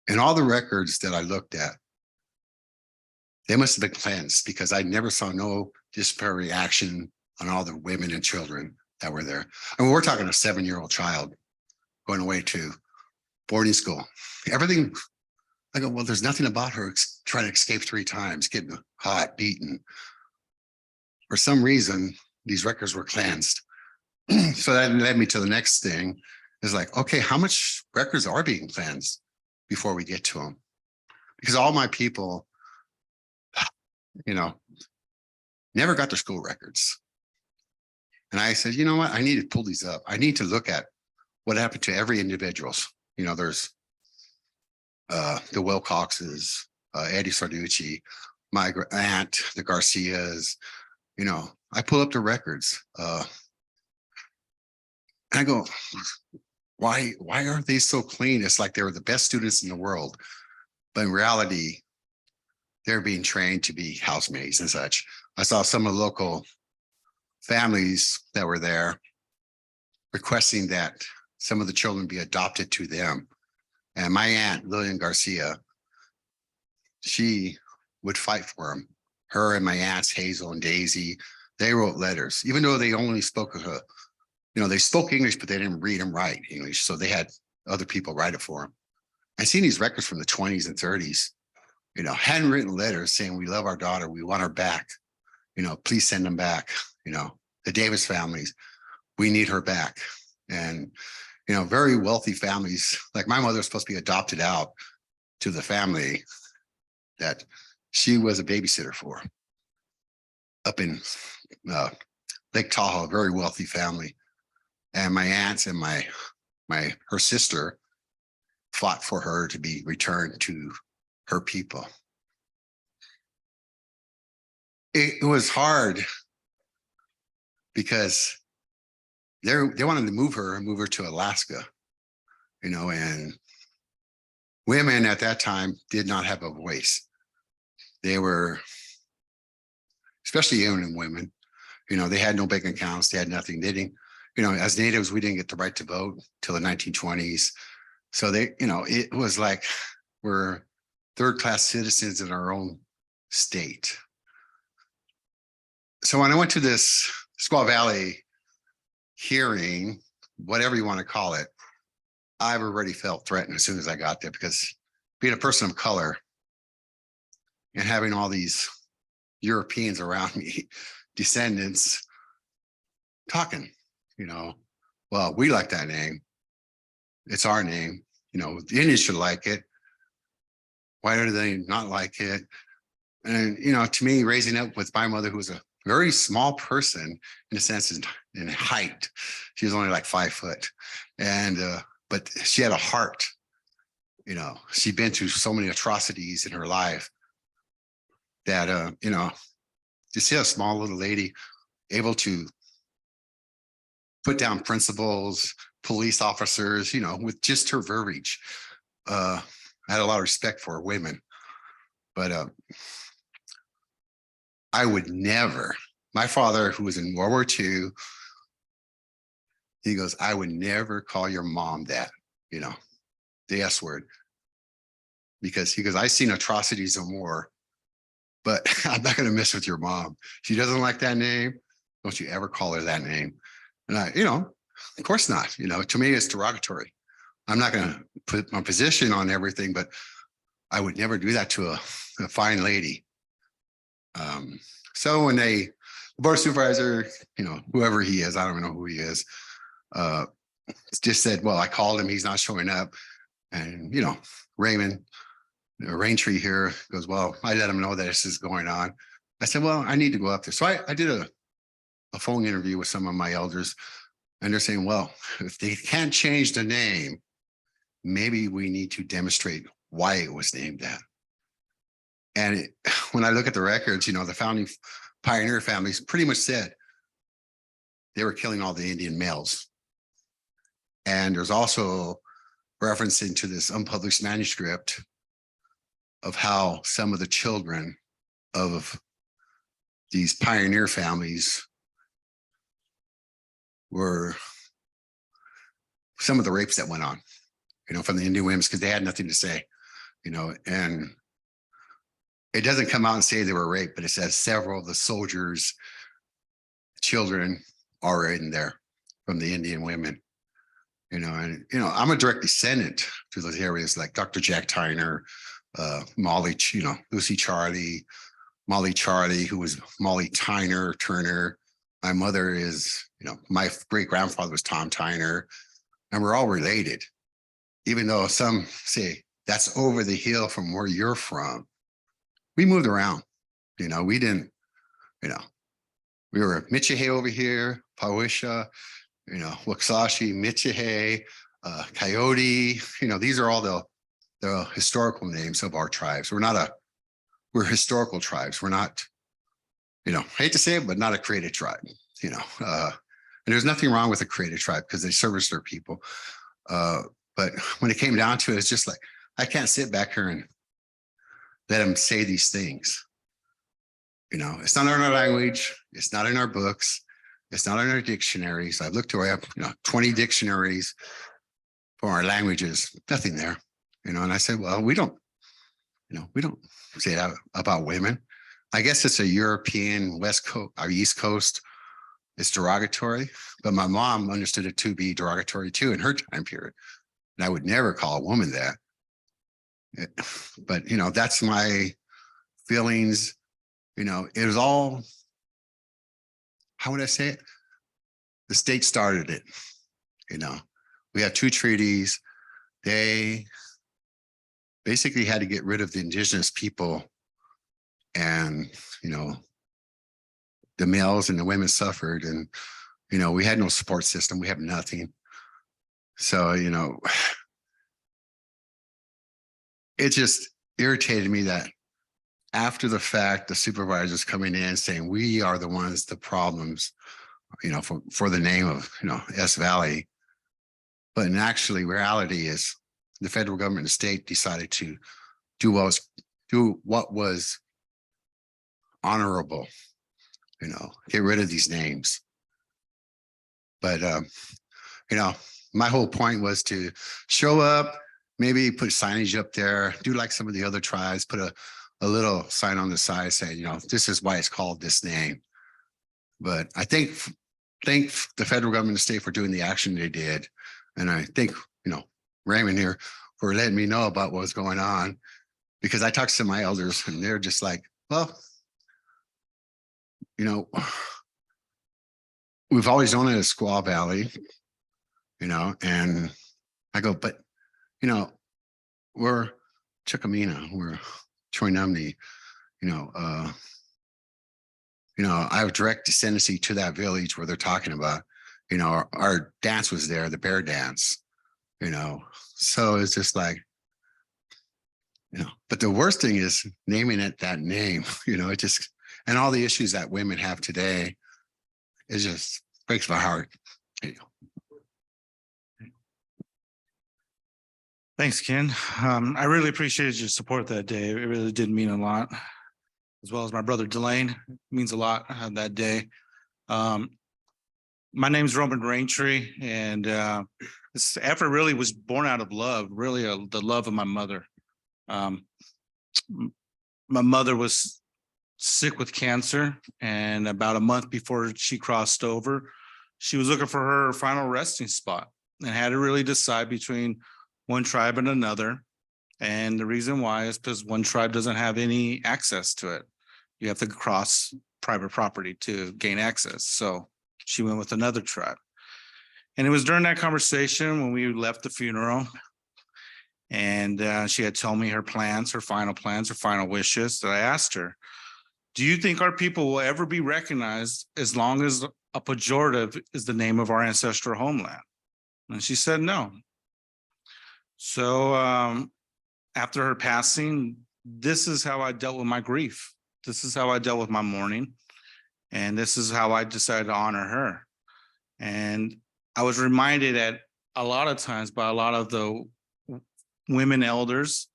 [SPEAKER 15] And all the records that I looked at, they must have been cleansed, because I never saw no disparate reaction on all the women and children that were there. I mean, we're talking a 7-year-old child going away to boarding school. Everything, I go, well, there's nothing about her trying to escape 3 times, getting hot, beaten. For some reason, these records were cleansed. So that led me to the next thing, is like, okay, how much records are being cleansed before we get to them? Because all my people, you know, never got their school records. And I said, you know what, I need to pull these up. I need to look at what happened to every individuals. You know, there's the Wilcoxes, Eddie Sarducci, my aunt, the Garcias. You know, I pull up the records. And I go, why aren't they so clean? It's like they were the best students in the world. But in reality, they're being trained to be housemaids and such. I saw some of the local families that were there requesting that some of the children be adopted to them. And my aunt, Lillian Garcia, she would fight for them. Her and my aunts, Hazel and Daisy, they wrote letters, even though they only spoke, you know, they spoke English, but they didn't read and write English. So they had other people write it for them. I've seen these records from the 20s and 30s, you know, handwritten letters saying, we love our daughter, we want her back, you know, please send them back. You know, the Davis families, we need her back. And, you know, very wealthy families, like my mother was supposed to be adopted out to the family that she was a babysitter for up in Lake Tahoe, a very wealthy family. And my aunts and her sister fought for her to be returned to her people. It was hard because they wanted to move her to Alaska, you know, and women at that time did not have a voice. They were, especially young women, you know, they had no bank accounts, they had nothing. They didn't, you know, as natives, we didn't get the right to vote till the 1920s. So they, you know, it was like we're third-class citizens in our own state. So when I went to this Squaw Valley hearing, whatever you want to call it, I've already felt threatened as soon as I got there, because being a person of color and having all these Europeans around me, descendants, talking, you know, well, we like that name. It's our name. You know, the Indians should like it. Why do they not like it? And, you know, to me, raising up with my mother, who was a very small person in a sense in height, she was only like 5 foot. And, but she had a heart, you know, she'd been through so many atrocities in her life that, you know, to see a small little lady able to put down principals, police officers, you know, with just her verbiage. I had a lot of respect for women, but I would never, my father, who was in World War II, he goes, I would never call your mom that, you know, the S word. Because he goes, I've seen atrocities and more, but I'm not going to mess with your mom. She doesn't like that name. Don't you ever call her that name. And I, you know, of course not. You know, to me, it's derogatory. I'm not going to put my position on everything, but I would never do that to a fine lady. So when the board supervisor, you know, whoever he is, I don't know who he is, just said, well, I called him, he's not showing up. And, you know, Raymond, Raintree here goes, well, I let him know that this is going on. I said, well, I need to go up there. So I did a phone interview with some of my elders, and they're saying, well, if they can't change the name, maybe we need to demonstrate why it was named that. And when I look at the records, you know, the founding pioneer families pretty much said they were killing all the Indian males. And there's also reference into this unpublished manuscript of how some of the children of these pioneer families were some of the rapes that went on, you know, from the Indian women, because they had nothing to say, you know, and it doesn't come out and say they were raped, but it says several of the soldiers' children are in there from the Indian women, you know, and, you know, I'm a direct descendant to those areas like Dr. Jack Tyner, Molly, you know, Lucy Charlie, Molly Charlie, who was Molly Tyner Turner. My mother is, you know, my great grandfather was Tom Tyner, and we're all related, even though some say that's over the hill from where you're from. We moved around, you know, we didn't, you know, we were Michihe over here, Pawisha, you know, Waxahachie, Michihe, Coyote, you know, these are all the historical names of our tribes. We're historical tribes. We're not, you know, I hate to say it, but not a created tribe, you know, and there's nothing wrong with a created tribe because they service their people. But when it came down to it, it's just like, I can't sit back here and let them say these things. You know, it's not in our language. It's not in our books. It's not in our dictionaries. I've looked through, you know, 20 dictionaries for our languages, nothing there, you know, and I said, well, we don't say that about women. I guess it's a European West Coast or East Coast. It's derogatory, but my mom understood it to be derogatory too in her time period. And I would never call a woman that. But, you know, that's my feelings. You know, it was all, how would I say it? The state started it. You know, we have 2 treaties. They basically had to get rid of the indigenous people, and, you know, the males and the women suffered, and, you know, we had no support system. We have nothing. So, you know, it just irritated me that after the fact, the supervisors coming in saying, we are the ones, the problems, you know, for the name of, you know, S Valley. But in actually reality is the federal government and the state decided to do what was honorable, you know, get rid of these names. But, you know, my whole point was to show up, maybe put signage up there, do like some of the other tribes, put a little sign on the side saying, you know, this is why it's called this name. But I thank the federal government and the state for doing the action they did. And I think, you know, Raymond here for letting me know about what was going on, because I talked to my elders and they're just like, well, you know, we've always known it as Squaw Valley, you know, and I go, but, you know, we're Chuckamina, we're Choinumni, you know, I have direct descendancy to that village where they're talking about, you know, our dance was there, the bear dance, you know, so it's just like, you know, but the worst thing is naming it that name, you know, it just, and all the issues that women have today, it just breaks my heart,
[SPEAKER 14] Thanks, Ken. I really appreciated your support that day. It really did mean a lot. As well as my brother Delane, means a lot that day. My name's Roman Raintree, and this effort really was born out of love, really the love of my mother. My mother was sick with cancer, and about a month before she crossed over, she was looking for her final resting spot and had to really decide between one tribe and another. And the reason why is because one tribe doesn't have any access to it. You have to cross private property to gain access. So she went with another tribe. And it was during that conversation when we left the funeral, and she had told me her plans, her final wishes, that I asked her, do you think our people will ever be recognized as long as a pejorative is the name of our ancestral homeland? And she said no. So after her passing, this is how I dealt with my grief. This is how I dealt with my mourning. And this is how I decided to honor her. And I was reminded at a lot of times by a lot of the women elders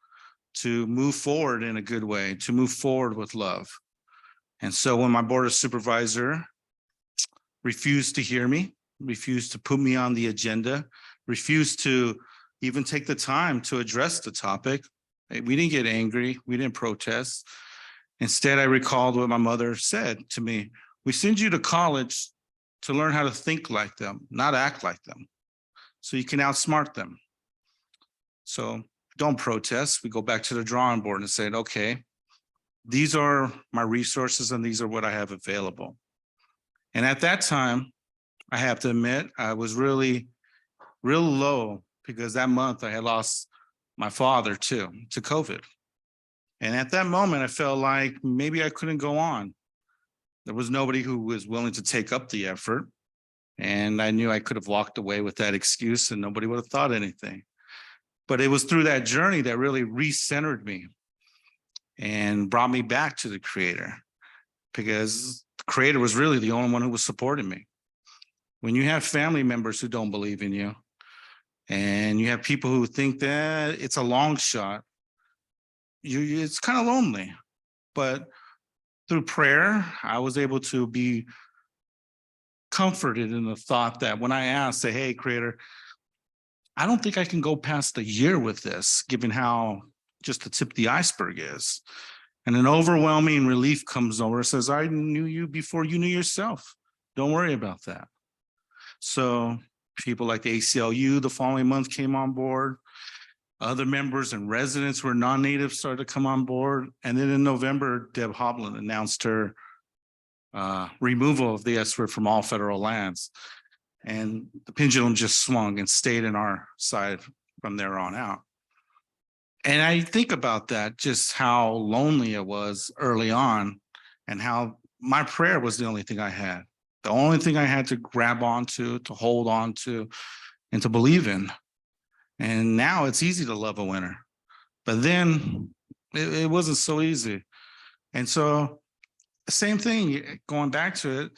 [SPEAKER 14] to move forward in a good way, to move forward with love. And so when my board of supervisor refused to hear me, refused to put me on the agenda, refused to even take the time to address the topic, we didn't get angry, we didn't protest. Instead, I recalled what my mother said to me: we send you to college to learn how to think like them, not act like them, so you can outsmart them. So don't protest. We go back to the drawing board and say, okay, these are my resources and these are what I have available. And at that time, I have to admit, I was really real low, because that month I had lost my father too, to COVID. And at that moment, I felt like maybe I couldn't go on. There was nobody who was willing to take up the effort. And I knew I could have walked away with that excuse and nobody would have thought anything. But it was through that journey that really recentered me and brought me back to the Creator, because the Creator was really the only one who was supporting me. When you have family members who don't believe in you, and you have people who think that it's a long shot, it's kind of lonely. But through prayer, I was able to be comforted in the thought that when I asked, say, hey, Creator, I don't think I can go past a year with this, given how just the tip of the iceberg is. And an overwhelming relief comes over. It says, I knew you before you knew yourself. Don't worry about that. So people like the ACLU the following month came on board. Other members and residents who were non-native started to come on board. And then in November, Deb Hovland announced her removal of the S-word from all federal lands. And the pendulum just swung and stayed in our side from there on out. And I think about that, just how lonely it was early on, and how my prayer was the only thing I had. The only thing I had to grab onto, to hold on to, and to believe in. And now it's easy to love a winner. But then it wasn't so easy. And so the same thing, going back to it,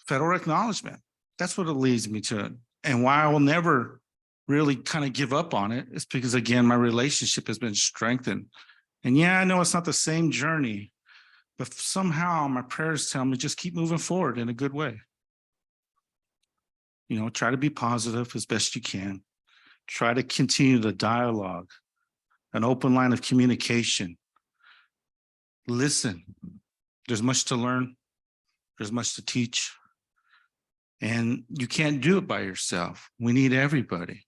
[SPEAKER 14] federal acknowledgement. That's what it leads me to. And why I will never really kind of give up on it is because, again, my relationship has been strengthened. And yeah, I know it's not the same journey, but somehow my prayers tell me just keep moving forward in a good way. You know, try to be positive as best you can. Try to continue the dialogue, an open line of communication. Listen. There's much to learn. There's much to teach. And you can't do it by yourself. We need everybody.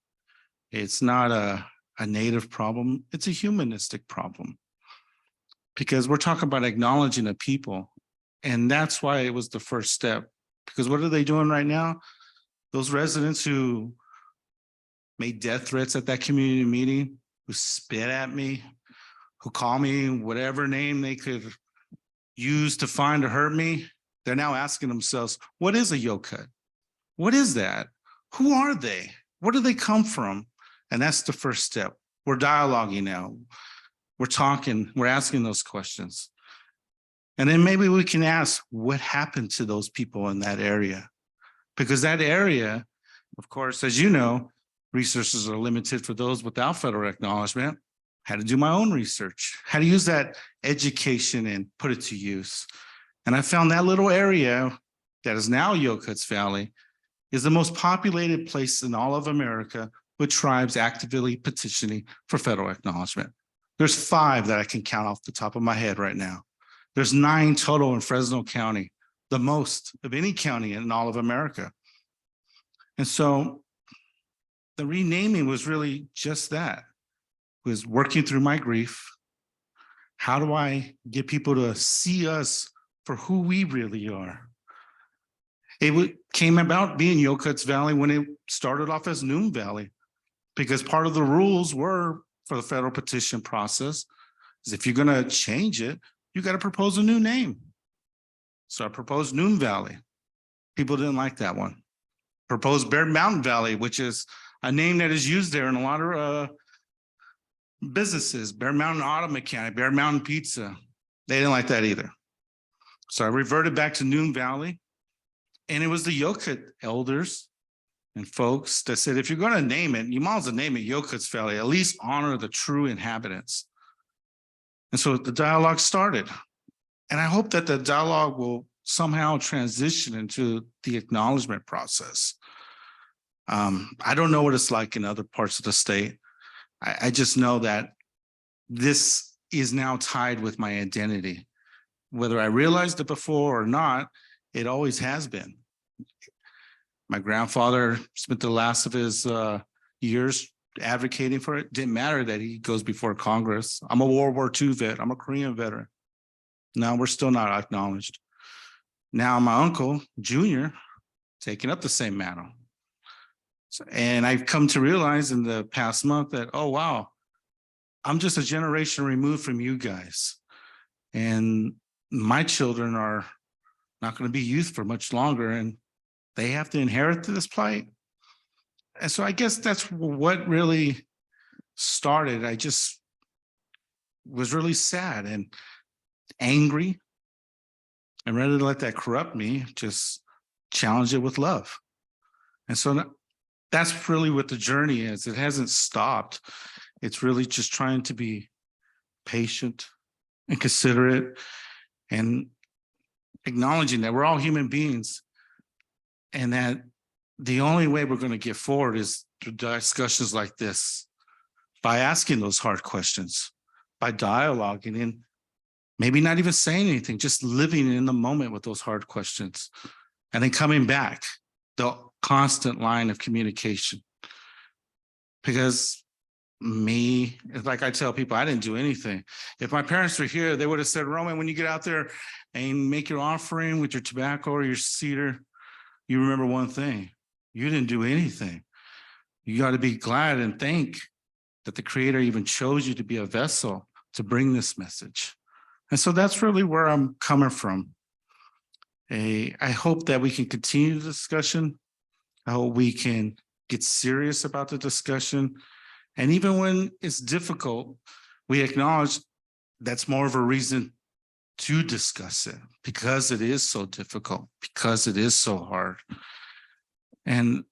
[SPEAKER 14] It's not a native problem. It's a humanistic problem. Because we're talking about acknowledging a people. And that's why it was the first step. Because what are they doing right now? Those residents who made death threats at that community meeting, who spit at me, who call me whatever name they could use to find to hurt me, they're now asking themselves, what is a yoke cut? What is that? Who are they? Where do they come from? And that's the first step. We're dialoguing now. We're talking, we're asking those questions. And then maybe we can ask what happened to those people in that area? Because that area Of course, as you know, resources are limited for those without federal acknowledgement. Had to do my own research, how to use that education and put it to use. And I found that little area that is now Yokuts Valley is the most populated place in all of America with tribes actively petitioning for federal acknowledgement. There's 5 that I can count off the top of my head right now. There's 9 total in Fresno County, the most of any county in all of America. And so the renaming was really just that, was working through my grief. How do I get people to see us for who we really are? It came about being Yokuts Valley when it started off as Noon Valley, because part of the rules were for the federal petition process is if you're going to change it, you got to propose a new name. So I proposed Noon Valley. People didn't like that one. Proposed Bear Mountain Valley, which is a name that is used there in a lot of businesses, Bear Mountain Auto Mechanic, Bear Mountain Pizza. They didn't like that either. So I reverted back to Noon Valley. And it was the Yokut elders and folks that said, if you're going to name it, you might as well name it Yokuts Valley, at least honor the true inhabitants. And so the dialogue started. And I hope that the dialogue will somehow transition into the acknowledgement process. I don't know what it's like in other parts of the state. I just know that this is now tied with my identity. Whether I realized it before or not, it always has been. My grandfather spent the last of his years advocating for it. Didn't matter that he goes before Congress. I'm a World War II vet. I'm a Korean veteran. No, we're still not acknowledged. Now my uncle, Junior, taking up the same mantle. And I've come to realize in the past month that, oh, wow, I'm just a generation removed from you guys. And my children are not going to be youth for much longer, and they have to inherit this plight. And so I guess that's what really started. I just was really sad and angry, and rather than let that corrupt me, just challenge it with love. And so that's really what the journey is. It hasn't stopped. It's really just trying to be patient and considerate and acknowledging that we're all human beings and that the only way we're going to get forward is through discussions like this, by asking those hard questions, by dialoguing and maybe not even saying anything, just living in the moment with those hard questions and then coming back, the constant line of communication. Because me, like I tell people, I didn't do anything. If my parents were here, they would have said, Roman, when you get out there and make your offering with your tobacco or your cedar, you remember one thing, you didn't do anything. You got to be glad and thank that the Creator even chose you to be a vessel to bring this message. And so that's really where I'm coming from. I hope that we can continue the discussion. I hope we can get serious about the discussion. And even when it's difficult, we acknowledge that's more of a reason to discuss it because it is so difficult, because it is so hard. And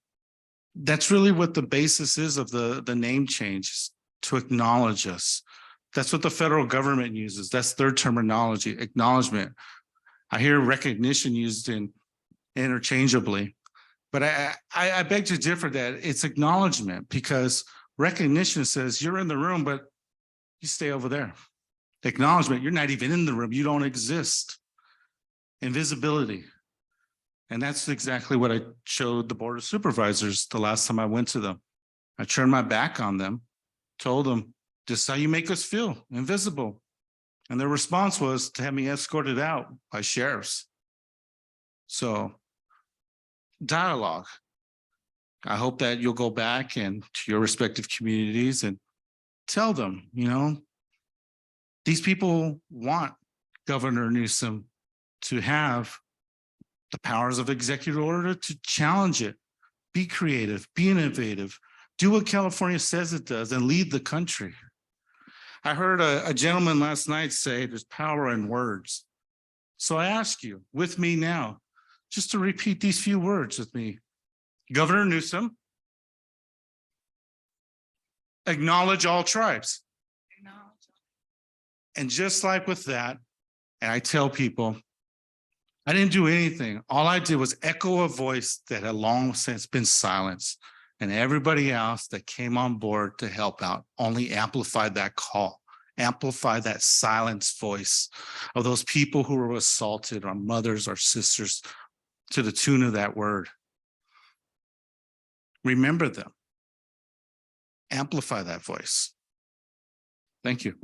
[SPEAKER 14] that's really what the basis is of the name change, to acknowledge us. That's what the federal government uses. That's their terminology, acknowledgement. I hear recognition used interchangeably, but I beg to differ that it's acknowledgement, because recognition says you're in the room, but you stay over there. Acknowledgement, you're not even in the room. You don't exist. Invisibility. And that's exactly what I showed the Board of Supervisors the last time I went to them. I turned my back on them, told them, this is how you make us feel, invisible. And their response was to have me escorted out by sheriffs. So, dialogue. I hope that you'll go back and to your respective communities and tell them, you know, these people want Governor Newsom to have the powers of executive order to challenge it, be creative, be innovative, do what California says it does, and lead the country. I heard a gentleman last night say there's power in words. So I ask you, with me now, just to repeat these few words with me. Governor Newsom, acknowledge all tribes. And just like with that, and I tell people, I didn't do anything. All I did was echo a voice that had long since been silenced. And everybody else that came on board to help out only amplified that call, amplified that silenced voice of those people who were assaulted, our mothers, our sisters, to the tune of that word. Remember them. Amplify that voice. Thank you.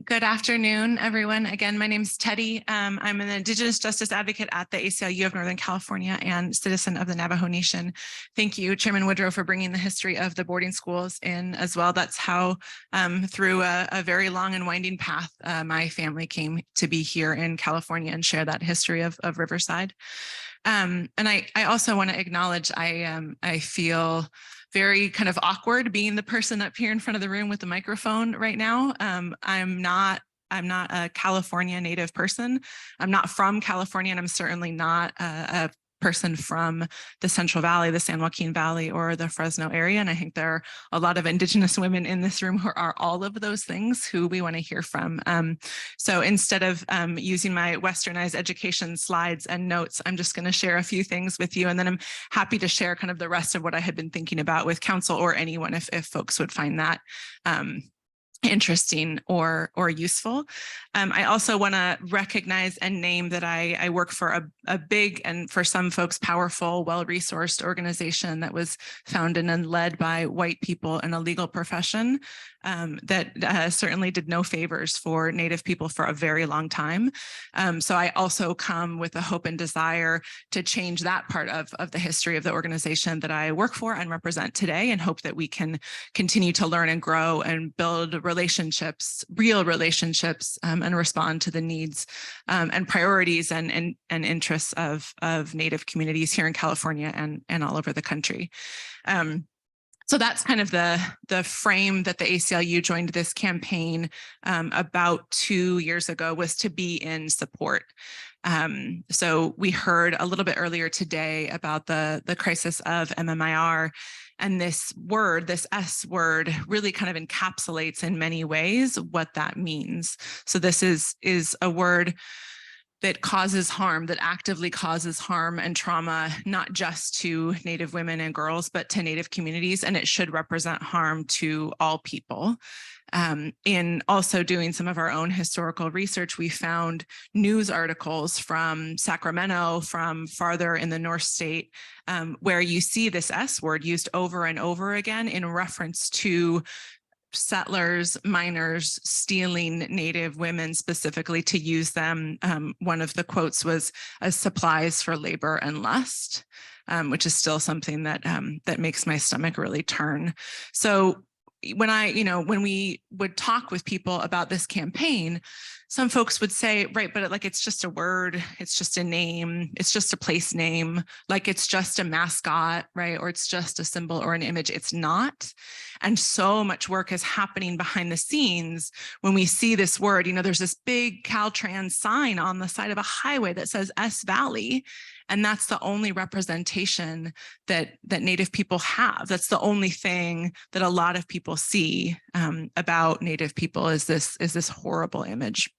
[SPEAKER 20] Good afternoon, everyone. Again, my name is Teddy. I'm an Indigenous Justice Advocate at the ACLU of Northern California and citizen of the Navajo Nation. Thank you, Chairman Woodrow, for bringing the history of the boarding schools in as well. That's how, through a very long and winding path, my family came to be here in California and share that history of Riverside. And I also want to acknowledge, I feel very kind of awkward being the person up here in front of the room with the microphone right now. I'm not a California native person. I'm not from California, and I'm certainly not a person from the Central Valley, the San Joaquin Valley, or the Fresno area. And I think there are a lot of Indigenous women in this room who are all of those things who we want to hear from. So instead of using my westernized education slides and notes, I'm just going to share a few things with you. And then I'm happy to share kind of the rest of what I had been thinking about with council or anyone if folks would find that interesting or useful. I also want to recognize and name that I work for a big and for some folks powerful, well-resourced organization that was founded and led by white people in a legal profession that certainly did no favors for Native people for a very long time. So I also come with a hope and desire to change that part of the history of the organization that I work for and represent today, and hope that we can continue to learn and grow and build relationships, real relationships, and respond to the needs and priorities and interests of Native communities here in California and all over the country. So that's kind of the frame that the ACLU joined this campaign about 2 years ago, was to be in support. So we heard a little bit earlier today about the crisis of MMIR, and this word, this S word, really kind of encapsulates in many ways what that means. So this is a word that causes harm, that actively causes harm and trauma, not just to Native women and girls, but to Native communities, and it should represent harm to all people. In also doing some of our own historical research, we found news articles from Sacramento, from farther in the North State, where you see this S word used over and over again in reference to settlers, miners stealing Native women specifically to use them. One of the quotes was as supplies for labor and lust, which is still something that that makes my stomach really turn. So when we would talk with people about this campaign, some folks would say, right, but like, it's just a word, it's just a name, it's just a place name, like it's just a mascot, right? Or it's just a symbol or an image. It's not. And so much work is happening behind the scenes when we see this word. There's this big Caltrans sign on the side of a highway that says S Valley. And that's the only representation that Native people have. That's the only thing that a lot of people see about Native people is this horrible image.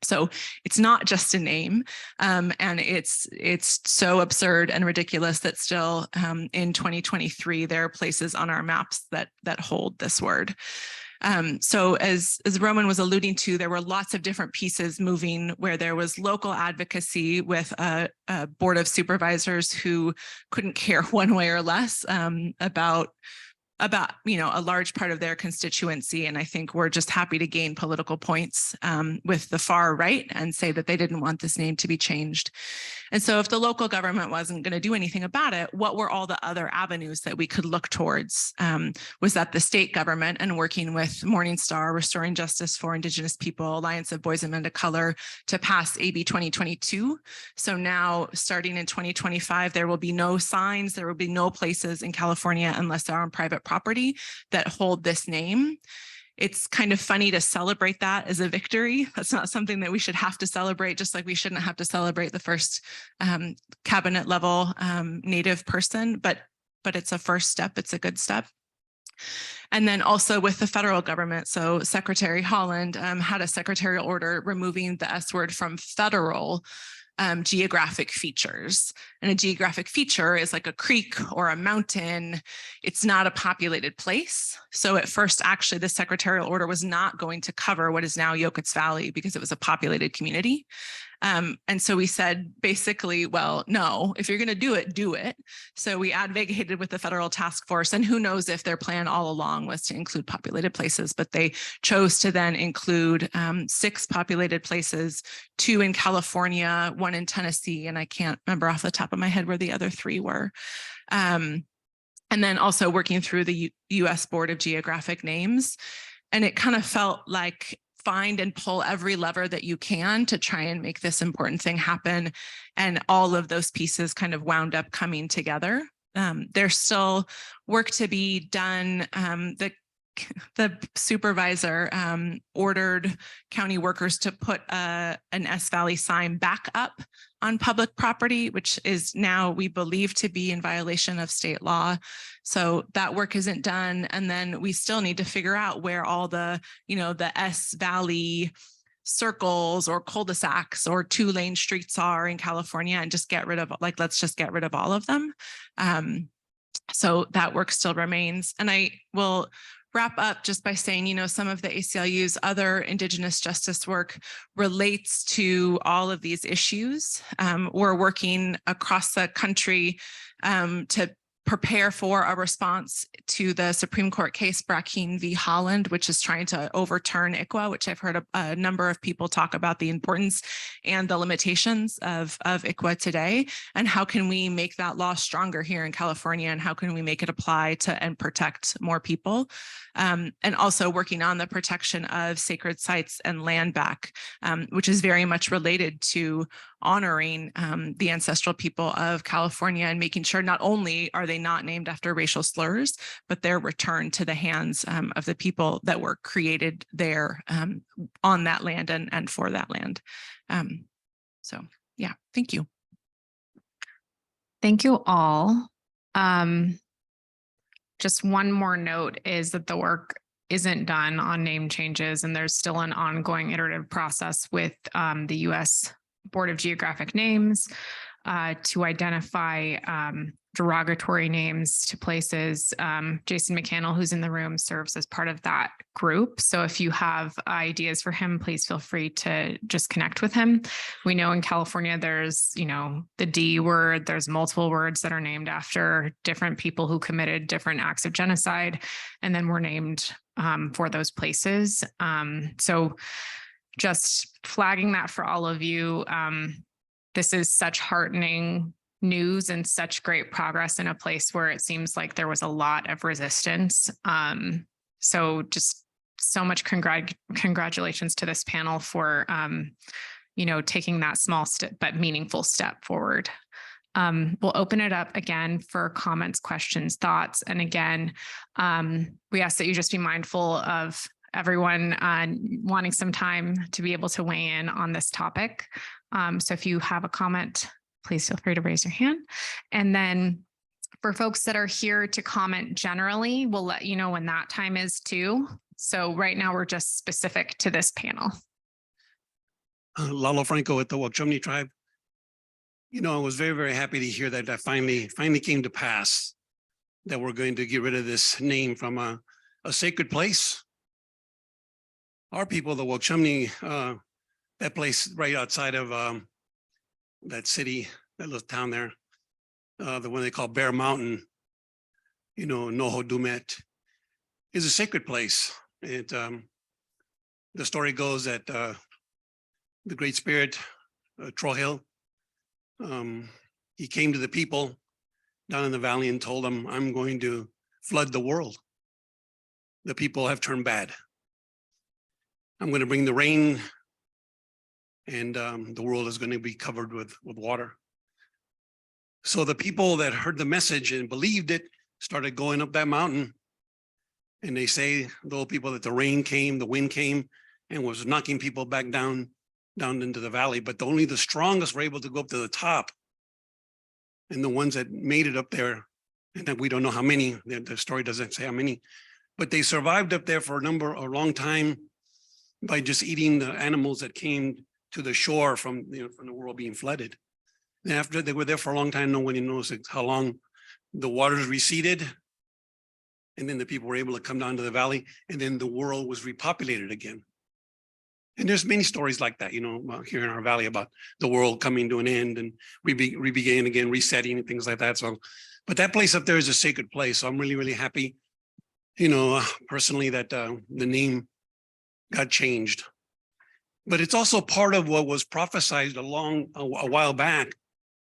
[SPEAKER 20] So it's not just a name, and it's so absurd and ridiculous that still in 2023 there are places on our maps that hold this word. So as Roman was alluding to, there were lots of different pieces moving where there was local advocacy with a board of supervisors who couldn't care one way or less about a large part of their constituency. And I think we're just happy to gain political points with the far right and say that they didn't want this name to be changed. And so if the local government wasn't going to do anything about it, what were all the other avenues that we could look towards? Was that the state government and working with Morningstar, Restoring Justice for Indigenous People, Alliance of Boys and Men of Color to pass AB 2022. So now starting in 2025, there will be no signs, there will be no places in California unless they're on private property that hold this name.
[SPEAKER 19] it's kind of funny to celebrate that as a victory. That's not something that we should have to celebrate, just like we shouldn't have to celebrate the first cabinet level Native person, but it's a first step. It's a good step. And then also with the federal government. So Secretary Holland had a secretarial order removing the S word from federal geographic features. And a geographic feature is like a creek or a mountain. It's not a populated place. So at first, actually, the secretarial order was not going to cover what is now Yokuts Valley because it was a populated community. And so we said, basically, well, no, if you're going to do it, do it. So we advocated with the federal task force, and who knows if their plan all along was to include populated places, but they chose to then include 6 populated places, 2 in California, 1 in Tennessee, and I can't remember off the top of my head where the other 3 were. And then also working through the U.S. Board of Geographic Names. And it kind of felt like find and pull every lever that you can to try and make this important thing happen. And all of those pieces kind of wound up coming together. There's still work to be done. The supervisor ordered county workers to put an S Valley sign back up on public property, which is now we believe to be in violation of state law. So that work isn't done. And then we still need to figure out where all the, the S Valley circles or cul-de-sacs or 2-lane streets are in California, and just get rid of, let's just get rid of all of them. So that work still remains. And I will wrap up just by saying, some of the ACLU's other Indigenous justice work relates to all of these issues. We're working across the country to prepare for a response to the Supreme Court case Brackeen v. Holland, which is trying to overturn ICWA, which I've heard a number of people talk about the importance and the limitations of ICWA today, and how can we make that law stronger here in California, and how can we make it apply to and protect more people, and also working on the protection of sacred sites and land back, which is very much related to honoring the ancestral people of California and making sure not only are they not named after racial slurs, but they're returned to the hands of the people that were created there on that land and for that land. So yeah, thank you.
[SPEAKER 20] Thank you all. Just one more note is that the work isn't done on name changes, and there's still an ongoing iterative process with the U.S. Board of Geographic Names to identify derogatory names to places. Jason McCannell, who's in the room, serves as part of that group. So if you have ideas for him, please feel free to just connect with him. We know in California, there's, the D word, there's multiple words that are named after different people who committed different acts of genocide, and then were named for those places. So just flagging that for all of you. This is such heartening news and such great progress in a place where it seems like there was a lot of resistance. So just so much congratulations to this panel for, taking that small step, but meaningful step forward. We'll open it up again for comments, questions, thoughts. And again, we ask that you just be mindful of everyone wanting some time to be able to weigh in on this topic. So if you have a comment, please feel free to raise your hand. And then for folks that are here to comment generally, we'll let you know when that time is too. So right now we're just specific to this panel.
[SPEAKER 24] Lalo Franco with the Wauchumni tribe. I was very, very happy to hear that finally came to pass, that we're going to get rid of this name from a sacred place. Our people, the Wauchumni, that place right outside of that city, that little town there, the one they call Bear Mountain, Noho Dumet, is a sacred place. The story goes that the Great Spirit, Trohill, he came to the people down in the valley and told them, I'm going to flood the world. The people have turned bad. I'm going to bring the rain, and the world is going to be covered with water. So the people that heard the message and believed it started going up that mountain And they say, the old people, that the rain came, the wind came and was knocking people back down into the valley, but only the strongest were able to go up to the top. And the ones that made it up there, and that we don't know how many, the story doesn't say how many, but they survived up there for a long time by just eating the animals that came to the shore from the world being flooded. And after they were there for a long time, no one knows how long the waters receded. And then the people were able to come down to the valley, and then the world was repopulated again. And there's many stories like that, here in our valley about the world coming to an end and we began again, resetting and things like that. So, but that place up there is a sacred place. So I'm really, really happy, personally, that the name got changed. But it's also part of what was prophesied a while back,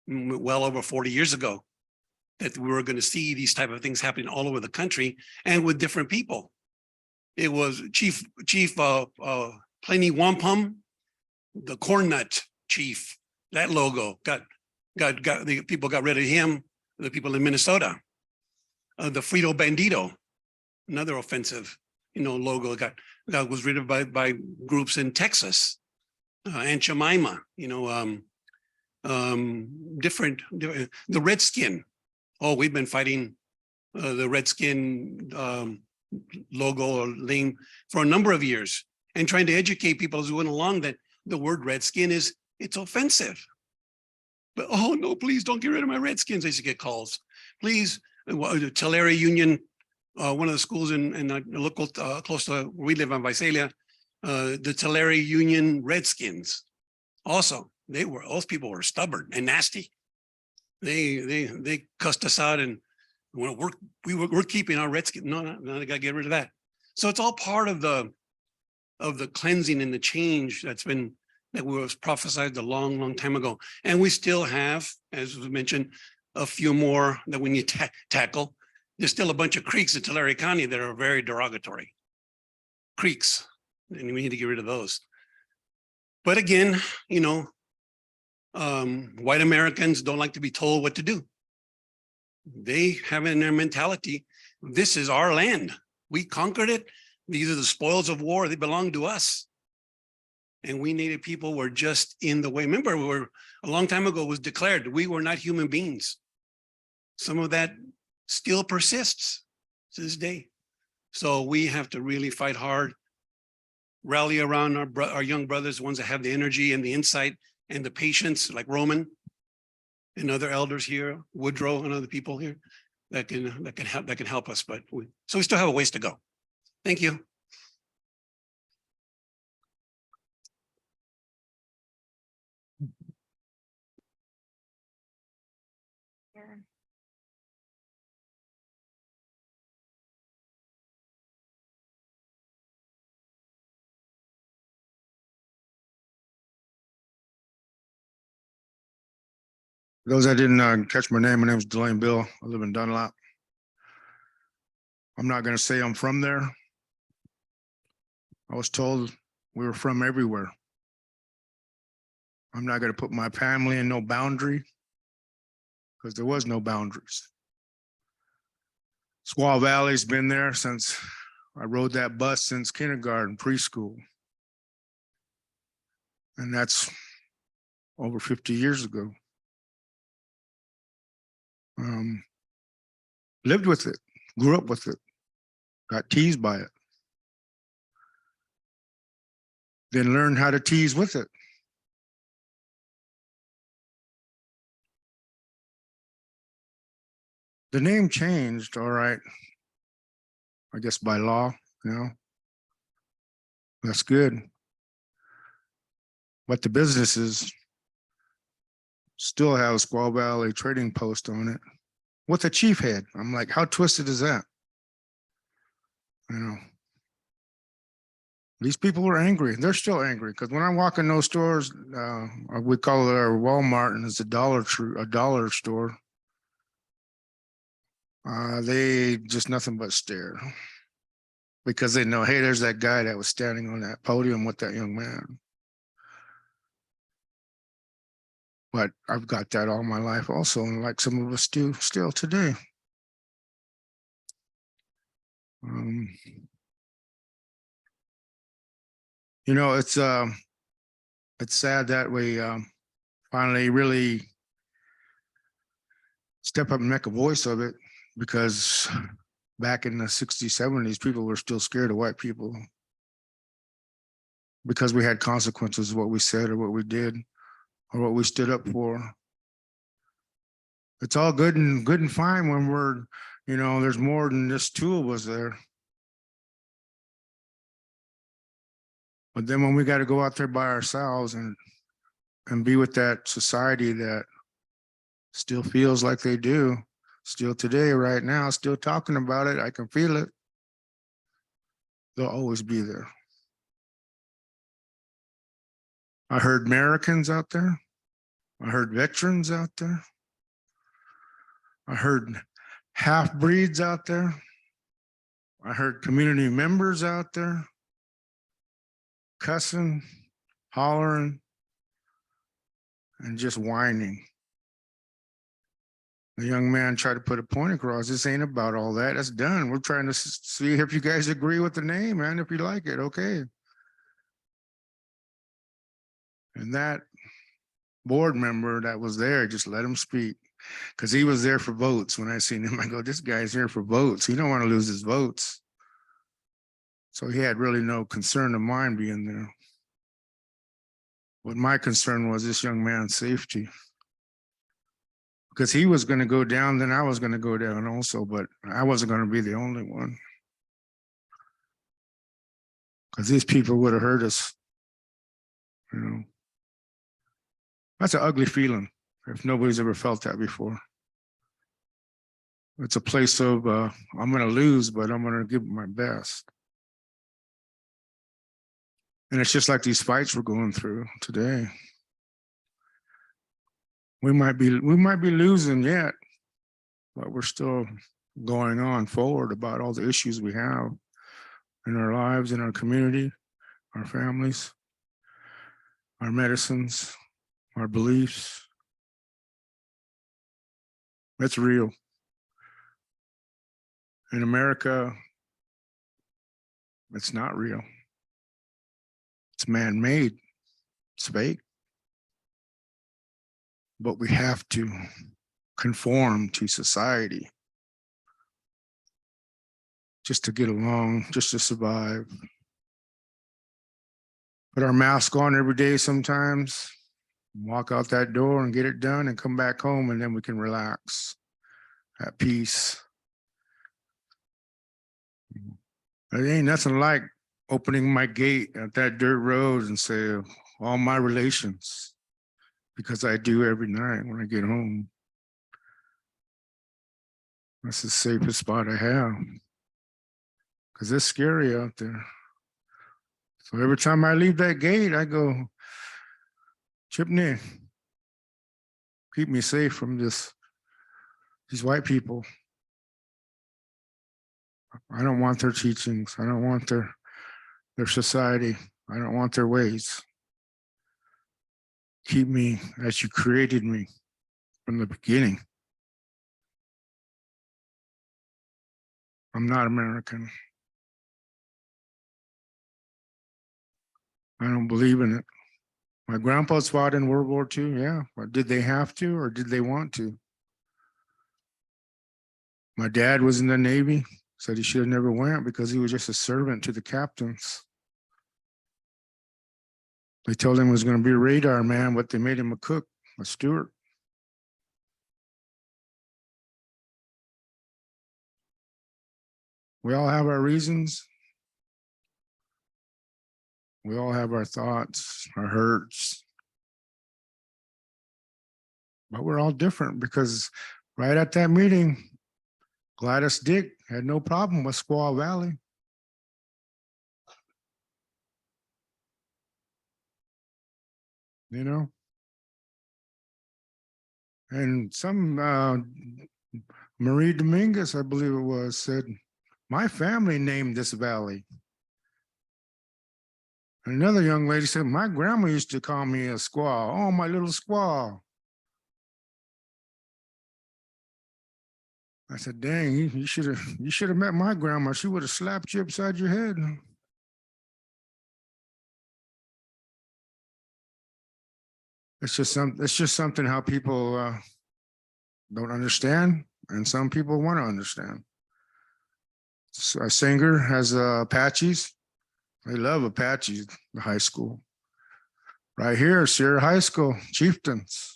[SPEAKER 24] well over 40 years ago, that we were going to see these type of things happening all over the country and with different people. It was Chief Pliny Wampum, the corn nut chief. That logo got the people got rid of him. The people in Minnesota, the Frito Bandito, another offensive, logo was rid of by groups in Texas. Aunt Jemima, different. The Redskin. Oh, we've been fighting the Redskin logo or name for a number of years, and trying to educate people as we went along that the word Redskin it's offensive. But oh no, please don't get rid of my Redskins. I used to get calls. Please, Tulare Union, one of the schools in local close to where we live on Visalia, the Tulare Union Redskins. Also, those people were stubborn and nasty. They cussed us out, and we're keeping our Redskins. No, they got to get rid of that. So it's all part of the cleansing and the change that was prophesied a long time ago. And we still have, as was mentioned, a few more that we need to tackle. There's still a bunch of creeks in Tulare County that are very derogatory. Creeks, and we need to get rid of those. But again, white Americans don't like to be told what to do. They have in their mentality, this is our land. We conquered it. These are the spoils of war. They belong to us. And we Native people were just in the way. Remember, a long time ago, it was declared we were not human beings. Some of that still persists to this day. So we have to really fight hard, rally around our young brothers, the ones that have the energy and the insight and the patience, like Roman and other elders here, Woodrow and other people here that can help us. But so we still have a ways to go. Thank you.
[SPEAKER 2] Those that didn't catch my name is Delane Bill. I live in Dunlap. I'm not going to say I'm from there. I was told we were from everywhere. I'm not going to put my family in no boundary because there was no boundaries. Squaw Valley's been there since I rode that bus since kindergarten, preschool. And that's over 50 years ago. Lived with it, grew up with it, got teased by it. Then learned how to tease with it. The name changed, all right, I guess by law, that's good. But the businesses still have Squaw Valley Trading Post on it with a chief head. I'm like, how twisted is that? These people were angry. They're still angry because when I walk in those stores, we call it our Walmart, and it's a dollar store. They just nothing but stare because they know, hey, there's that guy that was standing on that podium with that young man. But I've got that all my life also, and like some of us do still today. Um, You know, it's sad that we finally really step up and make a voice of it, because back in the 60s, 70s, people were still scared of white people because we had consequences of what we said or what we did or what we stood up for. It's all good and fine when we're, there's more than just two of us there. But then when we got to go out there by ourselves and be with that society that still feels like they do, still today, right now, still talking about it, I can feel it. They'll always be there. I heard Americans out there. I heard veterans out there. I heard half-breeds out there. I heard community members out there cussing, hollering, and just whining. The young man tried to put a point across. This ain't about all that. That's done. We're trying to see if you guys agree with the name, man. If you like it, okay. And that board member that was there, just let him speak, because he was there for votes. When I seen him, I go, this guy's here for votes. He don't want to lose his votes. So he had really no concern of mine being there. What my concern was this young man's safety. Because he was going to go down, then I was going to go down also, but I wasn't going to be the only one. Because these people would have hurt us. That's an ugly feeling if nobody's ever felt that before. It's a place of, I'm going to lose, but I'm going to give it my best. And it's just like these fights we're going through today. We might be losing yet, but we're still going on forward about all the issues we have in our lives, in our community, our families, our medicines, our beliefs. That's real. In America, it's not real. It's man-made, it's fake. But we have to conform to society just to get along, just to survive. Put our mask on every day sometimes, walk out that door and get it done and come back home, and then we can relax at peace. It ain't nothing like opening my gate at that dirt road and say, all my relations, because I do every night when I get home. That's the safest spot I have, because it's scary out there. So every time I leave that gate, I go, Chipney, keep me safe from these white people. I don't want their teachings. I don't want their society. I don't want their ways. Keep me as you created me from the beginning. I'm not American. I don't believe in it. My grandpa fought in World War II, yeah. But did they have to or did they want to? My dad was in the Navy, said he should have never went because he was just a servant to the captains. They told him he was going to be a radar man, but they made him a cook, a steward. We all have our reasons. We all have our thoughts, our hurts. But we're all different, because right at that meeting, Gladys Dick had no problem with Squaw Valley. You know? And some, Marie Dominguez, I believe it was, said, my family named this valley. And another young lady said, my grandma used to call me a squaw. Oh, my little squaw. I said, dang, you should have met my grandma. She would have slapped you upside your head. It's just something how people don't understand, and some people want to understand. So a singer has Apaches. They love Apaches, the high school. Right here, Sierra High School, Chieftains.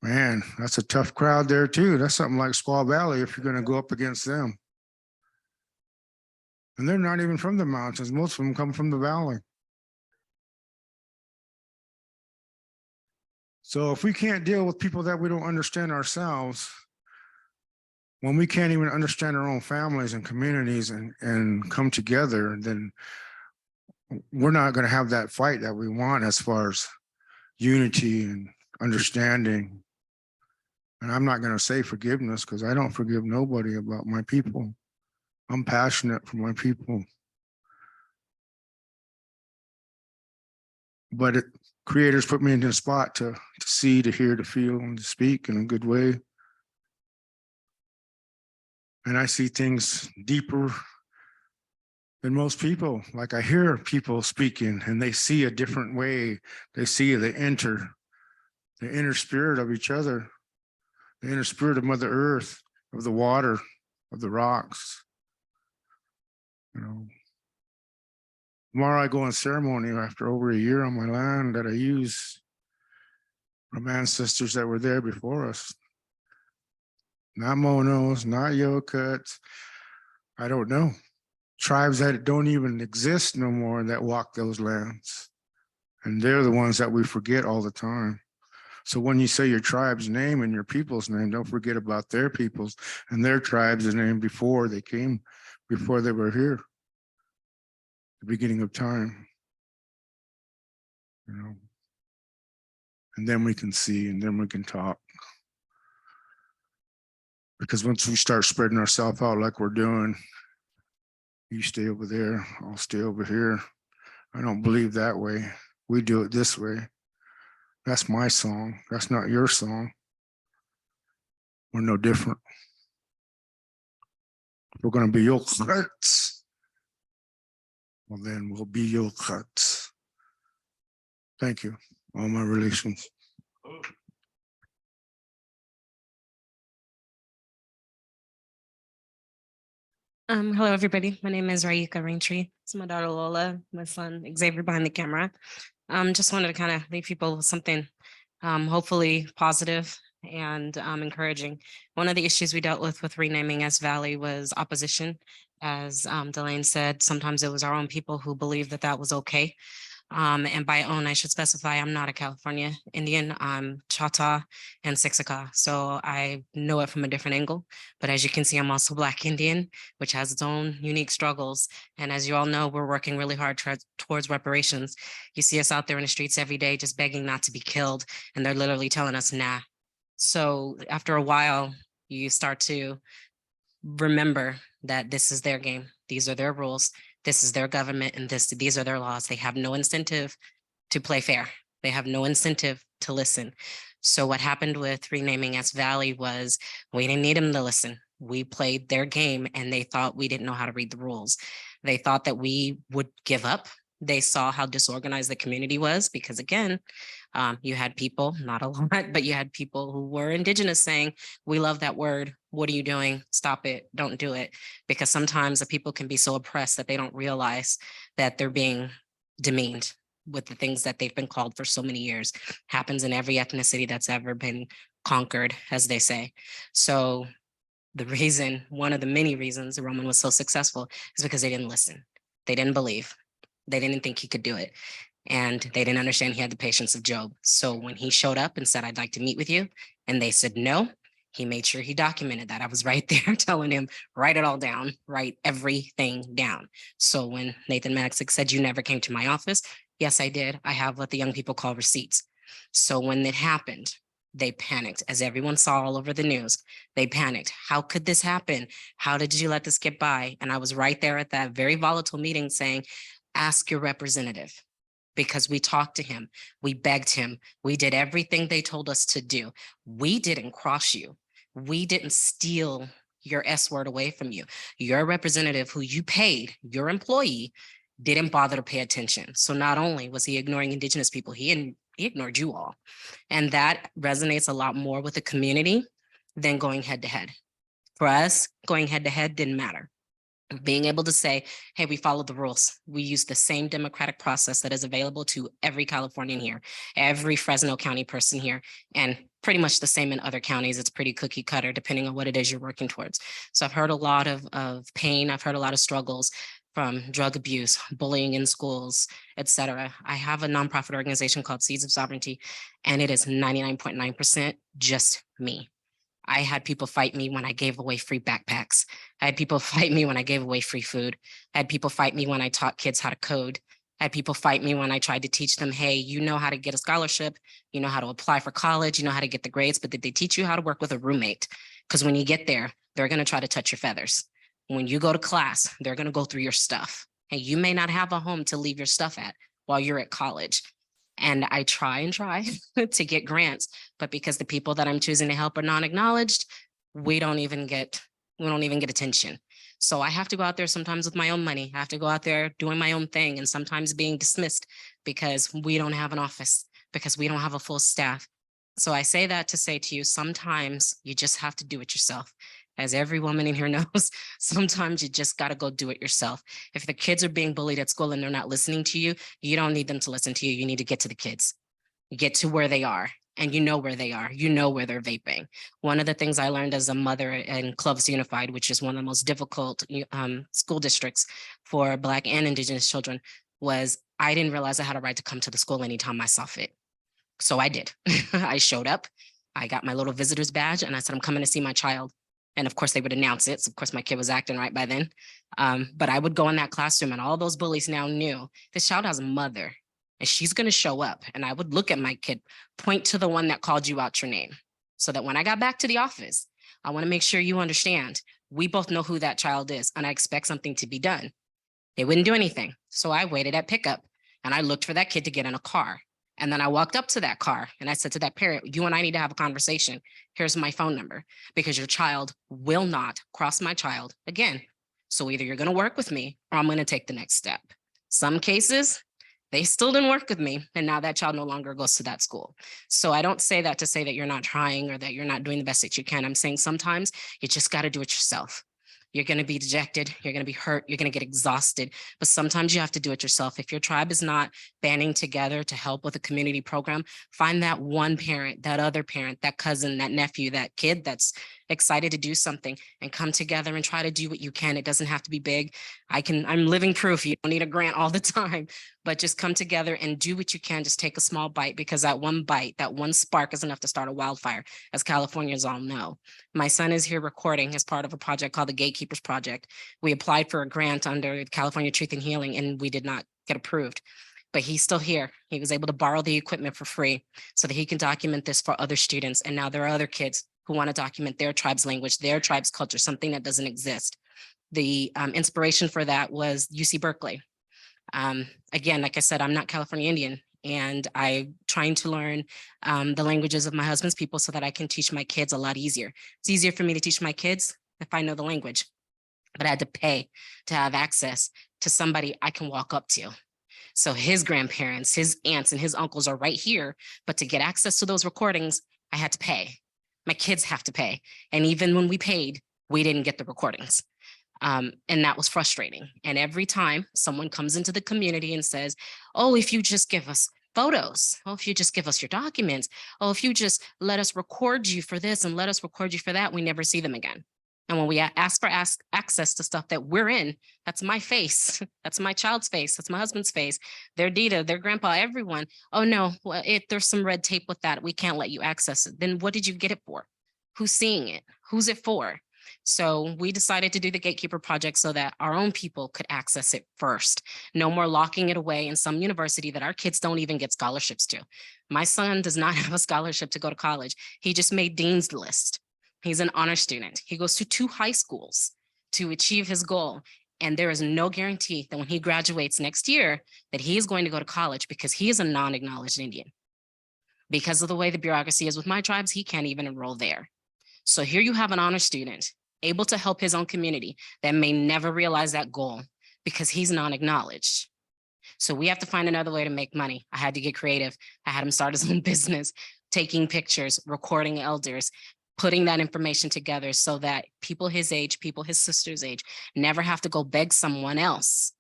[SPEAKER 2] Man, that's a tough crowd there too. That's something like Squaw Valley if you're going to go up against them. And they're not even from the mountains. Most of them come from the valley. So if we can't deal with people that we don't understand ourselves, when we can't even understand our own families and communities and come together, then we're not going to have that fight that we want as far as unity and understanding. And I'm not going to say forgiveness because I don't forgive nobody about my people. I'm passionate for my people. But creators put me in a spot to see, to hear, to feel, and to speak in a good way. And I see things deeper than most people. Like I hear people speaking and they see a different way. They see the inner spirit of each other, the inner spirit of Mother Earth, of the water, of the rocks. You know, tomorrow I go on ceremony after over a year on my land that I use from ancestors that were there before us. Not Monos, not Yokuts. I don't know. Tribes that don't even exist no more that walk those lands. And they're the ones that we forget all the time. So when you say your tribe's name and your people's name, don't forget about their peoples and their tribes' name before they came, before they were here. The beginning of time. You know. And then we can see, and then we can talk. Because once we start spreading ourselves out like we're doing, you stay over there, I'll stay over here. I don't believe that way. We do it this way. That's my song. That's not your song. We're no different. We're going to be your cuts. Well, then we'll be your cuts. Thank you. All my relations.
[SPEAKER 16] Hello, everybody. My name is Rayuka Raintree. It's my daughter Lola, my son Xavier behind the camera. Just wanted to kind of leave people with something hopefully positive and encouraging. One of the issues we dealt with renaming as Valley was opposition. As Delane said, sometimes it was our own people who believed that that was okay. And by own, I should specify, I'm not a California Indian, I'm Chata and Siksika. So I know it from a different angle. But as you can see, I'm also Black Indian, which has its own unique struggles. And as you all know, we're working really hard towards reparations. You see us out there in the streets every day, just begging not to be killed. And they're literally telling us, nah. So after a while, you start to remember that this is their game. These are their rules. This is their government and these are their laws. They have no incentive to play fair. They have no incentive to listen. So what happened with renaming as Valley was we didn't need them to listen. We played their game and they thought we didn't know how to read the rules. They thought that we would give up. They saw how disorganized the community was because again, you had people, not a lot, but you had people who were indigenous saying, we love that word. What are you doing? Stop it. Don't do it. Because sometimes the people can be so oppressed that they don't realize that they're being demeaned with the things that they've been called for so many years. Happens in every ethnicity that's ever been conquered, as they say. So the reason, one of the many reasons the Roman was so successful is because they didn't listen. They didn't believe. They didn't think he could do it. And they didn't understand he had the patience of Job. So when he showed up and said, I'd like to meet with you, and they said no, he made sure he documented that. I was right there telling him, write it all down, write everything down. So when Nathan Maxick said, you never came to my office, yes, I did. I have what the young people call receipts. So when it happened, they panicked, as everyone saw all over the news. They panicked. How could this happen? How did you let this get by? And I was right there at that very volatile meeting saying, ask your representative. Because we talked to him, we begged him, we did everything they told us to do. We didn't cross you. We didn't steal your S word away from you. Your representative who you paid, your employee, didn't bother to pay attention. So not only was he ignoring Indigenous people, he ignored you all. And that resonates a lot more with the community than going head to head. For us, going head to head didn't matter. Being able to say, hey, we followed the rules. We use the same democratic process that is available to every Californian here, every Fresno County person here, and pretty much the same in other counties. It's pretty cookie cutter depending on what it is you're working towards. So I've heard a lot of pain. I've heard a lot of struggles from drug abuse, bullying in schools, etc. I have a nonprofit organization called Seeds of Sovereignty, and it is 99.9% just me. I had people fight me when I gave away free backpacks. I had people fight me when I gave away free food. I had people fight me when I taught kids how to code. I had people fight me when I tried to teach them, hey, you know how to get a scholarship, you know how to apply for college, you know how to get the grades, but did they teach you how to work with a roommate? Because when you get there, they're going to try to touch your feathers. When you go to class, they're going to go through your stuff. And you may not have a home to leave your stuff at while you're at college. And I try to get grants, but because the people that I'm choosing to help are non-acknowledged, we don't even get attention. So I have to go out there sometimes with my own money. I have to go out there doing my own thing and sometimes being dismissed because we don't have an office, because we don't have a full staff. So I say that to say to you, sometimes you just have to do it yourself. As every woman in here knows, sometimes you just got to go do it yourself. If the kids are being bullied at school and they're not listening to you, you don't need them to listen to you. You need to get to the kids, get to where they are. And you know where they are, you know where they're vaping. One of the things I learned as a mother in Clovis Unified, which is one of the most difficult school districts for Black and Indigenous children, was I didn't realize I had a right to come to the school anytime I saw fit. So I did. I showed up, I got my little visitor's badge and I said, I'm coming to see my child. And of course they would announce it. So of course my kid was acting right by then. But I would go in that classroom and all those bullies now knew this child has a mother and she's going to show up. And I would look at my kid, point to the one that called you out your name. So that when I got back to the office, I want to make sure you understand, we both know who that child is and I expect something to be done. They wouldn't do anything. So I waited at pickup and I looked for that kid to get in a car. And then I walked up to that car and I said to that parent, you and I need to have a conversation. Here's my phone number because your child will not cross my child again. So either you're going to work with me or I'm going to take the next step. Some cases, they still didn't work with me. And now that child no longer goes to that school. So I don't say that to say that you're not trying or that you're not doing the best that you can. I'm saying sometimes you just got to do it yourself. You're going to be dejected. You're going to be hurt. You're going to get exhausted. But sometimes you have to do it yourself. If your tribe is not banding together to help with a community program, find that one parent, that other parent, that cousin, that nephew, that kid that's excited to do something and come together and try to do what you can. It doesn't have to be big. I'm living proof. You don't need a grant all the time, but just come together and do what you can. Just take a small bite because that one bite, that one spark is enough to start a wildfire, as Californians all know. My son is here recording as part of a project called the Gatekeepers Project. We applied for a grant under California Truth and Healing and we did not get approved. But he's still here. He was able to borrow the equipment for free so that he can document this for other students. And now there are other kids who want to document their tribe's language, their tribe's culture, something that doesn't exist. The inspiration for that was UC Berkeley. Again, like I said, I'm not California Indian and I'm trying to learn the languages of my husband's people so that I can teach my kids a lot easier. It's easier for me to teach my kids if I know the language, but I had to pay to have access to somebody I can walk up to. So his grandparents, his aunts and his uncles are right here, but to get access to those recordings, I had to pay. My kids have to pay. And even when we paid, we didn't get the recordings. And that was frustrating. And every time someone comes into the community and says, oh, if you just give us photos, oh, if you just give us your documents, oh, if you just let us record you for this and let us record you for that, we never see them again. And when we ask for access to stuff that we're in, that's my face, that's my child's face, that's my husband's face, their Dita, their grandpa, everyone. Oh no, well, there's some red tape with that. We can't let you access it. Then what did you get it for? Who's seeing it? Who's it for? So we decided to do the Gatekeeper Project so that our own people could access it first. No more locking it away in some university that our kids don't even get scholarships to. My son does not have a scholarship to go to college. He just made Dean's List. He's an honor student. He goes to 2 high schools to achieve his goal. And there is no guarantee that when he graduates next year, that he is going to go to college because he is a non-acknowledged Indian. Because of the way the bureaucracy is with my tribes, he can't even enroll there. So here you have an honor student able to help his own community that may never realize that goal because he's non-acknowledged. So we have to find another way to make money. I had to get creative. I had him start his own business, taking pictures, recording elders, putting that information together so that people his age, people his sister's age, never have to go beg someone else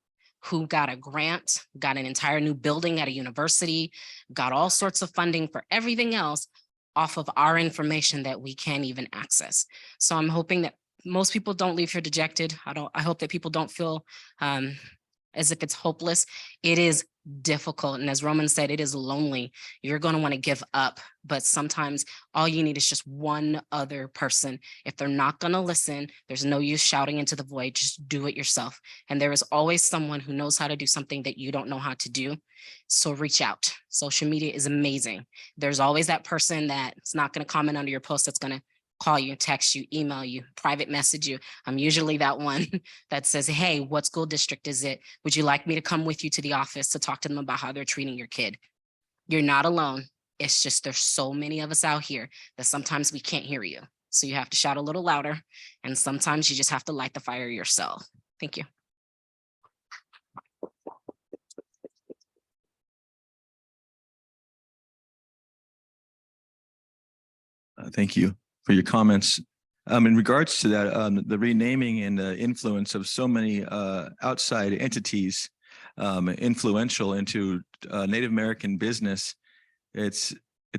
[SPEAKER 16] who got a grant, got an entire new building at a university, got all sorts of funding for everything else off of our information that we can't even access. So I'm hoping that most people don't leave here dejected. I hope that people don't feel as if it's hopeless. It is difficult. And as Roman said, it is lonely. You're going to want to give up. But sometimes all you need is just one other person. If they're not going to listen, there's no use shouting into the void. Just do it yourself. And there is always someone who knows how to do something that you don't know how to do. So reach out. Social media is amazing. There's always that person that's not going to comment under your post that's going to call you, text you, email you, private message you. I'm usually that one that says, hey, what school district is it? Would you like me to come with you to the office to talk to them about how they're treating your kid? You're not alone. It's just there's so many of us out here that sometimes we can't hear you. So you have to shout a little louder. And sometimes you just have to light the fire yourself. Thank you.
[SPEAKER 5] Thank you for your comments. In regards to that, the renaming and the influence of so many outside entities influential into Native American business, it's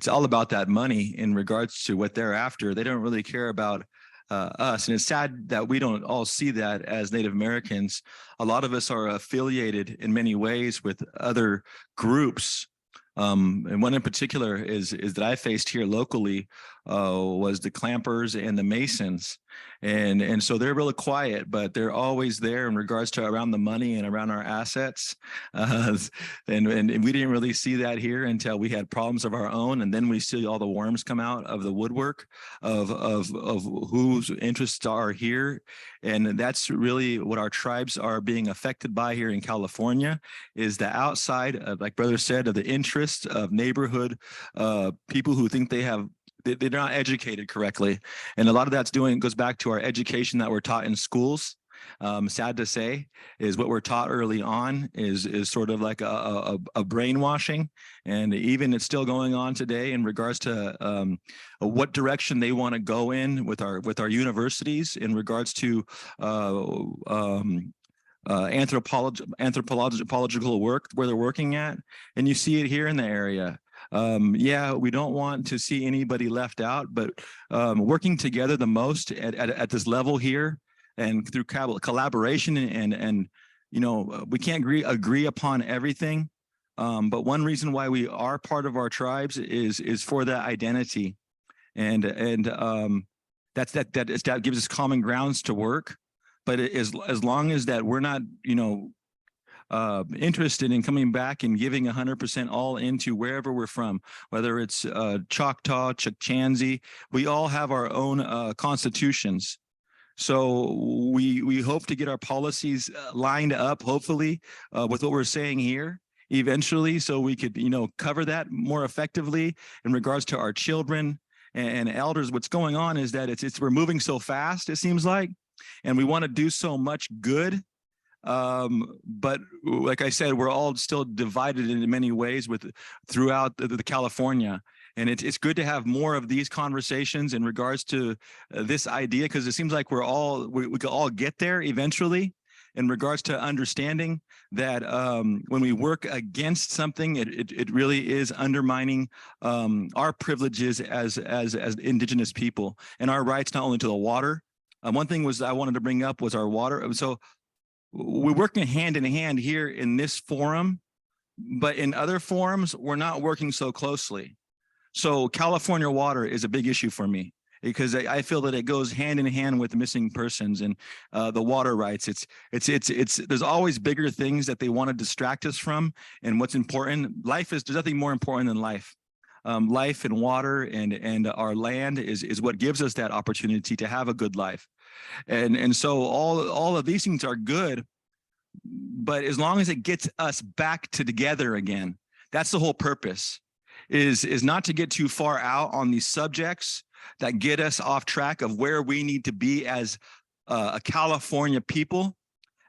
[SPEAKER 5] all about that money in regards to what they're after. They don't really care about us. And it's sad that we don't all see that as Native Americans. A lot of us are affiliated in many ways with other groups. And one in particular is that I faced here locally was the Clampers and the Masons. And so they're really quiet, but they're always there in regards to around the money and around our assets. And we didn't really see that here until we had problems of our own. And then we see all the worms come out of the woodwork of whose interests are here. And that's really what our tribes are being affected by here in California, is the outside of, like Brother said, of the interests of neighborhood people who think they're not educated correctly. And a lot of that's goes back to our education that we're taught in schools. Sad to say, is what we're taught early on is sort of like a brainwashing. And even it's still going on today in regards to what direction they want to go in with our universities in regards to anthropological work where they're working at. And you see it here in the area. Yeah, we don't want to see anybody left out, but working together the most at this level here and through collaboration and we can't agree upon everything. But one reason why we are part of our tribes is for that identity. And that gives us common grounds to work. But as long as that we're not, interested in coming back and giving 100% all into wherever we're from, whether it's Choctaw, Chukchansi, we all have our own constitutions. So we hope to get our policies lined up, hopefully, with what we're saying here eventually, so we could, cover that more effectively in regards to our children and elders. What's going on is that we're moving so fast, it seems like, and we want to do so much good. But like I said, we're all still divided in many ways throughout the California. And it's good to have more of these conversations in regards to this idea, because it seems like we could all get there eventually in regards to understanding that when we work against something, it really is undermining our privileges as Indigenous people and our rights, not only to the water. One thing I wanted to bring up was our water. So we're working hand in hand here in this forum, but in other forums, we're not working so closely. So California water is a big issue for me because I feel that it goes hand in hand with missing persons and the water rights. There's always bigger things that they want to distract us from. And what's important, there's nothing more important than life. Life and water and our land is what gives us that opportunity to have a good life. And so all of these things are good, but as long as it gets us back together again, that's the whole purpose, is not to get too far out on these subjects, that get us off track of where we need to be as a California people,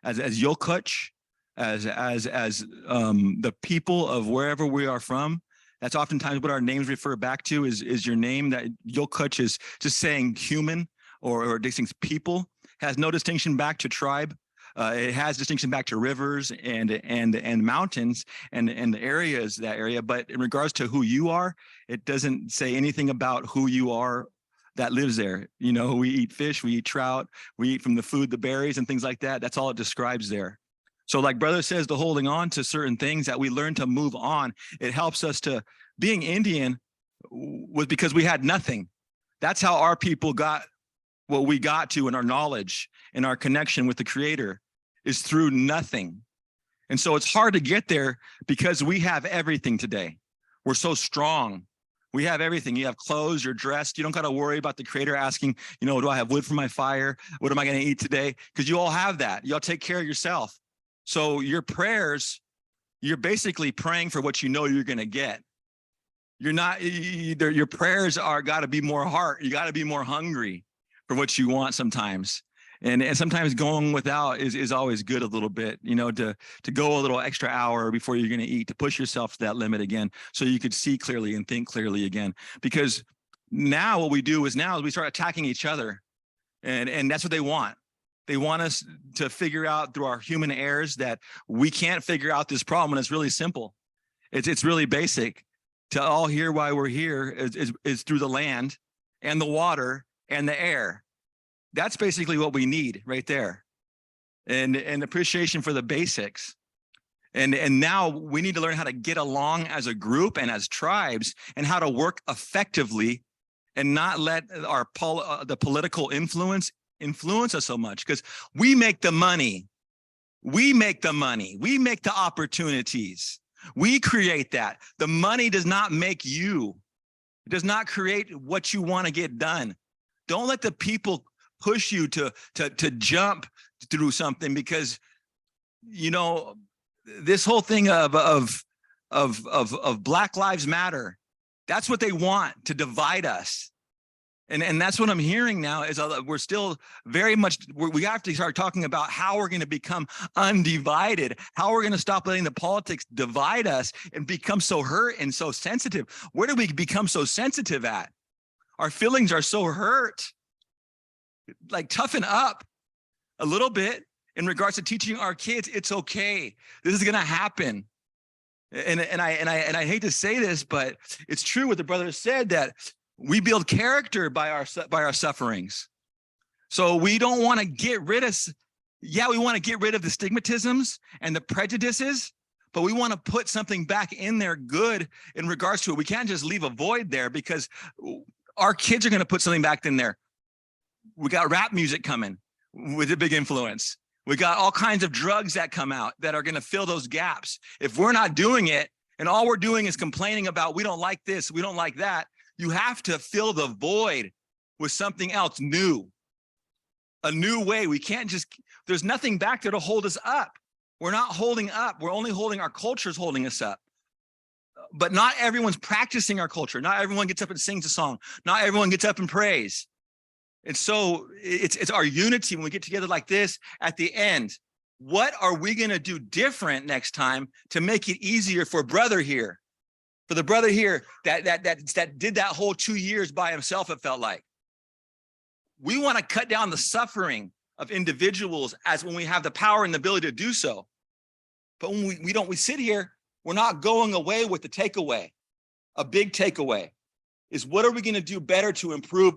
[SPEAKER 5] as Yokuch, as the people of wherever we are from. That's oftentimes what our names refer back to is your name. That Yokuch is just saying human or distinct people, has no distinction back to tribe. It has distinction back to rivers and mountains and the areas, that area. But in regards to who you are, it doesn't say anything about who you are that lives there. You know, we eat fish, we eat trout, we eat from the food, the berries and things like that. That's all it describes there. So like brother says, the holding on to certain things that we learn to move on, it helps us to, being Indian was because we had nothing. That's how our people got what we got to in our knowledge and our connection with the creator is through nothing. And so it's hard to get there because we have everything today. We're so strong. We have everything. You have clothes, you're dressed. You don't got to worry about the creator asking, you know, do I have wood for my fire? What am I going to eat today? Because you all have that. Y'all take care of yourself. So your prayers, you're basically praying for what you know you're going to get. You're not, your prayers are got to be more heart. You got to be more hungry for what you want sometimes. And sometimes going without is always good a little bit, you know, to go a little extra hour before you're going to eat, to push yourself to that limit again, so you could see clearly and think clearly again. Because now what we do is we start attacking each other, and that's what they want. They want us to figure out through our human errors that we can't figure out this problem. And it's really simple. It's really basic. To all hear why we're here is through the land and the water and the air. That's basically what we need right there. And appreciation for the basics. And now we need to learn how to get along as a group and as tribes, and how to work effectively and not let our the political influence us so much, because we make the money. We make the money. We make the opportunities. We create that. The money does not make you. It does not create what you want to get done. Don't let the people push you to jump through something, because, you know, this whole thing of Black Lives Matter, that's what they want, to divide us. And that's what I'm hearing now is we're still very much, we have to start talking about how we're going to become undivided, how we're going to stop letting the politics divide us and become so hurt and so sensitive. Where do we become so sensitive at? Our feelings are so hurt. Like, toughen up a little bit in regards to teaching our kids it's okay. This is going to happen. And I hate to say this, but it's true what the brother said, that we build character by our sufferings. So we don't want to get rid of, we want to get rid of the stigmatisms and the prejudices, but we want to put something back in there good in regards to it. We can't just leave a void there, because our kids are going to put something back in there. We got rap music coming with a big influence. We got all kinds of drugs that come out that are going to fill those gaps. If we're not doing it, and all we're doing is complaining about, we don't like this, we don't like that, you have to fill the void with something else new, a new way. We can't just, there's nothing back there to hold us up. We're not holding up. We're only holding, our culture's holding us up. But not everyone's practicing our culture. Not everyone gets up and sings a song. Not everyone gets up and prays. And so it's our unity when we get together like this at the end. What are we going to do different next time to make it easier for brother here? For the brother here that did that whole 2 years by himself, it felt like. We want to cut down the suffering of individuals as when we have the power and the ability to do so. But when we sit here, we're not going away with the takeaway. A big takeaway is, what are we going to do better to improve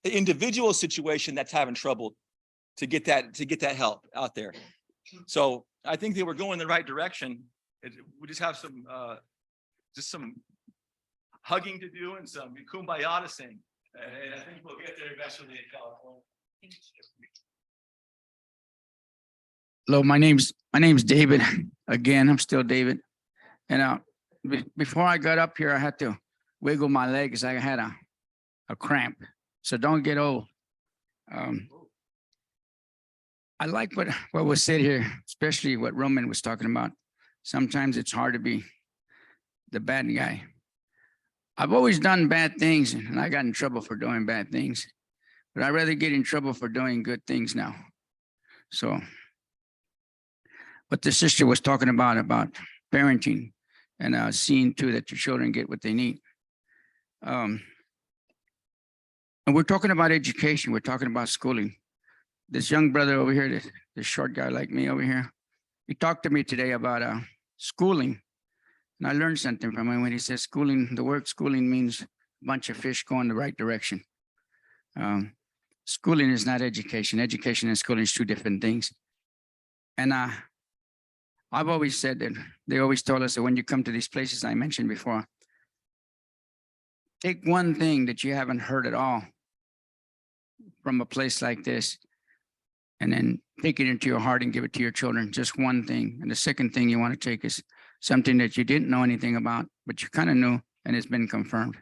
[SPEAKER 5] the individual situation that's having trouble to get that help out there? So I think that we're going in the right direction. We just have some hugging to do and some kumbaya to sing. And I think we'll get there eventually in California.
[SPEAKER 6] Hello, my name's David. Again, I'm still David. And before I got up here, I had to wiggle my legs. I had a cramp. So don't get old. I like what was said here, especially what Roman was talking about. Sometimes it's hard to be the bad guy. I've always done bad things and I got in trouble for doing bad things, but I'd rather get in trouble for doing good things now. So, but the sister was talking about parenting and seeing to that your children get what they need. And we're talking about education. We're talking about schooling. This young brother over here, this short guy like me over here, he talked to me today about schooling. And I learned something from him when he says schooling, the word schooling means a bunch of fish going the right direction. Schooling is not education. Education and schooling is two different things. And I've always said that they always told us that when you come to these places I mentioned before, take one thing that you haven't heard at all from a place like this, and then take it into your heart and give it to your children, just one thing. And the second thing you want to take is something that you didn't know anything about, but you kind of knew, and it's been confirmed.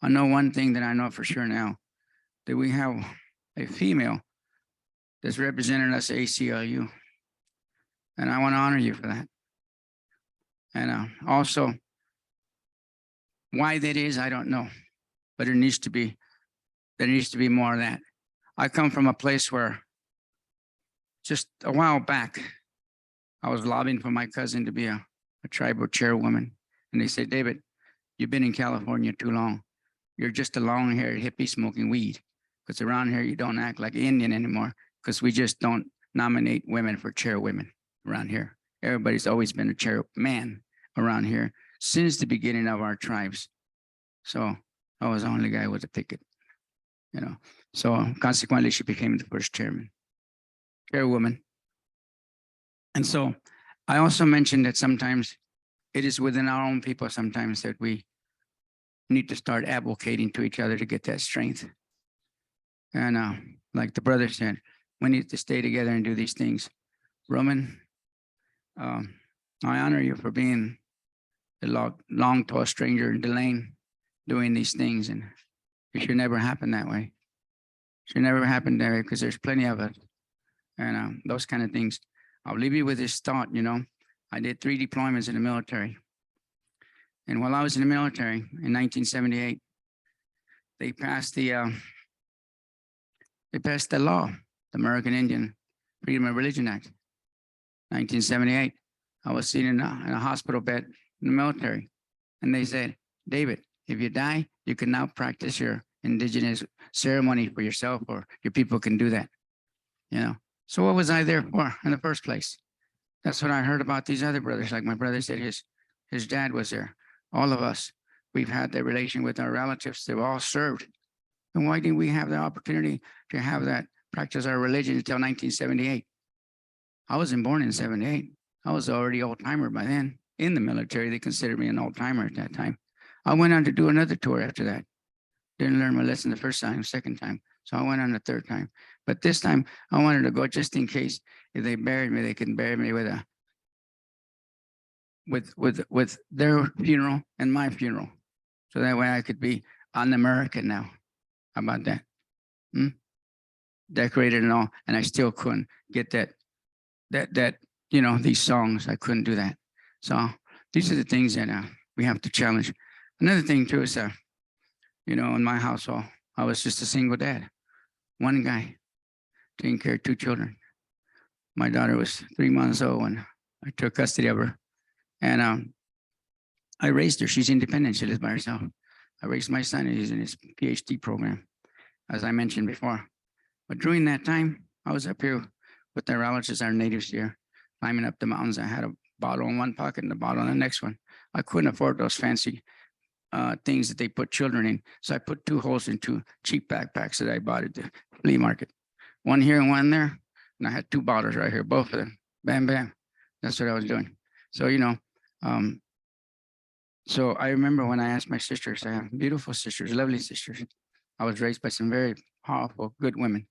[SPEAKER 6] I know one thing that I know for sure now, that we have a female that's representing us at ACLU. And I want to honor you for that. And also, why that is, I don't know, but there needs to be more of that. I come from a place where just a while back, I was lobbying for my cousin to be a tribal chairwoman. And they said, David, you've been in California too long. You're just a long-haired hippie smoking weed. Because around here, you don't act like an Indian anymore, because we just don't nominate women for chairwomen around here. Everybody's always been a chairman around here since the beginning of our tribes. So I was the only guy with a ticket, you know. So consequently, she became the first chairwoman. And so I also mentioned that sometimes it is within our own people sometimes that we need to start advocating to each other to get that strength. And like the brother said, we need to stay together and do these things. Roman, I honor you for being a long, tall stranger in the lane doing these things. And it should never happen that way. It should never happen that way, because there's plenty of it. And those kind of things. I'll leave you with this thought, you know. I did 3 deployments in the military. And while I was in the military in 1978, they passed the law, the American Indian Freedom of Religion Act. 1978, I was sitting in a hospital bed in the military. And they said, David, if you die, you can now practice your indigenous ceremony for yourself, or your people can do that, you know. So what was I there for in the first place? That's what I heard about these other brothers. Like my brother said, his dad was there. All of us, we've had that relation with our relatives. They've all served. And why didn't we have the opportunity to have that, practice our religion until 1978? I wasn't born in 78. I was already old timer by then. In the military, they considered me an old timer at that time. I went on to do another tour after that. Didn't learn my lesson the first time, second time. So I went on the third time. But this time I wanted to go just in case if they buried me, they can bury me with their funeral and my funeral. So that way I could be un-American now. How about that? Decorated and all, and I still couldn't get that, you know, these songs. I couldn't do that. So these are the things that we have to challenge. Another thing too is, you know, in my household, I was just a single dad. One guy taking care of 2 children. My daughter was 3 months old when I took custody of her. And I raised her. She's independent. She lives by herself. I raised my son. He's in his PhD program, as I mentioned before. But during that time, I was up here with our relatives, our natives here, climbing up the mountains. I had a bottle in one pocket and a bottle in the next one. I couldn't afford those fancy things that they put children in. So I put 2 holes in 2 cheap backpacks that I bought at the flea market. One here and one there. And I had 2 bottles right here, both of them. Bam, bam. That's what I was doing. So, you know, so I remember when I asked my sisters, I have beautiful sisters, lovely sisters. I was raised by some very powerful, good women.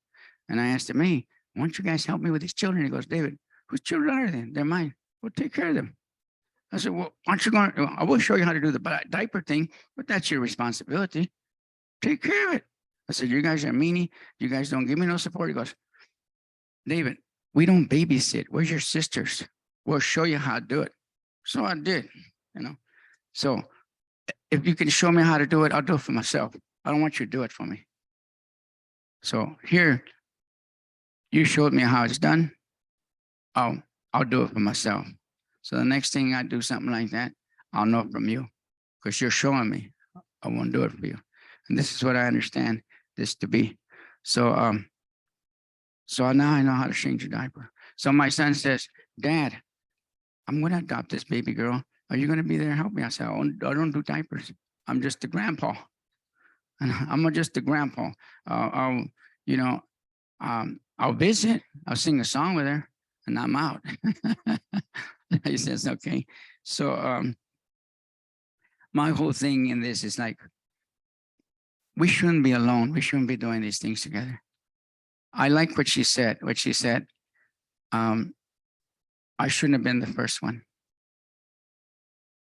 [SPEAKER 6] And I asked them, hey, why don't you guys help me with these children? He goes, David, whose children are they? They're mine. Well, take care of them. I said, well, why don't you go, I will show you how to do the diaper thing, but that's your responsibility. Take care of it. I said, you guys are meanie. You guys don't give me no support. He goes, David, we don't babysit. Where's your sisters? We'll show you how to do it. So I did, you know. So if you can show me how to do it, I'll do it for myself. I don't want you to do it for me. So here, you showed me how it's done. I'll do it for myself. So the next thing I do something like that, I'll know from you because you're showing me. I won't do it for you. And this is what I understand this to be. So, so now I know how to change a diaper. So my son says, Dad, I'm going to adopt this baby girl. Are you going to be there and help me? I said, I don't do diapers. I'm just the grandpa. And I'm just the grandpa. You know, I'll visit. I'll sing a song with her, and I'm out. He says, okay. So my whole thing in this is like, we shouldn't be alone. We shouldn't be doing these things together. I like what she said. I shouldn't have been the first one,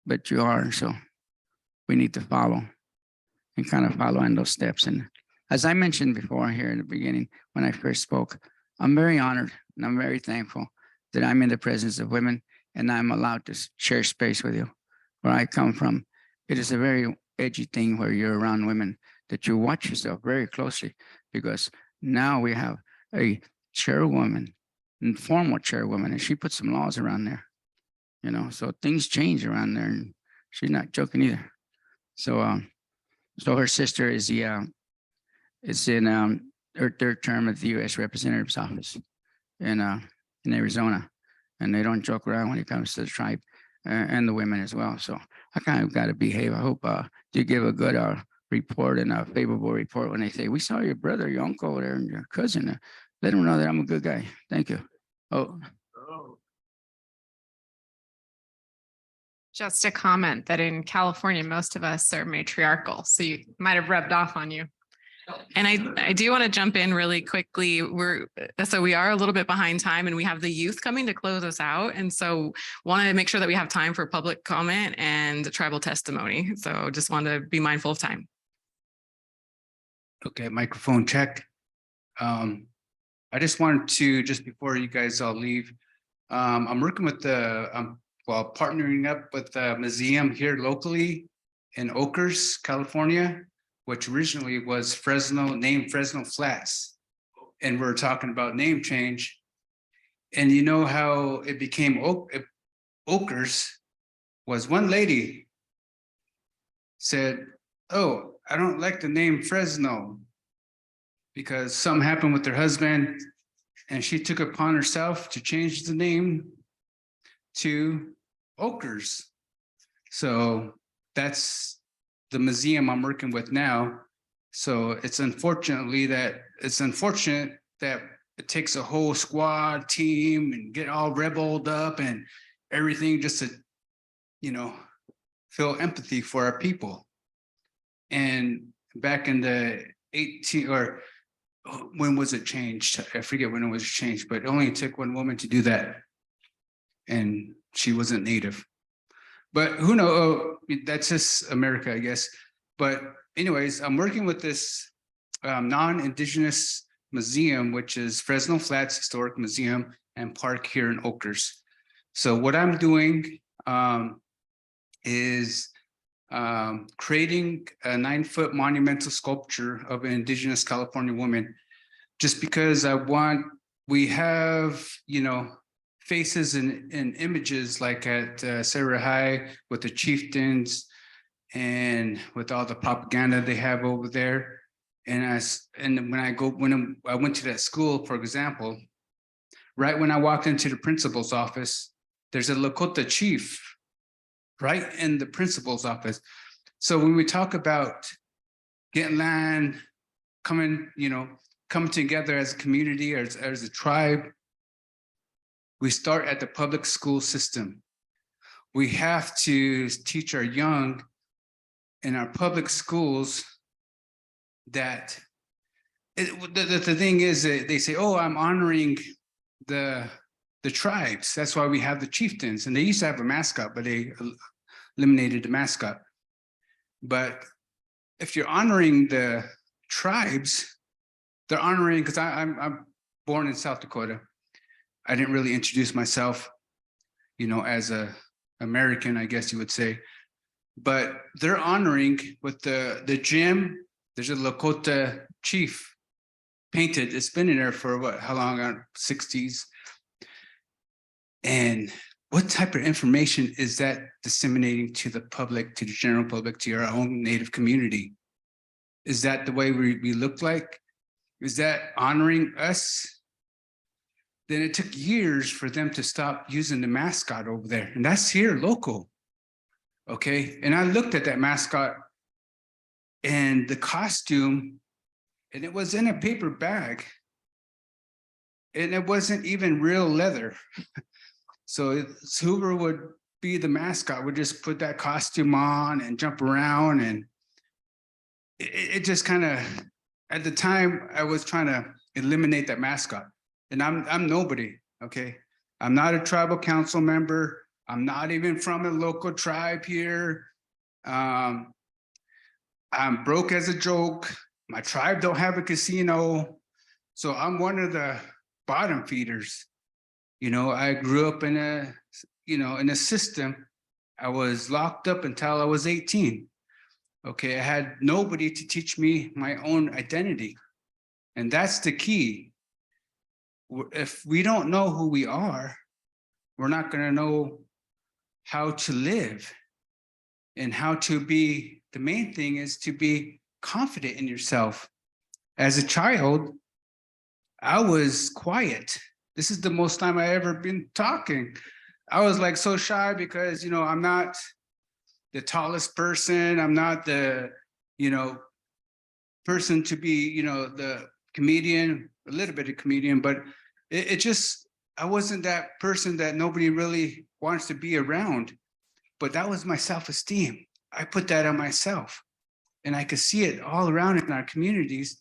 [SPEAKER 6] but you are. So we need to follow and kind of follow in those steps. And as I mentioned before here in the beginning, when I first spoke, I'm very honored and I'm very thankful that I'm in the presence of women and I'm allowed to share space with you. Where I come from, it is a very edgy thing where you're around women that you watch yourself very closely, because now we have a chairwoman, informal chairwoman, and she put some laws around there, you know, so things change around there, and she's not joking either. So, so her sister is in her third term at the U.S. Representative's office in Arizona, and they don't joke around when it comes to the tribe and the women as well. So I kind of got to behave. I hope you give a good report and a favorable report when they say, we saw your brother, your uncle over there, and your cousin. Let them know that I'm a good guy. Thank you. Oh.
[SPEAKER 20] Just a comment that in California, most of us are matriarchal, so you might have rubbed off on you. And I do want to jump in really quickly. We are a little bit behind time, and we have the youth coming to close us out. And so want to make sure that we have time for public comment and tribal testimony. So just want to be mindful of time.
[SPEAKER 6] Okay, microphone check. I just wanted to, just before you guys all leave, I'm working with partnering up with the museum here locally in Oakers, California, which originally was named Fresno Flats. And we're talking about name change. And you know how it became Oakers was one lady said, oh, I don't like the name Fresno because something happened with her husband, and she took upon herself to change the name to Oakers. So that's the museum I'm working with now. So it's unfortunate that it takes a whole squad team and get all rebelled up and everything just to, you know, feel empathy for our people. And back in the when was it changed? I forget when it was changed, but it only took one woman to do that. And she wasn't Native. But who knows? That's just America, I guess. But anyways, I'm working with this non-Indigenous museum, which is Fresno Flats Historic Museum and Park here in Oakers. So what I'm doing is creating a 9-foot monumental sculpture of an Indigenous California woman, just because we have, you know, faces and images like at Sarah High with the chieftains and with all the propaganda they have over there. And when I went to that school, for example, right when I walked into the principal's office, there's a Lakota chief right in the principal's office. So when we talk about getting land, coming together as a community, as a tribe, we start at the public school system. We have to teach our young in our public schools that the thing is that they say, oh, I'm honoring the tribes. That's why we have the chieftains. And they used to have a mascot, but they eliminated the mascot. But if you're honoring the tribes, they're honoring, because I'm born in South Dakota. I didn't really introduce myself, you know, as a American, I guess you would say. but they're honoring with the gym. There's a Lakota chief painted. It's been in there for what, how long? 60s. And what type of information is that disseminating to the public, to the general public, to your own Native community? Is that the way we look like? Is that honoring us? Then it took years for them to stop using the mascot over there. And that's here local. Okay. And I looked at that mascot and the costume, and it was in a paper bag. And it wasn't even real leather. So whoever would be the mascot would just put that costume on and jump around. And it just kind of, at the time I was trying to eliminate that mascot. And I'm nobody, okay? I'm not a tribal council member. I'm not even from a local tribe here. I'm broke as a joke. My tribe don't have a casino. So I'm one of the bottom feeders. You know, I grew up in a system. I was locked up until I was 18. Okay, I had nobody to teach me my own identity. And that's the key. If we don't know who we are, we're not going to know how to live and how to be. The main thing is to be confident in yourself. As a child, I was quiet. This is the most time I ever been talking. I was like so shy because, you know, I'm not the tallest person. I'm not the, you know, person to be, you know, the comedian, a little bit of comedian, but it just, I wasn't that person that nobody really wants to be around. But that was my self-esteem. I put that on myself. And I could see it all around in our communities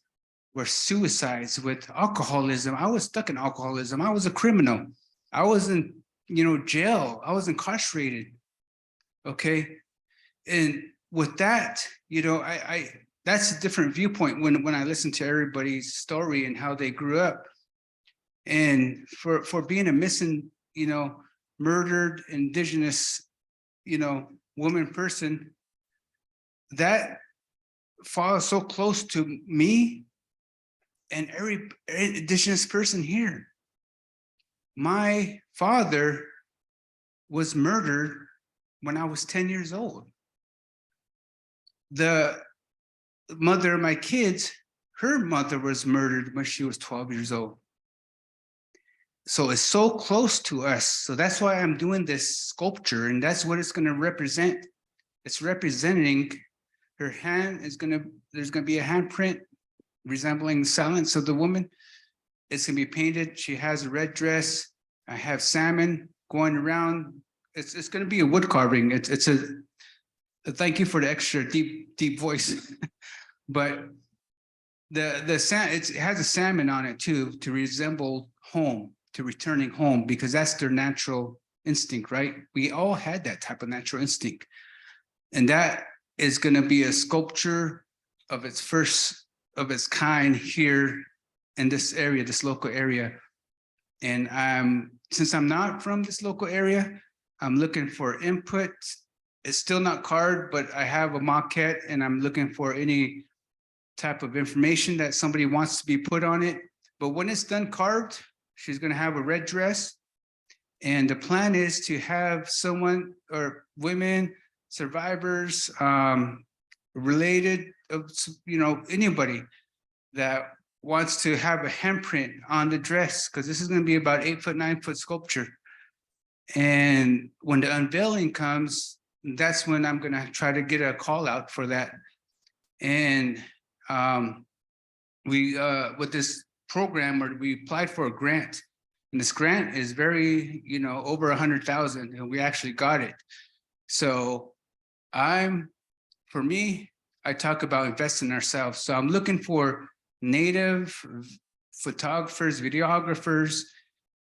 [SPEAKER 6] where suicides with alcoholism. I was stuck in alcoholism. I was a criminal. I was in, you know, jail. I was incarcerated. Okay. And with that, you know, that's a different viewpoint when I listen to everybody's story and how they grew up. And for being a missing, you know, murdered indigenous, you know, woman person, that falls so close to me and every indigenous person here. My father was murdered when I was 10 years old. The mother of my kids, her mother was murdered when she was 12 years old. So it's so close to us. So that's why I'm doing this sculpture, and that's what it's going to represent. It's representing her hand. There's going to be a handprint resembling the silence of the woman. It's going to be painted. She has a red dress. I have salmon going around. It's going to be a wood carving. It's a thank you for the extra deep voice. But it has a salmon on it too, to resemble home, to returning home, because that's their natural instinct, right? We all had that type of natural instinct. And that is going to be a sculpture of its first of its kind here in this area, this local area. And since I'm not from this local area, I'm looking for input. It's still not carved, but I have a maquette and I'm looking for any type of information that somebody wants to be put on it. But when it's done carved, she's going to have a red dress. And the plan is to have someone or women, survivors, related, you know, anybody that wants to have a handprint on the dress, because this is going to be about 8 foot, 9 foot sculpture. And when the unveiling comes, that's when I'm going to try to get a call out for that. And with this program, we applied for a grant, and this grant is very, you know, over 100,000, and we actually got it. So for me, I talk about investing in ourselves. So I'm looking for Native photographers, videographers,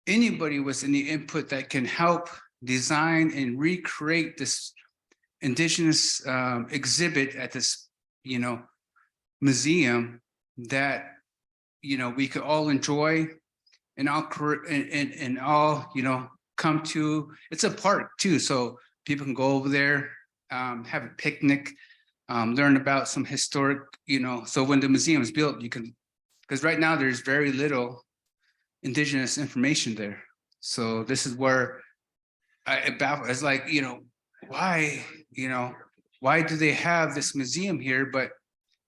[SPEAKER 6] anybody with any input that can help design and recreate this indigenous exhibit at this, you know, museum that, you know, we could all enjoy and all, you know, come to. It's a park too, so people can go over there. have a picnic, learn about some historic, so when the museum is built, you can, because right now there's very little indigenous information there. So this is where it's like, why do they have this museum here, but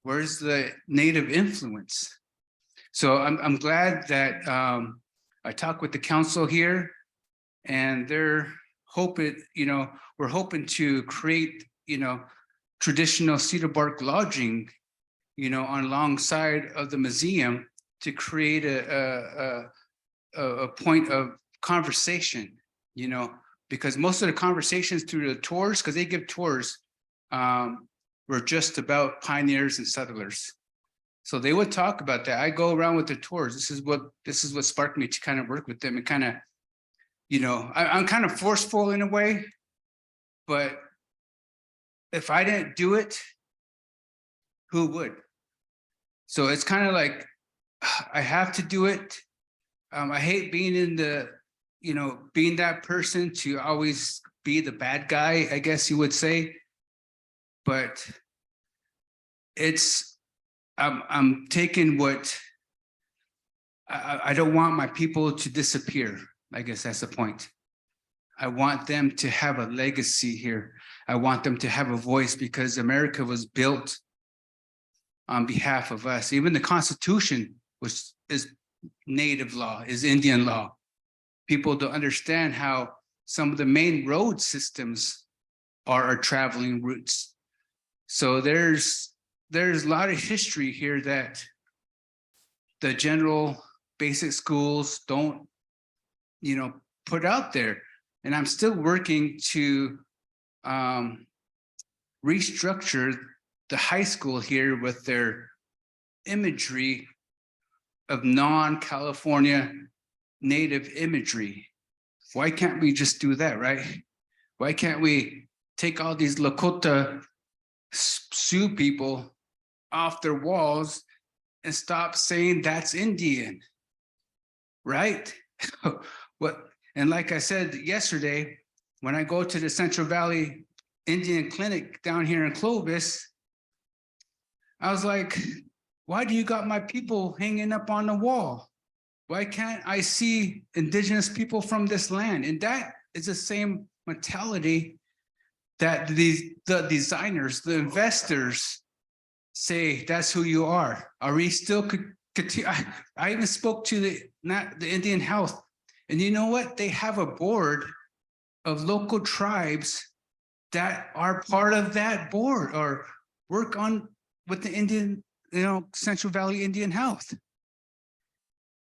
[SPEAKER 6] where's the native influence? So I'm glad that I talked with the council here, and they're hoping, we're hoping to create, traditional cedar bark lodging, on alongside of the museum to create a point of conversation, because most of the conversations through the tours, because they give tours, were just about pioneers and settlers. So they would talk about that. I go around with the tours. This is what sparked me to kind of work with them and kind of, I'm kind of forceful in a way, but if I didn't do it, who would? So it's kind of like, I have to do it. I hate being in the, being that person to always be the bad guy, I guess you would say. But I'm taking what, I don't want my people to disappear. I guess that's the point. I want them to have a legacy here. I want them to have a voice, because America was built on behalf of us. Even the Constitution is Native law, is Indian law. People don't understand how some of the main road systems are our traveling routes. So there's a lot of history here that the general basic schools don't, put out there. And I'm still working to restructure the high school here with their imagery of non-California native imagery. Why can't we just do that, right? Why can't we take all these Lakota Sioux people off their walls and stop saying that's Indian, right? And like I said yesterday, when I go to the Central Valley Indian Clinic down here in Clovis, I was like, why do you got my people hanging up on the wall? Why can't I see indigenous people from this land? And that is the same mentality that the designers, the investors say that's who you are. Are we still continue? I even spoke to the Indian Health, and you know what? They have a board of local tribes that are part of that board or work on with the Indian, Central Valley Indian Health.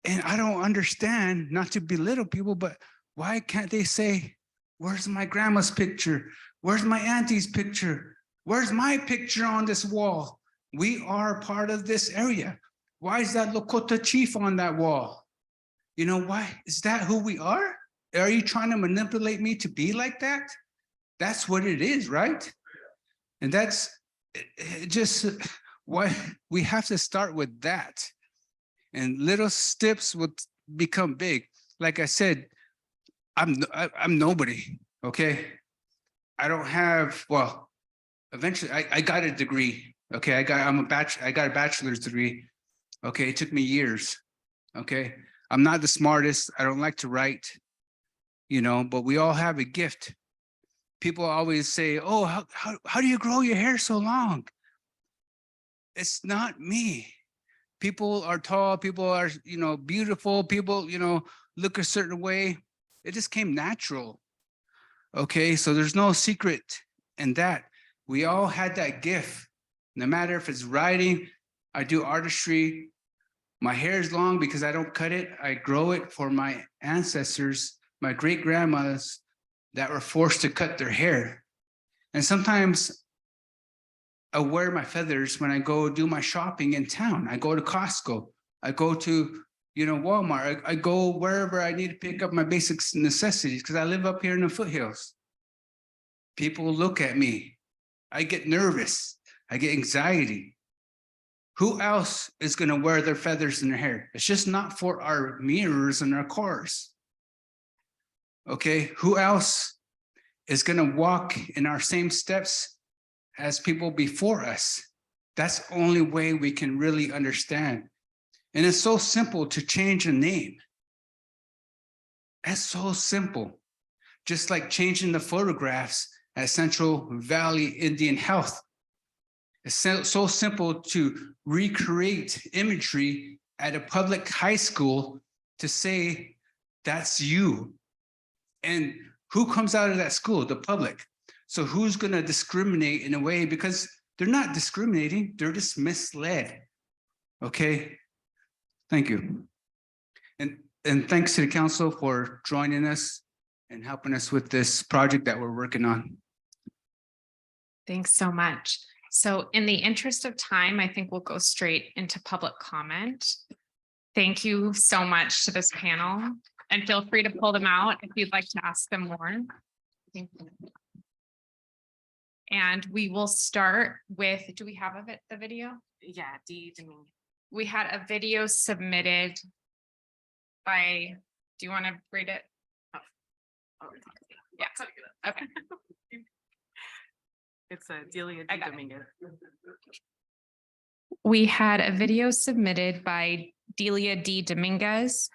[SPEAKER 6] And I don't understand, not to belittle people, but why can't they say, where's my grandma's picture? Where's my auntie's picture? Where's my picture on this wall? We are part of this area. Why is that Lakota chief on that wall? Why is that who we are? Are you trying to manipulate me to be like that? That's what it is, right? And that's just why we have to start with that. And little steps will become big. Like I said, I'm nobody, okay? I don't have, well, eventually I got a degree, okay? I got a bachelor's degree, okay? It took me years, okay? I'm not the smartest. I don't like to write, but we all have a gift. People always say, oh, how do you grow your hair so long? It's not me. People are tall, people are, beautiful, people, look a certain way. It just came natural. Okay, so there's no secret in that. We all had that gift. No matter if it's writing, I do artistry. My hair is long because I don't cut it. I grow it for my ancestors, my great grandmas that were forced to cut their hair. And sometimes I wear my feathers when I go do my shopping in town. I go to Costco. I go to, Walmart. I go wherever I need to pick up my basic necessities because I live up here in the foothills. People look at me. I get nervous. I get anxiety. Who else is going to wear their feathers in their hair? It's just not for our mirrors and our cars. Okay, who else is going to walk in our same steps as people before us. That's the only way we can really understand. And it's so simple to change a name. That's so simple. Just like changing the photographs at Central Valley Indian Health. It's so simple to recreate imagery at a public high school to say, that's you. And who comes out of that school? The public. So who's going to discriminate in a way? Because they're not discriminating, they're just misled. Okay, thank you. And thanks to the council for joining us and helping us with this project that we're working on.
[SPEAKER 20] Thanks so much. So in the interest of time, I think we'll go straight into public comment. Thank you so much to this panel, and feel free to pull them out if you'd like to ask them more. Thank you. And we will start with, do we have the video? Yeah, we had a video submitted by, do you want to read it? Oh, yeah, okay.
[SPEAKER 1] It's a Delia
[SPEAKER 20] I got it.
[SPEAKER 1] Dominguez.
[SPEAKER 20] We had a video submitted by Delia D. Dominguez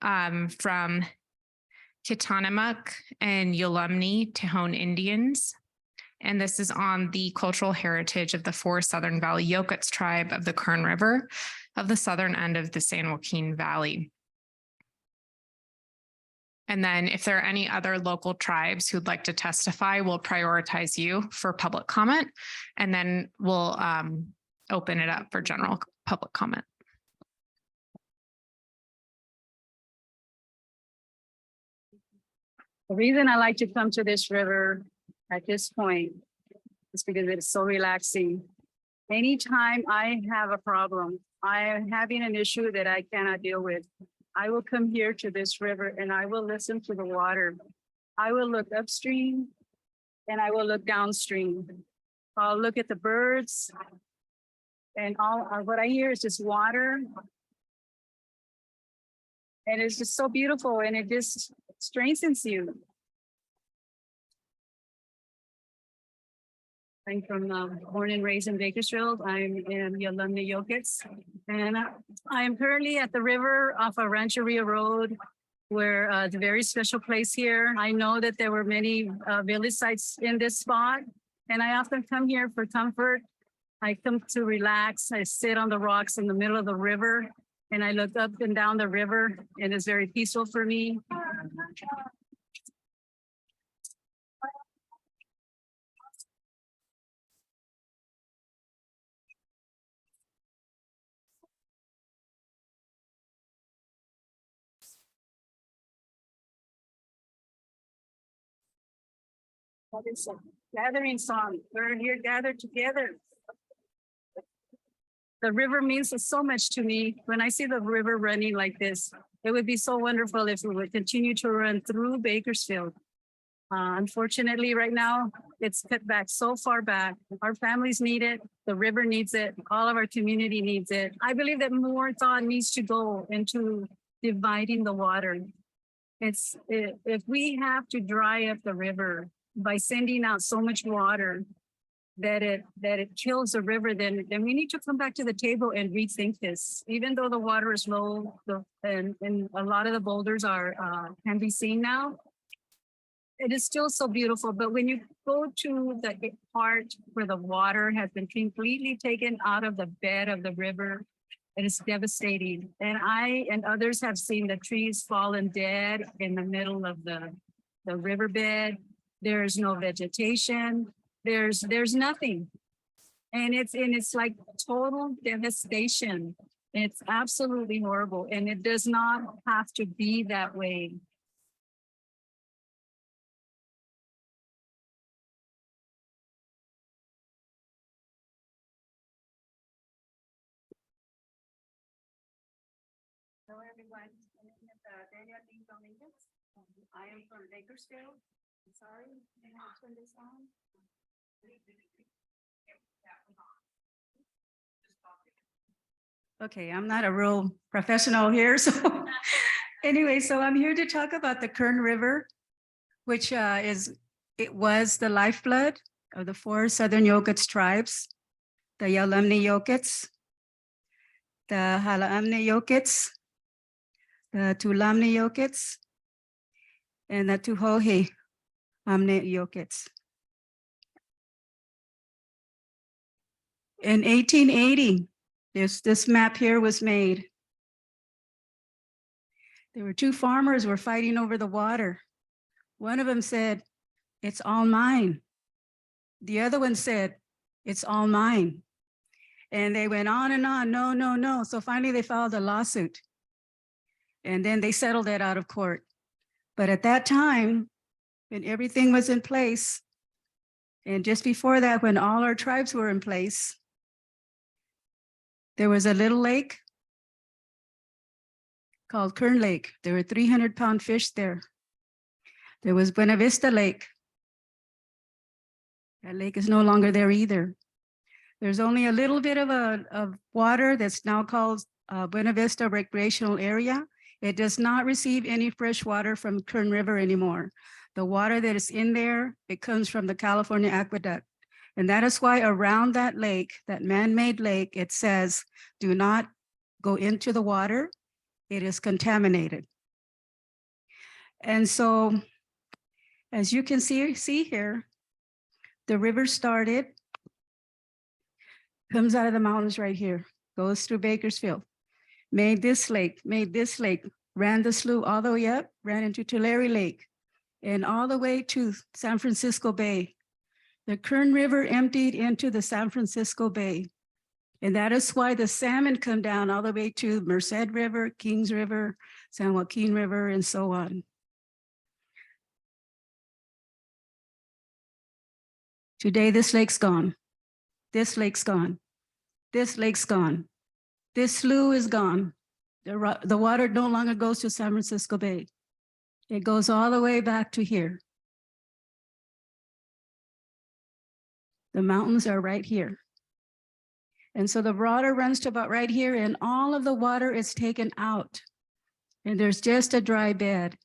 [SPEAKER 20] from Kitanamak and Yolumne Tejon Indians. And this is on the cultural heritage of the 4 Southern Valley Yokuts tribe of the Kern River of the southern end of the San Joaquin Valley. And then if there are any other local tribes who'd like to testify, we'll prioritize you for public comment, and then we'll open it up for general public comment.
[SPEAKER 4] The reason I like to come to this river at this point is because it's so relaxing. Anytime I have a problem, I am having an issue that I cannot deal with, I will come here to this river and I will listen to the water. I will look upstream and I will look downstream. I'll look at the birds, and all what I hear is just water. And it's just so beautiful, and it just strengthens you. I'm from born and raised in Bakersfield. I'm in Yolumne Yokuts, and I am currently at the river off of Rancheria Road, where it's a very special place here. I know that there were many village sites in this spot, and I often come here for comfort. I come to relax. I sit on the rocks in the middle of the river, and I look up and down the river, and it's very peaceful for me. What is a gathering song? We're here gathered together. The river means so much to me. When I see the river running like this, it would be so wonderful if we would continue to run through Bakersfield. Unfortunately, right now, it's cut back so far back. Our families need it. The river needs it. All of our community needs it. I believe that more thought needs to go into dividing the water. If we have to dry up the river by sending out so much water that it kills the river, then we need to come back to the table and rethink this. Even though the water is low, and a lot of the boulders can be seen now, it is still so beautiful. But when you go to the part where the water has been completely taken out of the bed of the river, it is devastating. And I and others have seen the trees fallen dead in the middle of the riverbed. There's no vegetation. There's nothing. And it's like total devastation. It's absolutely horrible. And it does not have to be that way. Hello, everyone. My name is Delia D. Dominguez. I am from Bakersfield. I'm sorry, can I turn this on? Okay, I'm not a real professional here, so anyway, so I'm here to talk about the Kern River, which is It was the lifeblood of the 4 Southern Yokuts tribes, the Yalamni Yokuts, the Halaamni Yokuts, the Tulamni Yokuts, and the Tuhohi Amni Yokuts. In 1880, this map here was made. There were 2 farmers were fighting over the water. One of them said, "It's all mine." The other one said, "It's all mine." And they went on and on, no, no, no. So finally they filed a lawsuit. And then they settled that out of court. But at that time, when everything was in place, and just before that, when all our tribes were in place, there was a little lake called Kern Lake. There were 300-pound fish there. There was Buena Vista Lake. That lake is no longer there either. There's only a little bit of water that's now called Buena Vista Recreational Area. It does not receive any fresh water from Kern River anymore. The water that is in there, it comes from the California Aqueduct. And that is why around that lake, that man-made lake, it says, do not go into the water. It is contaminated. And so, as you can see here, the river started, comes out of the mountains right here, goes through Bakersfield, made this lake, ran the slough all the way up, ran into Tulare Lake, and all the way to San Francisco Bay. The Kern River emptied into the San Francisco Bay. And that is why the salmon come down all the way to Merced River, Kings River, San Joaquin River, and so on. Today, this lake's gone. This lake's gone. This lake's gone. This slough is gone. The water no longer goes to San Francisco Bay. It goes all the way back to here. The mountains are right here. And so the water runs to about right here, and all of the water is taken out. And there's just a dry bed.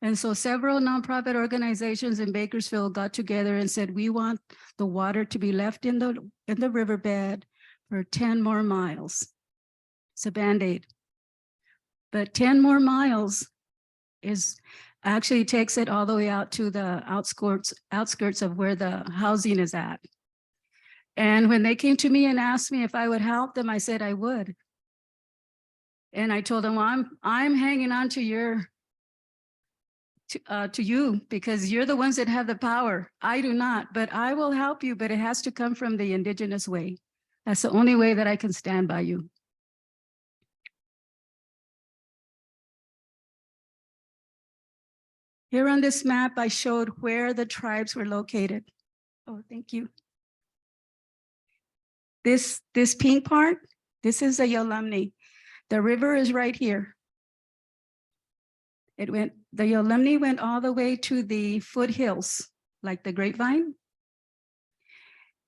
[SPEAKER 4] And so several nonprofit organizations in Bakersfield got together and said, we want the water to be left in the riverbed for 10 more miles. It's a Band-Aid. But 10 more miles actually takes it all the way out to the outskirts of where the housing is at. And when they came to me and asked me if I would help them, I said I would. And I told them, well, I'm hanging on to you because you're the ones that have the power. I do not, but I will help you, but it has to come from the indigenous way. That's the only way that I can stand by you. Here on this map, I showed where the tribes were located. Oh, thank you. This pink part, this is the Yalamni. The river is right here. The Yalamni went all the way to the foothills, like the Grapevine.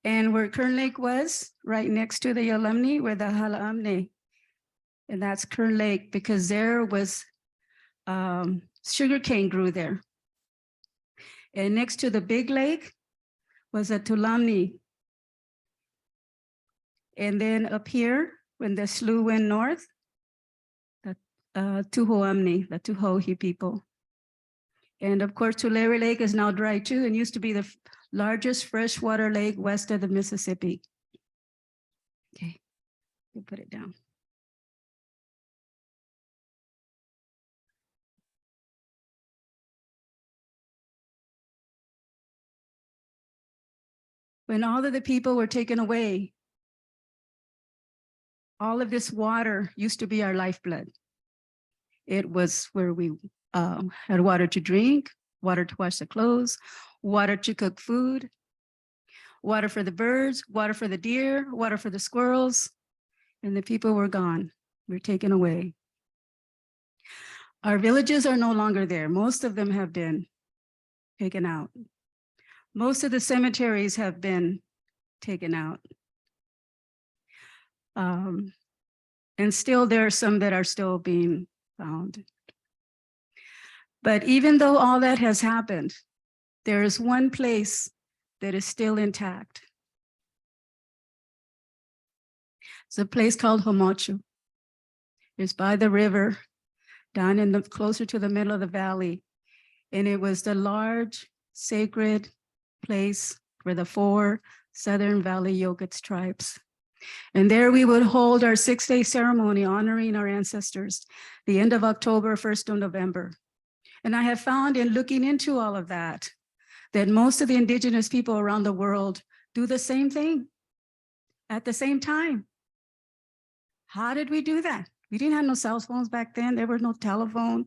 [SPEAKER 4] And where Kern Lake was, right next to the Yalamni, were the Halaamni. And that's Kern Lake because there was sugarcane grew there. And next to the big lake was a Tulamni. And then up here, when the slough went north, the Tuhoamni, the Tuhohi people. And of course, Tulare Lake is now dry too and used to be the largest freshwater lake west of the Mississippi. Okay, we'll put it down. When all of the people were taken away, all of this water used to be our lifeblood. It was where we had water to drink, water to wash the clothes, water to cook food, water for the birds, water for the deer, water for the squirrels, and the people were gone. We're taken away. Our villages are no longer there. Most of them have been taken out. Most of the cemeteries have been taken out. And still there are some that are still being found. But even though all that has happened, there is one place that is still intact. It's a place called Homochu. It's by the river, down in the closer to the middle of the valley. And it was the large sacred place for the 4 Southern Valley Yogurt tribes. And there we would hold our 6-day ceremony honoring our ancestors, the end of October, 1st of November. And I have found in looking into all of that, that most of the indigenous people around the world do the same thing at the same time. How did we do that? We didn't have no cell phones back then. There was no telephone.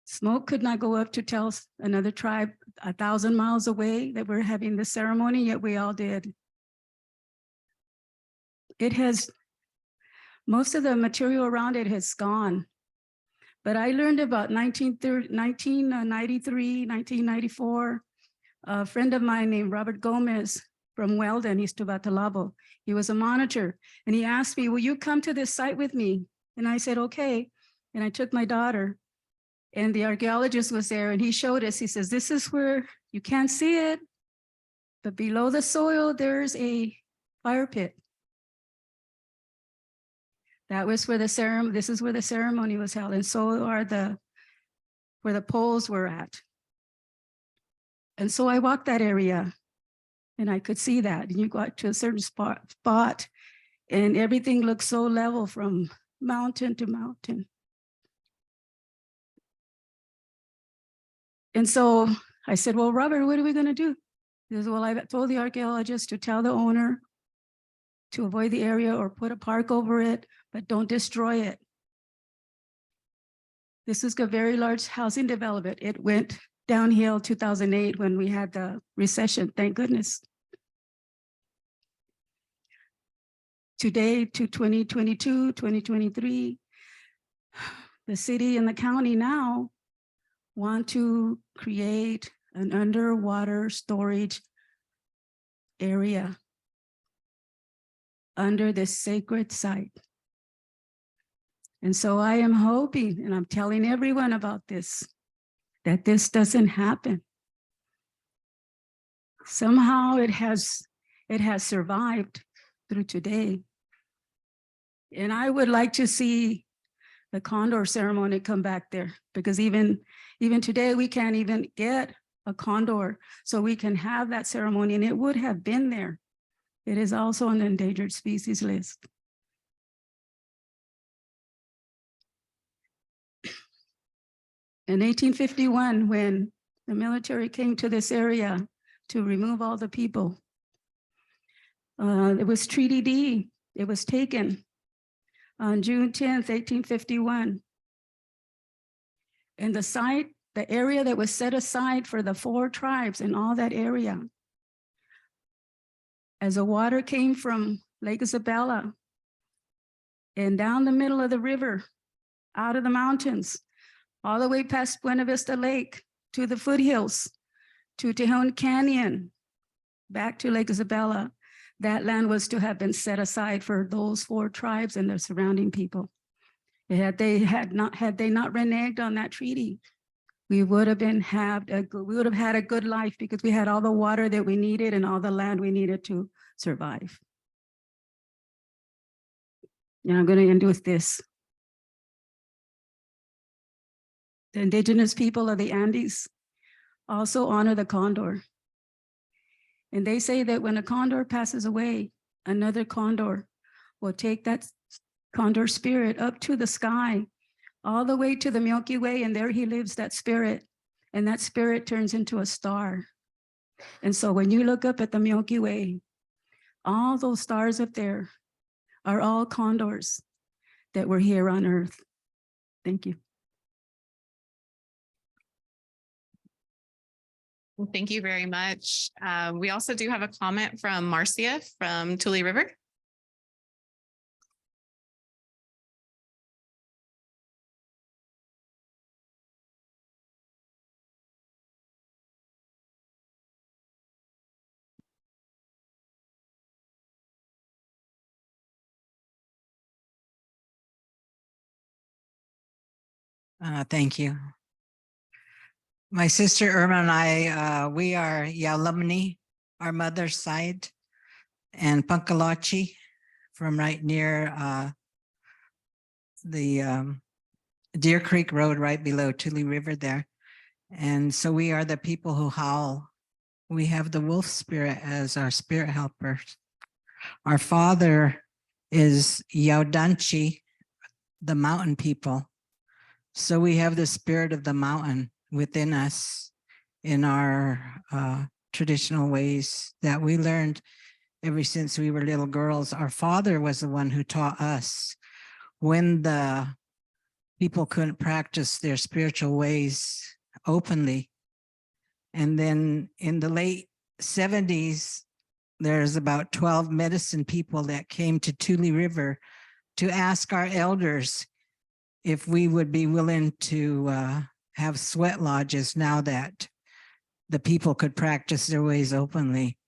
[SPEAKER 4] Smoke could not go up to tell another tribe 1,000 miles away that we're having this ceremony, yet we all did. It has, most of the material around it has gone. But I learned about 1993, 1994, a friend of mine named Robert Gomez from Weldon, East Tubatalabo. He was a monitor, and he asked me, will you come to this site with me? And I said, okay. And I took my daughter, and the archaeologist was there, and he showed us, he says, this is where you can't see it, but below the soil, there's a fire pit. That was where the ceremony, this is where the ceremony was held, and so are where the poles were at. And so I walked that area, and I could see that. And you got to a certain spot, and everything looked so level from mountain to mountain. And so I said, well, Robert, what are we going to do? He says, well, I told the archaeologist to tell the owner to avoid the area or put a park over it, but don't destroy it. This is a very large housing development. It went downhill 2008 when we had the recession, thank goodness. Today to 2022, 2023, the city and the county now want to create an underwater storage area under this sacred site. And so I am hoping, and I'm telling everyone about this, that this doesn't happen. Somehow it has survived through today. And I would like to see the condor ceremony come back there, because even today we can't even get a condor, so we can have that ceremony, and it would have been there. It is also on the endangered species list. In 1851, when the military came to this area to remove all the people, it was Treaty D. It was taken on June 10th, 1851. And the site, the area that was set aside for the 4 tribes and all that area, as the water came from Lake Isabella and down the middle of the river, out of the mountains, all the way past Buena Vista Lake to the foothills, to Tejon Canyon, back to Lake Isabella, that land was to have been set aside for those 4 tribes and their surrounding people. Had they not reneged on that treaty, we would have had a good life, because we had all the water that we needed and all the land we needed to survive. And I'm going to end with this. The indigenous people of the Andes also honor the condor. And they say that when a condor passes away, another condor will take that condor spirit up to the sky, all the way to the Milky Way, and there he lives, that spirit, and that spirit turns into a star. And so when you look up at the Milky Way, all those stars up there are all condors that were here on Earth. Thank you.
[SPEAKER 1] Well, thank you very much. We also do have a comment from Marcia from Tule River.
[SPEAKER 9] Thank you. My sister Irma and I, we are Yalamani, our mother's side, and Punkalachi from right near the Deer Creek Road, right below Tule River there. And so we are the people who howl. We have the wolf spirit as our spirit helpers. Our father is Yaudanchi, the mountain people. So we have the spirit of the mountain within us in our traditional ways that we learned ever since we were little girls. Our father was the one who taught us when the people couldn't practice their spiritual ways openly. And then in the late 70s, there's about 12 medicine people that came to Tule River to ask our elders if we would be willing to have sweat lodges now that the people could practice their ways openly.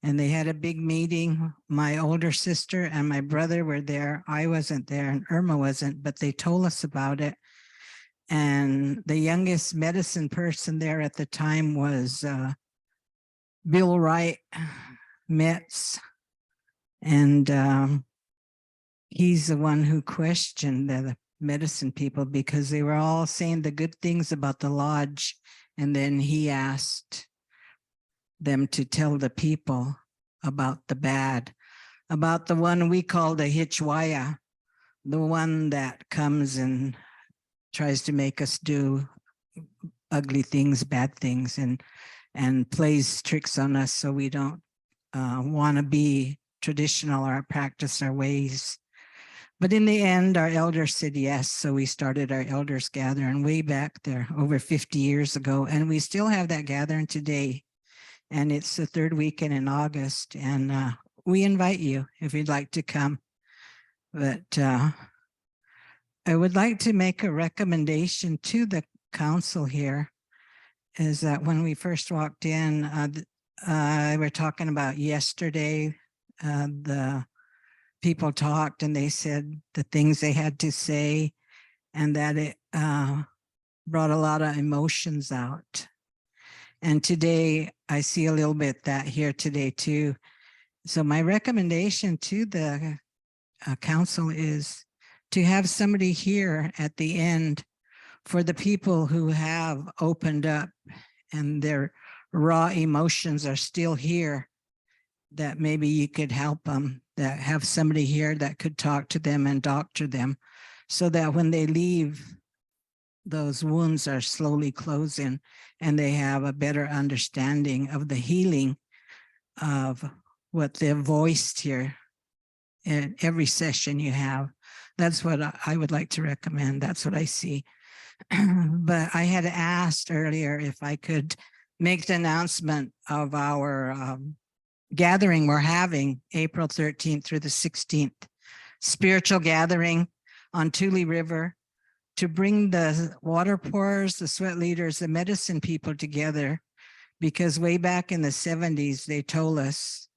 [SPEAKER 9] And they had a big meeting. My older sister and my brother were there. I wasn't there and Irma wasn't, but they told us about it. And the youngest medicine person there at the time was Bill Wright Metz. And he's the one who questioned the medicine people because they were all saying the good things about the lodge. And then he asked them to tell the people about the bad, about the one we call the Hitchwaya, the one that comes and tries to make us do ugly things, bad things, and plays tricks on us so we don't want to be traditional or practice our ways. But in the end, our elders said yes, so we started our elders gathering way back there over 50 years ago, and we still have that gathering today. And it's the third weekend in August, and we invite you if you'd like to come. But I would like to make a recommendation to the council here, is that when we first walked in, we're talking about yesterday, the people talked and they said the things they had to say, and that it brought a lot of emotions out. And today I see a little bit that here today too. So my recommendation to the council is to have somebody here at the end for the people who have opened up and their raw emotions are still here, that maybe you could help them, that have somebody here that could talk to them and doctor them so that when they leave, those wounds are slowly closing and they have a better understanding of the healing of what they've voiced here in every session you have. That's what I would like to recommend. That's what I see. But I had asked earlier if I could make the announcement of our gathering we're having April 13th through the 16th, spiritual gathering on Tule River, to bring the water pourers, the sweat leaders, the medicine people together, because way back in the 70s, they told us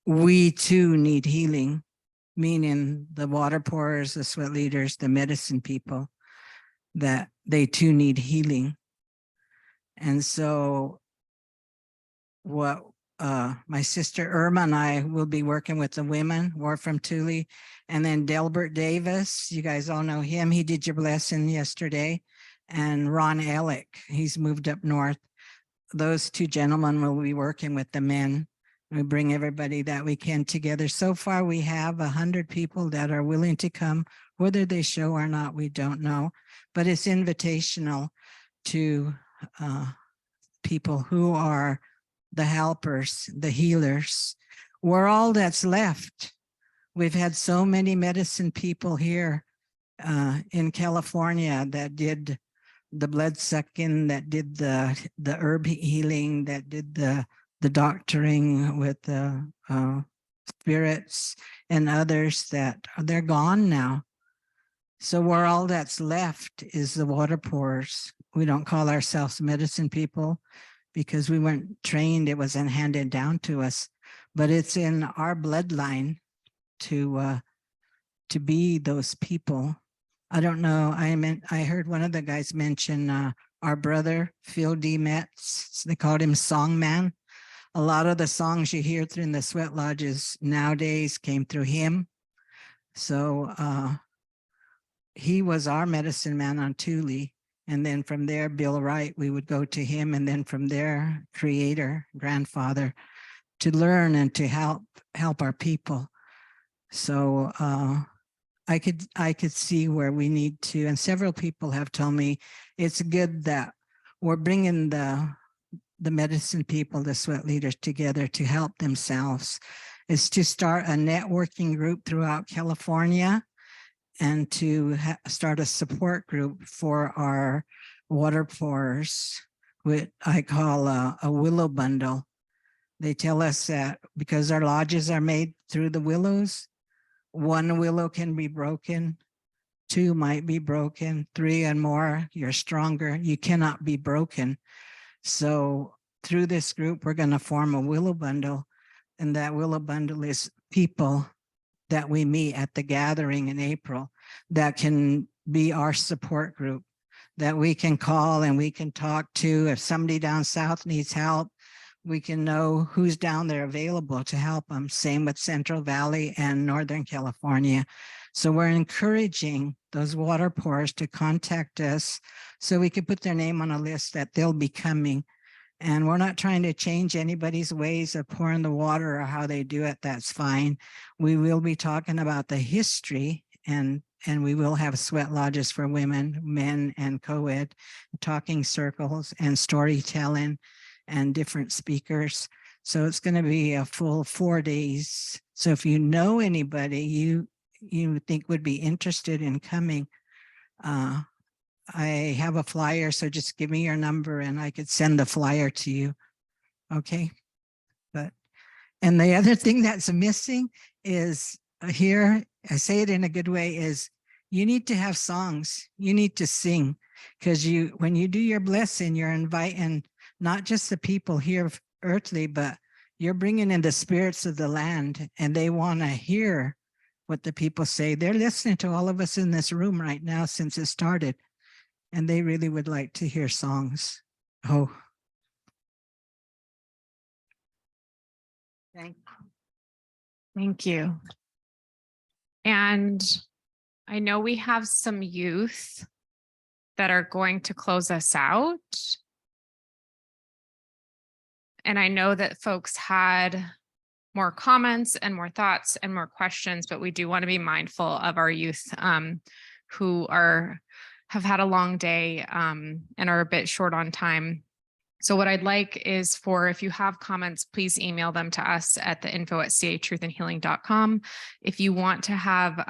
[SPEAKER 9] we too need healing, meaning the water pourers, the sweat leaders, the medicine people, that they too need healing. And so what my sister Irma and I will be working with the women, War from Tule, and then Delbert Davis, you guys all know him. He did your blessing yesterday. And Ron Ellick, he's moved up north. Those two gentlemen will be working with the men. We bring everybody that we can together. So far, we have 100 people that are willing to come. Whether they show or not, we don't know. But it's invitational to people who are the helpers, the healers. We're all that's left. We've had so many medicine people here in California that did the blood sucking, that did the herb healing, that did the doctoring with the spirits and others that they're gone now. So we're all that's left is the water pourers. We don't call ourselves medicine people because we weren't trained. It wasn't handed down to us, but it's in our bloodline to be those people. I don't know. I heard one of the guys mention our brother, Phil D. Metz. They called him Song Man. A lot of the songs you hear through in the sweat lodges nowadays came through him. So he was our medicine man on Thule. And then from there, Bill Wright, we would go to him. And then from there, creator, grandfather, to learn and to help our people. So I could see where we need to, and several people have told me it's good that we're bringing the medicine people, the sweat leaders together to help themselves. Is to start a networking group throughout California and to start a support group for our water pourers, which I call a willow bundle. They tell us that because our lodges are made through the willows, 1 willow can be broken, 2 might be broken, 3 and more, you're stronger, you cannot be broken. So through this group, we're going to form a willow bundle, and that willow bundle is people that we meet at the gathering in April that can be our support group, that we can call and we can talk to. If somebody down south needs help, we can know who's down there available to help them. Same with Central Valley and Northern California. So we're encouraging those water pourers to contact us so we can put their name on a list that they'll be coming. And we're not trying to change anybody's ways of pouring the water or how they do it. That's fine. We will be talking about the history, and we will have sweat lodges for women, men, and co-ed, talking circles and storytelling and different speakers. So it's going to be a full 4 days. So if you know anybody you think would be interested in coming, I have a flyer, so just give me your number and I could send the flyer to you. Okay. And the other thing that's missing is here, I say it in a good way, is you need to have songs. You need to sing, because when you do your blessing, you're inviting not just the people here earthly, but you're bringing in the spirits of the land, and they want to hear what the people say. They're listening to all of us in this room right now since it started, and they really would like to hear songs. Oh.
[SPEAKER 20] Thank you. And I know we have some youth that are going to close us out. And I know that folks had more comments and more thoughts and more questions, but we do want to be mindful of our youth who have had a long day and are a bit short on time. So what I'd like is if you have comments, please email them to us at the info@catruthandhealing.com. If you want to have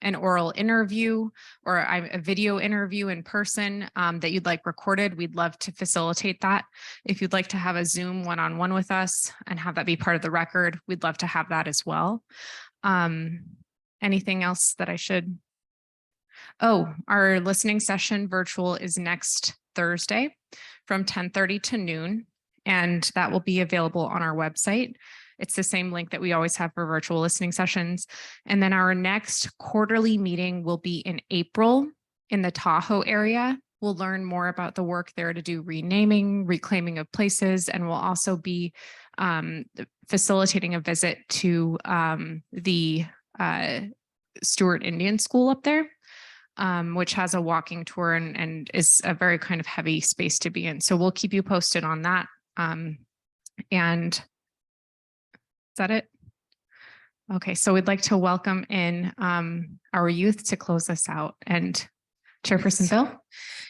[SPEAKER 20] an oral interview or a video interview in person that you'd like recorded, we'd love to facilitate that. If you'd like to have a Zoom one-on-one with us and have that be part of the record, we'd love to have that as well. Anything else that I should? Oh, our listening session virtual is next Thursday from 10:30 to noon, and that will be available on our website. It's the same link that we always have for virtual listening sessions. And then our next quarterly meeting will be in April in the Tahoe area. We'll learn more about the work there to do renaming, reclaiming of places, and we'll also be facilitating a visit to the Stewart Indian School up there, which has a walking tour and is a very kind of heavy space to be in. So we'll keep you posted on that. And is that it? Okay, so we'd like to welcome in our youth to close us out. And Chairperson Bill.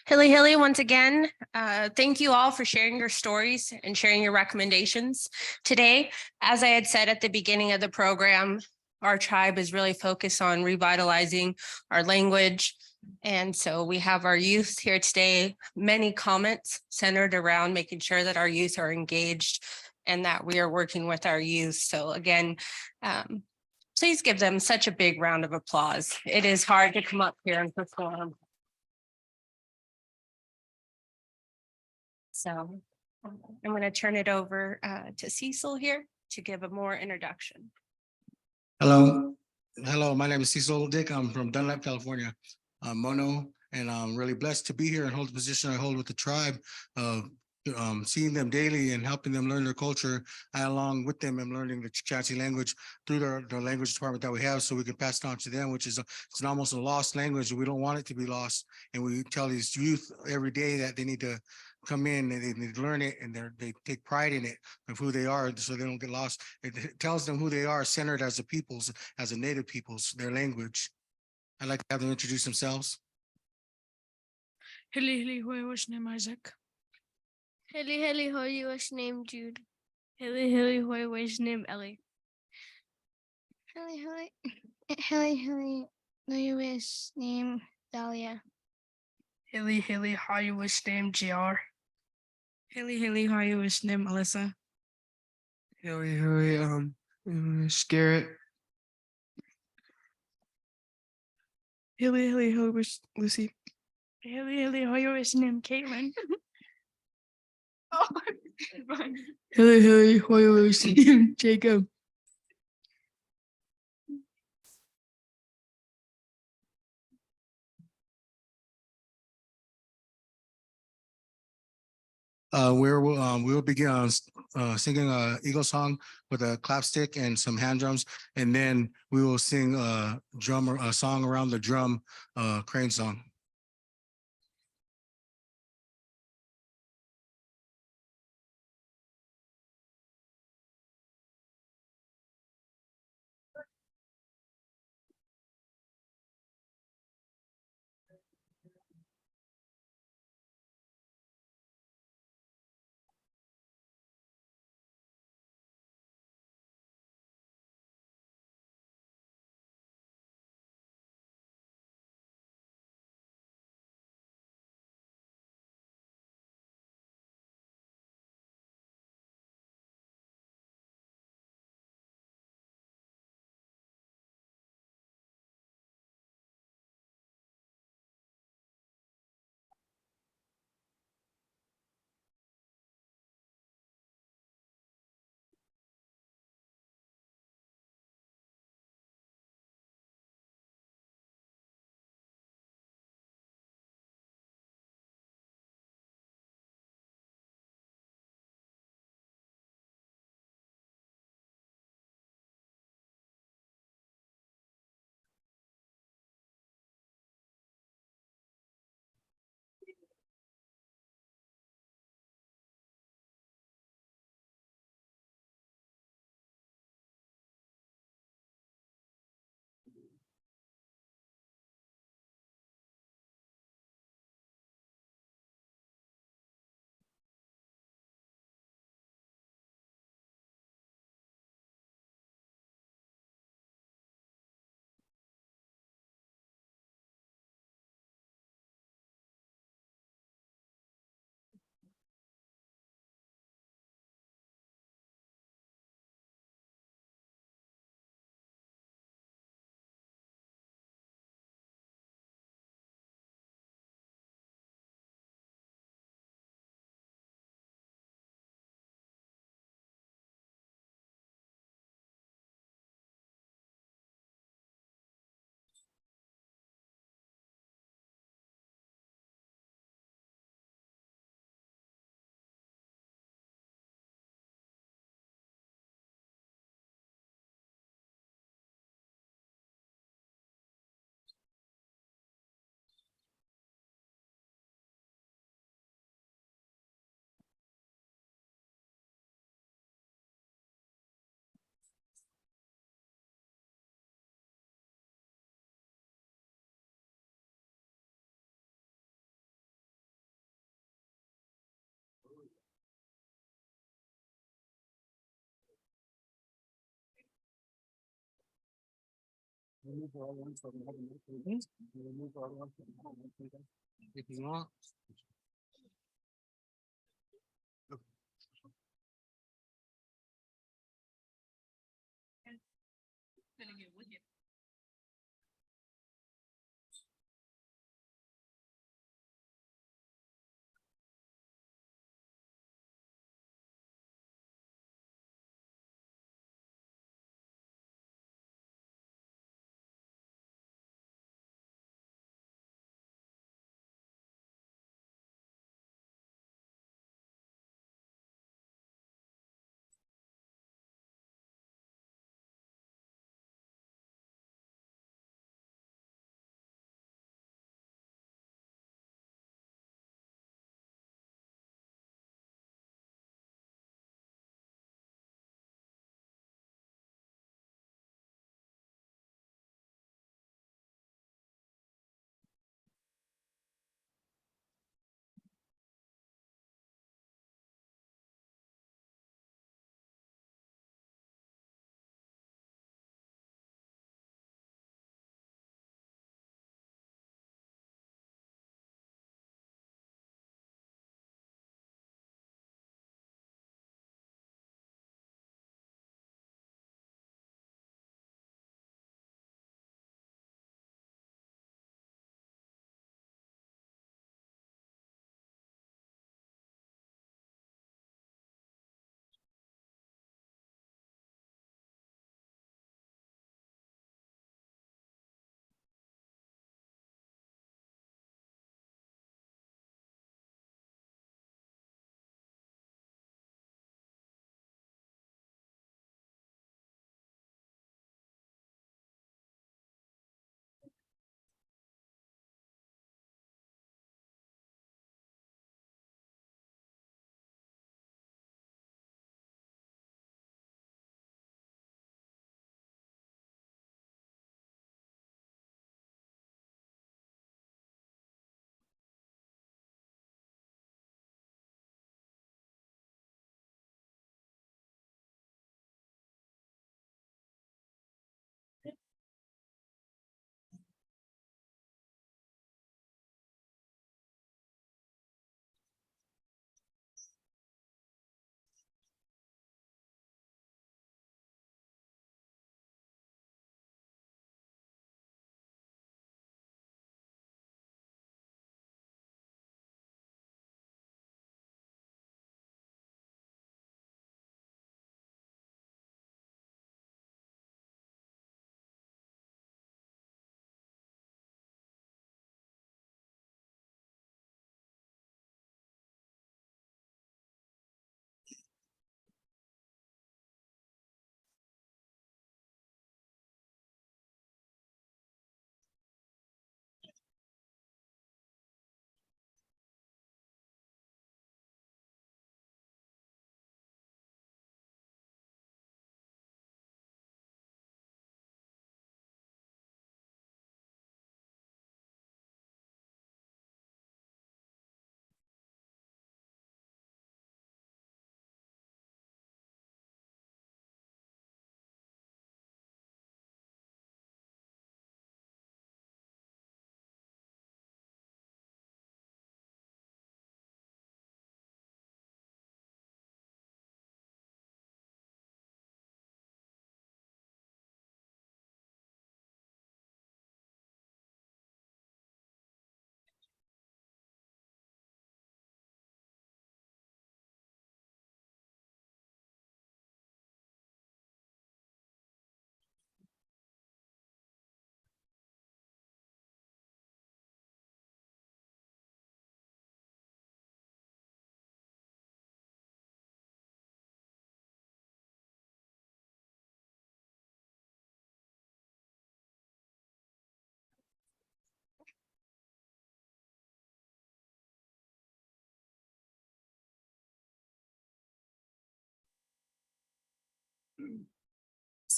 [SPEAKER 3] Hilly, once again, thank you all for sharing your stories and sharing your recommendations today. As I had said at the beginning of the program, our tribe is really focused on revitalizing our language. And so we have our youth here today, many comments centered around making sure that our youth are engaged and that we are working with our youth. So again, please give them such a big round of applause. It is hard to come up here and perform. So I'm going to turn it over to Cecil here to give a more introduction.
[SPEAKER 21] Hello, my name is Cecil Dick. I'm from Dunlap, California. I'm Mono
[SPEAKER 14] And I'm really blessed to be here and hold the position I hold with the tribe. Seeing them daily and helping them learn their culture. I, along with them, am learning the Chukchansi language through the language department that we have, so we can pass it on to them, which is it's an almost a lost language, and we don't want it to be lost. And we tell these youth every day that they need to come in and they need to learn it, and they take pride in it of who they are, so they don't get lost. It tells them who they are, centered as a peoples, as a native peoples, their language. I'd like to have them introduce themselves.
[SPEAKER 13] Hilly, what's name Isaac?
[SPEAKER 10] Hilly, hoy was named Jude. Hilly, hoy was named Ellie. Hilly, hoy was named Dahlia.
[SPEAKER 13] Hilly, hoy was named JR. Hilly, hoy was named Alyssa. Hilly, Scarrett. Hilly, hoy was Lucy. Hilly, hoy was named Caitlin. Hilly, hoy was named Jacob.
[SPEAKER 14] We'll begin singing a Eagle song with a clap stick and some hand drums, and then we will sing a song around the drum, crane song.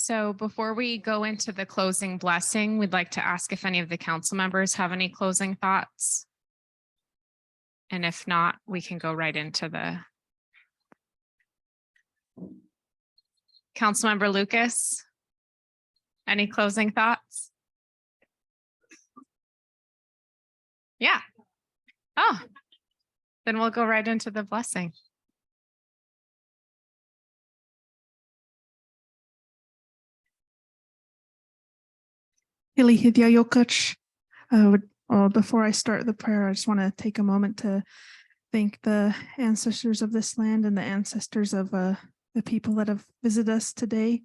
[SPEAKER 20] So before we go into the closing blessing, we'd like to ask if any of the council members have any closing thoughts. And if not, we can go right into the. Councilmember Lucas, any closing thoughts? Yeah. Oh, then we'll go right into the blessing.
[SPEAKER 18] Before I start the prayer, I just want to take a moment to thank the ancestors of this land and the ancestors of the people that have visited us today.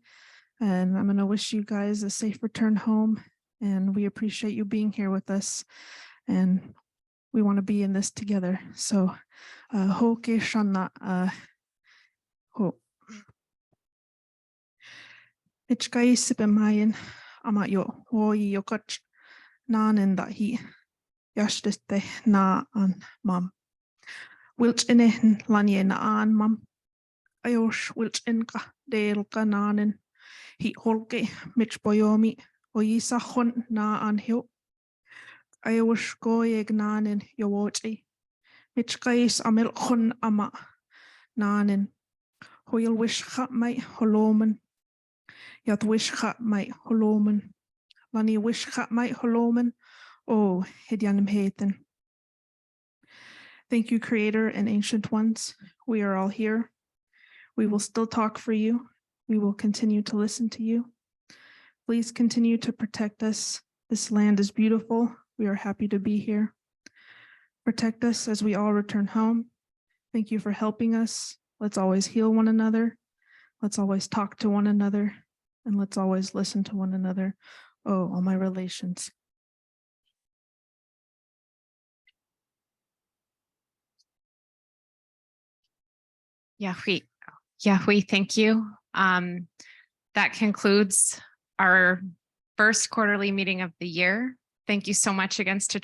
[SPEAKER 18] And I'm going to wish you guys a safe return home. And we appreciate you being here with us. And we want to be in this together. So, ho ke shana ho. Ichkai sipemayan amayo ho yokach nan and that he yashtiste na an mam. Wilch in lanye na an mam. Ayosh wilch in ka del kananen. He holke mich boyomi o yisa hon na an hill. Ayosh go yegnanen yowochi. Mich kais amil hon ama nanen. Hoyel wish hat my holoman. Yat wish hat my holoman. Lani wish hat my holoman. Oh, hidyanim heten. Thank you, Creator and Ancient Ones. We are all here. We will still talk for you. We will continue to listen to you. Please continue to protect us. This land is beautiful. We are happy to be here. Protect us as we all return home. Thank you for helping us. Let's always heal one another. Let's always talk to one another. And let's always listen to one another. Oh, all my relations.
[SPEAKER 20] Yahweh, thank you. That concludes our first quarterly meeting of the year. Thank you so much again to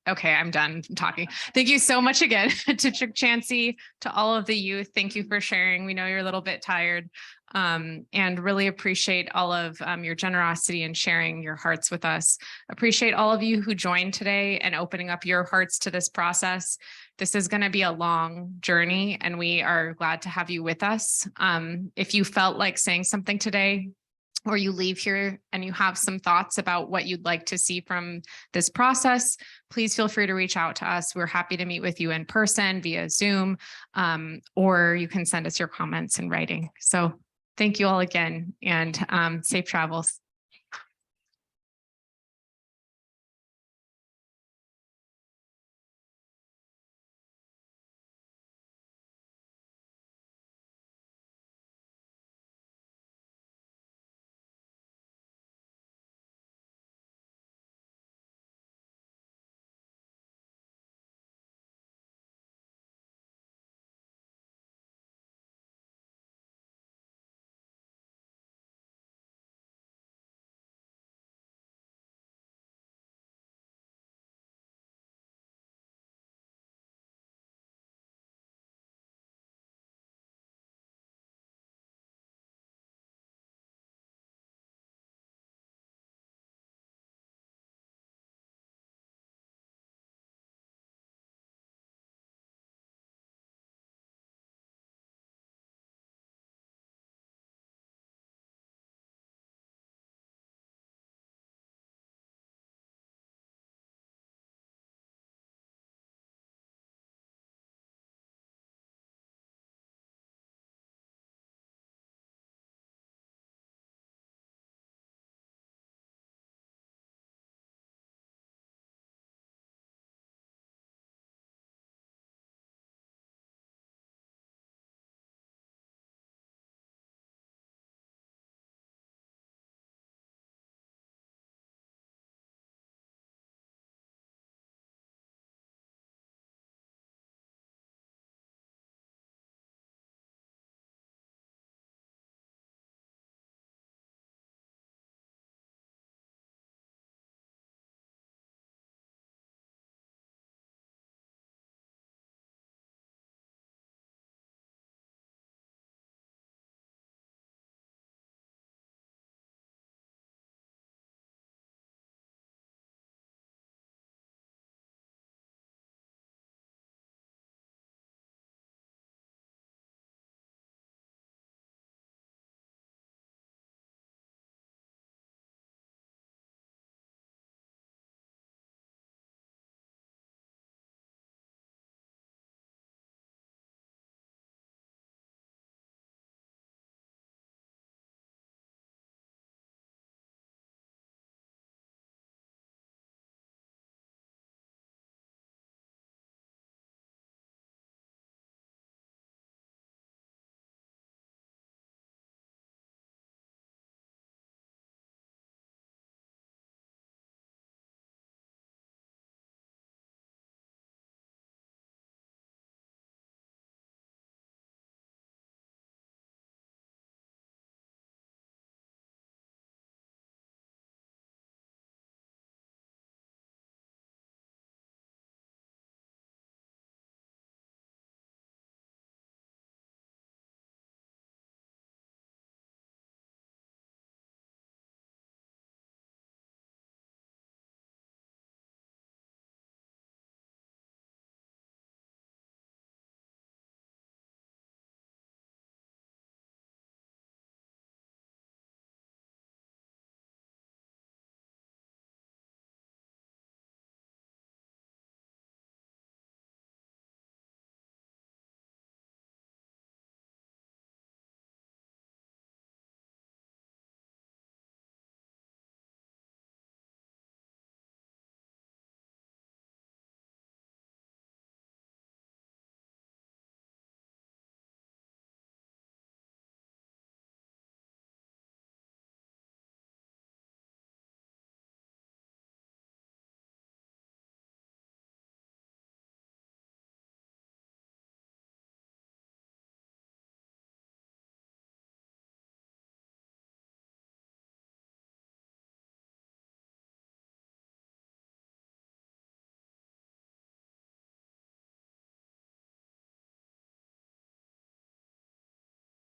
[SPEAKER 20] okay, I'm done talking. Thank you so much again to Chukchansi, to all of the youth. Thank you for sharing. We know you're a little bit tired, and really appreciate all of your generosity and sharing your hearts with us. Appreciate all of you who joined today and opening up your hearts to this process. This is going to be a long journey, and we are glad to have you with us. If you felt like saying something today, or you leave here and you have some thoughts about what you'd like to see from this process, please feel free to reach out to us. We're happy to meet with you in person via Zoom, or you can send us your comments in writing. So thank you all again, and safe travels.